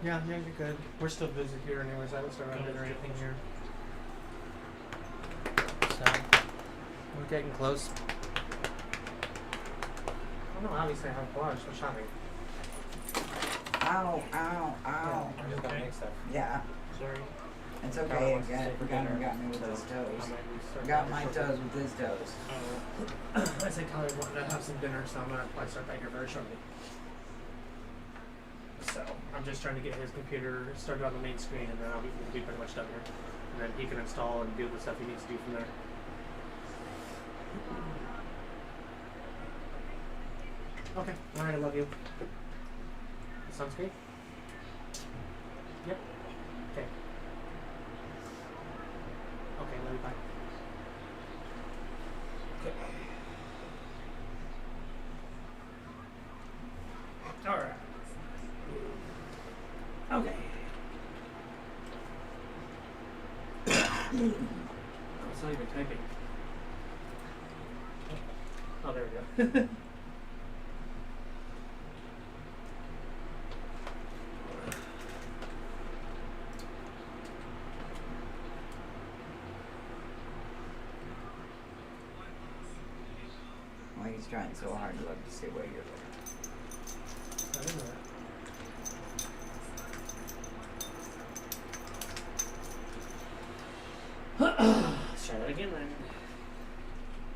Yeah, you're good. We're still busy here anyways. I haven't started on dinner or anything here. So, we're getting close. I don't know, obviously I have lunch. We're shopping. Ow, ow, Yeah, ow. I just got mixed stuff. Yeah, Sorry. it's Tyler okay. wants to stay for Got dinner, me with his so toes. I might restart Got that my shortly. toes with his toes. I said Tyler wanted to have some dinner, so I'm gonna probably start back here very shortly. So I'm just trying to get his computer started on the main screen, and then we'll be pretty much done here. And then he can install and do the stuff he needs to do from there. Okay. All right. I love you. That sounds great. Yep. Okay. Okay. Love you. Bye. Okay. All right. Okay. It's not even typing. Oh, there we go. Well, he's trying so hard to look to see where you're looking. I didn't know that. Let's try that again then.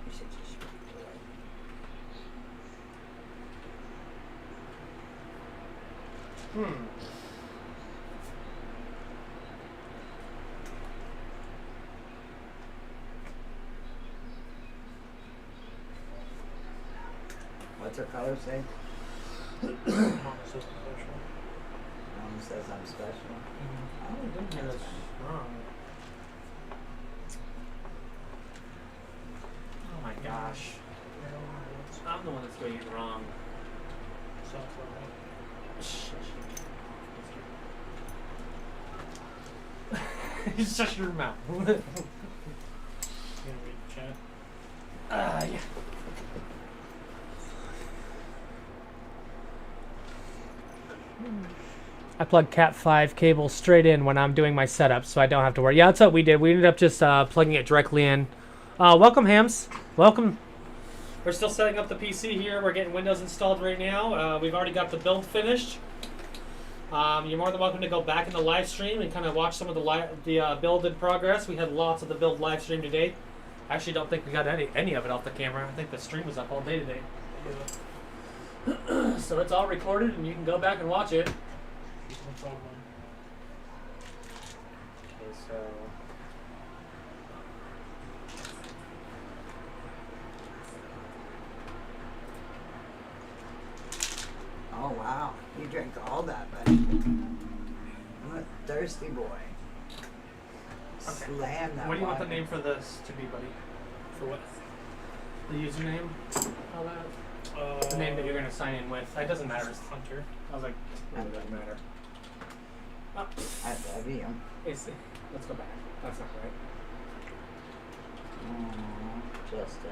You should just do it. What's her color say? Mom says I'm special. Oh, Yeah, that's that's wrong. Oh my gosh. I'm the one that's doing it wrong. Shut your mouth. Yeah. I plug Cat 5 cable straight in when I'm doing my setup, so I don't have to worry. Yeah, that's what we did. We ended up just plugging it directly in. Welcome, Hams. Welcome. We're still setting up the PC here. We're getting Windows installed right now. We've already got the build finished. You're more than welcome to go back in the live stream and kind of watch some of the build in progress. We had lots of the build live stream today. I actually don't think we got any of it off the camera. I think the stream was up all day today. Yeah. So it's all recorded, and you can go back and watch it. Okay, so Oh wow, you drank all that, buddy. I'm a thirsty boy. Okay. Slam that. what do you want the water. name for this to be, buddy? For what? The username? All that? The name that you're going to sign in with. It doesn't matter. It's Hunter. I was like, it doesn't matter. Oh, I love you. let's go back. That's not right. Justin.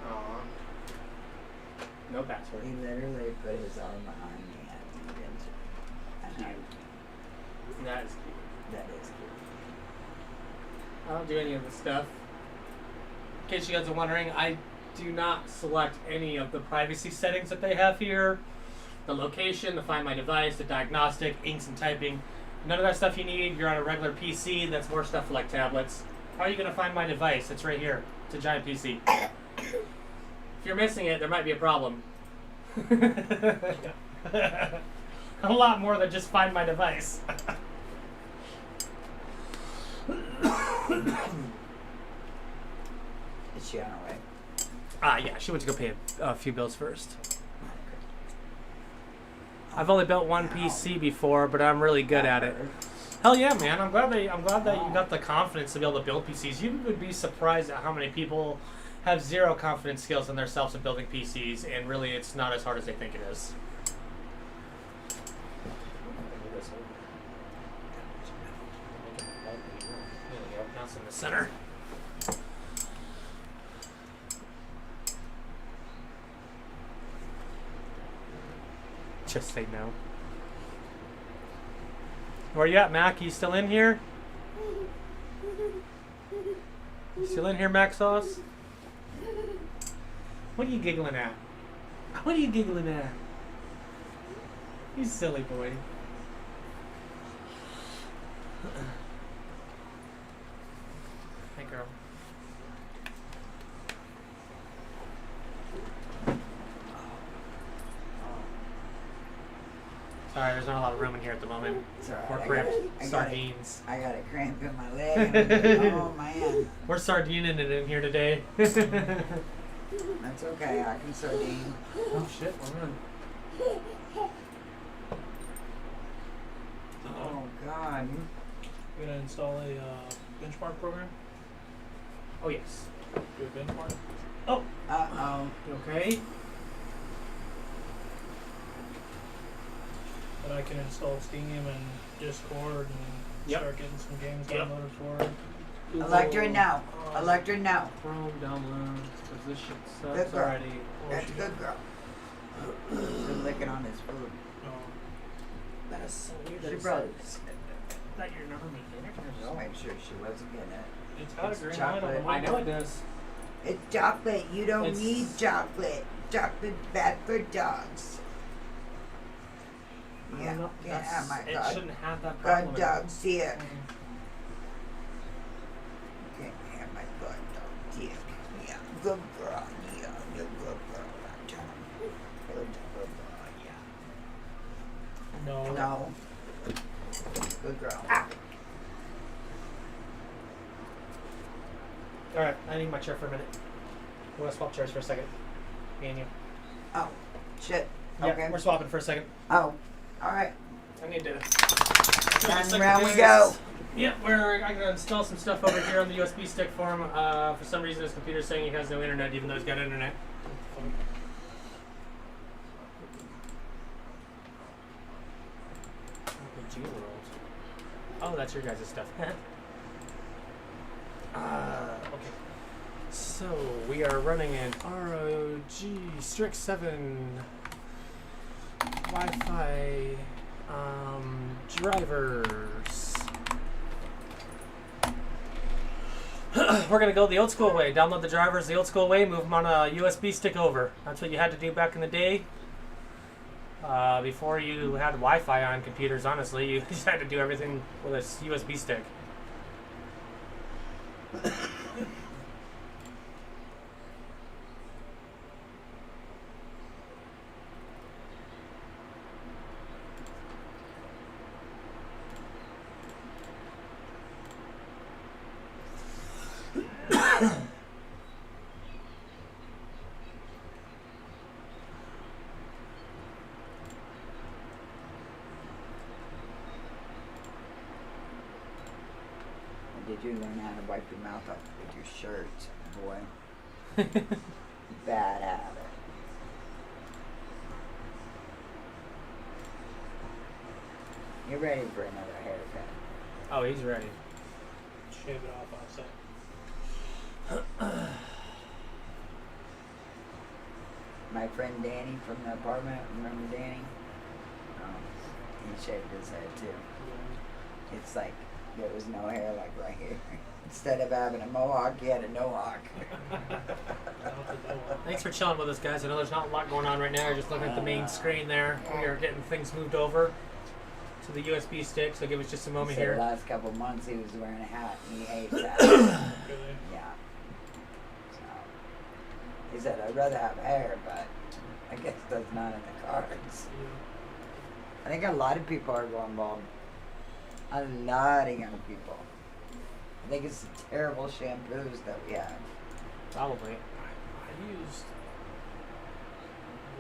Aww. No password. He literally put his arm behind me and That is cute. that is cute. I don't do any of this stuff. In case you guys are wondering, I do not select any of the privacy settings that they have here. The location, the find my device, the diagnostic, inks and typing. None of that stuff you need. You're on a regular PC. That's more stuff for like tablets. How are you going to find my device? It's right here. It's a giant PC. If you're missing it, there might be a problem. A lot more than just find my device. Is she on her way? Yeah, she went to go pay a few bills first. I've only built one PC before, but I'm really good at it. Hell yeah, man! I'm glad that you got the confidence to be able to build PCs. You would be surprised at how many people have zero confidence skills in themselves in building PCs, and really, it's not as hard as they think it is. Now send this center. Just say no. Where you at, Mac? You still in here? You still in here, Mac Sauce? What are you giggling at? What are you giggling at? You silly boy. Hey, girl. Sorry, there's not a lot of room in here at the moment. It's all right. We're I cramped. got Sardines. I got a cramp in my leg. Oh man. We're sardining it in here today. That's okay. I can sardine. Oh shit, we're on. Oh God. We're gonna install a benchmark program. Oh yes. Do a benchmark. Oh, Uh-oh. you okay? But I can install Steam and Discord and Yep. start getting some games Yep. downloaded for Google, Electra, no. Electra, no. Chrome downloads, position Good subs girl. already. That's a good girl. She's licking on his food. That is so weird. She That, probably that you're never making it. just make sure she wasn't getting it. It's got It's a green light on chocolate. the I know monitor. it does. It's chocolate. You don't It's- need chocolate. Chocolate's bad for dogs. Yeah, No, can't have my it god. shouldn't have that problem. God dogs here. Can't have my god dog here. Yeah, good girl. Yeah, you're good girl. Good girl. Yeah. No. No. Good girl. Ah. All right, I need my chair for a minute. We're gonna swap chairs for a second. Me and you. Oh, shit. Yeah, Okay. we're swapping for a second. Oh, all right. I need to. And round we go. Yeah, I'm gonna install some stuff over here on the USB stick for him. For some reason, his computer's saying he has no internet, even though he's got internet. Oh, that's your guys' stuff. Okay. So we are running an ROG Strix 7 Wi-Fi drivers. We're gonna go the old school way. Download the drivers the old school way. Move them on a USB stick over. That's what you had to do back in the day. Before you had Wi-Fi on computers, honestly, you just had to do everything with a USB stick. Did you learn how to wipe your mouth off with your shirt, boy? Bad habit. You're ready for another haircut. Oh, he's ready. Shave it off offset. My friend Danny from the apartment, remember Danny? He shaved his head too. It's like there was no hair like right here. Instead of having a mohawk, he had a no-hawk. Thanks for chilling with us, guys. I know there's not a lot going on right now. We're just looking at the main screen there. We are getting things moved over to the USB stick, so give us just a He moment said here. the last couple months he was wearing a hat and he hates that. Really? Yeah. So, he said, I'd rather have hair, but I guess that's not in the cards. I think a lot of people are going bald. A lot of young people. I think it's the terrible shampoos that we have. Probably. I used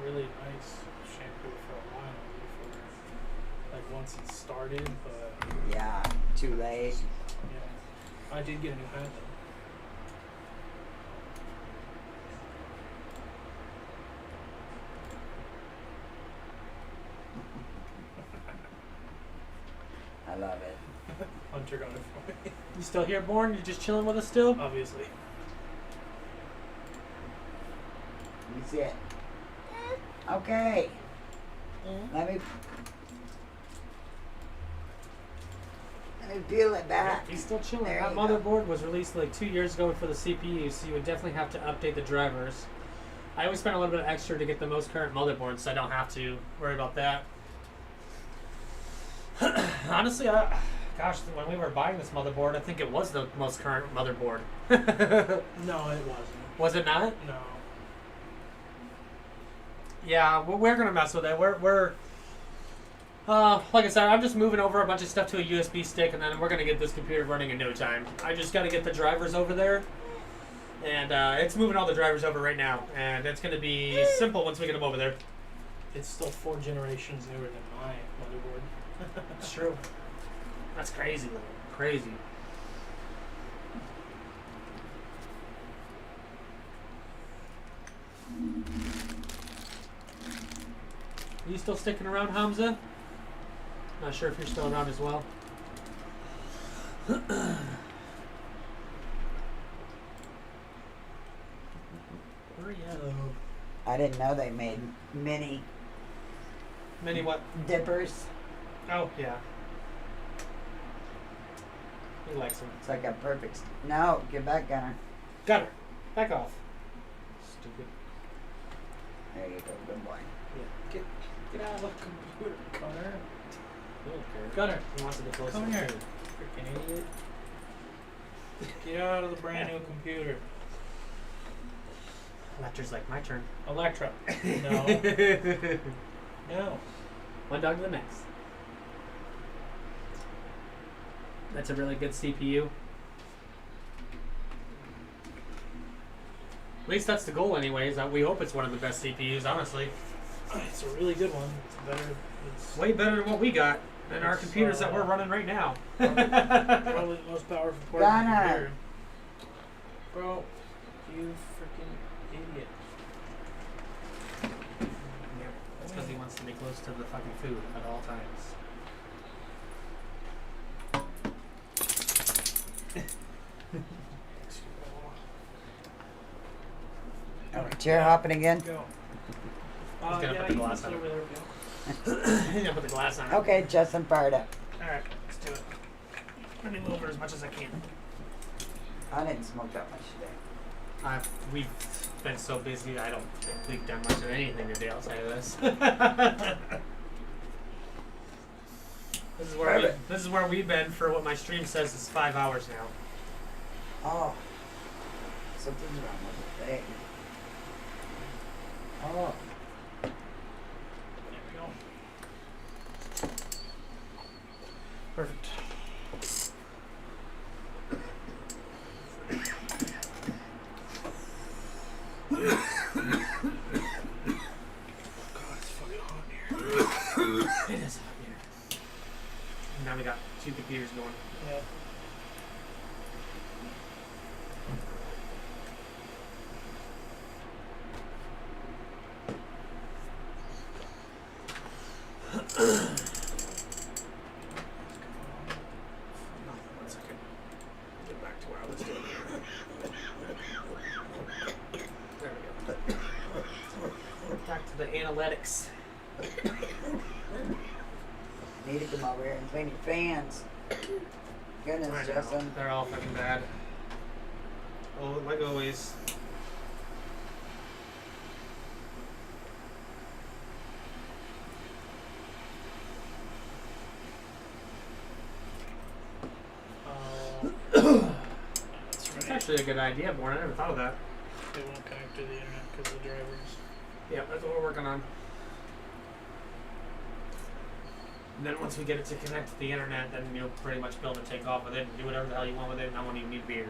really nice shampoo for a while before, like once it started, but Yeah, too late. yeah, I did get a new hat though. I love it. Hunter got it for me. You still here, Born? You just chilling with us still? Obviously. You see it? Okay. Let me peel it back. He's still chilling. There That you go. motherboard was released like 2 years ago for the CPU, so you would definitely have to update the drivers. I always spend a little bit of extra to get the most current motherboard, so I don't have to worry about that. Honestly, gosh, when we were buying this motherboard, I think it was the most current motherboard. No, it wasn't. Was it not? No. Yeah, we're gonna mess with it. We're like I said, I'm just moving over a bunch of stuff to a USB stick, and then we're gonna get this computer running in no time. I just gotta get the drivers over there, and it's moving all the drivers over right now, and it's gonna be simple once we get them over there. It's still 4 generations newer than my motherboard. It's true. That's crazy, though. Crazy. Are you still sticking around, Hamza? Not sure if you're still around as well. I didn't know they made mini Mini what? dippers. Oh, yeah. He likes them. It's like a perfect. No, get back, Gunner. Got her. Back off. Stupid. There you go, good boy. Yeah. Get out of the computer, Connor. He don't care. Gunner, He wants to get closer. come here. to you. Freaking idiot. Get out of the brand new computer. Lecter's like, my turn. Electra. No. No. One dog to the next. That's a really good CPU. At least that's the goal anyways. We hope it's one of the best CPUs, honestly. It's a really good one. It's better. It's Way better than what we got and our It's, computers that we're running right now. probably the most powerful part of the Gunner. computer. Bro, you freaking idiot. That's because he wants to be close to the fucking food at all times. Oh, chair hopping again? Go. He's gonna put the you glass can on sit it. over there, Bill. He's gonna put the glass on it. Okay, Justin fired up. Alright, let's do it. Let me move over as much as I can. I didn't smoke that much today. We've been so busy, I don't think we've done much of anything today outside of this. This is where we've been for what my stream says is 5 hours now. Oh, something's wrong with the thing. Oh, There we go. Perfect. God, it's fucking hot in here. It is hot here. Now we got 2 computers going. Yeah. One second. Get back to where I was doing. There we go. Back to the analytics. need to come over here and clean your fans. Goodness, I know. Justin. They're all fucking bad. Oh, like always. That's It's right. actually a good idea, Born. I never thought of that. They won't connect to the internet because of the drivers. Yeah, that's what we're working on. And then once we get it to connect to the internet, then you'll pretty much be able to take off with it and do whatever the hell you want with it, and I won't even need beer.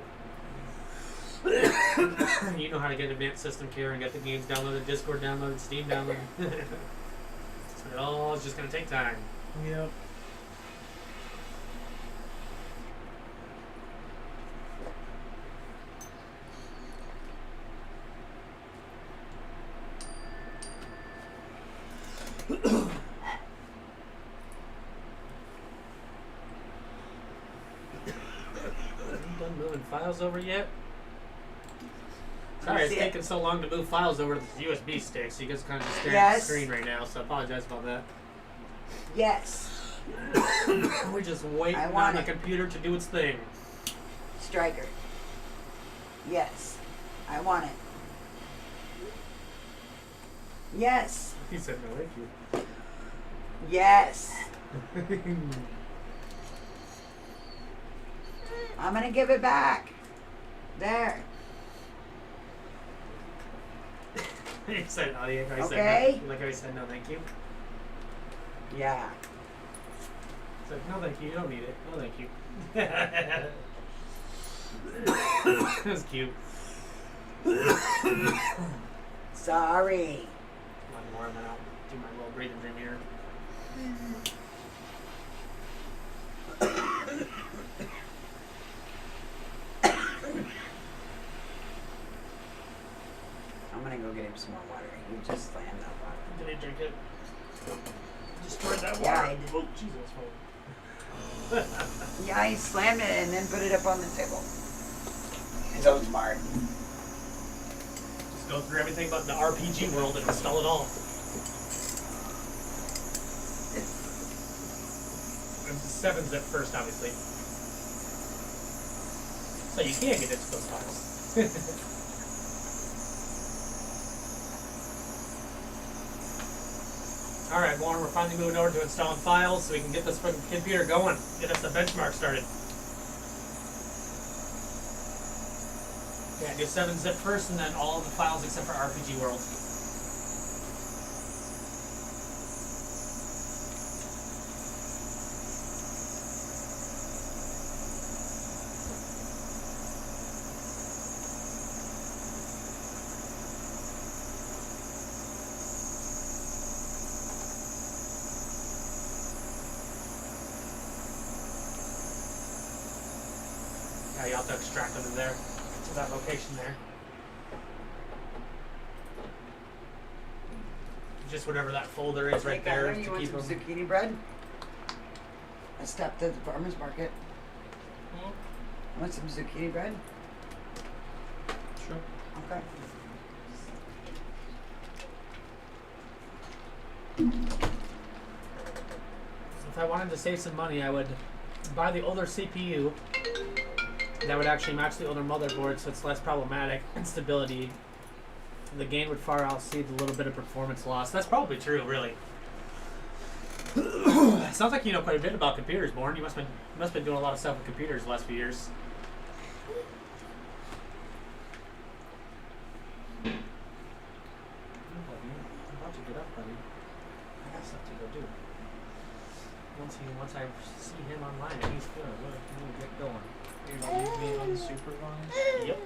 You know how to get advanced system care and get the games downloaded, Discord downloaded, Steam downloaded. So it all is just going to take time. Yep. files over yet? Sorry, it's see it. taking so long to move files over to the USB stick, so you guys kind of just staring at the Yes. screen right now, so I apologize about that. Yes. We're just waiting I on want the it. computer to do its thing. Striker. Yes. I want it. Yes. He said no, thank you. Yes. I'm gonna give it back. There. He said, oh, yeah, I Okay. said no. Like I said, no, thank you. Yeah. It's like, no, thank you. You don't need it. No, thank you. That was cute. Sorry. One more, and then I'll do my little breathing dream here. I'm gonna go get him some more water. He just slammed that water. Did he drink it? Destroyed that water. Yeah, I did. Oh, Jesus. Yeah, he slammed it and then put it up on the table. He's so smart. Just go through everything but the RPG world and install it all. And 7-zip first, obviously. So you can get into those files. Alright, Warren, we're finally moving over to installing files so we can get this fucking computer going. Get us a benchmark started. Yeah, do 7-zip first and then all of the files except for RPG World. Yeah, you have to extract them to there, to that location there. Just whatever that folder is right Hey, there Connor, you to want keep some them. zucchini bread? I stopped at the farmer's market. Want some zucchini bread? Sure. Okay. If I wanted to save some money, I would buy the older CPU that would actually match the older motherboard, so it's less problematic and stability. The gain would far outseed the little bit of performance loss. That's probably true, really. Sounds like you know quite a bit about computers, Born. You must have been doing a lot of stuff with computers the last few years. I'm about to get up, buddy. I got stuff to go do. Once I see him online and he's good, we'll get going. You leave me unsupervised? Yep.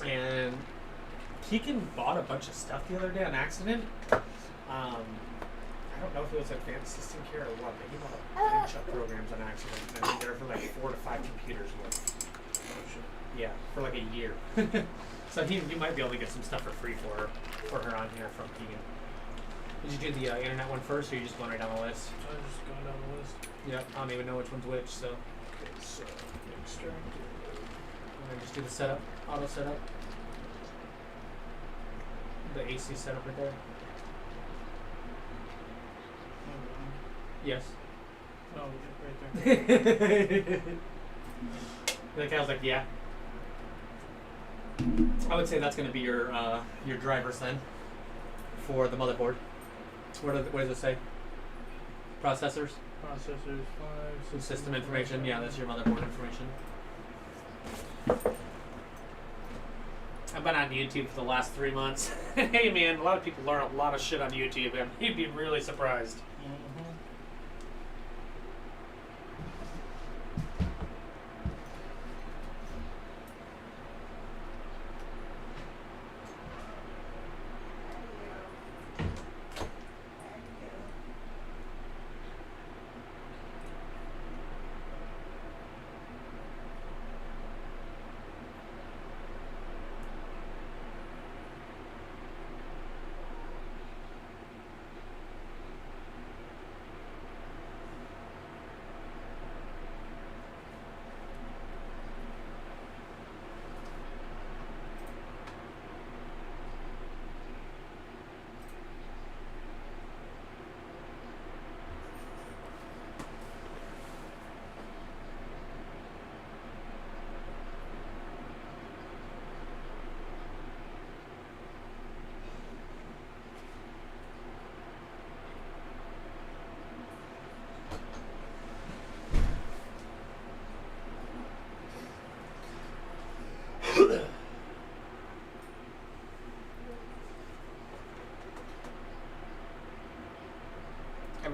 And Keegan bought a bunch of stuff the other day on accident. I don't know if it was advanced system care or what, but he bought a bunch of programs on accident. And I think they're for like 4 to 5 computers worth. Oh shit. Yeah, for like a year. So you might be able to get some stuff for free for her on here from Keegan. Did you do the internet one first, or you just going right down the list? I was just going down the list. Yep, I don't even know which one's which, so. Okay, so extract. And then just do the setup, auto setup. The AC setup right there. Yes. Oh, yeah, right there. The guy was like, yeah. I would say that's going to be your drivers then for the motherboard. What does it say? Processors? Processors 5. System information. Yeah, that's your motherboard information. I've been on YouTube for the last 3 months. Hey man, a lot of people learn a lot of shit on YouTube, and you'd be really surprised. Mm-hmm.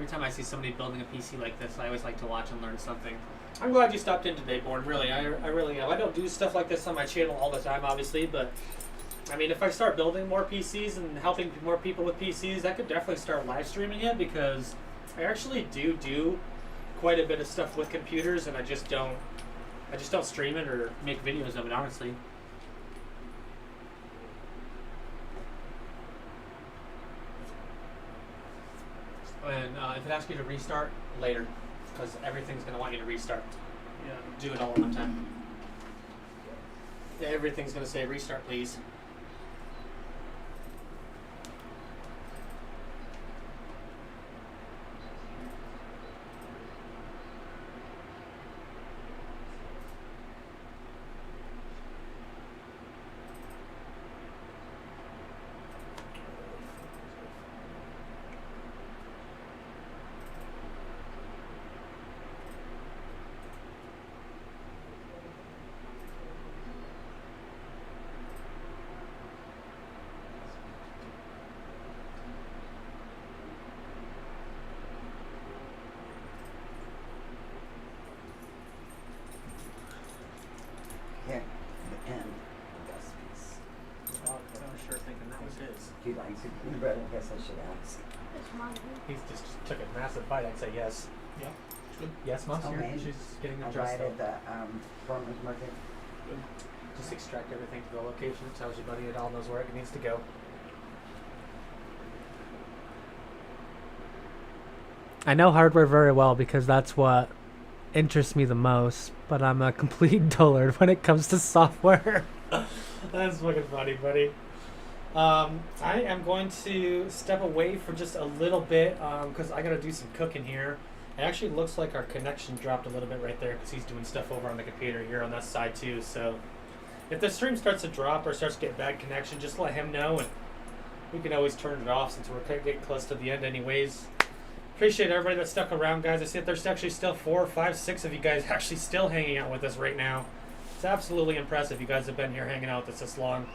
time I see somebody building a PC like this, I always like to watch and learn something. I'm glad you stopped in today, Born. Really, I really am. I don't do stuff like this on my channel all the time, obviously, but I mean, if I start building more PCs and helping more people with PCs, I could definitely start live streaming it, because I actually do quite a bit of stuff with computers, and I just don't stream it or make videos of it, honestly. And if it asks you to restart, later, because everything's going to want you to restart. Yeah, do it all at one time. Yeah, everything's going to say restart, please. Here, the pen. Dust piece. Oh, I was sure thinking that was his. He likes it, but I guess I should ask. It's mine. He just took a massive bite. I'd say yes. Yeah. Good. Yes, Mom's Oh, here. man. She's getting I'll her buy dressed it up. at the farmer's market. Just extract everything to the location. It tells you, buddy, it all knows where it needs to go. I know hardware very well because that's what interests me the most, but I'm a complete dullard when it comes to software. That's fucking funny, buddy. I am going to step away for just a little bit because I got to do some cooking here. It actually looks like our connection dropped a little bit right there because he's doing stuff over on the computer here on that side too. So if the stream starts to drop or starts to get bad connection, just let him know, and we can always turn it off since we're getting close to the end anyways. Appreciate everybody that stuck around, guys. I see that there's actually still 4, 5, 6 of you guys actually still hanging out with us right now. It's absolutely impressive you guys have been here hanging out with us this long.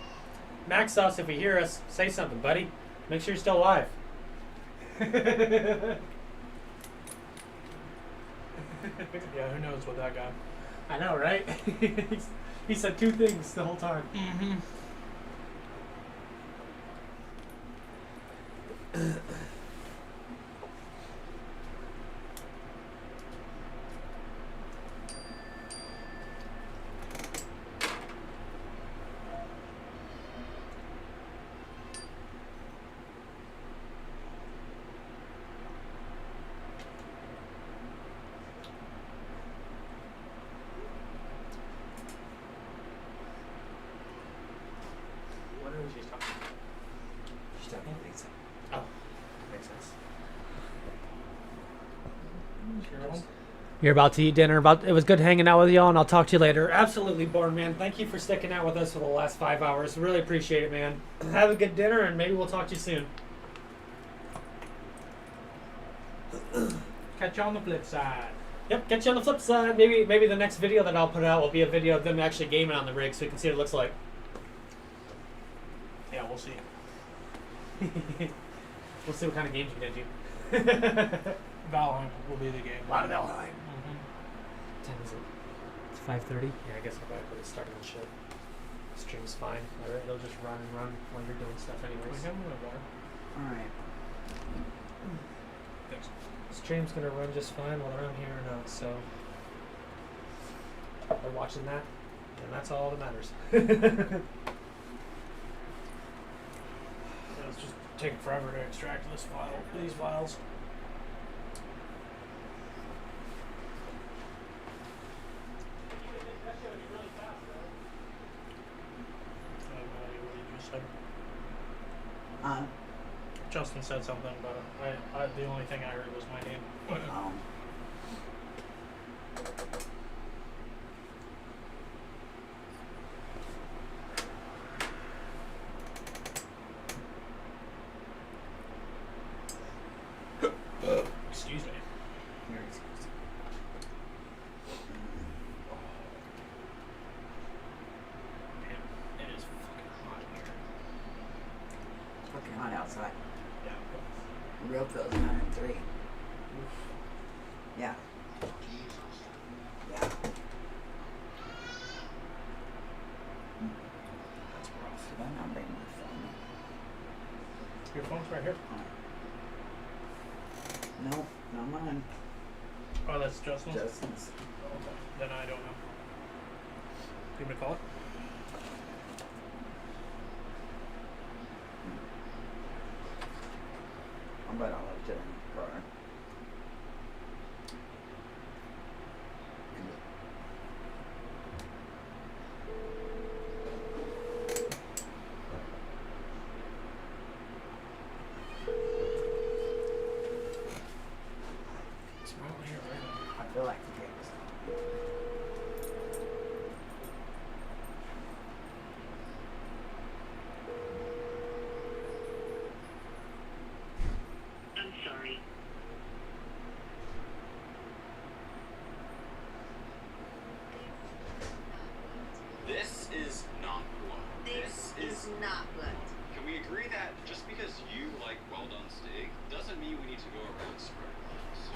Maxos, if you hear us, say something, buddy. Make sure you're still alive. Yeah, who knows what that got. I know, right? He said 2 things the whole time. Mm-hmm. What are she talking about? She's talking pizza. Oh, makes sense. You're about to eat dinner. It was good hanging out with y'all, and I'll talk to you later. Absolutely, Born, man. Thank you for sticking out with us for the last 5 hours. Really appreciate it, man. Have a good dinner, and maybe we'll talk to you soon. Catch you on the flip side. Yep, catch you on the flip side. Maybe the next video that I'll put out will be a video of them actually gaming on the rig, so you can see what it looks like. Yeah, we'll see. We'll see what kind of games you get into. Valheim will be the game. A lot of Valheim. Mm-hmm. What time is it? It's 5:30. Yeah, I guess I'll probably put it started and shit. Stream's fine. Alright, it'll just run and run while you're doing stuff anyways. Alright. Thanks. Stream's gonna run just fine whether I'm here or not, so they're watching that, and that's all that matters. Yeah, it's just taking forever to extract these files. I have no idea what you just said. Justin said something about it. The only thing I heard was my name. Excuse me. Man, it is fucking hot here. It's fucking hot outside. Yeah. Real feels 103. Yeah. Yeah. That's rough. Did I not bring my phone? Your phone's right here. No, not mine. Oh, that's Justin's? Justin's. Okay. Then I don't know. You want me to call it? I bet I'll left it in the car. It's right here, right? I feel like pigs. I'm sorry. This is not blood. This is not blood. Can we agree that just because you like well done steak doesn't mean we need to go around spreading lies?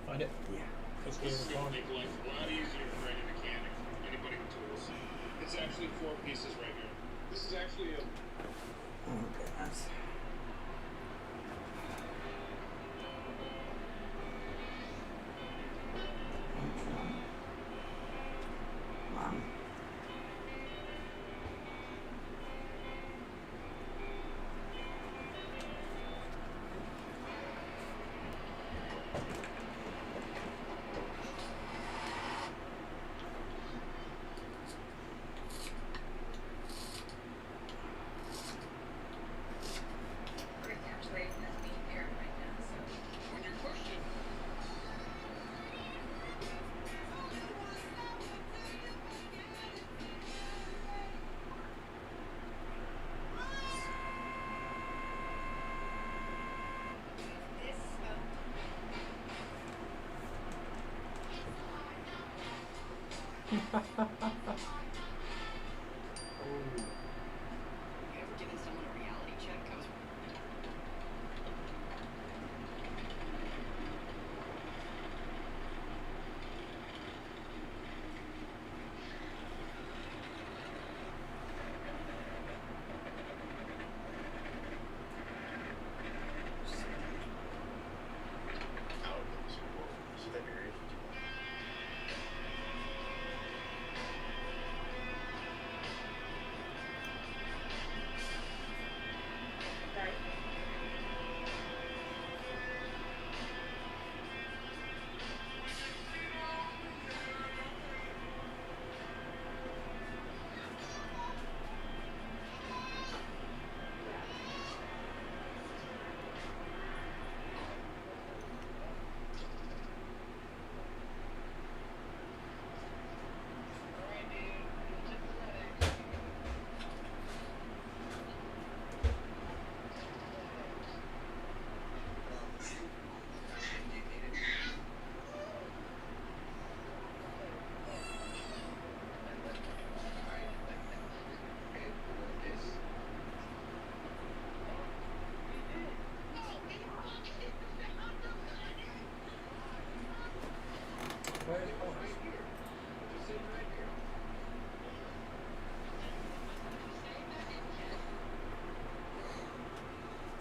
Find it. Yeah. Just This give is the going phone. to make life a lot easier for any mechanic, anybody with tools. It's actually 4 pieces right here. This is actually a Oh goodness. Mom. Actually, that's being aired right now, so. on your question. This, you ever given someone a reality check?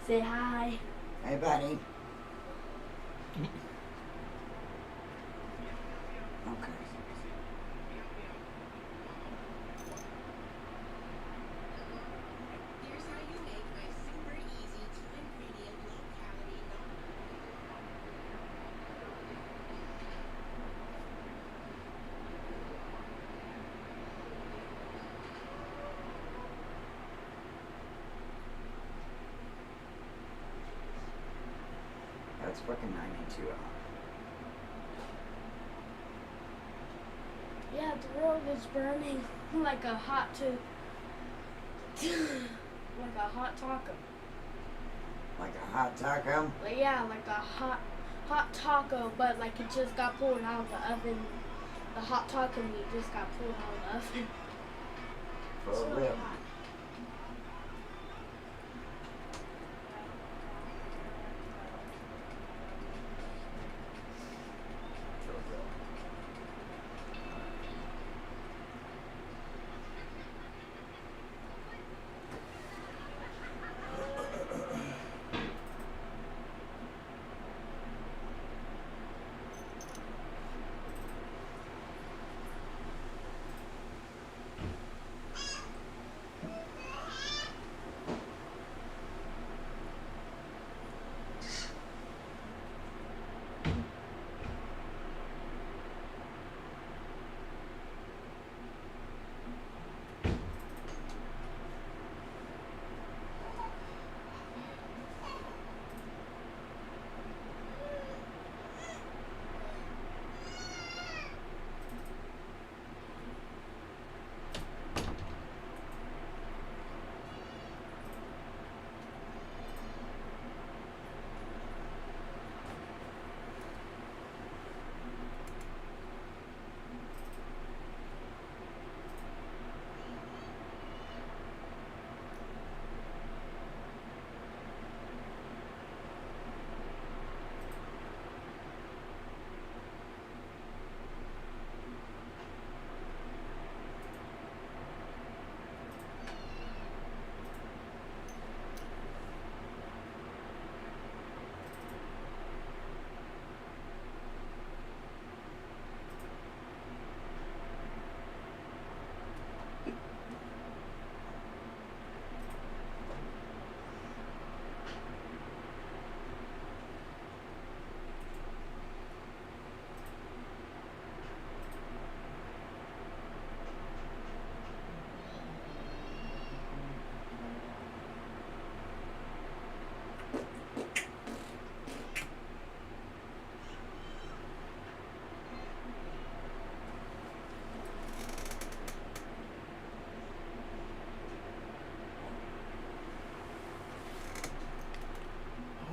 Say hi. Hey buddy. it's fucking 92 out. Yeah, the world is burning like a hot like a hot taco. Like a hot taco? Like, yeah, like a hot taco, but like it just got pulled out of the oven. The hot taco meat just got pulled out of the oven. For It's really real. hot.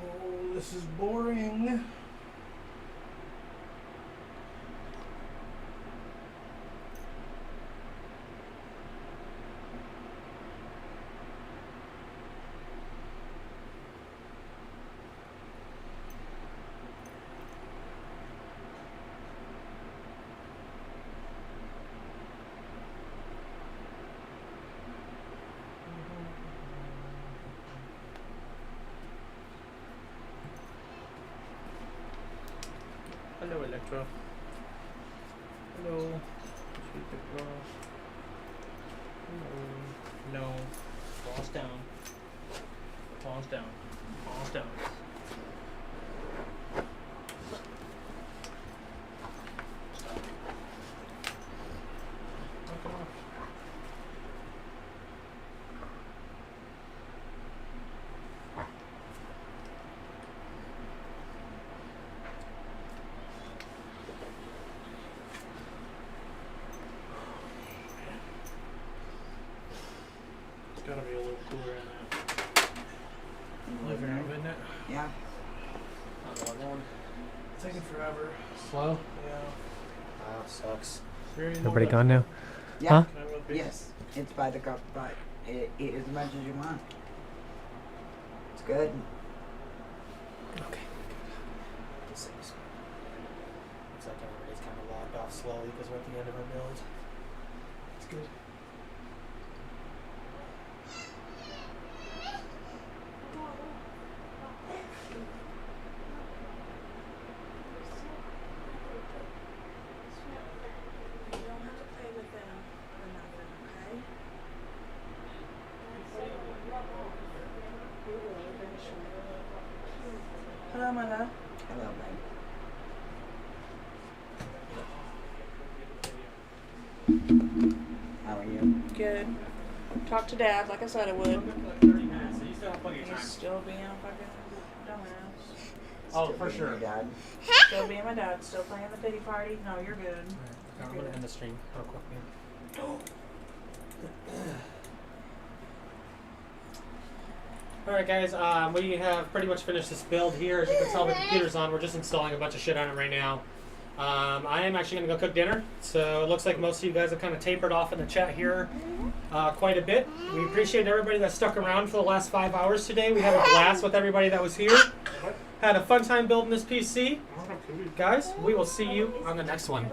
Oh, this is boring. Hello, Electro. Hello. Sweet Ross. Hello. No. Floss down. Floss down. Floss down. Stop. Oh, come on. It's gotta be a little cooler in that living room, isn't it? Yeah. It's taking forever. Slow? Yeah. Wow, sucks. Very Everybody gone now? Yeah. Huh? Can I have a piece? Yes. It's by the cup, but eat as much as you want. It's good. Okay. This is. Looks like everybody's kind of logged off slowly because we're at the end of our build. It's good. You don't have to play with them or nothing, okay? We will eventually. Hello, my love. Hello, babe. How are you? Good. Talk to Dad like I said I would. So you still have plenty of time. He's still being a fucking dumbass. Oh, Still for being sure. your dad. Still being my dad, still playing the pity party. No, you're good. Alright, I'm gonna end the stream real quick. Alright guys, we have pretty much finished this build here. As you can tell, the computer's on. We're just installing a bunch of shit on it right now. I am actually going to go cook dinner. So it looks like most of you guys have kind of tapered off in the chat here quite a bit. We appreciate everybody that stuck around for the last 5 hours today. We had a blast with everybody that was here. Had a fun time building this PC. Guys, we will see you on the next one.